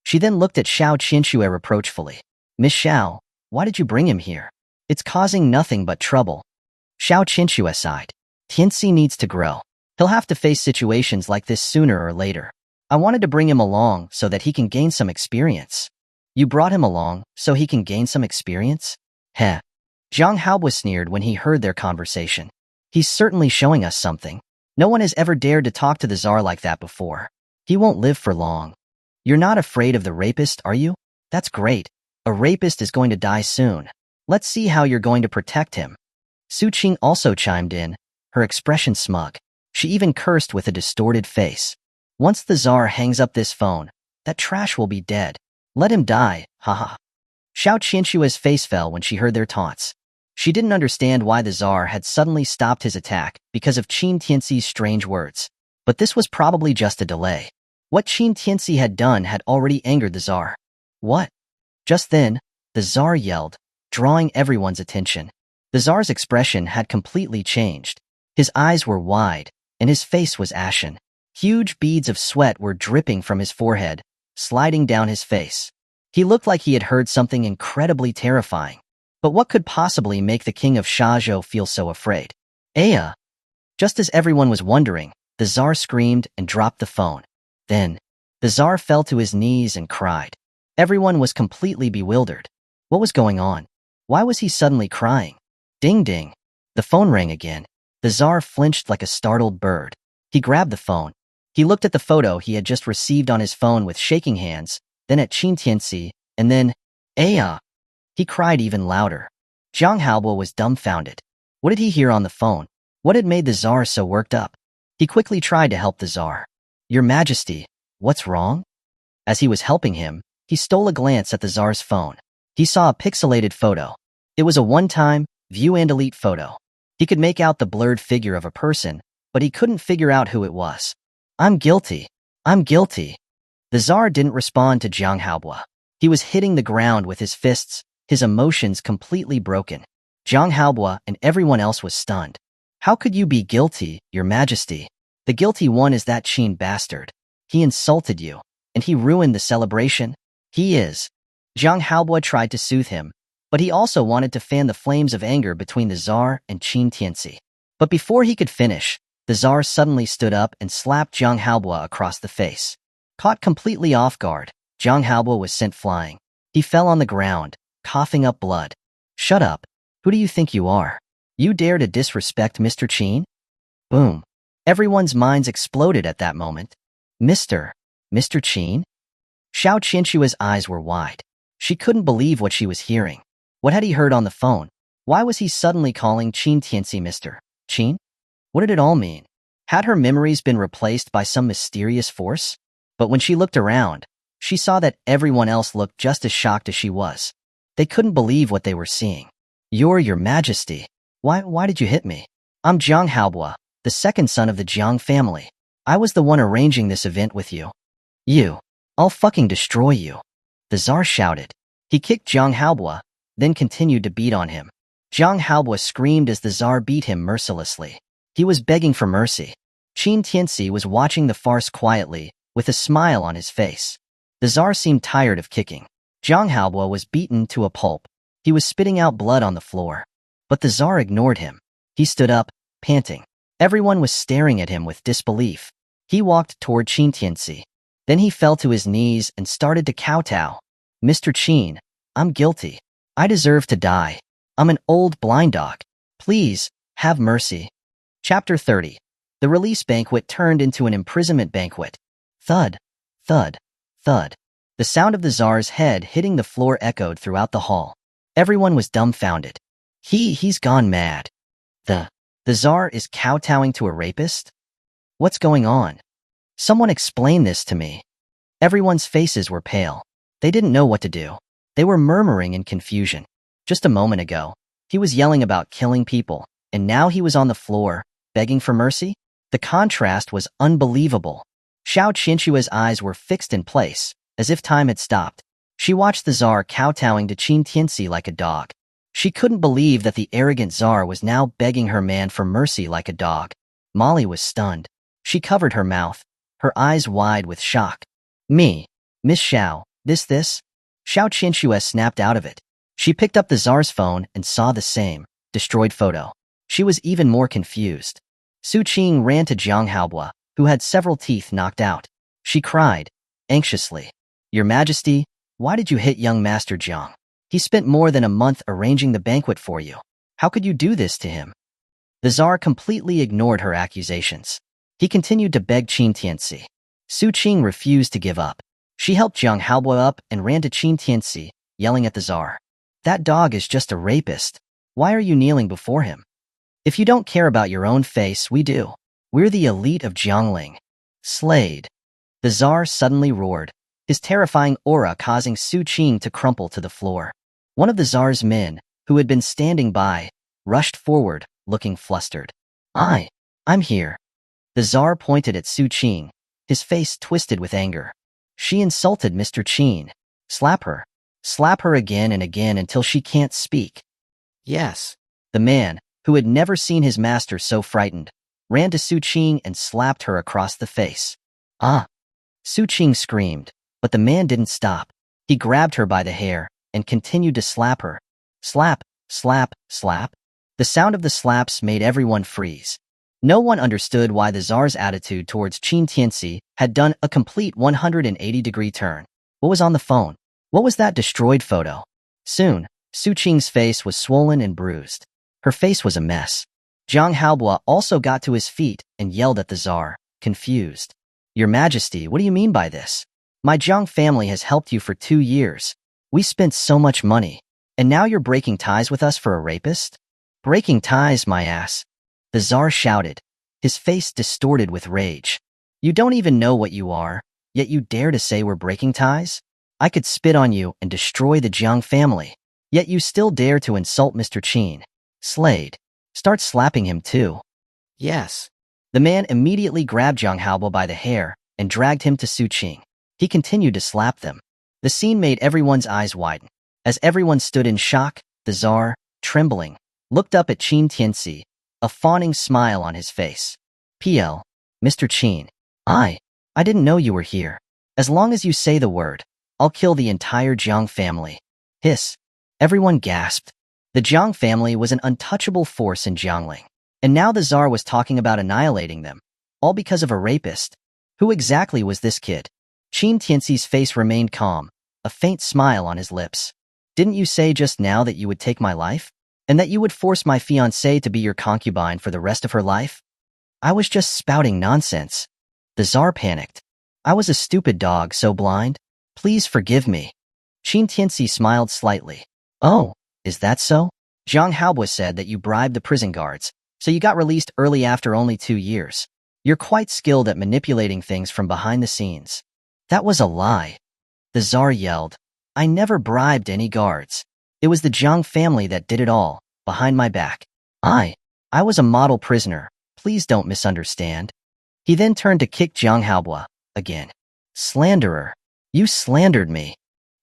She then looked at Xiao Qianxue reproachfully. Miss Xiao, why did you bring him here? It's causing nothing but trouble. Xiao Qianxue sighed. Tianci needs to grow. He'll have to face situations like this sooner or later. I wanted to bring him along so that he can gain some experience. You brought him along so he can gain some experience? Heh. Zhang Haobo sneered when he heard their conversation. He's certainly showing us something. No one has ever dared to talk to the Tsar like that before. He won't live for long. You're not afraid of the rapist, are you? That's great. A rapist is going to die soon. Let's see how you're going to protect him. Su Qing also chimed in, her expression smug. She even cursed with a distorted face. Once the Tsar hangs up this phone, that trash will be dead. Let him die, haha. Xiao Qianxue's face fell when she heard their taunts. She didn't understand why the Tsar had suddenly stopped his attack because of Qin Tianci's strange words. But this was probably just a delay. What Qin Tianci had done had already angered the Tsar. What? Just then, the Tsar yelled, drawing everyone's attention. The Tsar's expression had completely changed. His eyes were wide, and his face was ashen. Huge beads of sweat were dripping from his forehead, sliding down his face. He looked like he had heard something incredibly terrifying. But what could possibly make the king of Shazhou feel so afraid? Aya! Just as everyone was wondering, the Tsar screamed and dropped the phone. Then, the Tsar fell to his knees and cried. Everyone was completely bewildered. What was going on? Why was he suddenly crying? Ding ding. The phone rang again. The Tsar flinched like a startled bird. He grabbed the phone. He looked at the photo he had just received on his phone with shaking hands, then at Qin Tianci, and then, Aya! He cried even louder. Zhang Haobo was dumbfounded. What did he hear on the phone? What had made the Tsar so worked up? He quickly tried to help the Tsar. Your Majesty, what's wrong? As he was helping him, he stole a glance at the Tsar's phone. He saw a pixelated photo. It was a one-time, view and delete photo. He could make out the blurred figure of a person, but he couldn't figure out who it was. I'm guilty. I'm guilty. The Tsar didn't respond to Zhang Haobo. He was hitting the ground with his fists, his emotions completely broken. Zhang Haobo and everyone else was stunned. How could you be guilty, Your Majesty? The guilty one is that Qin bastard. He insulted you, and he ruined the celebration. He is. Zhang Haobo tried to soothe him, but he also wanted to fan the flames of anger between the Tsar and Qin Tianci. But before he could finish, the Tsar suddenly stood up and slapped Zhang Haobo across the face. Caught completely off guard, Zhang Haobo was sent flying. He fell on the ground, coughing up blood. Shut up. Who do you think you are? You dare to disrespect Mr. Qin? Boom. Everyone's minds exploded at that moment. Mr. Qin? Xiao Qianxue's eyes were wide. She couldn't believe what she was hearing. What had he heard on the phone? Why was he suddenly calling Qin Tianci Mr. Qin? What did it all mean? Had her memories been replaced by some mysterious force? But when she looked around, she saw that everyone else looked just as shocked as she was. They couldn't believe what they were seeing. Your Majesty. Why did you hit me? I'm Zhang Haobo, the second son of the Jiang family. I was the one arranging this event with you. I'll fucking destroy you. The Tsar shouted. He kicked Zhang Haobo, then continued to beat on him. Zhang Haobo screamed as the Tsar beat him mercilessly. He was begging for mercy. Qin Tianci was watching the farce quietly, with a smile on his face. The Tsar seemed tired of kicking. Zhang Haobo was beaten to a pulp. He was spitting out blood on the floor. But the Tsar ignored him. He stood up, panting. Everyone was staring at him with disbelief. He walked toward Qin Tianci. Then he fell to his knees and started to kowtow. Mr. Qin, I'm guilty. I deserve to die. I'm an old blind dog. Please, have mercy. Chapter 30. The release banquet turned into an imprisonment banquet. Thud, thud, thud. The sound of the Tsar's head hitting the floor echoed throughout the hall. Everyone was dumbfounded. He's gone mad. The Tsar is kowtowing to a rapist? What's going on? Someone explain this to me. Everyone's faces were pale. They didn't know what to do. They were murmuring in confusion. Just a moment ago, he was yelling about killing people, and now he was on the floor, begging for mercy? The contrast was unbelievable. Xiao Qinshue's eyes were fixed in place, as if time had stopped. She watched the Tsar kowtowing to Qin Tianci like a dog. She couldn't believe that the arrogant Tsar was now begging her man for mercy like a dog. Molly was stunned. She covered her mouth, her eyes wide with shock. Me, Miss Xiao, this? Xiao Qinshu snapped out of it. She picked up the Tsar's phone and saw the same, destroyed photo. She was even more confused. Su Qing ran to Jiang Haobo, who had several teeth knocked out. She cried, anxiously, "Your Majesty, why did you hit young Master Jiang? He spent more than a month arranging the banquet for you. How could you do this to him?" The Tsar completely ignored her accusations. He continued to beg Qin Tianci. Su Qing refused to give up. She helped Jiang Haobo up and ran to Qin Tianci, yelling at the Tsar. "That dog is just a rapist. Why are you kneeling before him? If you don't care about your own face, we do. We're the elite of Jiangling." Slayed. The Tsar suddenly roared, his terrifying aura causing Su Qing to crumple to the floor. One of the Tsar's men, who had been standing by, rushed forward, looking flustered. I'm here." The Tsar pointed at Su Qing, his face twisted with anger. "She insulted Mr. Qin. Slap her. Slap her again and again until she can't speak." "Yes." The man, who had never seen his master so frightened, ran to Su Qing and slapped her across the face. "Ah!" Su Qing screamed, but the man didn't stop. He grabbed her by the hair and continued to slap her. Slap, slap, slap. The sound of the slaps made everyone freeze. No one understood why the Tsar's attitude towards Qin Tianci had done a complete 180-degree turn. What was on the phone? What was that destroyed photo? Soon, Su Qing's face was swollen and bruised. Her face was a mess. Jiang Haobo also got to his feet and yelled at the Tsar, confused. "Your Majesty, what do you mean by this? My Jiang family has helped you for 2 years. We spent so much money, and now you're breaking ties with us for a rapist? Breaking ties, my ass." The Tsar shouted, his face distorted with rage. "You don't even know what you are, yet you dare to say we're breaking ties? I could spit on you and destroy the Jiang family, yet you still dare to insult Mr. Qin. Slayed. Start slapping him too." "Yes." The man immediately grabbed Jiang Haobo by the hair and dragged him to Su Qing. He continued to slap them. The scene made everyone's eyes widen. As everyone stood in shock, the Tsar, trembling, looked up at Qin Tianci, a fawning smile on his face. "PL, Mr. Qin, I didn't know you were here. As long as you say the word, I'll kill the entire Jiang family." Hiss. Everyone gasped. The Jiang family was an untouchable force in Jiangling, and now the Tsar was talking about annihilating them, all because of a rapist. Who exactly was this kid? Qin Tianci's face remained calm, a faint smile on his lips. "Didn't you say just now that you would take my life? And that you would force my fiancée to be your concubine for the rest of her life?" "I was just spouting nonsense." The Tsar panicked. "I was a stupid dog, so blind. Please forgive me." Qin Tianci smiled slightly. "Oh, is that so? Jiang Haobo said that you bribed the prison guards, so you got released early after only 2 years. You're quite skilled at manipulating things from behind the scenes." "That was a lie." The Tsar yelled. "I never bribed any guards. It was the Jiang family that did it all, behind my back. I was a model prisoner. Please don't misunderstand." He then turned to kick Jiang Haobo again. "Slanderer. You slandered me."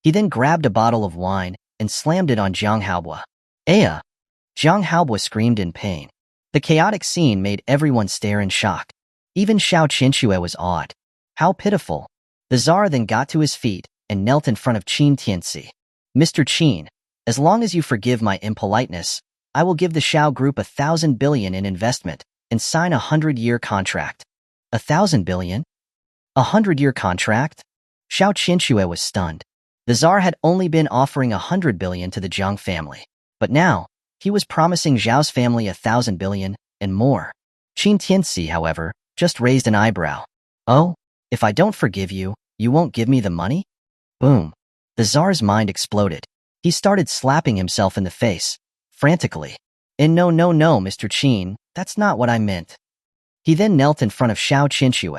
He then grabbed a bottle of wine and slammed it on Jiang Haobo. "Aya!" Jiang Haobo screamed in pain. The chaotic scene made everyone stare in shock. Even Xiao Qinshu was awed. How pitiful. The Tsar then got to his feet and knelt in front of Qin Tianci. "Mr. Qin, as long as you forgive my impoliteness, I will give the Xiao Group 1,000 billion in investment and sign a 100-year contract." 1,000 billion? 100-year contract? Xiao Qinshu was stunned. The Tsar had only been offering 100 billion to the Jiang family, but now he was promising Zhao's family 1,000 billion and more. Qin Tianci, however, just raised an eyebrow. "Oh, if I don't forgive you, you won't give me the money?" Boom. The Tsar's mind exploded. He started slapping himself in the face, frantically. "And no, Mr. Qin, that's not what I meant." He then knelt in front of Xiao Qinshu.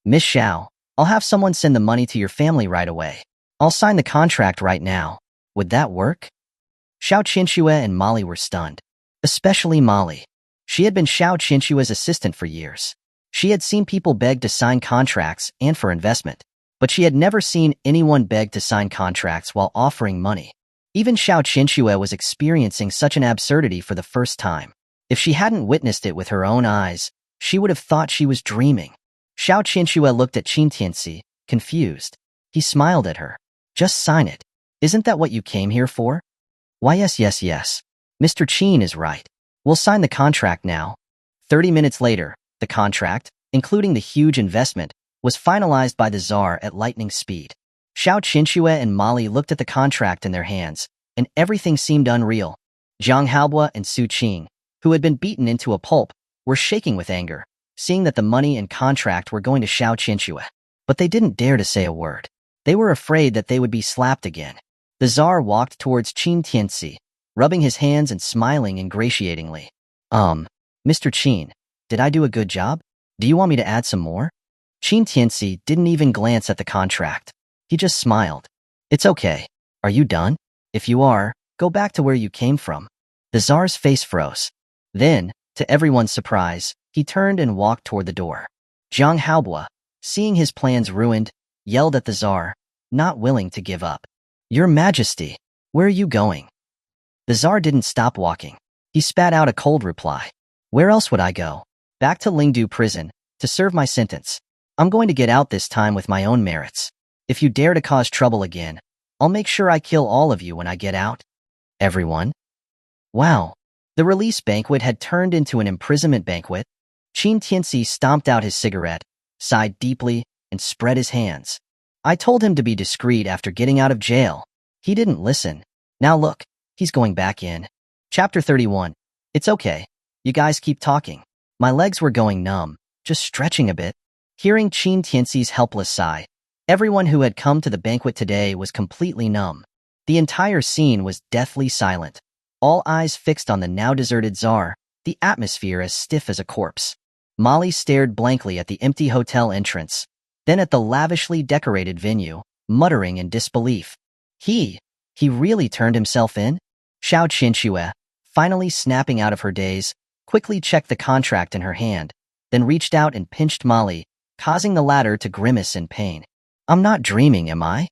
"Miss Xiao, I'll have someone send the money to your family right away." I'll sign the contract right now. Would that work? Xiao Qinxue and Molly were stunned. Especially Molly. She had been Xiao Qinshue's assistant for years. She had seen people beg to sign contracts and for investment, but she had never seen anyone beg to sign contracts while offering money. Even Xiao Qinxue was experiencing such an absurdity for the first time. If she hadn't witnessed it with her own eyes, she would have thought she was dreaming. Xiao Qinxue looked at Qin Tianci, confused. He smiled at her. Just sign it. Isn't that what you came here for? Why yes. Mr. Qin is right. We'll sign the contract now. 30 minutes later, the contract, including the huge investment, was finalized by the Tsar at lightning speed. Xiao Qinxue and Molly looked at the contract in their hands, and everything seemed unreal. Zhang Haobua and Su Qing, who had been beaten into a pulp, were shaking with anger, seeing that the money and contract were going to Xiao Qinxue. But they didn't dare to say a word. They were afraid that they would be slapped again. The Tsar walked towards Qin Tianci, rubbing his hands and smiling ingratiatingly. Mr. Qin, did I do a good job? Do you want me to add some more? Qin Tianci didn't even glance at the contract. He just smiled. It's okay. Are you done? If you are, go back to where you came from. The Tsar's face froze. Then, to everyone's surprise, he turned and walked toward the door. Zhang Haobua, seeing his plans ruined, yelled at the Tsar, not willing to give up. Your Majesty, where are you going? The Tsar didn't stop walking. He spat out a cold reply. Where else would I go? Back to Lingdu prison, to serve my sentence. I'm going to get out this time with my own merits. If you dare to cause trouble again, I'll make sure I kill all of you when I get out. Everyone? Wow. The release banquet had turned into an imprisonment banquet. Qin Tianci stomped out his cigarette, sighed deeply, and spread his hands. I told him to be discreet after getting out of jail. He didn't listen. Now look, he's going back in. Chapter 31. It's okay. You guys keep talking. My legs were going numb, just stretching a bit. Hearing Qin Tianci's helpless sigh, everyone who had come to the banquet today was completely numb. The entire scene was deathly silent. All eyes fixed on the now deserted Tsar, the atmosphere as stiff as a corpse. Molly stared blankly at the empty hotel entrance, then at the lavishly decorated venue, muttering in disbelief. He really turned himself in? Xiao Qinxue, finally snapping out of her daze, quickly checked the contract in her hand, then reached out and pinched Molly, causing the latter to grimace in pain. I'm not dreaming, am I?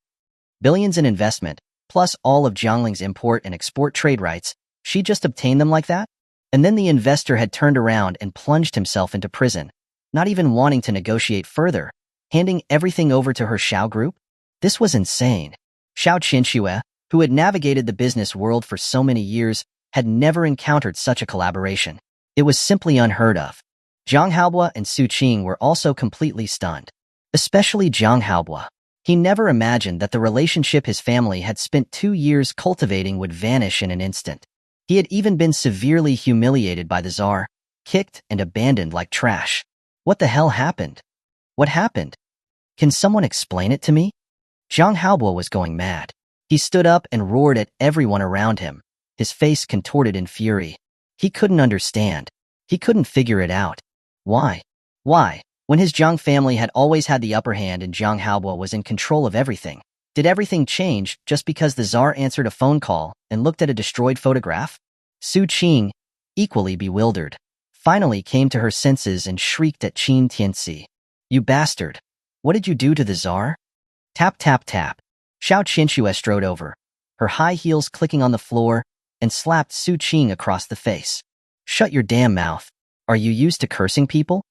Billions in investment, plus all of Jiangling's import and export trade rights, she just obtained them like that? And then the investor had turned around and plunged himself into prison, not even wanting to negotiate further, handing everything over to her Xiao group? This was insane. Xiao Qinxue, who had navigated the business world for so many years, had never encountered such a collaboration. It was simply unheard of. Zhang Haobua and Su Qing were also completely stunned. Especially Zhang Haobua. He never imagined that the relationship his family had spent 2 years cultivating would vanish in an instant. He had even been severely humiliated by the Tsar, kicked and abandoned like trash. What the hell happened? What happened? Can someone explain it to me? Zhang Haobua was going mad. He stood up and roared at everyone around him, his face contorted in fury. He couldn't understand. He couldn't figure it out. Why? Why? When his Zhang family had always had the upper hand and Zhang Haobua was in control of everything, did everything change just because the Tsar answered a phone call and looked at a destroyed photograph? Su Qing, equally bewildered, finally came to her senses and shrieked at Qin Tianci. You bastard! What did you do to the Tsar? Tap tap tap. Xiao Qinxue strode over, her high heels clicking on the floor, and slapped Su Qing across the face. Shut your damn mouth. Are you used to cursing people?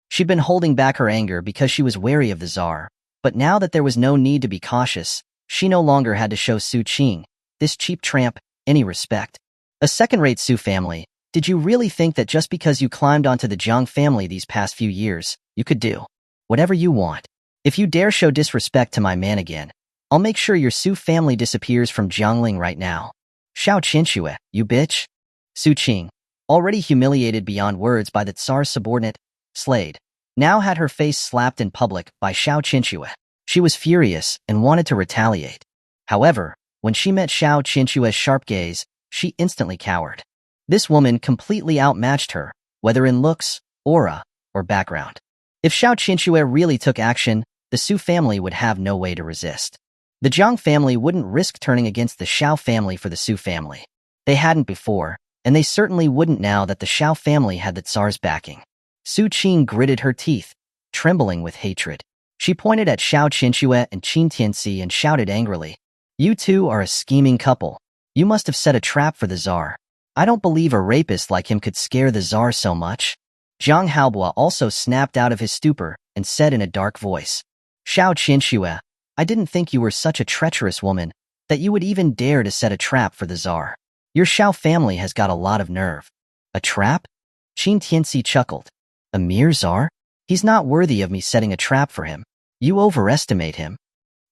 She'd been holding back her anger because she was wary of the Tsar, but now that there was no need to be cautious, she no longer had to show Su Qing, this cheap tramp, any respect. A second-rate Su family, did you really think that just because you climbed onto the Zhang family these past few years, you could do whatever you want? If you dare show disrespect to my man again, I'll make sure your Su family disappears from Jiangling right now. Xiao Qinxue, you bitch. Su Qing, already humiliated beyond words by the Tsar's subordinate, Slade, now had her face slapped in public by Xiao Qinxue. She was furious and wanted to retaliate. However, when she met Xiao Qinxue's sharp gaze, she instantly cowered. This woman completely outmatched her, whether in looks, aura, or background. If Xiao Qinxue really took action, the Su family would have no way to resist. The Jiang family wouldn't risk turning against the Xiao family for the Su family. They hadn't before, and they certainly wouldn't now that the Xiao family had the Tsar's backing. Su Qing gritted her teeth, trembling with hatred. She pointed at Xiao Qinxue and Qin Tianci and shouted angrily, "You two are a scheming couple. You must have set a trap for the Tsar. I don't believe a rapist like him could scare the Tsar so much." Zhang Haobo also snapped out of his stupor and said in a dark voice, "Xiao Qinxue, I didn't think you were such a treacherous woman, that you would even dare to set a trap for the Tsar. Your Xiao family has got a lot of nerve." "A trap?" Qin Tianci chuckled. "A mere Tsar? He's not worthy of me setting a trap for him. You overestimate him.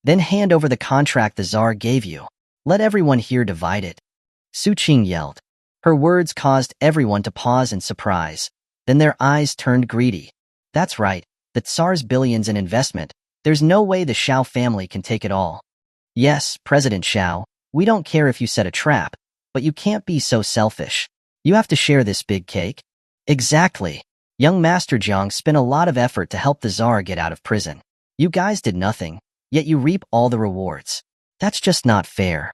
Then hand over the contract the Tsar gave you. Let everyone here divide it." Su Qing yelled. Her words caused everyone to pause in surprise. Then their eyes turned greedy. "That's right, the Tsar's billions in investment. There's no way the Xiao family can take it all." "Yes, President Xiao, we don't care if you set a trap, but you can't be so selfish. You have to share this big cake." "Exactly. Young Master Jiang spent a lot of effort to help the Tsar get out of prison. You guys did nothing, yet you reap all the rewards. That's just not fair."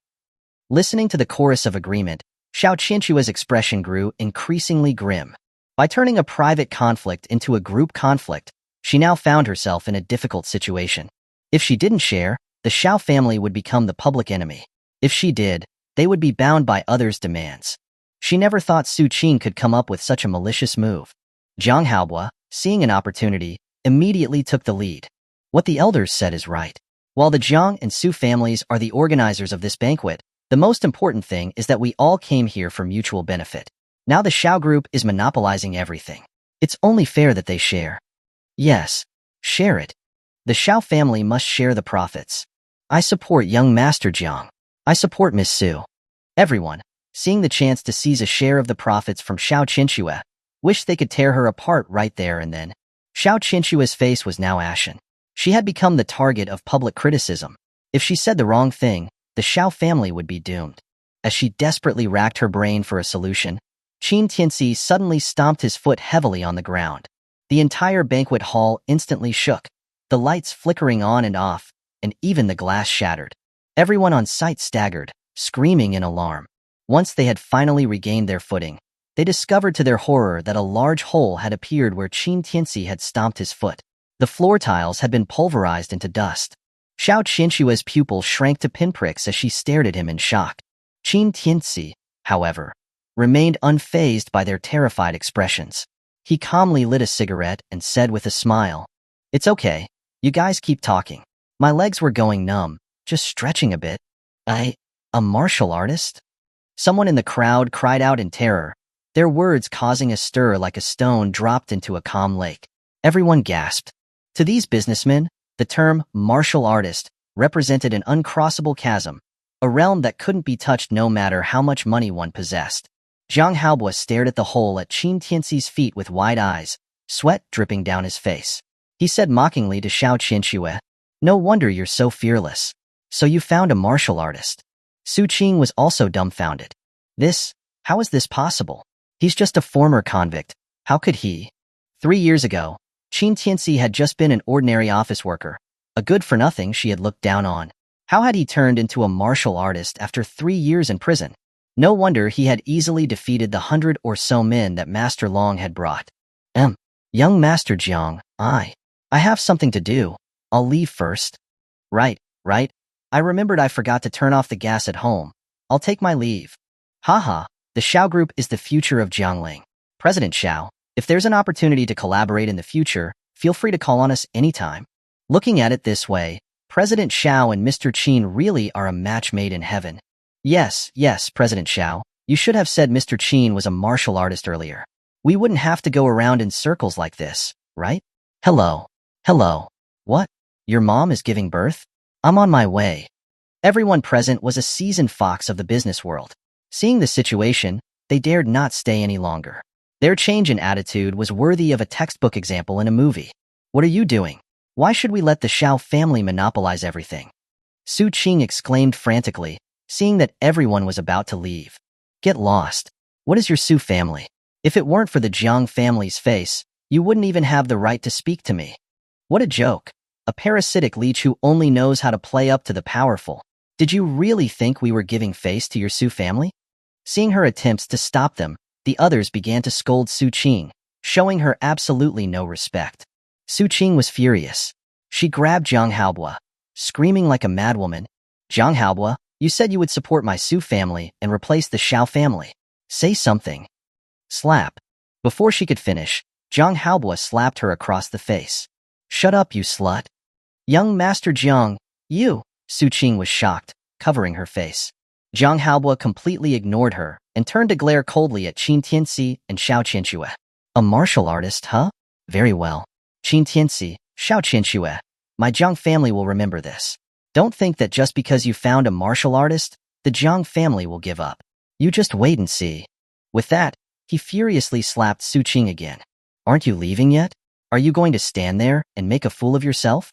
Listening to the chorus of agreement, Xiao Qinxue's expression grew increasingly grim. By turning a private conflict into a group conflict, she now found herself in a difficult situation. If she didn't share, the Xiao family would become the public enemy. If she did, they would be bound by others' demands. She never thought Su Qing could come up with such a malicious move. Zhang Haobo, seeing an opportunity, immediately took the lead. "What the elders said is right. While the Jiang and Su families are the organizers of this banquet, the most important thing is that we all came here for mutual benefit. Now the Xiao group is monopolizing everything. It's only fair that they share." "Yes, share it. The Xiao family must share the profits. I support young Master Jiang. I support Miss Su." Everyone, seeing the chance to seize a share of the profits from Xiao Qinxue, wished they could tear her apart right there and then. Xiao Qinxue's face was now ashen. She had become the target of public criticism. If she said the wrong thing, the Xiao family would be doomed. As she desperately racked her brain for a solution, Qin Tianci suddenly stomped his foot heavily on the ground. The entire banquet hall instantly shook, the lights flickering on and off, and even the glass shattered. Everyone on site staggered, screaming in alarm. Once they had finally regained their footing, they discovered to their horror that a large hole had appeared where Qin Tianci had stomped his foot. The floor tiles had been pulverized into dust. Xiao Qinxue's pupils shrank to pinpricks as she stared at him in shock. Qin Tianci, however, remained unfazed by their terrified expressions. He calmly lit a cigarette and said with a smile, "It's okay. You guys keep talking. My legs were going numb, just stretching a bit." A martial artist?" Someone in the crowd cried out in terror, their words causing a stir like a stone dropped into a calm lake. Everyone gasped. To these businessmen, the term martial artist represented an uncrossable chasm, a realm that couldn't be touched no matter how much money one possessed. Zhang Haobo stared at the hole at Qin Tianci's feet with wide eyes, sweat dripping down his face. He said mockingly to Xiao Qinxue, "No wonder you're so fearless. So you found a martial artist." Su Qing was also dumbfounded. How is this possible? He's just a former convict. How could he? 3 years ago, Qin Tianci had just been an ordinary office worker, a good-for-nothing she had looked down on. How had he turned into a martial artist after 3 years in prison? No wonder he had easily defeated the 100 or so men that Master Long had brought. Young Master Jiang, I have something to do. I'll leave first." Right. I remembered I forgot to turn off the gas at home. I'll take my leave." Haha, the Xiao Group is the future of Jiangling. President Xiao, if there's an opportunity to collaborate in the future, feel free to call on us anytime. Looking at it this way, President Xiao and Mr. Qin really are a match made in heaven. Yes, President Xiao, you should have said Mr. Qin was a martial artist earlier. We wouldn't have to go around in circles like this, right? Hello. What? Your mom is giving birth? I'm on my way. Everyone present was a seasoned fox of the business world. Seeing the situation, they dared not stay any longer. Their change in attitude was worthy of a textbook example in a movie. What are you doing? Why should we let the Xiao family monopolize everything? Su Qing exclaimed frantically, seeing that everyone was about to leave. Get lost. What is your Su family? If it weren't for the Jiang family's face, you wouldn't even have the right to speak to me. What a joke. A parasitic leech who only knows how to play up to the powerful. Did you really think we were giving face to your Su family? Seeing her attempts to stop them, the others began to scold Su Qing, showing her absolutely no respect. Su Qing was furious. She grabbed Zhang Haobua, screaming like a madwoman. Zhang Haobua, you said you would support my Su family and replace the Xiao family. Say something. Slap. Before she could finish, Zhang Haobua slapped her across the face. Shut up, you slut. Young Master Jiang, you. Su Qing was shocked, covering her face. Zhang Haobua completely ignored her and turned to glare coldly at Qin Tianci and Xiao Qianxue. A martial artist, huh? Very well. Qin Tianci, Xiao Qianxue, my Jiang family will remember this. Don't think that just because you found a martial artist, the Jiang family will give up. You just wait and see. With that, he furiously slapped Su Qing again. Aren't you leaving yet? Are you going to stand there and make a fool of yourself?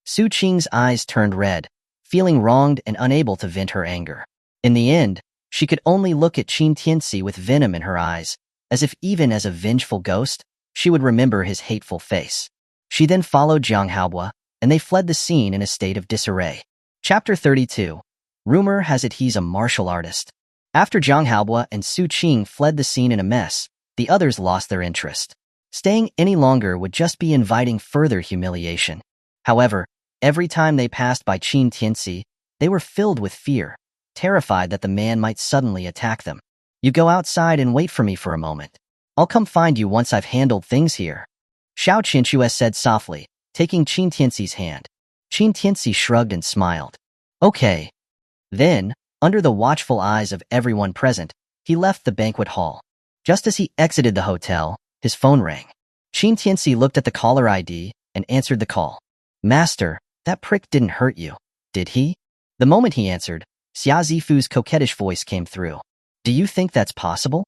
Su Qing's eyes turned red, feeling wronged and unable to vent her anger. In the end, she could only look at Qin Tianci with venom in her eyes, as if even as a vengeful ghost, she would remember his hateful face. She then followed Zhang Haobua, and they fled the scene in a state of disarray. Chapter 32. Rumor has it he's a martial artist. After Zhang Haobua and Su Qing fled the scene in a mess, the others lost their interest. Staying any longer would just be inviting further humiliation. However, every time they passed by Qin Tianci, they were filled with fear, terrified that the man might suddenly attack them. You go outside and wait for me for a moment. I'll come find you once I've handled things here. Xiao Qianxue said softly, taking Qin Tianci's hand. Qin Tianci shrugged and smiled. Okay. Then, under the watchful eyes of everyone present, he left the banquet hall. Just as he exited the hotel, his phone rang. Qin Tianci looked at the caller ID and answered the call. Master, that prick didn't hurt you, did he? The moment he answered, Xia Zifu's coquettish voice came through. Do you think that's possible?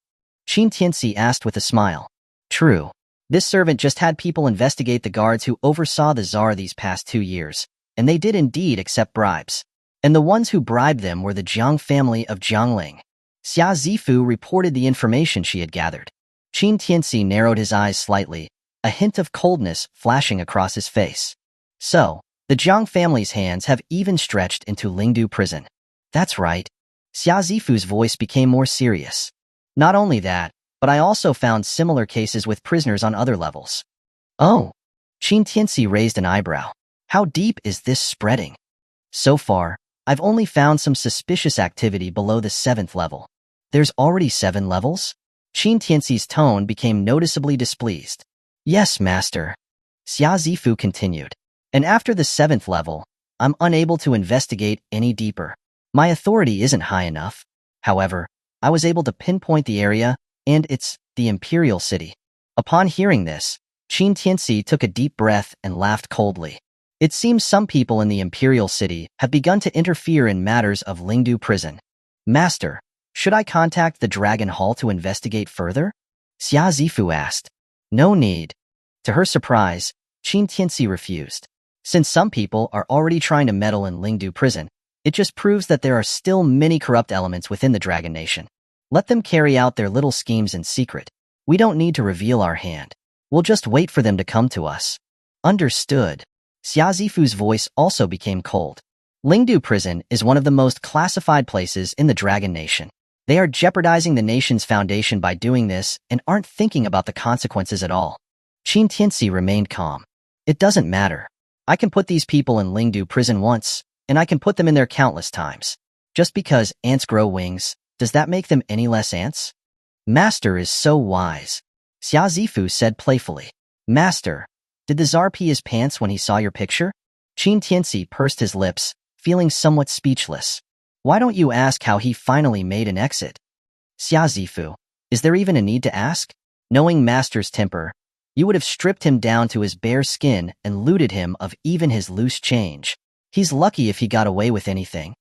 Qin Tianci asked with a smile. True. This servant just had people investigate the guards who oversaw the Tsar these past 2 years, and they did indeed accept bribes. And the ones who bribed them were the Jiang family of Jiangling. Xia Zifu reported the information she had gathered. Qin Tianci narrowed his eyes slightly, a hint of coldness flashing across his face. So, the Jiang family's hands have even stretched into Lingdu prison. That's right. Xia Zifu's voice became more serious. Not only that, but I also found similar cases with prisoners on other levels. Oh. Qin Tianci raised an eyebrow. How deep is this spreading? So far, I've only found some suspicious activity below the 7th level. There's already 7 levels? Qin Tianci's tone became noticeably displeased. Yes, master. Xia Zifu continued. And after the 7th level, I'm unable to investigate any deeper. My authority isn't high enough. However, I was able to pinpoint the area, and it's the Imperial City. Upon hearing this, Qin Tianci took a deep breath and laughed coldly. It seems some people in the Imperial City have begun to interfere in matters of Lingdu prison. Master, should I contact the Dragon Hall to investigate further? Xia Zifu asked. No need. To her surprise, Qin Tianci refused. Since some people are already trying to meddle in Lingdu prison, it just proves that there are still many corrupt elements within the Dragon Nation. Let them carry out their little schemes in secret. We don't need to reveal our hand. We'll just wait for them to come to us. Understood. Xia Zifu's voice also became cold. Lingdu prison is one of the most classified places in the Dragon Nation. They are jeopardizing the nation's foundation by doing this and aren't thinking about the consequences at all. Qin Tianci remained calm. It doesn't matter. I can put these people in Lingdu prison once, and I can put them in there countless times. Just because ants grow wings, does that make them any less ants? Master is so wise. Xia Zifu said playfully. Master, did the Tsar pee his pants when he saw your picture? Qin Tianci pursed his lips, feeling somewhat speechless. Why don't you ask how he finally made an exit? Xia Zifu, is there even a need to ask? Knowing Master's temper, you would have stripped him down to his bare skin and looted him of even his loose change. He's lucky if he got away with anything.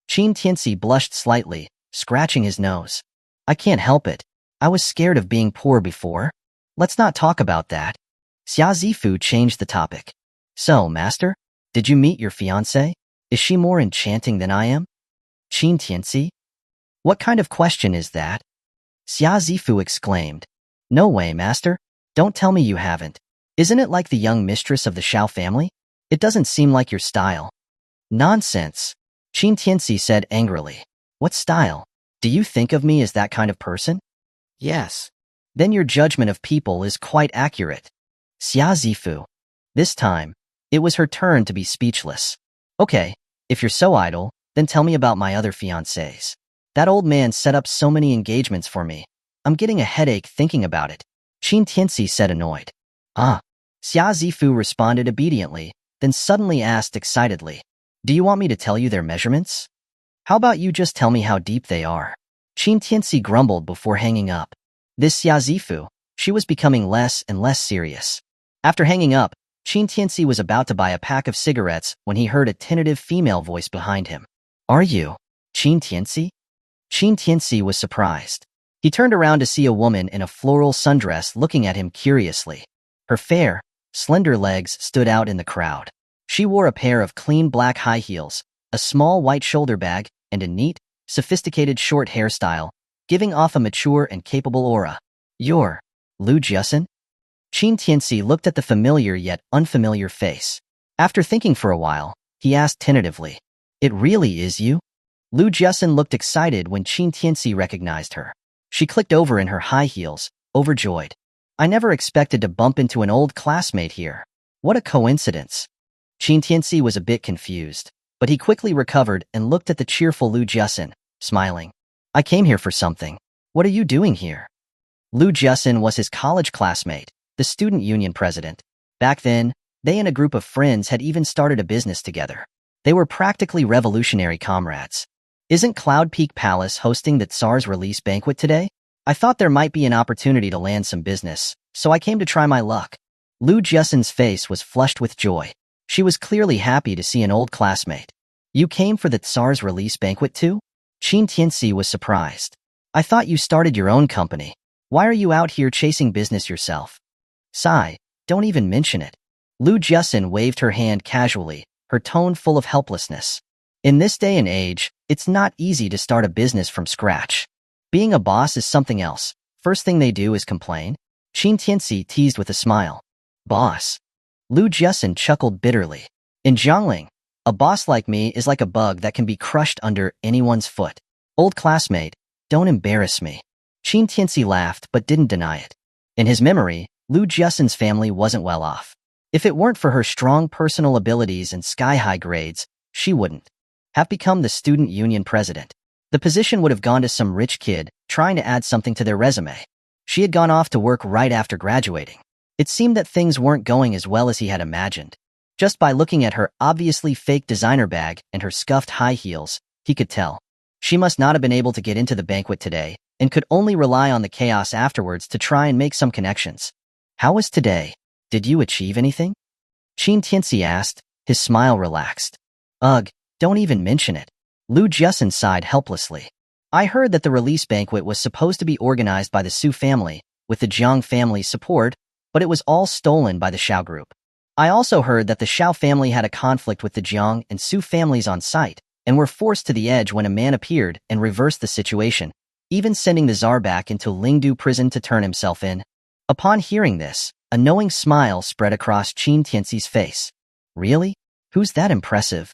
Qin Tianci blushed slightly, scratching his nose. I can't help it. I was scared of being poor before. Let's not talk about that. Xia Zifu changed the topic. So, Master, did you meet your fiancée? Is she more enchanting than I am? Qin Tianci? What kind of question is that? Xia Zifu exclaimed. No way, Master. Don't tell me you haven't. Isn't it like the young mistress of the Xiao family? It doesn't seem like your style. Nonsense, Qin Tianci said angrily. What style? Do you think of me as that kind of person? Yes. Then your judgment of people is quite accurate. Xia Zifu. This time, it was her turn to be speechless. Okay, if you're so idle, then tell me about my other fiancés. That old man set up so many engagements for me. I'm getting a headache thinking about it. Qin Tianci said annoyed. Ah. Xia Zifu responded obediently, then suddenly asked excitedly. Do you want me to tell you their measurements? How about you just tell me how deep they are? Qin Tianci grumbled before hanging up. This Xia Zifu, she was becoming less and less serious. After hanging up, Qin Tianci was about to buy a pack of cigarettes when he heard a tentative female voice behind him. Are you Qin Tianci? Qin Tianci was surprised. He turned around to see a woman in a floral sundress looking at him curiously. Her fair, slender legs stood out in the crowd. She wore a pair of clean black high heels, a small white shoulder bag, and a neat, sophisticated short hairstyle, giving off a mature and capable aura. You're Lu Jiasen? Qin Tianci looked at the familiar yet unfamiliar face. After thinking for a while, he asked tentatively, It really is you? Lu Jiasen looked excited when Qin Tianci recognized her. She clicked over in her high heels, overjoyed. I never expected to bump into an old classmate here. What a coincidence. Qin Tianci was a bit confused, but he quickly recovered and looked at the cheerful Lu Jiasen, smiling. I came here for something. What are you doing here? Lu Jiasen was his college classmate, the student union president. Back then, they and a group of friends had even started a business together. They were practically revolutionary comrades. Isn't Cloud Peak Palace hosting the Tsar's release banquet today? I thought there might be an opportunity to land some business, so I came to try my luck. Lu Jiasen's face was flushed with joy. She was clearly happy to see an old classmate. You came for the Tsar's release banquet too? Qin Tianci was surprised. I thought you started your own company. Why are you out here chasing business yourself? Sigh, don't even mention it. Lu Jiasen waved her hand casually, her tone full of helplessness. In this day and age, it's not easy to start a business from scratch. Being a boss is something else. First thing they do is complain. Qin Tianci teased with a smile. Boss. Lu Jiasen chuckled bitterly. In Jiangling, a boss like me is like a bug that can be crushed under anyone's foot. Old classmate, don't embarrass me. Qin Tianci laughed but didn't deny it. In his memory, Lu Jiasen's family wasn't well off. If it weren't for her strong personal abilities and sky-high grades, she wouldn't have become the student union president. The position would have gone to some rich kid trying to add something to their resume. She had gone off to work right after graduating. It seemed that things weren't going as well as he had imagined. Just by looking at her obviously fake designer bag and her scuffed high heels, he could tell. She must not have been able to get into the banquet today and could only rely on the chaos afterwards to try and make some connections. How was today? Did you achieve anything? Qin Tianci asked, his smile relaxed. Ugh, don't even mention it. Lu Jiasen sighed helplessly. I heard that the release banquet was supposed to be organized by the Su family, with the Jiang family's support, but it was all stolen by the Xiao group. I also heard that the Xiao family had a conflict with the Jiang and Su families on site, and were forced to the edge when a man appeared and reversed the situation, even sending the Tsar back into Lingdu prison to turn himself in. Upon hearing this, a knowing smile spread across Qin Tianci's face. Really? Who's that impressive?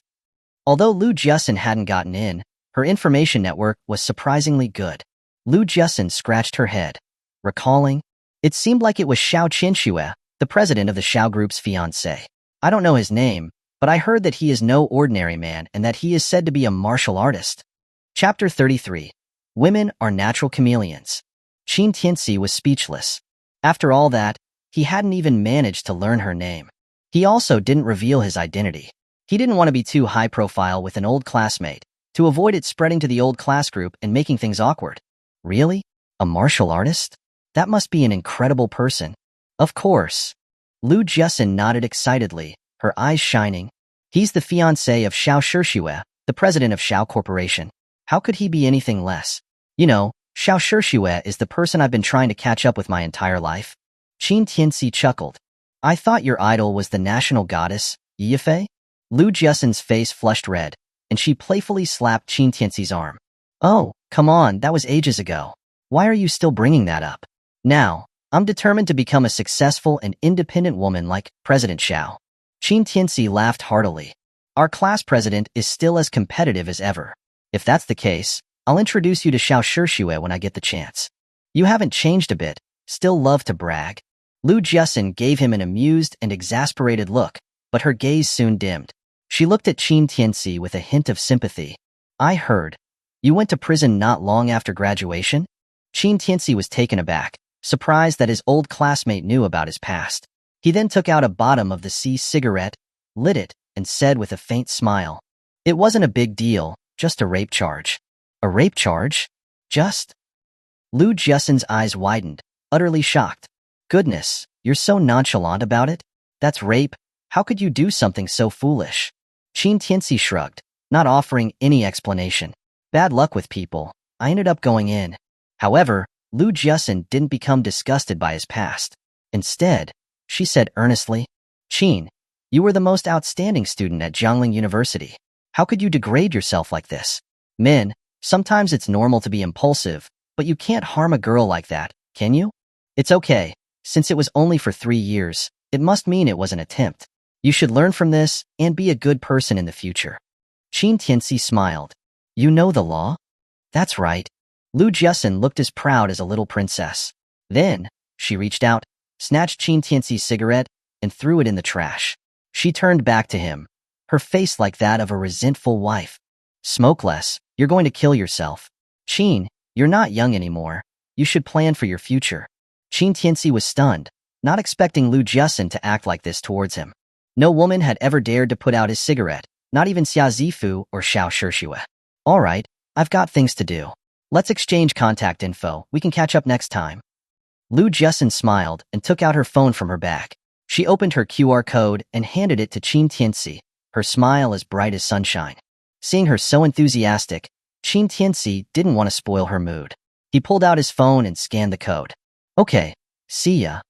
Although Lu Jiasen hadn't gotten in, her information network was surprisingly good. Lu Jiasen scratched her head. Recalling, it seemed like it was Xiao Qinxue, the president of the Xiao group's fiancé. I don't know his name, but I heard that he is no ordinary man and that he is said to be a martial artist. Chapter 33. Women are natural chameleons. Qin Tianci was speechless. After all that, he hadn't even managed to learn her name. He also didn't reveal his identity. He didn't want to be too high profile with an old classmate, to avoid it spreading to the old class group and making things awkward. Really? A martial artist? That must be an incredible person. Of course. Lu Jiasen nodded excitedly, her eyes shining. He's the fiancé of Xiao Shixue, the president of Xiao Corporation. How could he be anything less? You know, Xiao Shixue is the person I've been trying to catch up with my entire life. Qin Tianci chuckled. I thought your idol was the national goddess, Yifei? Lu Jiasen's face flushed red, and she playfully slapped Qin Tianci's arm. Oh, come on, that was ages ago. Why are you still bringing that up? Now, I'm determined to become a successful and independent woman like President Xiao. Qin Tianci laughed heartily. Our class president is still as competitive as ever. If that's the case, I'll introduce you to Xiao Shishue when I get the chance. You haven't changed a bit, still love to brag. Lu Jiasin gave him an amused and exasperated look, but her gaze soon dimmed. She looked at Qin Tianci with a hint of sympathy. I heard. You went to prison not long after graduation? Qin Tianci was taken aback, surprised that his old classmate knew about his past. He then took out a bottom-of-the-sea cigarette, lit it, and said with a faint smile, "It wasn't a big deal, just a rape charge." A rape charge? Just? Lu Jiasin's eyes widened, utterly shocked. Goodness, you're so nonchalant about it? That's rape? How could you do something so foolish? Qin Tianci shrugged, not offering any explanation. Bad luck with people. I ended up going in. However, Lu Jiasin didn't become disgusted by his past. Instead, she said earnestly, Qin, you were the most outstanding student at Jiangling University. How could you degrade yourself like this? Men, sometimes it's normal to be impulsive, but you can't harm a girl like that, can you? It's okay. Since it was only for 3 years, it must mean it was an attempt. You should learn from this and be a good person in the future. Qin Tianci smiled. You know the law? That's right. Lu Jiasin looked as proud as a little princess. Then, she reached out, snatched Qin Tianci's cigarette, and threw it in the trash. She turned back to him, her face like that of a resentful wife. Smoke less, you're going to kill yourself. Qin, you're not young anymore. You should plan for your future. Qin Tianci was stunned, not expecting Lu Jiasin to act like this towards him. No woman had ever dared to put out his cigarette, not even Xia Zifu or Xiao Shishue. All right, I've got things to do. Let's exchange contact info. We can catch up next time. Lu Jiasin smiled and took out her phone from her bag. She opened her QR code and handed it to Qin Tianci, her smile as bright as sunshine. Seeing her so enthusiastic, Qin Tianci didn't want to spoil her mood. He pulled out his phone and scanned the code. Okay, see ya.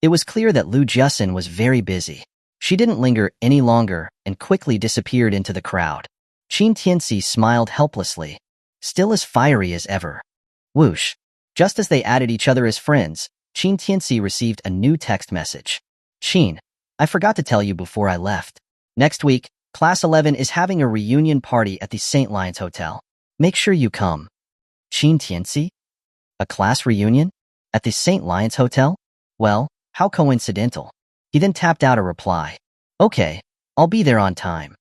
It was clear that Lu Jiasin was very busy. She didn't linger any longer and quickly disappeared into the crowd. Qin Tianci smiled helplessly, still as fiery as ever. Whoosh. Just as they added each other as friends, Qin Tianci received a new text message. Qin, I forgot to tell you before I left. Next week, Class 11 is having a reunion party at the St. Lions Hotel. Make sure you come. Qin Tianci? A class reunion? At the St. Lions Hotel? Well, how coincidental. He then tapped out a reply. Okay, I'll be there on time.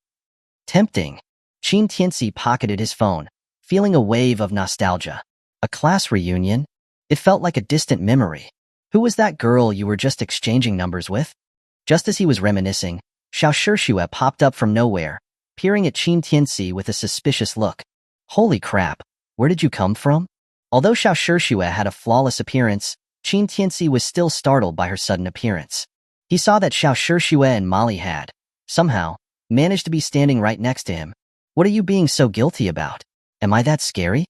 Tempting. Qin Tianci pocketed his phone, feeling a wave of nostalgia. A class reunion? It felt like a distant memory. Who was that girl you were just exchanging numbers with? Just as he was reminiscing, Xiao Shishue popped up from nowhere, peering at Qin Tianci with a suspicious look. Holy crap, where did you come from? Although Xiao Shishue had a flawless appearance, Qin Tianci was still startled by her sudden appearance. He saw that Xiao Shishue and Molly had, somehow, managed to be standing right next to him. What are you being so guilty about? Am I that scary?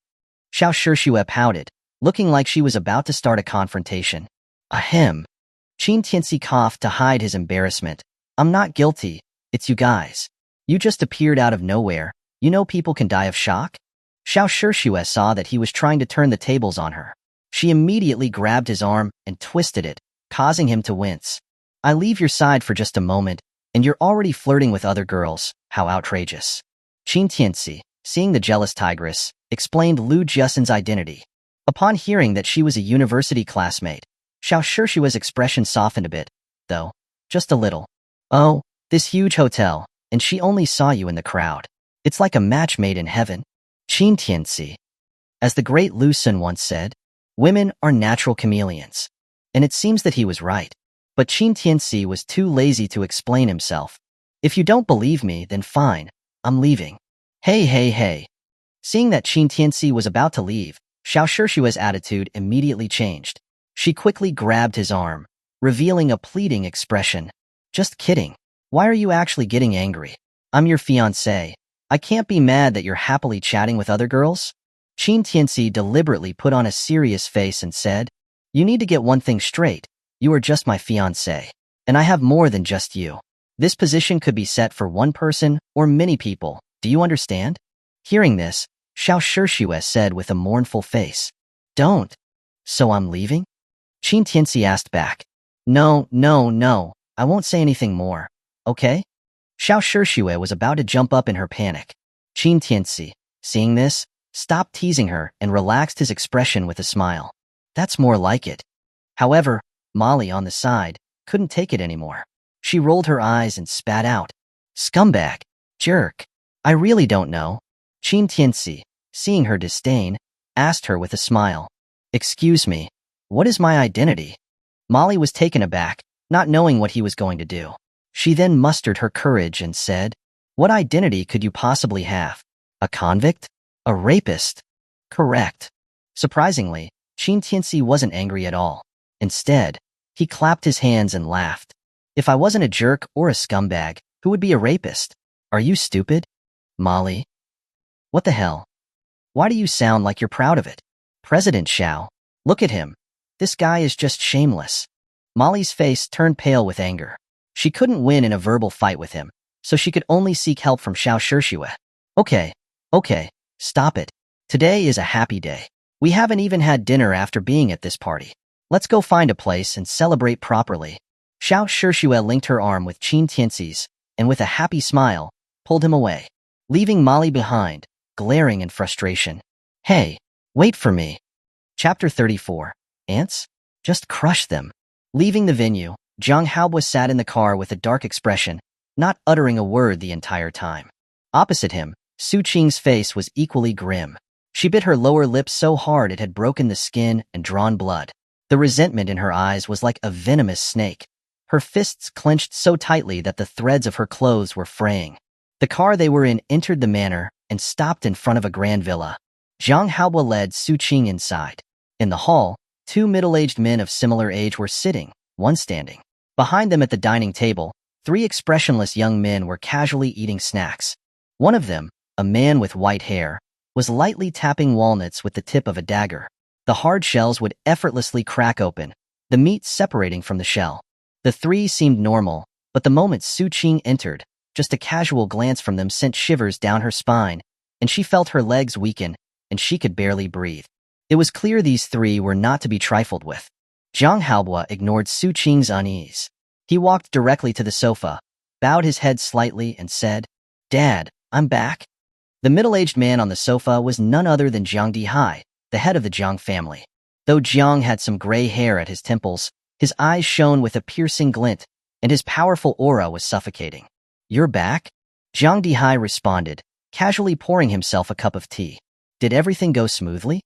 Xiao Shishue pouted, looking like she was about to start a confrontation. Ahem. Qin Tianci coughed to hide his embarrassment. I'm not guilty, it's you guys. You just appeared out of nowhere. You know people can die of shock? Xiao Shishue saw that he was trying to turn the tables on her. She immediately grabbed his arm and twisted it, causing him to wince. I leave your side for just a moment, and you're already flirting with other girls. How outrageous. Qin Tianci, seeing the jealous tigress, explained Lu Jiasin's identity. Upon hearing that she was a university classmate, Xiao Shishue's expression softened a bit, though, just a little. Oh, this huge hotel, and she only saw you in the crowd. It's like a match made in heaven. Qin Tianci. As the great Lu Sun once said, women are natural chameleons. And it seems that he was right. But Qin Tianci was too lazy to explain himself. If you don't believe me, then fine. I'm leaving. Hey. Seeing that Qin Tianci was about to leave, Xiao Shishue's attitude immediately changed. She quickly grabbed his arm, revealing a pleading expression. Just kidding. Why are you actually getting angry? I'm your fiancé. I can't be mad that you're happily chatting with other girls. Qin Tianci deliberately put on a serious face and said, You need to get one thing straight. You are just my fiancé. And I have more than just you. This position could be set for one person or many people. Do you understand? Hearing this, Xiao Shishue said with a mournful face. Don't. So I'm leaving? Qin Tianci asked back. No. I won't say anything more. okay? Xiao Shishue was about to jump up in her panic. Qin Tianci, seeing this, stopped teasing her and relaxed his expression with a smile. That's more like it. However, Molly on the side couldn't take it anymore. She rolled her eyes and spat out. Scumbag. Jerk. I really don't know. Qin Tianci, seeing her disdain, asked her with a smile. Excuse me, what is my identity? Molly was taken aback, not knowing what he was going to do. She then mustered her courage and said, What identity could you possibly have? A convict? A rapist? Correct. Surprisingly, Qin Tianci wasn't angry at all. Instead, he clapped his hands and laughed. If I wasn't a jerk or a scumbag, who would be a rapist? Are you stupid? Molly? What the hell? Why do you sound like you're proud of it? President Xiao, look at him. This guy is just shameless. Molly's face turned pale with anger. She couldn't win in a verbal fight with him, so she could only seek help from Xiao Shishue. Okay, stop it. Today is a happy day. We haven't even had dinner after being at this party. Let's go find a place and celebrate properly. Xiao Shishue linked her arm with Qin Tianci's, and with a happy smile, pulled him away, leaving Molly behind, glaring in frustration. Hey, wait for me. Chapter 34. Ants? Just crush them. Leaving the venue, Zhang Haobo sat in the car with a dark expression, not uttering a word the entire time. Opposite him, Su Qing's face was equally grim. She bit her lower lip so hard it had broken the skin and drawn blood. The resentment in her eyes was like a venomous snake. Her fists clenched so tightly that the threads of her clothes were fraying. The car they were in entered the manor and stopped in front of a grand villa. Zhang Haobo led Su Qing inside. In the hall, two middle-aged men of similar age were sitting, one standing. Behind them at the dining table, three expressionless young men were casually eating snacks. One of them, a man with white hair, was lightly tapping walnuts with the tip of a dagger. The hard shells would effortlessly crack open, the meat separating from the shell. The three seemed normal, but the moment Su Qing entered, just a casual glance from them sent shivers down her spine, and she felt her legs weaken, and she could barely breathe. It was clear these three were not to be trifled with. Zhang Haobo ignored Su Qing's unease. He walked directly to the sofa, bowed his head slightly, and said, Dad, I'm back. The middle-aged man on the sofa was none other than Jiang Dihai, the head of the Jiang family. Though Jiang had some gray hair at his temples, his eyes shone with a piercing glint, and his powerful aura was suffocating. You're back? Jiang Dihai responded, casually pouring himself a cup of tea. Did everything go smoothly?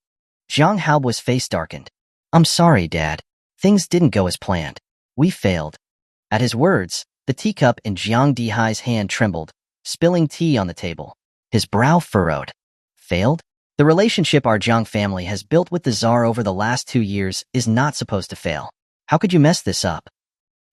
Zhang Haobo's face darkened. I'm sorry, Dad. Things didn't go as planned. We failed. At his words, the teacup in Jiang Dihai's hand trembled, spilling tea on the table. His brow furrowed. Failed? The relationship our Jiang family has built with the Tsar over the last 2 years is not supposed to fail. How could you mess this up?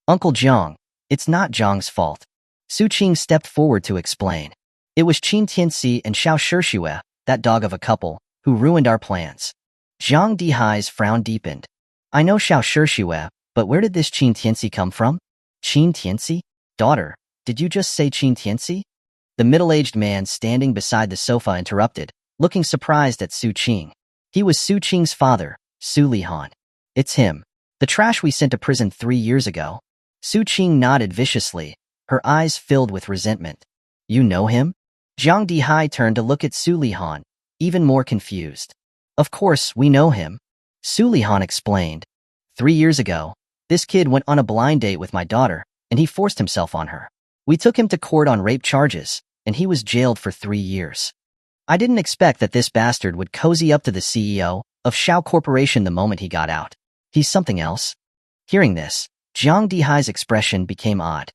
Uncle Jiang, it's not Jiang's fault. Su Qing stepped forward to explain. It was Qin Tianci and Xiao Shishue, that dog of a couple, who ruined our plans. Jiang Dihai's frown deepened. I know Xiao Shishue, but where did this Qin Tianci come from? Qin Tianci? Daughter, did you just say Qin Tianci? The middle-aged man standing beside the sofa interrupted, looking surprised at Su Qing. He was Su Qing's father, Su Lihan. It's him. The trash we sent to prison 3 years ago. Su Qing nodded viciously, her eyes filled with resentment. You know him? Jiang Dihai turned to look at Su Lihan, even more confused. Of course, we know him. Su Lihan explained. 3 years ago, this kid went on a blind date with my daughter, and he forced himself on her. We took him to court on rape charges, and he was jailed for 3 years. I didn't expect that this bastard would cozy up to the CEO of Shao Corporation the moment he got out. He's something else. Hearing this, Jiang Dihai's expression became odd.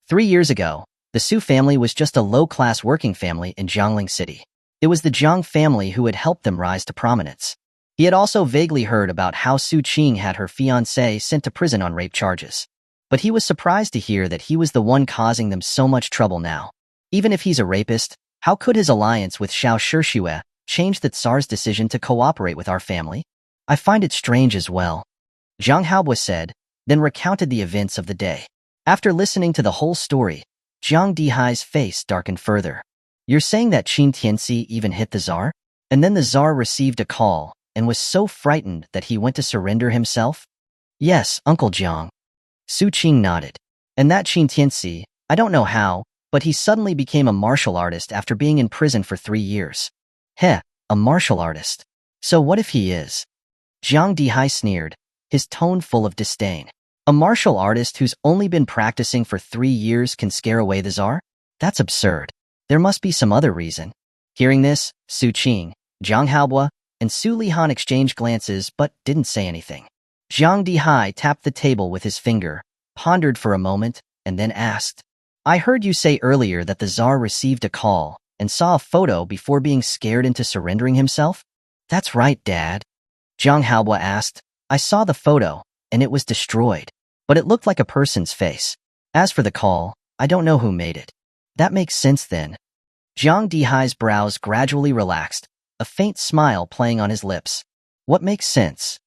3 years ago, the Su family was just a low-class working family in Jiangling City. It was the Jiang family who had helped them rise to prominence. He had also vaguely heard about how Su Qing had her fiancée sent to prison on rape charges. But he was surprised to hear that he was the one causing them so much trouble now. Even if he's a rapist, how could his alliance with Xiao Shishue change the Tsar's decision to cooperate with our family? I find it strange as well. Zhang Haobo said, then recounted the events of the day. After listening to the whole story, Jiang Dihai's face darkened further. You're saying that Qin Tianci even hit the Tsar? And then the Tsar received a call and was so frightened that he went to surrender himself? Yes, Uncle Jiang. Su Qing nodded. And that Qin Tianci, I don't know how, but he suddenly became a martial artist after being in prison for 3 years. Heh, a martial artist. So what if he is? Jiang Dihai sneered, his tone full of disdain. A martial artist who's only been practicing for 3 years can scare away the Tsar? That's absurd. There must be some other reason. Hearing this, Su Qing, Zhang Haobo, and Su Lihan exchanged glances but didn't say anything. Jiang Dihai tapped the table with his finger, pondered for a moment, and then asked, I heard you say earlier that the Tsar received a call and saw a photo before being scared into surrendering himself? That's right, Dad. Zhang Haobo asked. I saw the photo, and it was destroyed, but it looked like a person's face. As for the call, I don't know who made it. That makes sense then. Jiang Dihai's brows gradually relaxed, a faint smile playing on his lips. What makes sense?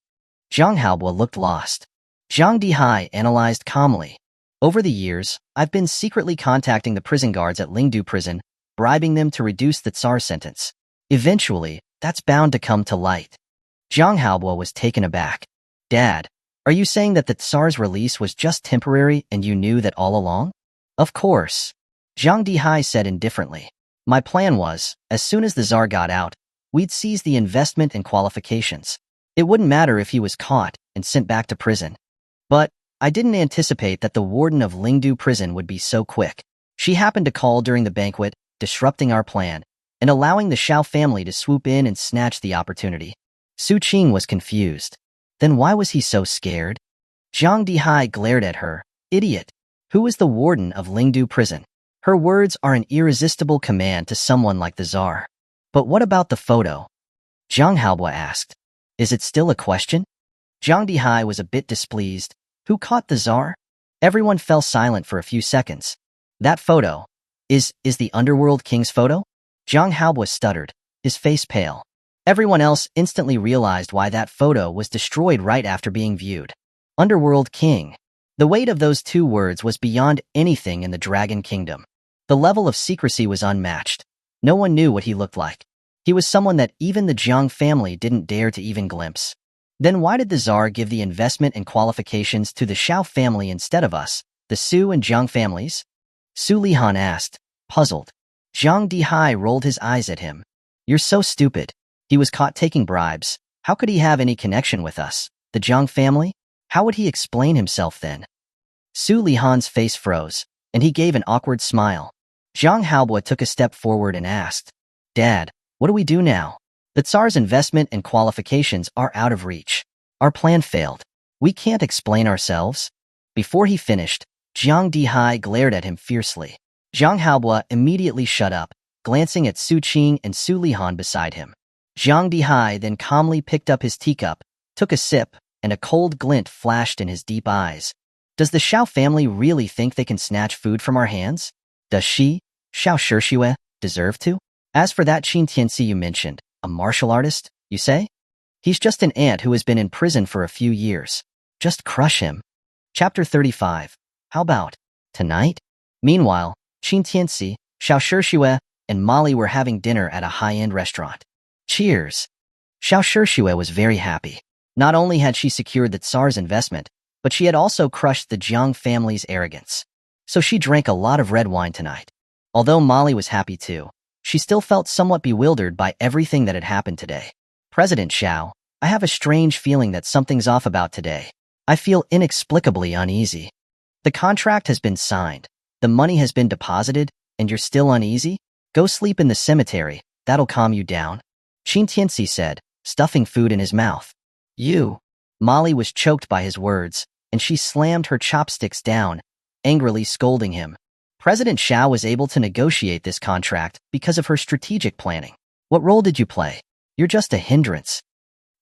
Zhang Haobo looked lost. Jiang Dihai analyzed calmly. Over the years, I've been secretly contacting the prison guards at Lingdu prison, bribing them to reduce the Tsar's sentence. Eventually, that's bound to come to light. Zhang Haobo was taken aback. Dad, are you saying that the Tsar's release was just temporary and you knew that all along? Of course. Jiang Dihai said indifferently. My plan was, as soon as the Tsar got out, we'd seize the investment and qualifications. It wouldn't matter if he was caught and sent back to prison. But I didn't anticipate that the warden of Lingdu prison would be so quick. She happened to call during the banquet, disrupting our plan, and allowing the Xiao family to swoop in and snatch the opportunity. Su Qing was confused. Then why was he so scared? Jiang Dihai glared at her. Idiot. Who is the warden of Lingdu prison? Her words are an irresistible command to someone like the Tsar. But what about the photo? Zhang Haobo asked. Is it still a question? Jiang Dihai was a bit displeased. Who caught the Tsar? Everyone fell silent for a few seconds. That photo. Is the Underworld King's photo? Zhang Haobo stuttered, his face pale. Everyone else instantly realized why that photo was destroyed right after being viewed. Underworld King. The weight of those 2 words was beyond anything in the Dragon Kingdom. The level of secrecy was unmatched. No one knew what he looked like. He was someone that even the Jiang family didn't dare to even glimpse. Then why did the Tsar give the investment and qualifications to the Xiao family instead of us, the Su and Jiang families? Su Lihan asked, puzzled. Jiang Dihai rolled his eyes at him. You're so stupid. He was caught taking bribes. How could he have any connection with us, the Jiang family? How would he explain himself then? Su Lihan's face froze, and he gave an awkward smile. Zhang Haobo took a step forward and asked, Dad, what do we do now? The Tsar's investment and qualifications are out of reach. Our plan failed. We can't explain ourselves. Before he finished, Jiang Dihai glared at him fiercely. Zhang Haobo immediately shut up, glancing at Su Qing and Su Lihan beside him. Jiang Dihai then calmly picked up his teacup, took a sip, and a cold glint flashed in his deep eyes. Does the Xiao family really think they can snatch food from our hands? Does she, Xiao Shishue, deserve to? As for that Qin Tianci you mentioned, a martial artist, you say? He's just an ant who has been in prison for a few years. Just crush him. Chapter 35. How about tonight? Meanwhile, Qin Tianci, Xiao Shishue, and Molly were having dinner at a high-end restaurant. Cheers. Xiao Shishue was very happy. Not only had she secured the Tsar's investment, but she had also crushed the Jiang family's arrogance. So she drank a lot of red wine tonight. Although Molly was happy too, she still felt somewhat bewildered by everything that had happened today. President Xiao, I have a strange feeling that something's off about today. I feel inexplicably uneasy. The contract has been signed, the money has been deposited, and you're still uneasy? Go sleep in the cemetery, that'll calm you down. Qin Tianci said, stuffing food in his mouth. You. Molly was choked by his words, and she slammed her chopsticks down, angrily scolding him. President Xiao was able to negotiate this contract because of her strategic planning. What role did you play? You're just a hindrance.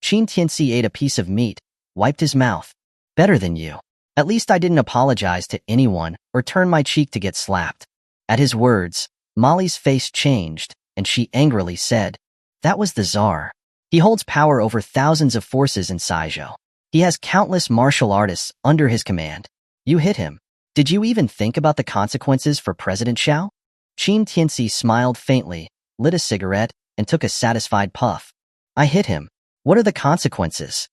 Qin Tianci ate a piece of meat, wiped his mouth. Better than you. At least I didn't apologize to anyone or turn my cheek to get slapped. At his words, Molly's face changed, and she angrily said, that was the Tsar. He holds power over thousands of forces in Saizhou. He has countless martial artists under his command. You hit him. Did you even think about the consequences for President Xiao? Qin Tianci smiled faintly, lit a cigarette, and took a satisfied puff. I hit him. What are the consequences?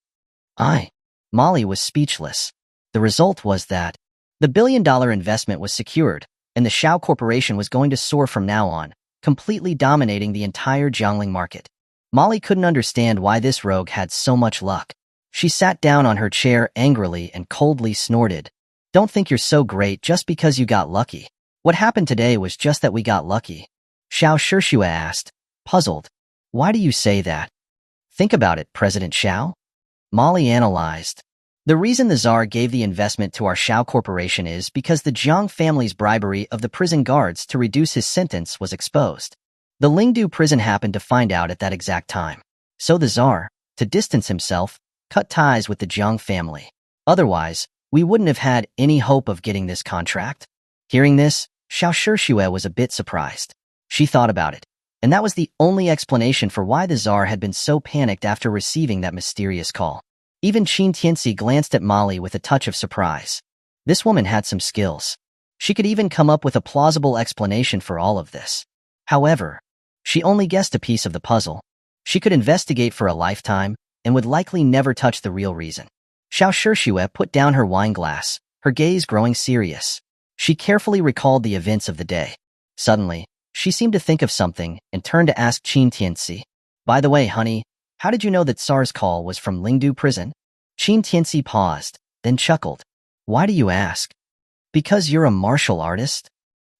Molly was speechless. The result was that the billion-dollar investment was secured, and the Xiao Corporation was going to soar from now on, completely dominating the entire Jiangling market. Molly couldn't understand why this rogue had so much luck. She sat down on her chair angrily and coldly snorted. Don't think you're so great just because you got lucky. What happened today was just that we got lucky. Xiao Shishue asked, puzzled. Why do you say that? Think about it, President Xiao. Molly analyzed. The reason the Tsar gave the investment to our Xiao Corporation is because the Jiang family's bribery of the prison guards to reduce his sentence was exposed. The Lingdu prison happened to find out at that exact time. So the Tsar, to distance himself, cut ties with the Jiang family. Otherwise, we wouldn't have had any hope of getting this contract. Hearing this, Xiao Shishue was a bit surprised. She thought about it, and that was the only explanation for why the Tsar had been so panicked after receiving that mysterious call. Even Qin Tianci glanced at Molly with a touch of surprise. This woman had some skills. She could even come up with a plausible explanation for all of this. However, she only guessed a piece of the puzzle. She could investigate for a lifetime and would likely never touch the real reason. Xiao Shishue put down her wine glass, her gaze growing serious. She carefully recalled the events of the day. Suddenly, she seemed to think of something and turned to ask Qin Tianci. By the way, honey, how did you know that Tsar's call was from Lingdu prison? Qin Tianci paused, then chuckled. Why do you ask? Because you're a martial artist?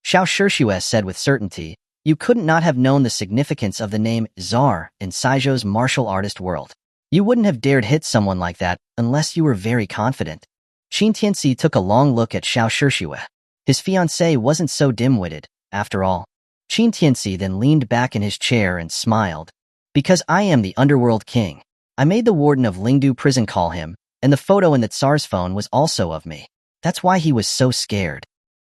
Xiao Shishue said with certainty. You couldn't not have known the significance of the name Tsar in Saijo's martial artist world. You wouldn't have dared hit someone like that unless you were very confident. Qin Tianci took a long look at Xiao Shishue. His fiancée wasn't so dim-witted, after all. Qin Tianci then leaned back in his chair and smiled. Because I am the Underworld king. I made the warden of Lingdu prison call him, and the photo in the Tsar's phone was also of me. That's why he was so scared.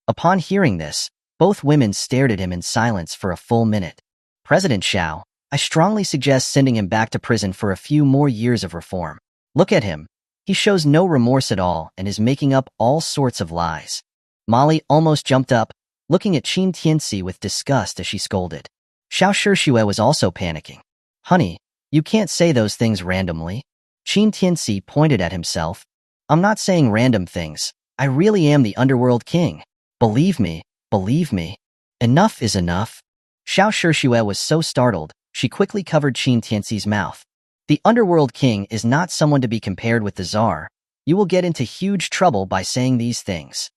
Upon hearing this, both women stared at him in silence for a full minute. President Xiao, I strongly suggest sending him back to prison for a few more years of reform. Look at him. He shows no remorse at all and is making up all sorts of lies. Molly almost jumped up, looking at Qin Tianci with disgust as she scolded. Xiao Shishue was also panicking. Honey, you can't say those things randomly. Qin Tianci pointed at himself. I'm not saying random things. I really am the Underworld king. Believe me. Believe me. Enough is enough. Xiao Shishue was so startled, she quickly covered Qin Tianci's mouth. The Underworld king is not someone to be compared with the Tsar. You will get into huge trouble by saying these things.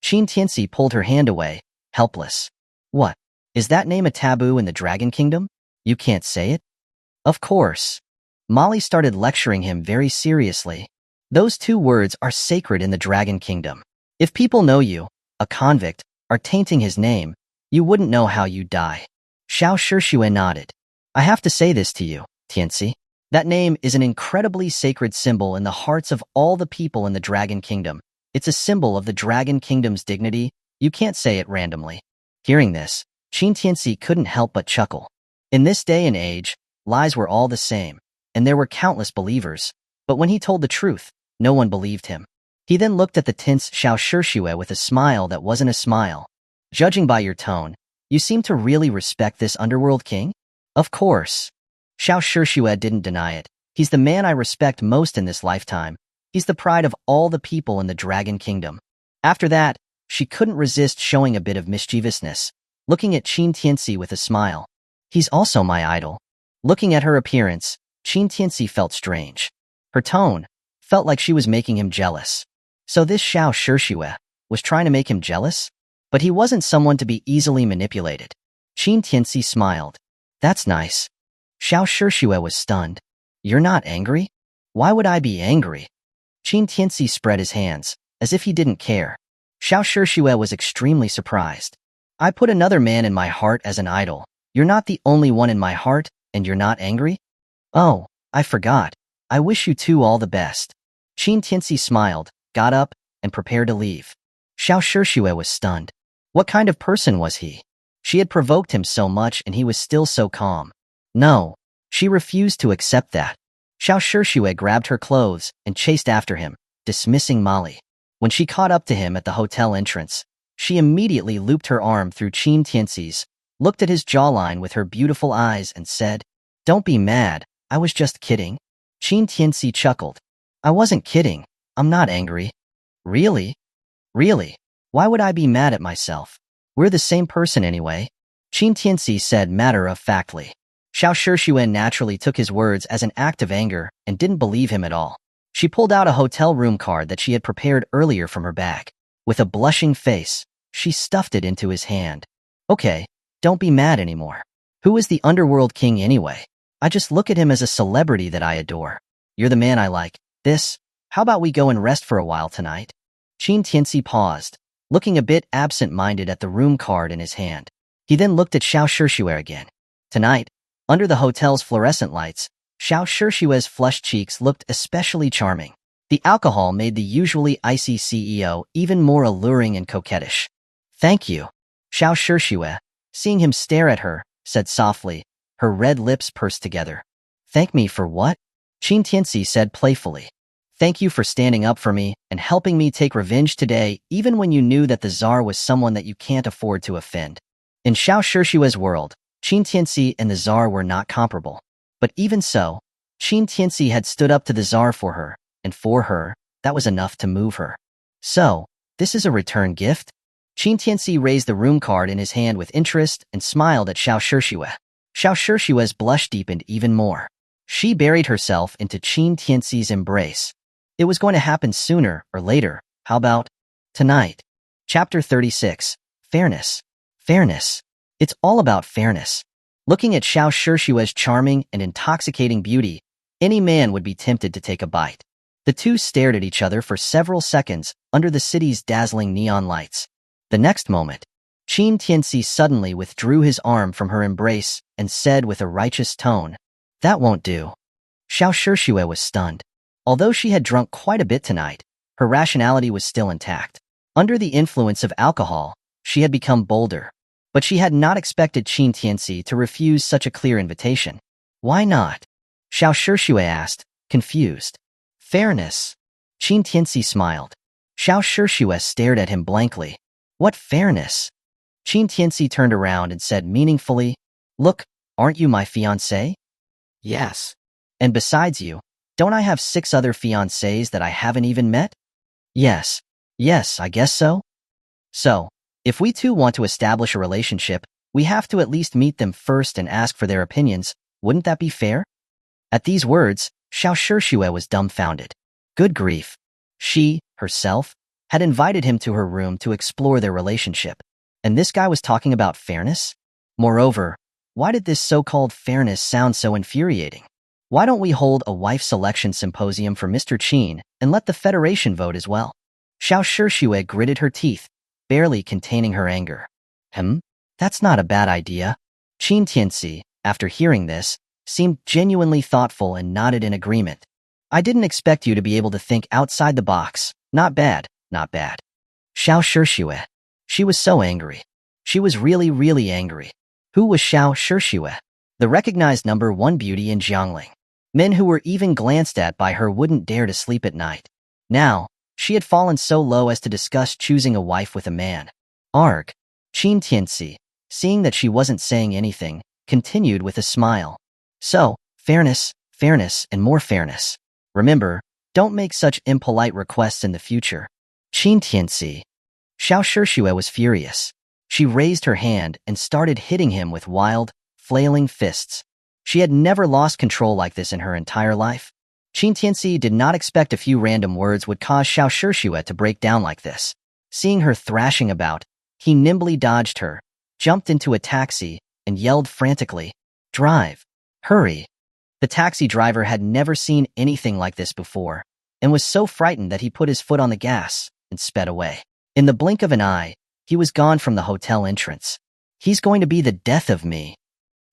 Qin Tianci pulled her hand away, helpless. What? Is that name a taboo in the Dragon Kingdom? You can't say it? Of course. Molly started lecturing him very seriously. Those two words are sacred in the Dragon Kingdom. If people know you, a convict, are tainting his name, you wouldn't know how you'd die. Xiao Shishue nodded. I have to say this to you, Tianci. That name is an incredibly sacred symbol in the hearts of all the people in the Dragon Kingdom. It's a symbol of the Dragon Kingdom's dignity. You can't say it randomly. Hearing this, Qin Tianci couldn't help but chuckle. In this day and age, lies were all the same, and there were countless believers. But when he told the truth, no one believed him. He then looked at the tense Xiao Shishue with a smile that wasn't a smile. Judging by your tone, you seem to really respect this Underworld king? Of course. Xiao Shishue didn't deny it. He's the man I respect most in this lifetime. He's the pride of all the people in the Dragon Kingdom. After that, she couldn't resist showing a bit of mischievousness, looking at Qin Tianci with a smile. He's also my idol. Looking at her appearance, Qin Tianci felt strange. Her tone felt like she was making him jealous. So this Xiao Shishue was trying to make him jealous? But he wasn't someone to be easily manipulated. Qin Tianci smiled. That's nice. Xiao Shishue was stunned. You're not angry? Why would I be angry? Qin Tianci spread his hands, as if he didn't care. Xiao Shishue was extremely surprised. I put another man in my heart as an idol. You're not the only one in my heart, and you're not angry? Oh, I forgot. I wish you two all the best. Qin Tianci smiled, got up, and prepared to leave. Xiao Shishue was stunned. What kind of person was he? She had provoked him so much and he was still so calm. No, she refused to accept that. Xiao Shishue grabbed her clothes and chased after him, dismissing Molly. When she caught up to him at the hotel entrance, she immediately looped her arm through Qin Tianci's, looked at his jawline with her beautiful eyes and said, Don't be mad, I was just kidding. Qin Tianci chuckled. I wasn't kidding, I'm not angry. Really? Really? Why would I be mad at myself? We're the same person anyway, Qin Tianci said matter-of-factly. Xiao Shishue naturally took his words as an act of anger and didn't believe him at all. She pulled out a hotel room card that she had prepared earlier from her bag. With a blushing face, she stuffed it into his hand. Okay, don't be mad anymore. Who is the Underworld king anyway? I just look at him as a celebrity that I adore. You're the man I like. How about we go and rest for a while tonight? Qin Tianci paused, looking a bit absent-minded at the room card in his hand. He then looked at Xiao Shishue's again. Tonight, under the hotel's fluorescent lights, Xiao Shishue's flushed cheeks looked especially charming. The alcohol made the usually icy CEO even more alluring and coquettish. Thank you. Xiao Shishue, seeing him stare at her, said softly, her red lips pursed together. Thank me for what? Qin Tianci said playfully. Thank you for standing up for me and helping me take revenge today, even when you knew that the Tsar was someone that you can't afford to offend. In Xiao Shishue's world, Qin Tianci and the Tsar were not comparable. But even so, Qin Tianci had stood up to the Tsar for her, and for her, that was enough to move her. So, this is a return gift? Qin Tianci raised the room card in his hand with interest and smiled at Xiao Shishue. Xiao Shishue's blush deepened even more. She buried herself into Qin Tianci's embrace. It was going to happen sooner or later. How about tonight? Chapter 36. Fairness. Fairness. It's all about fairness. Looking at Xiao Shishue's charming and intoxicating beauty, any man would be tempted to take a bite. The two stared at each other for several seconds under the city's dazzling neon lights. The next moment, Qin Tianci suddenly withdrew his arm from her embrace and said with a righteous tone, "That won't do." Xiao Shishue was stunned. Although she had drunk quite a bit tonight, her rationality was still intact. Under the influence of alcohol, she had become bolder. But she had not expected Qin Tianci to refuse such a clear invitation. Why not? Xiao Shishue asked, confused. Fairness. Qin Tianci smiled. Xiao Shishue stared at him blankly. What fairness? Qin Tianci turned around and said meaningfully, Look, aren't you my fiancée? Yes. And besides you, don't I have 6 other fiancées that I haven't even met? Yes, I guess so. So, if we two want to establish a relationship, we have to at least meet them first and ask for their opinions. Wouldn't that be fair? At these words, Xiao Shishue was dumbfounded. Good grief. She, herself, had invited him to her room to explore their relationship. And this guy was talking about fairness? Moreover, why did this so-called fairness sound so infuriating? Why don't we hold a wife selection symposium for Mr. Qin and let the Federation vote as well? Xiao Shishue gritted her teeth, barely containing her anger. That's not a bad idea. Qin Tianci, after hearing this, seemed genuinely thoughtful and nodded in agreement. I didn't expect you to be able to think outside the box. Not bad, not bad. Xiao Shishue. She was so angry. She was really, really angry. Who was Xiao Shishue? The recognized #1 beauty in Jiangling. Men who were even glanced at by her wouldn't dare to sleep at night. Now, she had fallen so low as to discuss choosing a wife with a man. Arg. Qin Tianci, seeing that she wasn't saying anything, continued with a smile. So, fairness, and more fairness. Remember, don't make such impolite requests in the future. Qin Tianci. Xiao Shishue was furious. She raised her hand and started hitting him with wild, flailing fists. She had never lost control like this in her entire life. Qin Tianci did not expect a few random words would cause Xiao Shishue to break down like this. Seeing her thrashing about, he nimbly dodged her, jumped into a taxi, and yelled frantically, "Drive! Hurry!" The taxi driver had never seen anything like this before, and was so frightened that he put his foot on the gas and sped away. In the blink of an eye, he was gone from the hotel entrance. He's going to be the death of me.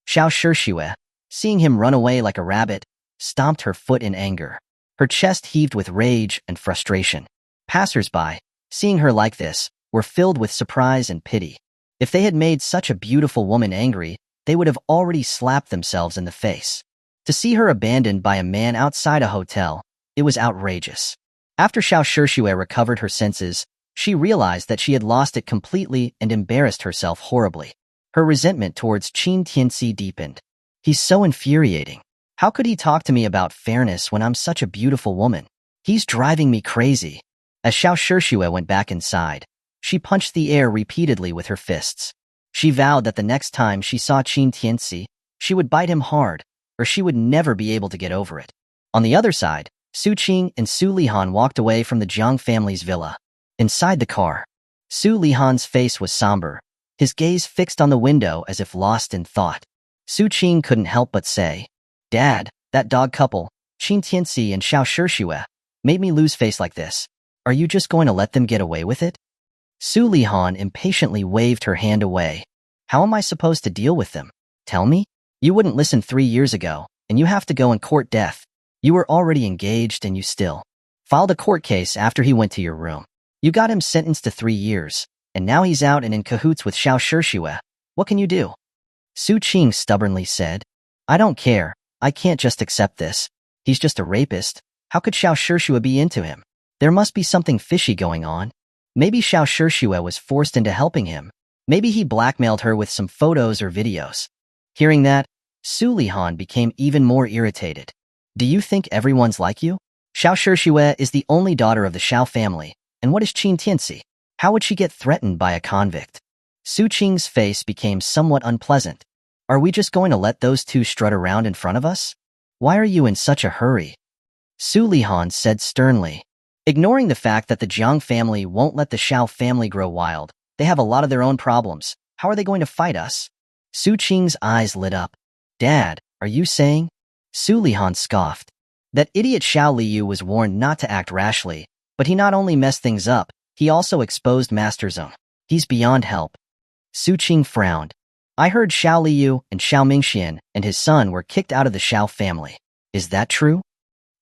Xiao Shishue, seeing him run away like a rabbit, stomped her foot in anger. Her chest heaved with rage and frustration. Passers-by, seeing her like this, were filled with surprise and pity. If they had made such a beautiful woman angry, they would have already slapped themselves in the face. To see her abandoned by a man outside a hotel, it was outrageous. After Xiao Shishue recovered her senses, she realized that she had lost it completely and embarrassed herself horribly. Her resentment towards Qin Tianci deepened. He's so infuriating. How could he talk to me about fairness when I'm such a beautiful woman? He's driving me crazy. As Xiao Shishue went back inside, She punched the air repeatedly with her fists. She vowed that the next time she saw Qin Tianci, she would bite him hard, or she would never be able to get over it. On the other side, Su Qing and Su Lihan walked away from the Jiang family's villa. Inside the car, Su Lihan's face was somber, his gaze fixed on the window as if lost in thought. Su Qing couldn't help but say, "Dad, that dog couple, Qin Tianci and Xiao Shishue, made me lose face like this. Are you just going to let them get away with it?" Su Lihan impatiently waved her hand away. "How am I supposed to deal with them? Tell me? You wouldn't listen 3 years ago, and you have to go and court death. You were already engaged and you still filed a court case after he went to your room. You got him sentenced to 3 years, and now he's out and in cahoots with Xiao Shishue. What can you do?" Su Qing stubbornly said, "I don't care. I can't just accept this. He's just a rapist. How could Xiao Shishue be into him? There must be something fishy going on. Maybe Xiao Shishue was forced into helping him. Maybe he blackmailed her with some photos or videos." Hearing that, Su Lihan became even more irritated. "Do you think everyone's like you? Xiao Shishue is the only daughter of the Xiao family, and what is Qin Tianci? How would she get threatened by a convict?" Su Qing's face became somewhat unpleasant. "Are we just going to let those two strut around in front of us? Why are you in such a hurry?" Su Lihan said sternly. Ignoring the fact that the Jiang family won't let the Xiao family grow wild, they have a lot of their own problems. How are they going to fight us? Su Qing's eyes lit up. "Dad, are you saying?" Su Lihan scoffed. "That idiot Xiao Liu was warned not to act rashly, but he not only messed things up, he also exposed Master Zheng. He's beyond help." Su Qing frowned. "I heard Xiao Liu and Xiao Mingxian and his son were kicked out of the Xiao family. Is that true?"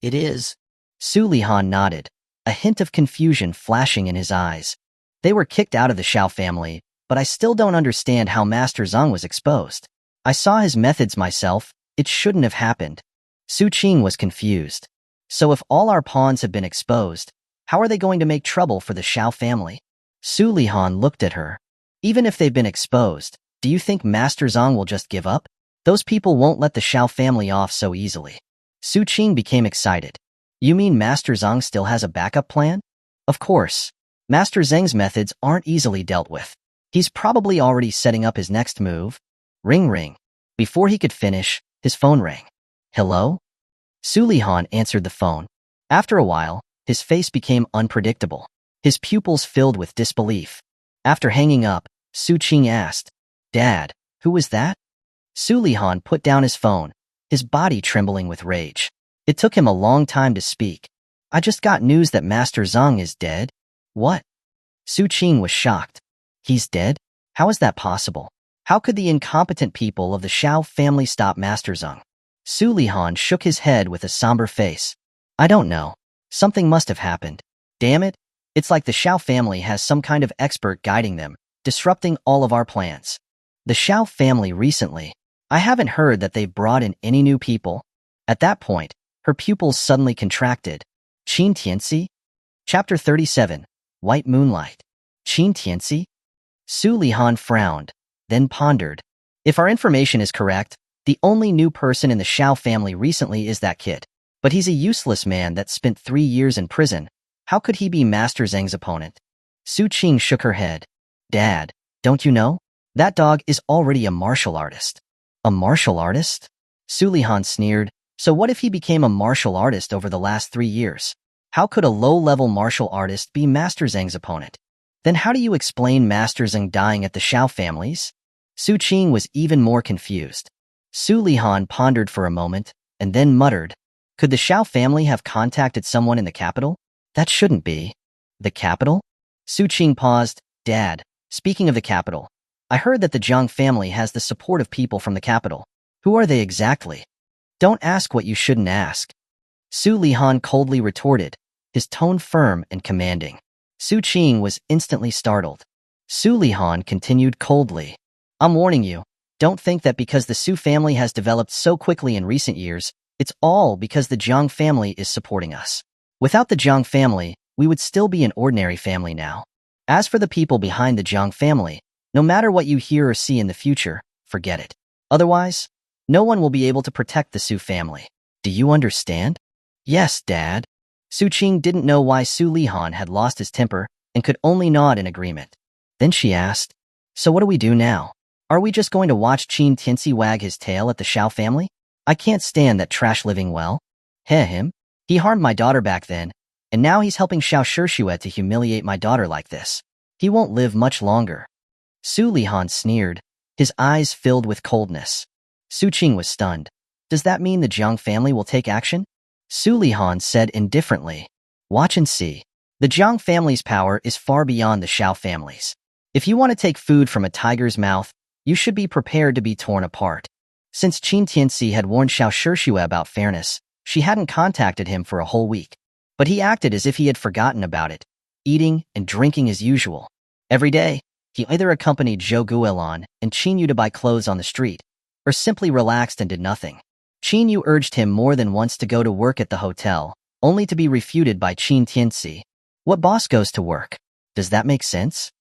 "It is." Su Lihan nodded, a hint of confusion flashing in his eyes. "They were kicked out of the Xiao family, but I still don't understand how Master Zheng was exposed. I saw his methods myself. It shouldn't have happened." Su Qing was confused. "So if all our pawns have been exposed, how are they going to make trouble for the Xiao family?" Su Lihan looked at her. "Even if they've been exposed, do you think Master Zheng will just give up? Those people won't let the Xiao family off so easily." Su Qing became excited. "You mean Master Zheng still has a backup plan?" "Of course. Master Zheng's methods aren't easily dealt with. He's probably already setting up his next move." Ring ring. Before he could finish, his phone rang. "Hello?" Su Lihan answered the phone. After a while, his face became unpredictable. His pupils filled with disbelief. After hanging up, Su Qing asked, "Dad, who was that?" Su Lihan put down his phone, his body trembling with rage. It took him a long time to speak. "I just got news that Master Zheng is dead." "What?" Su Qing was shocked. "He's dead? How is that possible? How could the incompetent people of the Xiao family stop Master Zheng?" Su Lihan shook his head with a somber face. "I don't know. Something must have happened. Damn it. It's like the Xiao family has some kind of expert guiding them, disrupting all of our plans. The Xiao family recently. I haven't heard that they've brought in any new people." At that point, her pupils suddenly contracted. "Qin Tianci?" Chapter 37, White Moonlight. "Qin Tianci?" Su Lihan frowned, then pondered. "If our information is correct, the only new person in the Xiao family recently is that kid. But he's a useless man that spent 3 years in prison. How could he be Master Zheng's opponent?" Su Qing shook her head. "Dad, don't you know? That dog is already a martial artist." "A martial artist?" Su Lihan sneered. "So what if he became a martial artist over the last 3 years? How could a low-level martial artist be Master Zheng's opponent? Then how do you explain Master Zheng dying at the Xiao families?" Su Qing was even more confused. Su Lihan pondered for a moment, and then muttered, "Could the Xiao family have contacted someone in the capital? That shouldn't be." "The capital?" Su Qing paused. "Dad, speaking of the capital, I heard that the Jiang family has the support of people from the capital. Who are they exactly?" "Don't ask what you shouldn't ask." Su Lihan coldly retorted, his tone firm and commanding. Su Qing was instantly startled. Su Lihan continued coldly, "I'm warning you, don't think that because the Su family has developed so quickly in recent years, it's all because the Jiang family is supporting us. Without the Jiang family, we would still be an ordinary family now. As for the people behind the Jiang family, no matter what you hear or see in the future, forget it. Otherwise, no one will be able to protect the Su family. Do you understand?" "Yes, Dad." Su Qing didn't know why Su Lihan had lost his temper, and could only nod in agreement. Then she asked, "So what do we do now? Are we just going to watch Qin Tianci wag his tail at the Xiao family? I can't stand that trash living well. Him? He harmed my daughter back then, and now he's helping Xiao Shishue to humiliate my daughter like this. He won't live much longer." Su Lihan sneered, his eyes filled with coldness. Su Qing was stunned. "Does that mean the Jiang family will take action?" Su Lihan said indifferently, "Watch and see. The Jiang family's power is far beyond the Xiao family's. If you want to take food from a tiger's mouth, you should be prepared to be torn apart." Since Qin Tianci had warned Xiao Shishue about fairness, she hadn't contacted him for a whole week. But he acted as if he had forgotten about it, eating and drinking as usual. Every day, he either accompanied Zhou Guilin and Qin Yu to buy clothes on the street, or simply relaxed and did nothing. Qin Yu urged him more than once to go to work at the hotel, only to be refuted by Qin Tianci. What boss goes to work? Does that make sense?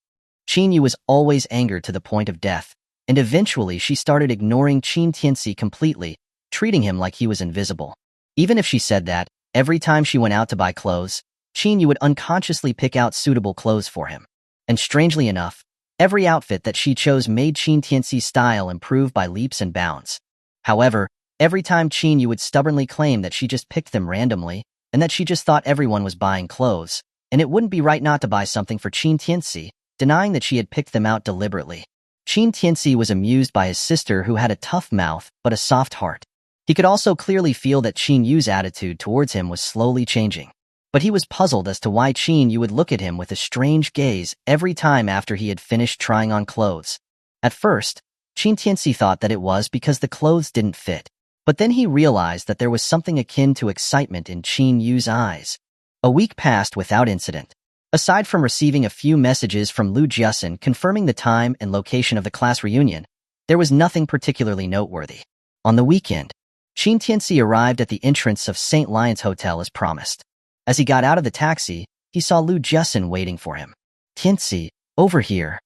Qin Yu was always angered to the point of death, and eventually she started ignoring Qin Tianci completely, treating him like he was invisible. Even if she said that, every time she went out to buy clothes, Qin Yu would unconsciously pick out suitable clothes for him. And strangely enough, every outfit that she chose made Qin Tianci's style improve by leaps and bounds. However, every time Qin Yu would stubbornly claim that she just picked them randomly, and that she just thought everyone was buying clothes, and it wouldn't be right not to buy something for Qin Tianci, denying that she had picked them out deliberately. Qin Tianci was amused by his sister, who had a tough mouth but a soft heart. He could also clearly feel that Qin Yu's attitude towards him was slowly changing. But he was puzzled as to why Qin Yu would look at him with a strange gaze every time after he had finished trying on clothes. At first, Qin Tianci thought that it was because the clothes didn't fit. But then he realized that there was something akin to excitement in Qin Yu's eyes. A week passed without incident. Aside from receiving a few messages from Lu Jiasen confirming the time and location of the class reunion, there was nothing particularly noteworthy. On the weekend, Qin Tianci arrived at the entrance of St. Lion's Hotel as promised. As he got out of the taxi, he saw Lu Jiasen waiting for him. "Tianci, over here."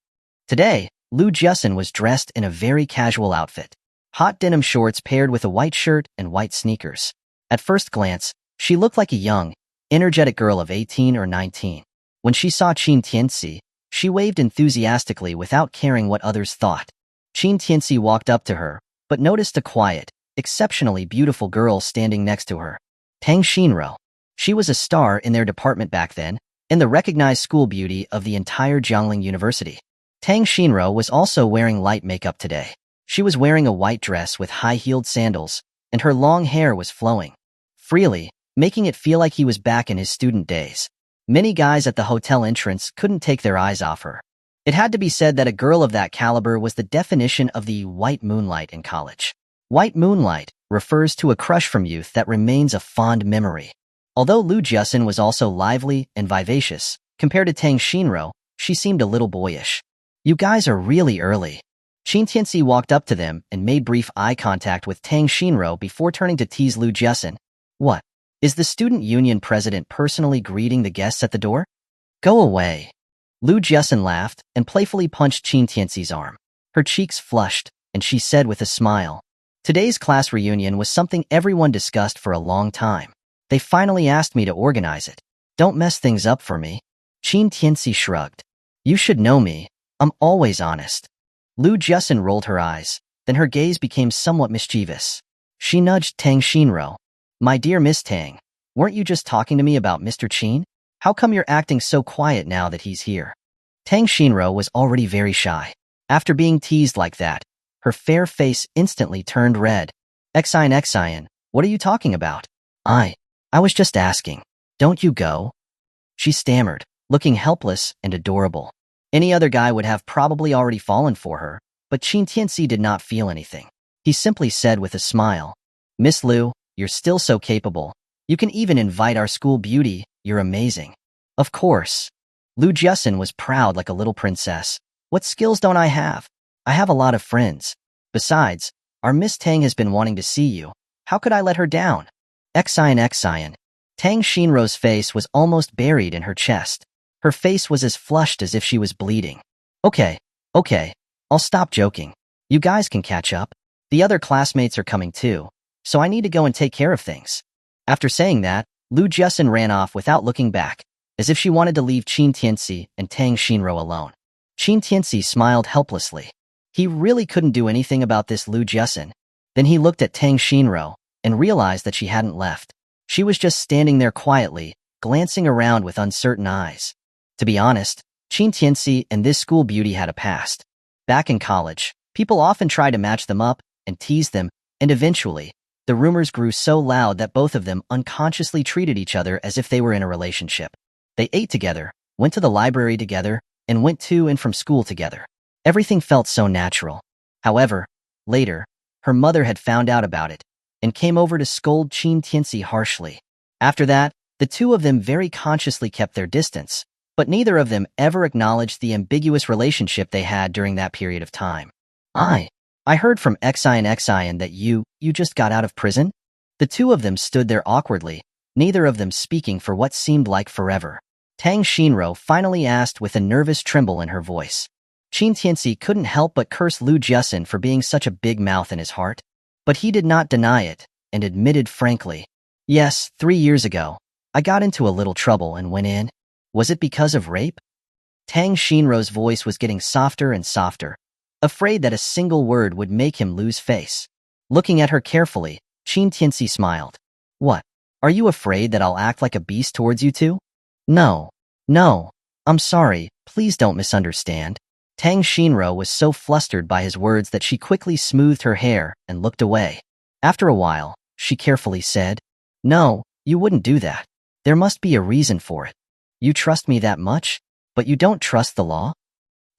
Today, Lu Jiasen was dressed in a very casual outfit. Hot denim shorts paired with a white shirt and white sneakers. At first glance, she looked like a young, energetic girl of 18 or 19. When she saw Qin Tianci, she waved enthusiastically without caring what others thought. Qin Tianci walked up to her, but noticed a quiet, exceptionally beautiful girl standing next to her. Tang Xinro. She was a star in their department back then, and the recognized school beauty of the entire Jiangling University. Tang Xinro was also wearing light makeup today. She was wearing a white dress with high-heeled sandals, and her long hair was flowing freely, making it feel like he was back in his student days. Many guys at the hotel entrance couldn't take their eyes off her. It had to be said that a girl of that caliber was the definition of the white moonlight in college. White moonlight refers to a crush from youth that remains a fond memory. Although Lu Jiasen was also lively and vivacious, compared to Tang Xinro, she seemed a little boyish. "You guys are really early." Qin Tianci walked up to them and made brief eye contact with Tang Xinro before turning to tease Lu Jiasen. "What? Is the student union president personally greeting the guests at the door?" "Go away." Lu Jiasen laughed and playfully punched Qin Tianci's arm. Her cheeks flushed, and she said with a smile, "Today's class reunion was something everyone discussed for a long time. They finally asked me to organize it. Don't mess things up for me." Qin Tianci shrugged. "You should know me. I'm always honest." Lu Jiasen rolled her eyes, then her gaze became somewhat mischievous. She nudged Tang Xinro. "My dear Miss Tang, weren't you just talking to me about Mr. Qin? How come you're acting so quiet now that he's here?" Tang Xinro was already very shy. After being teased like that, her fair face instantly turned red. Xian, what are you talking about?" I was just asking. Don't you go?" She stammered, looking helpless and adorable. Any other guy would have probably already fallen for her, but Qin Tianci did not feel anything. He simply said with a smile, "Miss Lu, you're still so capable. You can even invite our school beauty. You're amazing." "Of course." Lu Jiasen was proud like a little princess. "What skills don't I have? I have a lot of friends. Besides, our Miss Tang has been wanting to see you. How could I let her down?" Xian. Tang Xinro's face was almost buried in her chest. Her face was as flushed as if she was bleeding. Okay, I'll stop joking. You guys can catch up. The other classmates are coming too, so I need to go and take care of things." After saying that, Lu Jiasen ran off without looking back. as if she wanted to leave Qin Tianci and Tang Xinro alone. Qin Tianci smiled helplessly. He really couldn't do anything about this Lu Jiasin. Then he looked at Tang Xinro and realized that she hadn't left. She was just standing there quietly, glancing around with uncertain eyes. To be honest, Qin Tianci and this school beauty had a past. Back in college, people often tried to match them up and tease them, and eventually, the rumors grew so loud that both of them unconsciously treated each other as if they were in a relationship. They ate together, went to the library together, and went to and from school together. Everything felt so natural. However, later, her mother had found out about it and came over to scold Qin Tianci harshly. After that, the two of them very consciously kept their distance, but neither of them ever acknowledged the ambiguous relationship they had during that period of time. I heard from Xian that you just got out of prison? The two of them stood there awkwardly, neither of them speaking for what seemed like forever. Tang Xinro finally asked with a nervous tremble in her voice. Qin Tianci couldn't help but curse Lu Jiasin for being such a big mouth in his heart. But he did not deny it, and admitted frankly, "Yes, 3 years ago, I got into a little trouble and went in. Was it because of rape?" Tang Xinro's voice was getting softer and softer, afraid that a single word would make him lose face. Looking at her carefully, Qin Tianci smiled. "What? Are you afraid that I'll act like a beast towards you two?" No, I'm sorry, please don't misunderstand." Tang Xinro was so flustered by his words that she quickly smoothed her hair and looked away. After a while, she carefully said, "No, you wouldn't do that. There must be a reason for it. You trust me that much, but you don't trust the law?"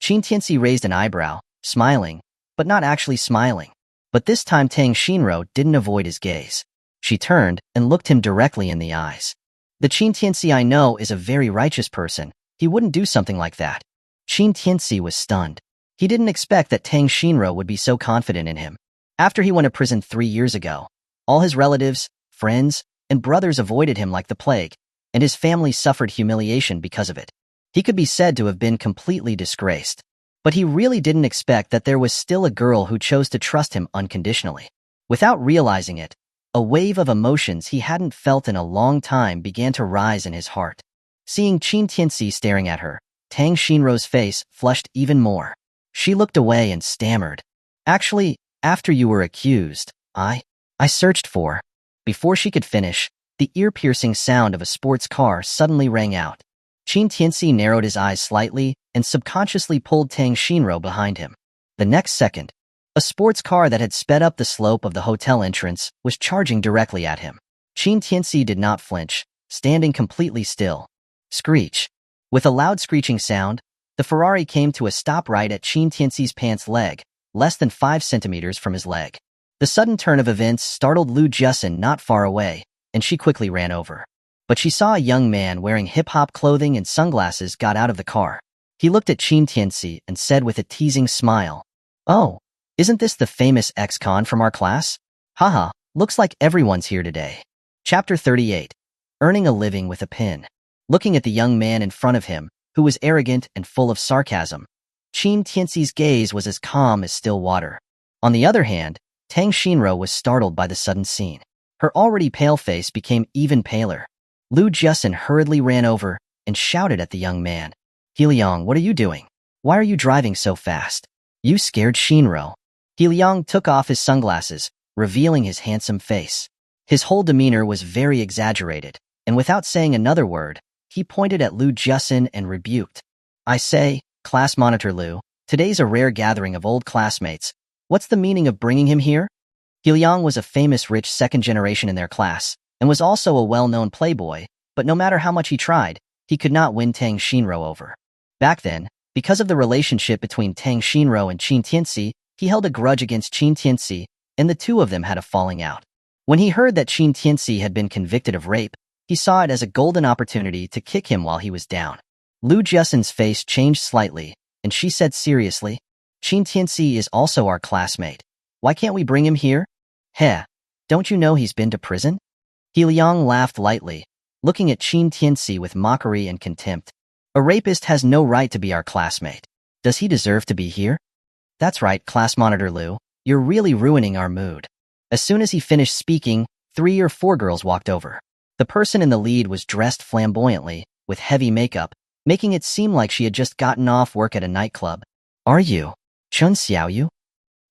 Qin Tianci raised an eyebrow, smiling, but not actually smiling. But this time Tang Xinro didn't avoid his gaze. She turned and looked him directly in the eyes. "The Qin Tianci I know is a very righteous person. He wouldn't do something like that." Qin Tianci was stunned. He didn't expect that Tang Xinro would be so confident in him. After he went to prison 3 years ago, all his relatives, friends, and brothers avoided him like the plague, and his family suffered humiliation because of it. He could be said to have been completely disgraced. But he really didn't expect that there was still a girl who chose to trust him unconditionally. Without realizing it, a wave of emotions he hadn't felt in a long time began to rise in his heart. Seeing Qin Tianci staring at her, Tang Xinro's face flushed even more. She looked away and stammered, "Actually, after you were accused, I searched for..." Before she could finish, the ear-piercing sound of a sports car suddenly rang out. Qin Tianci narrowed his eyes slightly and subconsciously pulled Tang Xinro behind him. The next second, a sports car that had sped up the slope of the hotel entrance was charging directly at him. Qin Tianci did not flinch, standing completely still. Screech. With a loud screeching sound, the Ferrari came to a stop right at Qin Tianci's pants leg, less than 5 centimeters from his leg. The sudden turn of events startled Lu Jiasin not far away, and she quickly ran over. But she saw a young man wearing hip-hop clothing and sunglasses got out of the car. He looked at Qin Tianci and said with a teasing smile, "Oh, isn't this the famous ex-con from our class? Haha, looks like everyone's here today." Chapter 38. Earning a living with a pin. Looking at the young man in front of him, who was arrogant and full of sarcasm, Qin Tianci's gaze was as calm as still water. On the other hand, Tang Xinro was startled by the sudden scene. Her already pale face became even paler. Lu Jiasin hurriedly ran over and shouted at the young man, "Heliang, what are you doing? Why are you driving so fast? You scared Xinro." Heliang took off his sunglasses, revealing his handsome face. His whole demeanor was very exaggerated, and without saying another word, he pointed at Lu Jiasin and rebuked, "I say, class monitor Lu, today's a rare gathering of old classmates. What's the meaning of bringing him here?" Heliang was a famous rich second generation in their class, and was also a well-known playboy, but no matter how much he tried, he could not win Tang Xinro over. Back then, because of the relationship between Tang Xinro and Qin Tianci, he held a grudge against Qin Tianci, and the two of them had a falling out. When he heard that Qin Tianci had been convicted of rape, he saw it as a golden opportunity to kick him while he was down. Lu Jiasin's face changed slightly, and she said seriously, "Qin Tianci is also our classmate. Why can't we bring him here?" "Heh, don't you know he's been to prison?" Heliang laughed lightly, looking at Qin Tianci with mockery and contempt. "A rapist has no right to be our classmate. Does he deserve to be here?" "That's right, class monitor Lu, you're really ruining our mood." As soon as he finished speaking, 3 or 4 girls walked over. The person in the lead was dressed flamboyantly, with heavy makeup, making it seem like she had just gotten off work at a nightclub. Are you Chun Xiaoyu?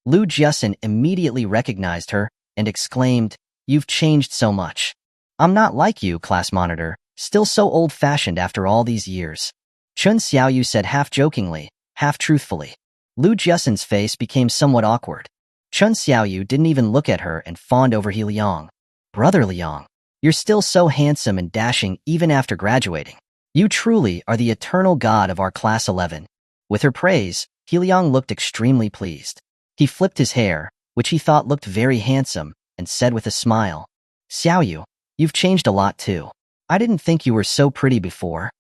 Lu Jiasun immediately recognized her and exclaimed, "You've changed so much. I'm not like you, class monitor, still so old-fashioned after all these years." Chun Xiaoyu said half-jokingly, half-truthfully. Lu Jiasun's face became somewhat awkward. Chun Xiaoyu didn't even look at her and fawned over He Liang. "Brother Liang, you're still so handsome and dashing even after graduating. You truly are the eternal god of our class 11. With her praise, He Liang looked extremely pleased. He flipped his hair, which he thought looked very handsome, and said with a smile, "Xiaoyu, you've changed a lot too. I didn't think you were so pretty before."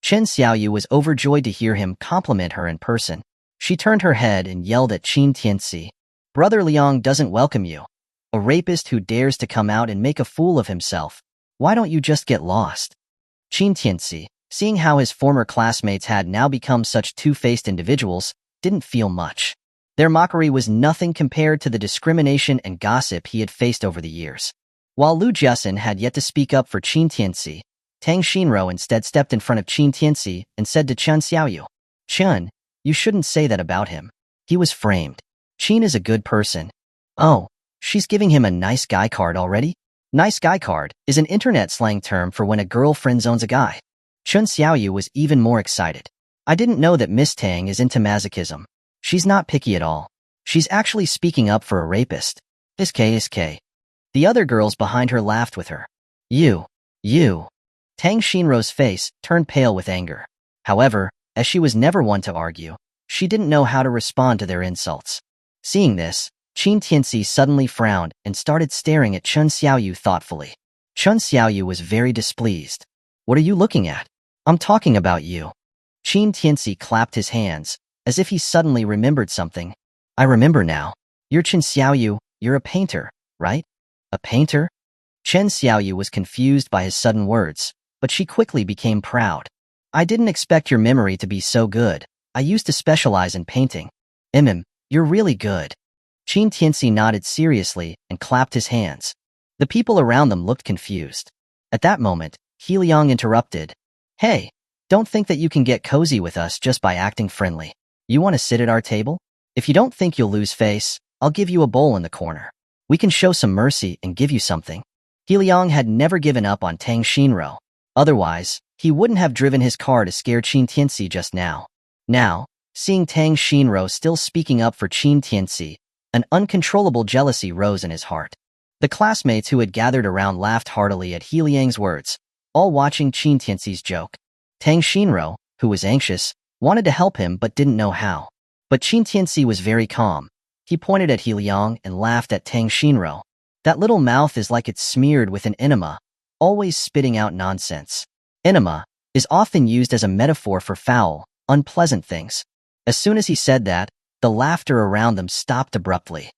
Chen Xiaoyu was overjoyed to hear him compliment her in person. She turned her head and yelled at Qin Tianci, "Brother Liang doesn't welcome you. A rapist who dares to come out and make a fool of himself. Why don't you just get lost?" Qin Tianci, seeing how his former classmates had now become such two-faced individuals, didn't feel much. Their mockery was nothing compared to the discrimination and gossip he had faced over the years. While Lu Jiasun had yet to speak up for Qin Tianci, Tang Xinro instead stepped in front of Qin Tianci and said to Chun Xiaoyu, "Chun, you shouldn't say that about him. He was framed. Qin is a good person." "Oh, she's giving him a nice guy card already?" Nice guy card is an internet slang term for when a girl friend-zones a guy. Chun Xiaoyu was even more excited. "I didn't know that Miss Tang is into masochism. She's not picky at all. She's actually speaking up for a rapist. Isk. The other girls behind her laughed with her. You. Tang Xinro's face turned pale with anger. However, as she was never one to argue, she didn't know how to respond to their insults. Seeing this, Qin Tianci suddenly frowned and started staring at Chun Xiaoyu thoughtfully. Chun Xiaoyu was very displeased. "What are you looking at? I'm talking about you." Qin Tianci clapped his hands, as if he suddenly remembered something. "I remember now. You're Qin Xiaoyu, you're a painter, right?" "A painter?" Chen Xiaoyu was confused by his sudden words, but she quickly became proud. "I didn't expect your memory to be so good. I used to specialize in painting." You're really good." Qin Tianci nodded seriously and clapped his hands. The people around them looked confused. At that moment, He Liang interrupted. "Hey, don't think that you can get cozy with us just by acting friendly. You want to sit at our table? If you don't think you'll lose face, I'll give you a bowl in the corner. We can show some mercy and give you something." He Liang had never given up on Tang Xinro. Otherwise, he wouldn't have driven his car to scare Qin Tianci just now. Now, seeing Tang Xinro still speaking up for Qin Tianci, an uncontrollable jealousy rose in his heart. The classmates who had gathered around laughed heartily at He Liang's words, all watching Qin Tianci's joke. Tang Xinro, who was anxious, wanted to help him but didn't know how. But Qin Tianci was very calm. He pointed at He Liang and laughed at Tang Xinro. "That little mouth is like it's smeared with an enema, always spitting out nonsense." Enema is often used as a metaphor for foul, unpleasant things. As soon as he said that, the laughter around them stopped abruptly.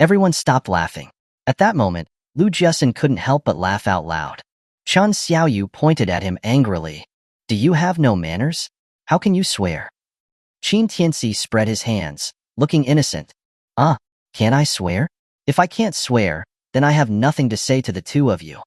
Everyone stopped laughing. At that moment, Lu Jiasun couldn't help but laugh out loud. Chun Xiaoyu pointed at him angrily. "Do you have no manners? How can you swear?" Qin Tianci spread his hands, looking innocent. Can't I swear? If I can't swear, then I have nothing to say to the two of you."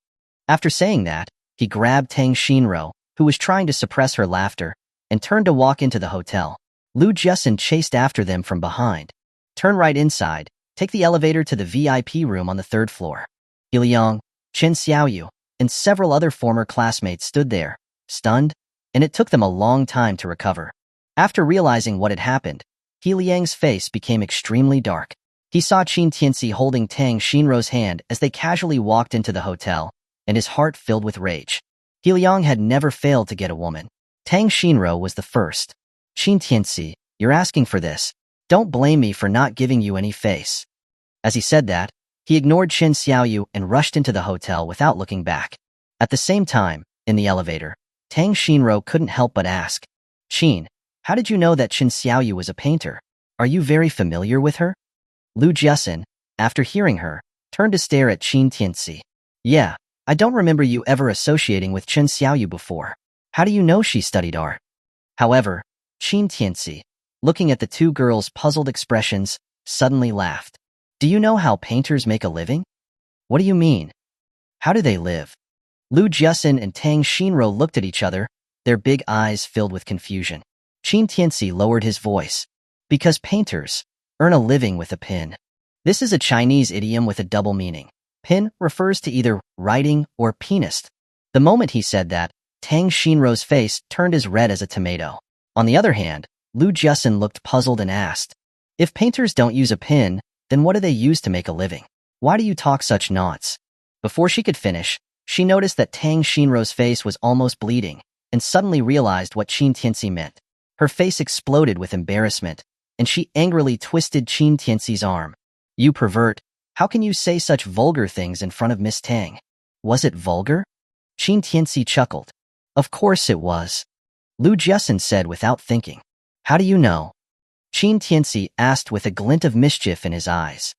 After saying that, he grabbed Tang Xinro, who was trying to suppress her laughter, and turned to walk into the hotel. Lu Jiasun chased after them from behind. "Turn right inside, take the elevator to the VIP room on the 3rd floor." He Liang, Chen Xiaoyu, and several other former classmates stood there, stunned, and it took them a long time to recover. After realizing what had happened, He Liang's face became extremely dark. He saw Qin Tianci holding Tang Xinro's hand as they casually walked into the hotel, and his heart filled with rage. He Liang had never failed to get a woman. Tang Xinro was the first. "Qin Tianci, you're asking for this. Don't blame me for not giving you any face." As he said that, he ignored Chen Xiaoyu and rushed into the hotel without looking back. At the same time, in the elevator, Tang Xinro couldn't help but ask, "Qin, how did you know that Chen Xiaoyu was a painter? Are you very familiar with her?" Lu Jiasun, after hearing her, turned to stare at Qin Tianci. "Yeah, I don't remember you ever associating with Chen Xiaoyu before. How do you know she studied art?" However, Qin Tianci, looking at the two girls' puzzled expressions, suddenly laughed. "Do you know how painters make a living?" "What do you mean? How do they live?" Lu Jiasin and Tang Xinro looked at each other, their big eyes filled with confusion. Qin Tianci lowered his voice. Because painters earn a living with a pin. This is a Chinese idiom with a double meaning. Pin refers to either writing or pianist. The moment he said that, Tang Xinro's face turned as red as a tomato. On the other hand, Lu Jiasin looked puzzled and asked, if painters don't use a pin, then what do they use to make a living? Why do you talk such nonsense? Before she could finish, she noticed that Tang Xinro's face was almost bleeding, and suddenly realized what Qin Tianci meant. Her face exploded with embarrassment, and she angrily twisted Qin Tianci's arm. You pervert, how can you say such vulgar things in front of Miss Tang? Was it vulgar? Qin Tianci chuckled. Of course it was. Lu Jiasin said without thinking. How do you know? Qin Tianci asked with a glint of mischief in his eyes.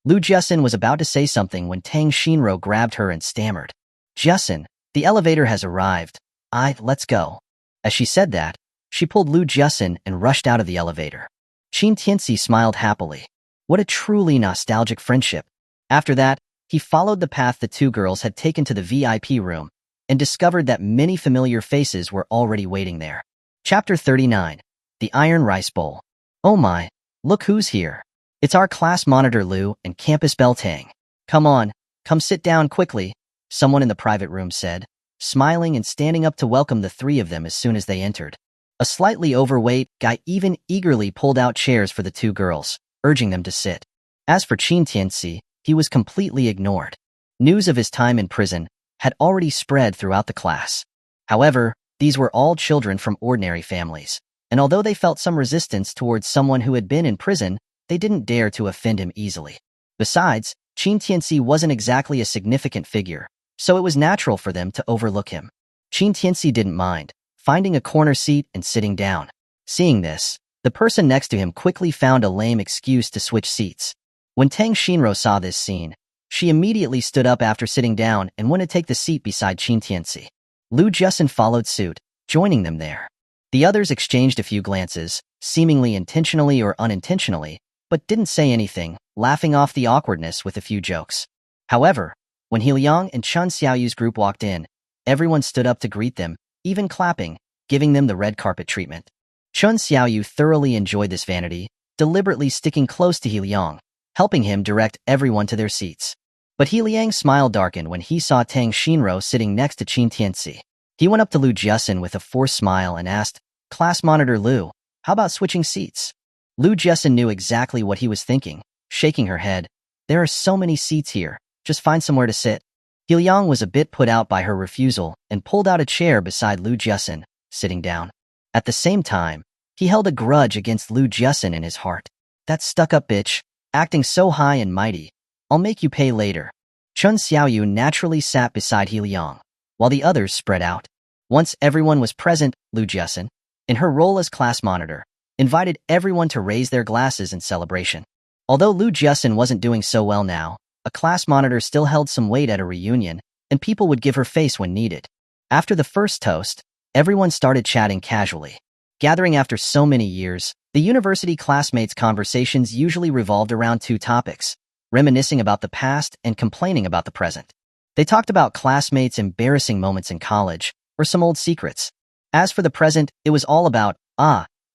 Lu Jiasin was about to say something when Tang Xinro grabbed her and stammered. Jiasin, the elevator has arrived. Let's go. As she said that, she pulled Lu Jiasin and rushed out of the elevator. Qin Tianci smiled happily. What a truly nostalgic friendship. After that, he followed the path the two girls had taken to the VIP room and discovered that many familiar faces were already waiting there. Chapter 39. The Iron Rice Bowl. Oh my, look who's here. It's our class monitor Lu and campus belle Tang. Come on, come sit down quickly, someone in the private room said, smiling and standing up to welcome the three of them as soon as they entered. A slightly overweight guy even eagerly pulled out chairs for the two girls, urging them to sit. As for Qin Tianci, he was completely ignored. News of his time in prison had already spread throughout the class. However, these were all children from ordinary families, and although they felt some resistance towards someone who had been in prison, they didn't dare to offend him easily. Besides, Qin Tianci wasn't exactly a significant figure, so it was natural for them to overlook him. Qin Tianci didn't mind, finding a corner seat and sitting down. Seeing this, the person next to him quickly found a lame excuse to switch seats. When Tang Xinro saw this scene, she immediately stood up after sitting down and went to take the seat beside Qin Tianci. Lu Jiasin followed suit, joining them there. The others exchanged a few glances, seemingly intentionally or unintentionally, but didn't say anything, laughing off the awkwardness with a few jokes. However, when He Liang and Chun Xiaoyu's group walked in, everyone stood up to greet them, even clapping, giving them the red carpet treatment. Chun Xiaoyu thoroughly enjoyed this vanity, deliberately sticking close to He Liang, helping him direct everyone to their seats. But He Liang's smile darkened when he saw Tang Xinro sitting next to Qin Tianci. He went up to Lu Jiasin with a forced smile and asked, Class Monitor Lu, how about switching seats? Lu Jiasin knew exactly what he was thinking, shaking her head. There are so many seats here, just find somewhere to sit. He Liang was a bit put out by her refusal and pulled out a chair beside Lu Jiasin, sitting down. At the same time, he held a grudge against Lu Jiasin in his heart. That stuck-up bitch, acting so high and mighty. I'll make you pay later. Chun Xiaoyu naturally sat beside He Liang, while the others spread out. Once everyone was present, Lu Jiasin, in her role as class monitor, invited everyone to raise their glasses in celebration. Although Lu Jiasin wasn't doing so well now, a class monitor still held some weight at a reunion, and people would give her face when needed. After the first toast, everyone started chatting casually. Gathering after so many years, the university classmates' conversations usually revolved around two topics: reminiscing about the past and complaining about the present. They talked about classmates' embarrassing moments in college, or some old secrets. As for the present, it was all about,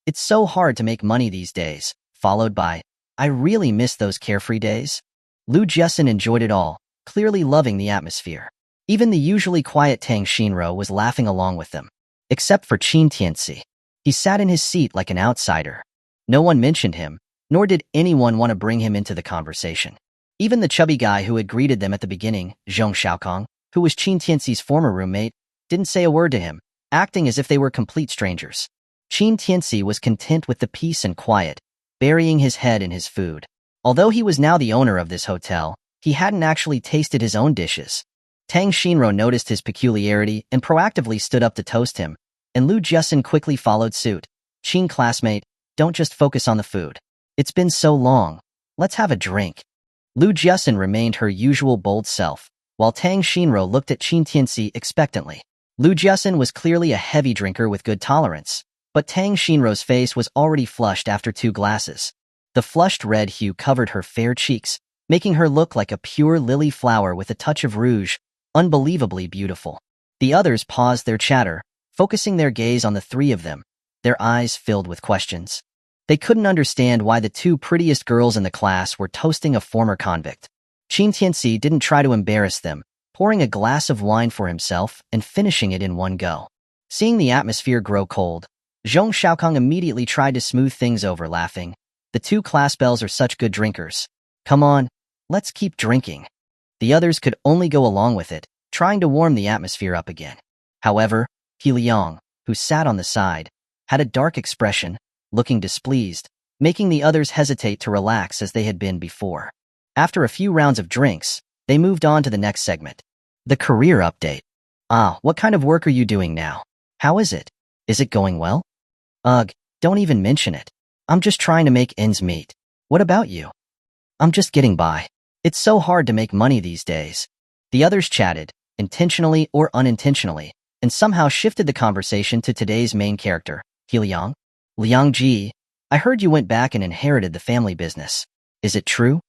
it's so hard to make money these days, followed by, I really miss those carefree days. Lu Jiasin enjoyed it all, clearly loving the atmosphere. Even the usually quiet Tang Xinro was laughing along with them. Except for Qin Tianci. He sat in his seat like an outsider. No one mentioned him, nor did anyone want to bring him into the conversation. Even the chubby guy who had greeted them at the beginning, Zhong Xiaokong, who was Qin Tianci's former roommate, didn't say a word to him, acting as if they were complete strangers. Qin Tianci was content with the peace and quiet, burying his head in his food. Although he was now the owner of this hotel, he hadn't actually tasted his own dishes. Tang Xinro noticed his peculiarity and proactively stood up to toast him, and Lu Jiasin quickly followed suit. Qin classmate, don't just focus on the food. It's been so long. Let's have a drink. Lu Jiasin remained her usual bold self, while Tang Xinro looked at Qin Tianci expectantly. Lu Jiasin was clearly a heavy drinker with good tolerance, but Tang Xinro's face was already flushed after 2 glasses. The flushed red hue covered her fair cheeks, making her look like a pure lily flower with a touch of rouge, Unbelievably beautiful. The others paused their chatter, focusing their gaze on the three of them, their eyes filled with questions. They couldn't understand why the two prettiest girls in the class were toasting a former convict. Qin Tianci didn't try to embarrass them, pouring a glass of wine for himself and finishing it in one go. Seeing the atmosphere grow cold, Zhong Xiaokong immediately tried to smooth things over, laughing. The two class belles are such good drinkers. Come on, let's keep drinking. The others could only go along with it, trying to warm the atmosphere up again. However, He Liang, who sat on the side, had a dark expression, looking displeased, making the others hesitate to relax as they had been before. After a few rounds of drinks, they moved on to the next segment. The career update. Ah, what kind of work are you doing now? How is it? Is it going well? Ugh, don't even mention it. I'm just trying to make ends meet. What about you? I'm just getting by. It's so hard to make money these days. The others chatted, intentionally or unintentionally, and somehow shifted the conversation to today's main character, He Liang. Liang Ji, I heard you went back and inherited the family business. Is it true?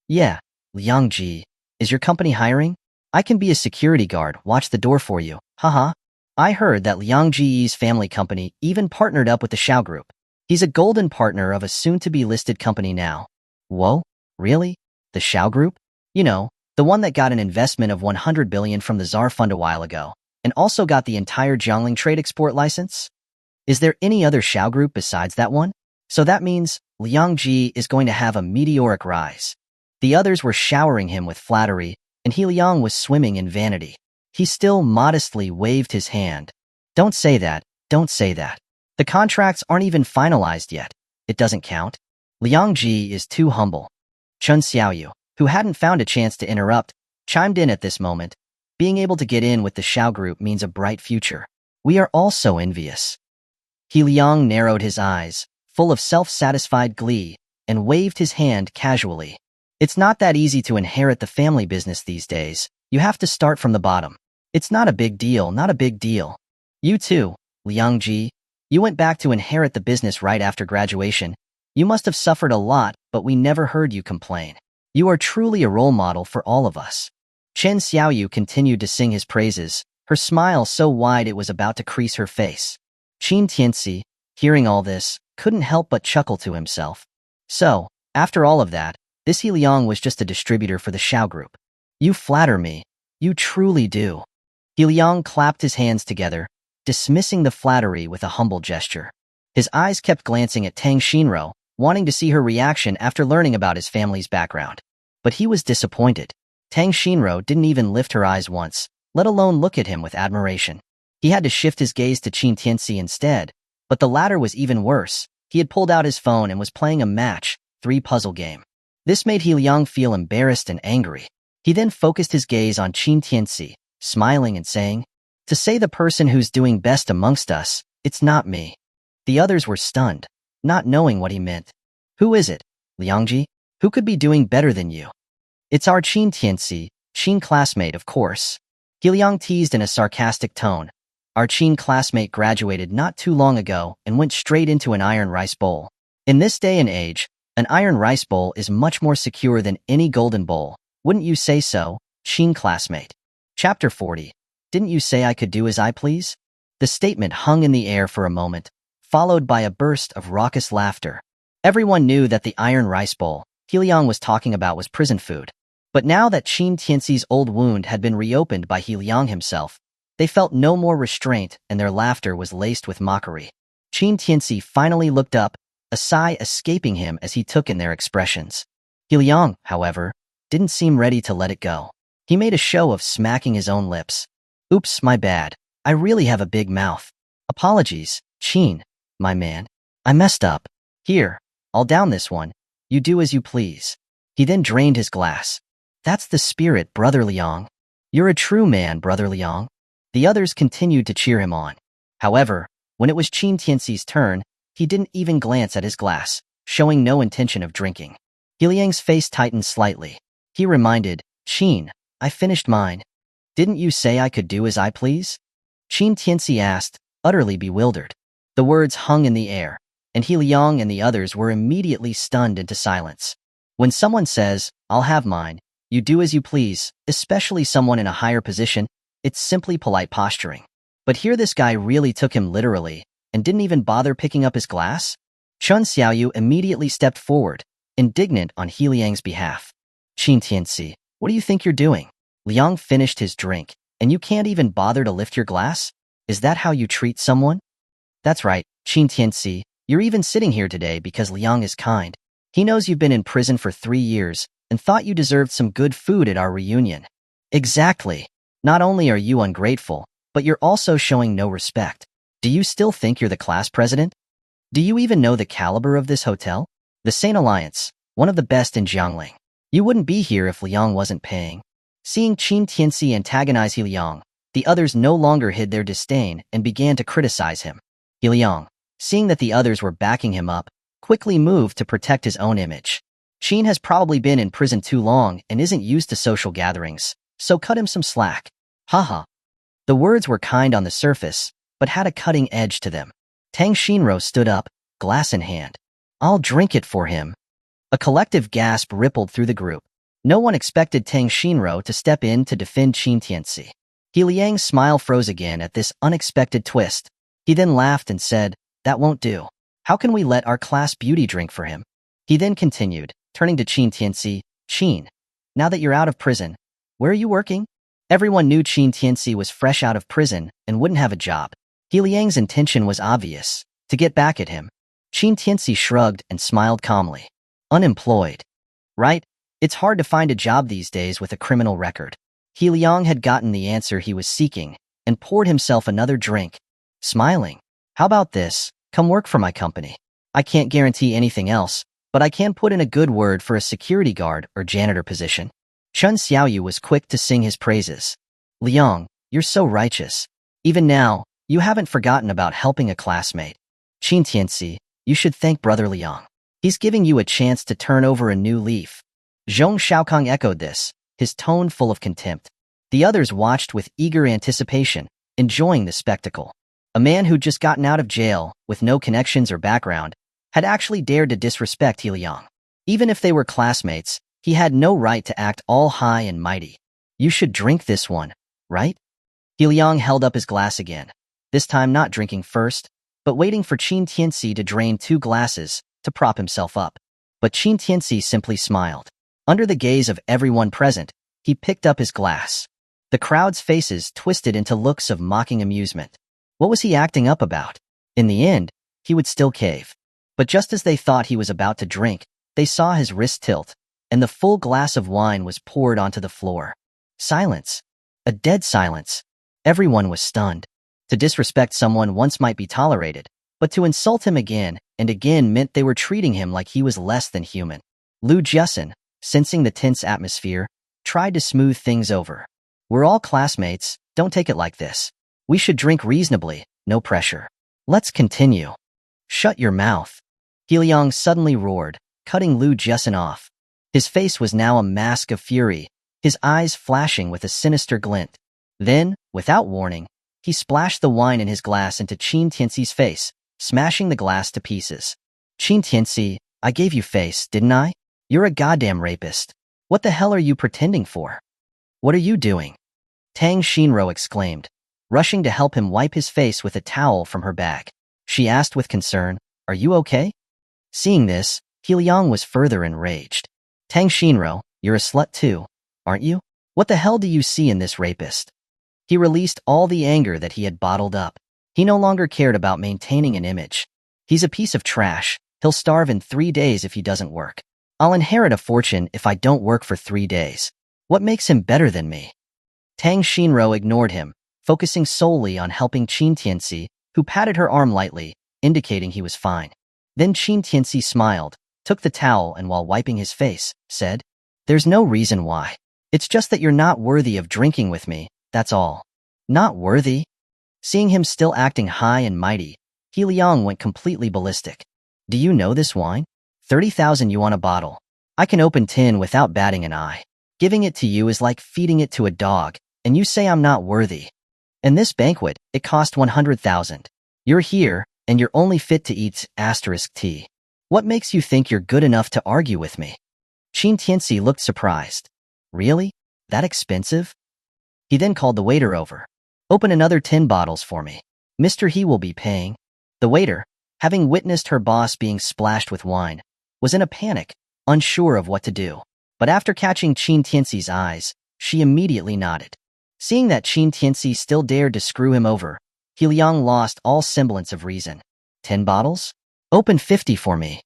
Yeah, Liang Ji. Is your company hiring? I can be a security guard, watch the door for you. Haha. I heard that Liang Ji's family company even partnered up with the Xiao Group. He's a golden partner of a soon-to-be listed company now. Whoa, really? The Xiao Group? You know, the one that got an investment of 100 billion from the Tsar Fund a while ago, and also got the entire Jiangling trade export license? Is there any other Xiao Group besides that one? So that means Liang Ji is going to have a meteoric rise. The others were showering him with flattery, and He Liang was swimming in vanity. He still modestly waved his hand. Don't say that, don't say that. The contracts aren't even finalized yet. It doesn't count. Liang Ji is too humble. Chun Xiaoyu, who hadn't found a chance to interrupt, chimed in at this moment. Being able to get in with the Xiao Group means a bright future. We are all so envious. He Liang narrowed his eyes, full of self-satisfied glee, and waved his hand casually. It's not that easy to inherit the family business these days. You have to start from the bottom. It's not a big deal, not a big deal. You too, Liang Ji. You went back to inherit the business right after graduation. You must have suffered a lot, but we never heard you complain. You are truly a role model for all of us. Chen Xiaoyu continued to sing his praises, her smile so wide it was about to crease her face. Qin Tianci, hearing all this, couldn't help but chuckle to himself. So, after all of that, this He Liang was just a distributor for the Xiao Group. You flatter me. You truly do. He Liang clapped his hands together, dismissing the flattery with a humble gesture. His eyes kept glancing at Tang Xinro, wanting to see her reaction after learning about his family's background. But he was disappointed. Tang Xinro didn't even lift her eyes once, let alone look at him with admiration. He had to shift his gaze to Qin Tianci instead, but the latter was even worse. He had pulled out his phone and was playing a match 3 puzzle game. This made He Liang feel embarrassed and angry. He then focused his gaze on Qin Tianci, smiling and saying, "To say the person who's doing best amongst us, it's not me." The others were stunned, not knowing what he meant. Who is it, Liangji? Who could be doing better than you? It's our Qin Tianci, Qin classmate, of course. He Liang teased in a sarcastic tone. Our Qin classmate graduated not too long ago and went straight into an iron rice bowl. In this day and age, an iron rice bowl is much more secure than any golden bowl. Wouldn't you say so, Qin classmate? Chapter 40. Didn't you say I could do as I please? The statement hung in the air for a moment, followed by a burst of raucous laughter. Everyone knew that the iron rice bowl He Liang was talking about was prison food. But now that Qin Tianci's old wound had been reopened by He Liang himself, they felt no more restraint and their laughter was laced with mockery. Qin Tianci finally looked up, a sigh escaping him as he took in their expressions. He Liang, however, didn't seem ready to let it go. He made a show of smacking his own lips. Oops, my bad. I really have a big mouth. Apologies, Qin, my man. I messed up. Here, I'll down this one. You do as you please. He then drained his glass. That's the spirit, Brother Liang. You're a true man, Brother Liang. The others continued to cheer him on. However, when it was Qin Tianci's turn, he didn't even glance at his glass, showing no intention of drinking. He Liang's face tightened slightly. He reminded, Qin, I finished mine. Didn't you say I could do as I please? Qin Tianci asked, utterly bewildered. The words hung in the air, and He Liang and the others were immediately stunned into silence. When someone says, I'll have mine, You do as you please, especially someone in a higher position. It's simply polite posturing. But here this guy really took him literally and didn't even bother picking up his glass? Chun Xiaoyu immediately stepped forward, indignant on He Liang's behalf. Qin Tianci, what do you think you're doing? Liang finished his drink, and you can't even bother to lift your glass? Is that how you treat someone? That's right, Qin Tianci, you're even sitting here today because Liang is kind. He knows you've been in prison for 3 years and thought you deserved some good food at our reunion. Exactly. Not only are you ungrateful, but you're also showing no respect. Do you still think you're the class president? Do you even know the caliber of this hotel? The Saint Alliance, one of the best in Jiangling. You wouldn't be here if Liang wasn't paying. Seeing Qin Tianci antagonize He Liang, the others no longer hid their disdain and began to criticize him. He Liang, seeing that the others were backing him up, quickly moved to protect his own image. Qin has probably been in prison too long and isn't used to social gatherings, so cut him some slack. Haha. The words were kind on the surface, but had a cutting edge to them. Tang Shinro stood up, glass in hand. I'll drink it for him. A collective gasp rippled through the group. No one expected Tang Shinro to step in to defend Qin Tianci. He Liang's smile froze again at this unexpected twist. He then laughed and said, that won't do. How can we let our class beauty drink for him? He then continued, turning to Qin Tianci, Qin, now that you're out of prison, where are you working? Everyone knew Qin Tianci was fresh out of prison and wouldn't have a job. He Liang's intention was obvious, to get back at him. Qin Tianci shrugged and smiled calmly. Unemployed. Right? It's hard to find a job these days with a criminal record. He Liang had gotten the answer he was seeking and poured himself another drink. Smiling. How about this? Come work for my company. I can't guarantee anything else, but I can put in a good word for a security guard or janitor position. Chun Xiaoyu was quick to sing his praises. Liang, you're so righteous. Even now, you haven't forgotten about helping a classmate. Qin Tianci, you should thank Brother Liang. He's giving you a chance to turn over a new leaf. Zhong Shaokong echoed this, his tone full of contempt. The others watched with eager anticipation, enjoying the spectacle. A man who'd just gotten out of jail, with no connections or background, had actually dared to disrespect He Liang. Even if they were classmates, he had no right to act all high and mighty. You should drink this one, right? He Liang held up his glass again, this time not drinking first, but waiting for Qin Tianci to drain 2 glasses to prop himself up. But Qin Tianci simply smiled. Under the gaze of everyone present, he picked up his glass. The crowd's faces twisted into looks of mocking amusement. What was he acting up about? In the end, he would still cave. But just as they thought he was about to drink, they saw his wrist tilt, and the full glass of wine was poured onto the floor. Silence. A dead silence. Everyone was stunned. To disrespect someone once might be tolerated, but to insult him again and again meant they were treating him like he was less than human. Lu Jiasun, sensing the tense atmosphere, tried to smooth things over. We're all classmates, don't take it like this. We should drink reasonably, no pressure. Let's continue. Shut your mouth. He Liang suddenly roared, cutting Lu Jiasun off. His face was now a mask of fury, his eyes flashing with a sinister glint. Then, without warning, he splashed the wine in his glass into Qin Tianci's face, smashing the glass to pieces. Qin Tianci, I gave you face, didn't I? You're a goddamn rapist. What the hell are you pretending for? What are you doing? Tang Shinro exclaimed, rushing to help him wipe his face with a towel from her bag. She asked with concern, are you okay? Seeing this, He Liang was further enraged. Tang Shinro, you're a slut too, aren't you? What the hell do you see in this rapist? He released all the anger that he had bottled up. He no longer cared about maintaining an image. He's a piece of trash. He'll starve in 3 days if he doesn't work. I'll inherit a fortune if I don't work for 3 days. What makes him better than me? Tang Shinro ignored him, focusing solely on helping Qin Tianci, who patted her arm lightly, indicating he was fine. Then Qin Tianci smiled, took the towel and while wiping his face, said, there's no reason why. It's just that you're not worthy of drinking with me, that's all. Not worthy? Seeing him still acting high and mighty, He Liang went completely ballistic. Do you know this wine? 30,000 yuan a bottle. I can open 10 without batting an eye. Giving it to you is like feeding it to a dog, and you say I'm not worthy. And this banquet, it cost 100,000. You're here, and you're only fit to eat *T. What makes you think you're good enough to argue with me? Qin Tianci looked surprised. Really? That expensive? He then called the waiter over. Open another 10 bottles for me. Mr. He will be paying. The waiter, having witnessed her boss being splashed with wine, was in a panic, unsure of what to do. But after catching Qin Tianci's eyes, she immediately nodded. Seeing that Qin Tianci still dared to screw him over, He Liang lost all semblance of reason. 10 bottles? Open 50 for me.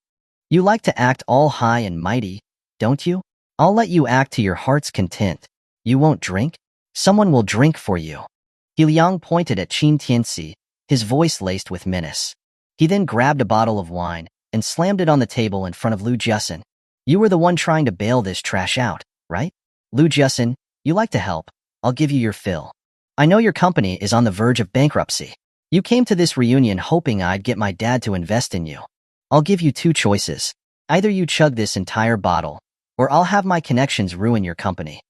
You like to act all high and mighty, don't you? I'll let you act to your heart's content. You won't drink? Someone will drink for you. He Liang pointed at Qin Tianci, his voice laced with menace. He then grabbed a bottle of wine and slammed it on the table in front of Lu Jiasun. You were the one trying to bail this trash out, right? Lu Jiasun, you like to help. I'll give you your fill. I know your company is on the verge of bankruptcy. You came to this reunion hoping I'd get my dad to invest in you. I'll give you 2 choices. Either you chug this entire bottle, or I'll have my connections ruin your company.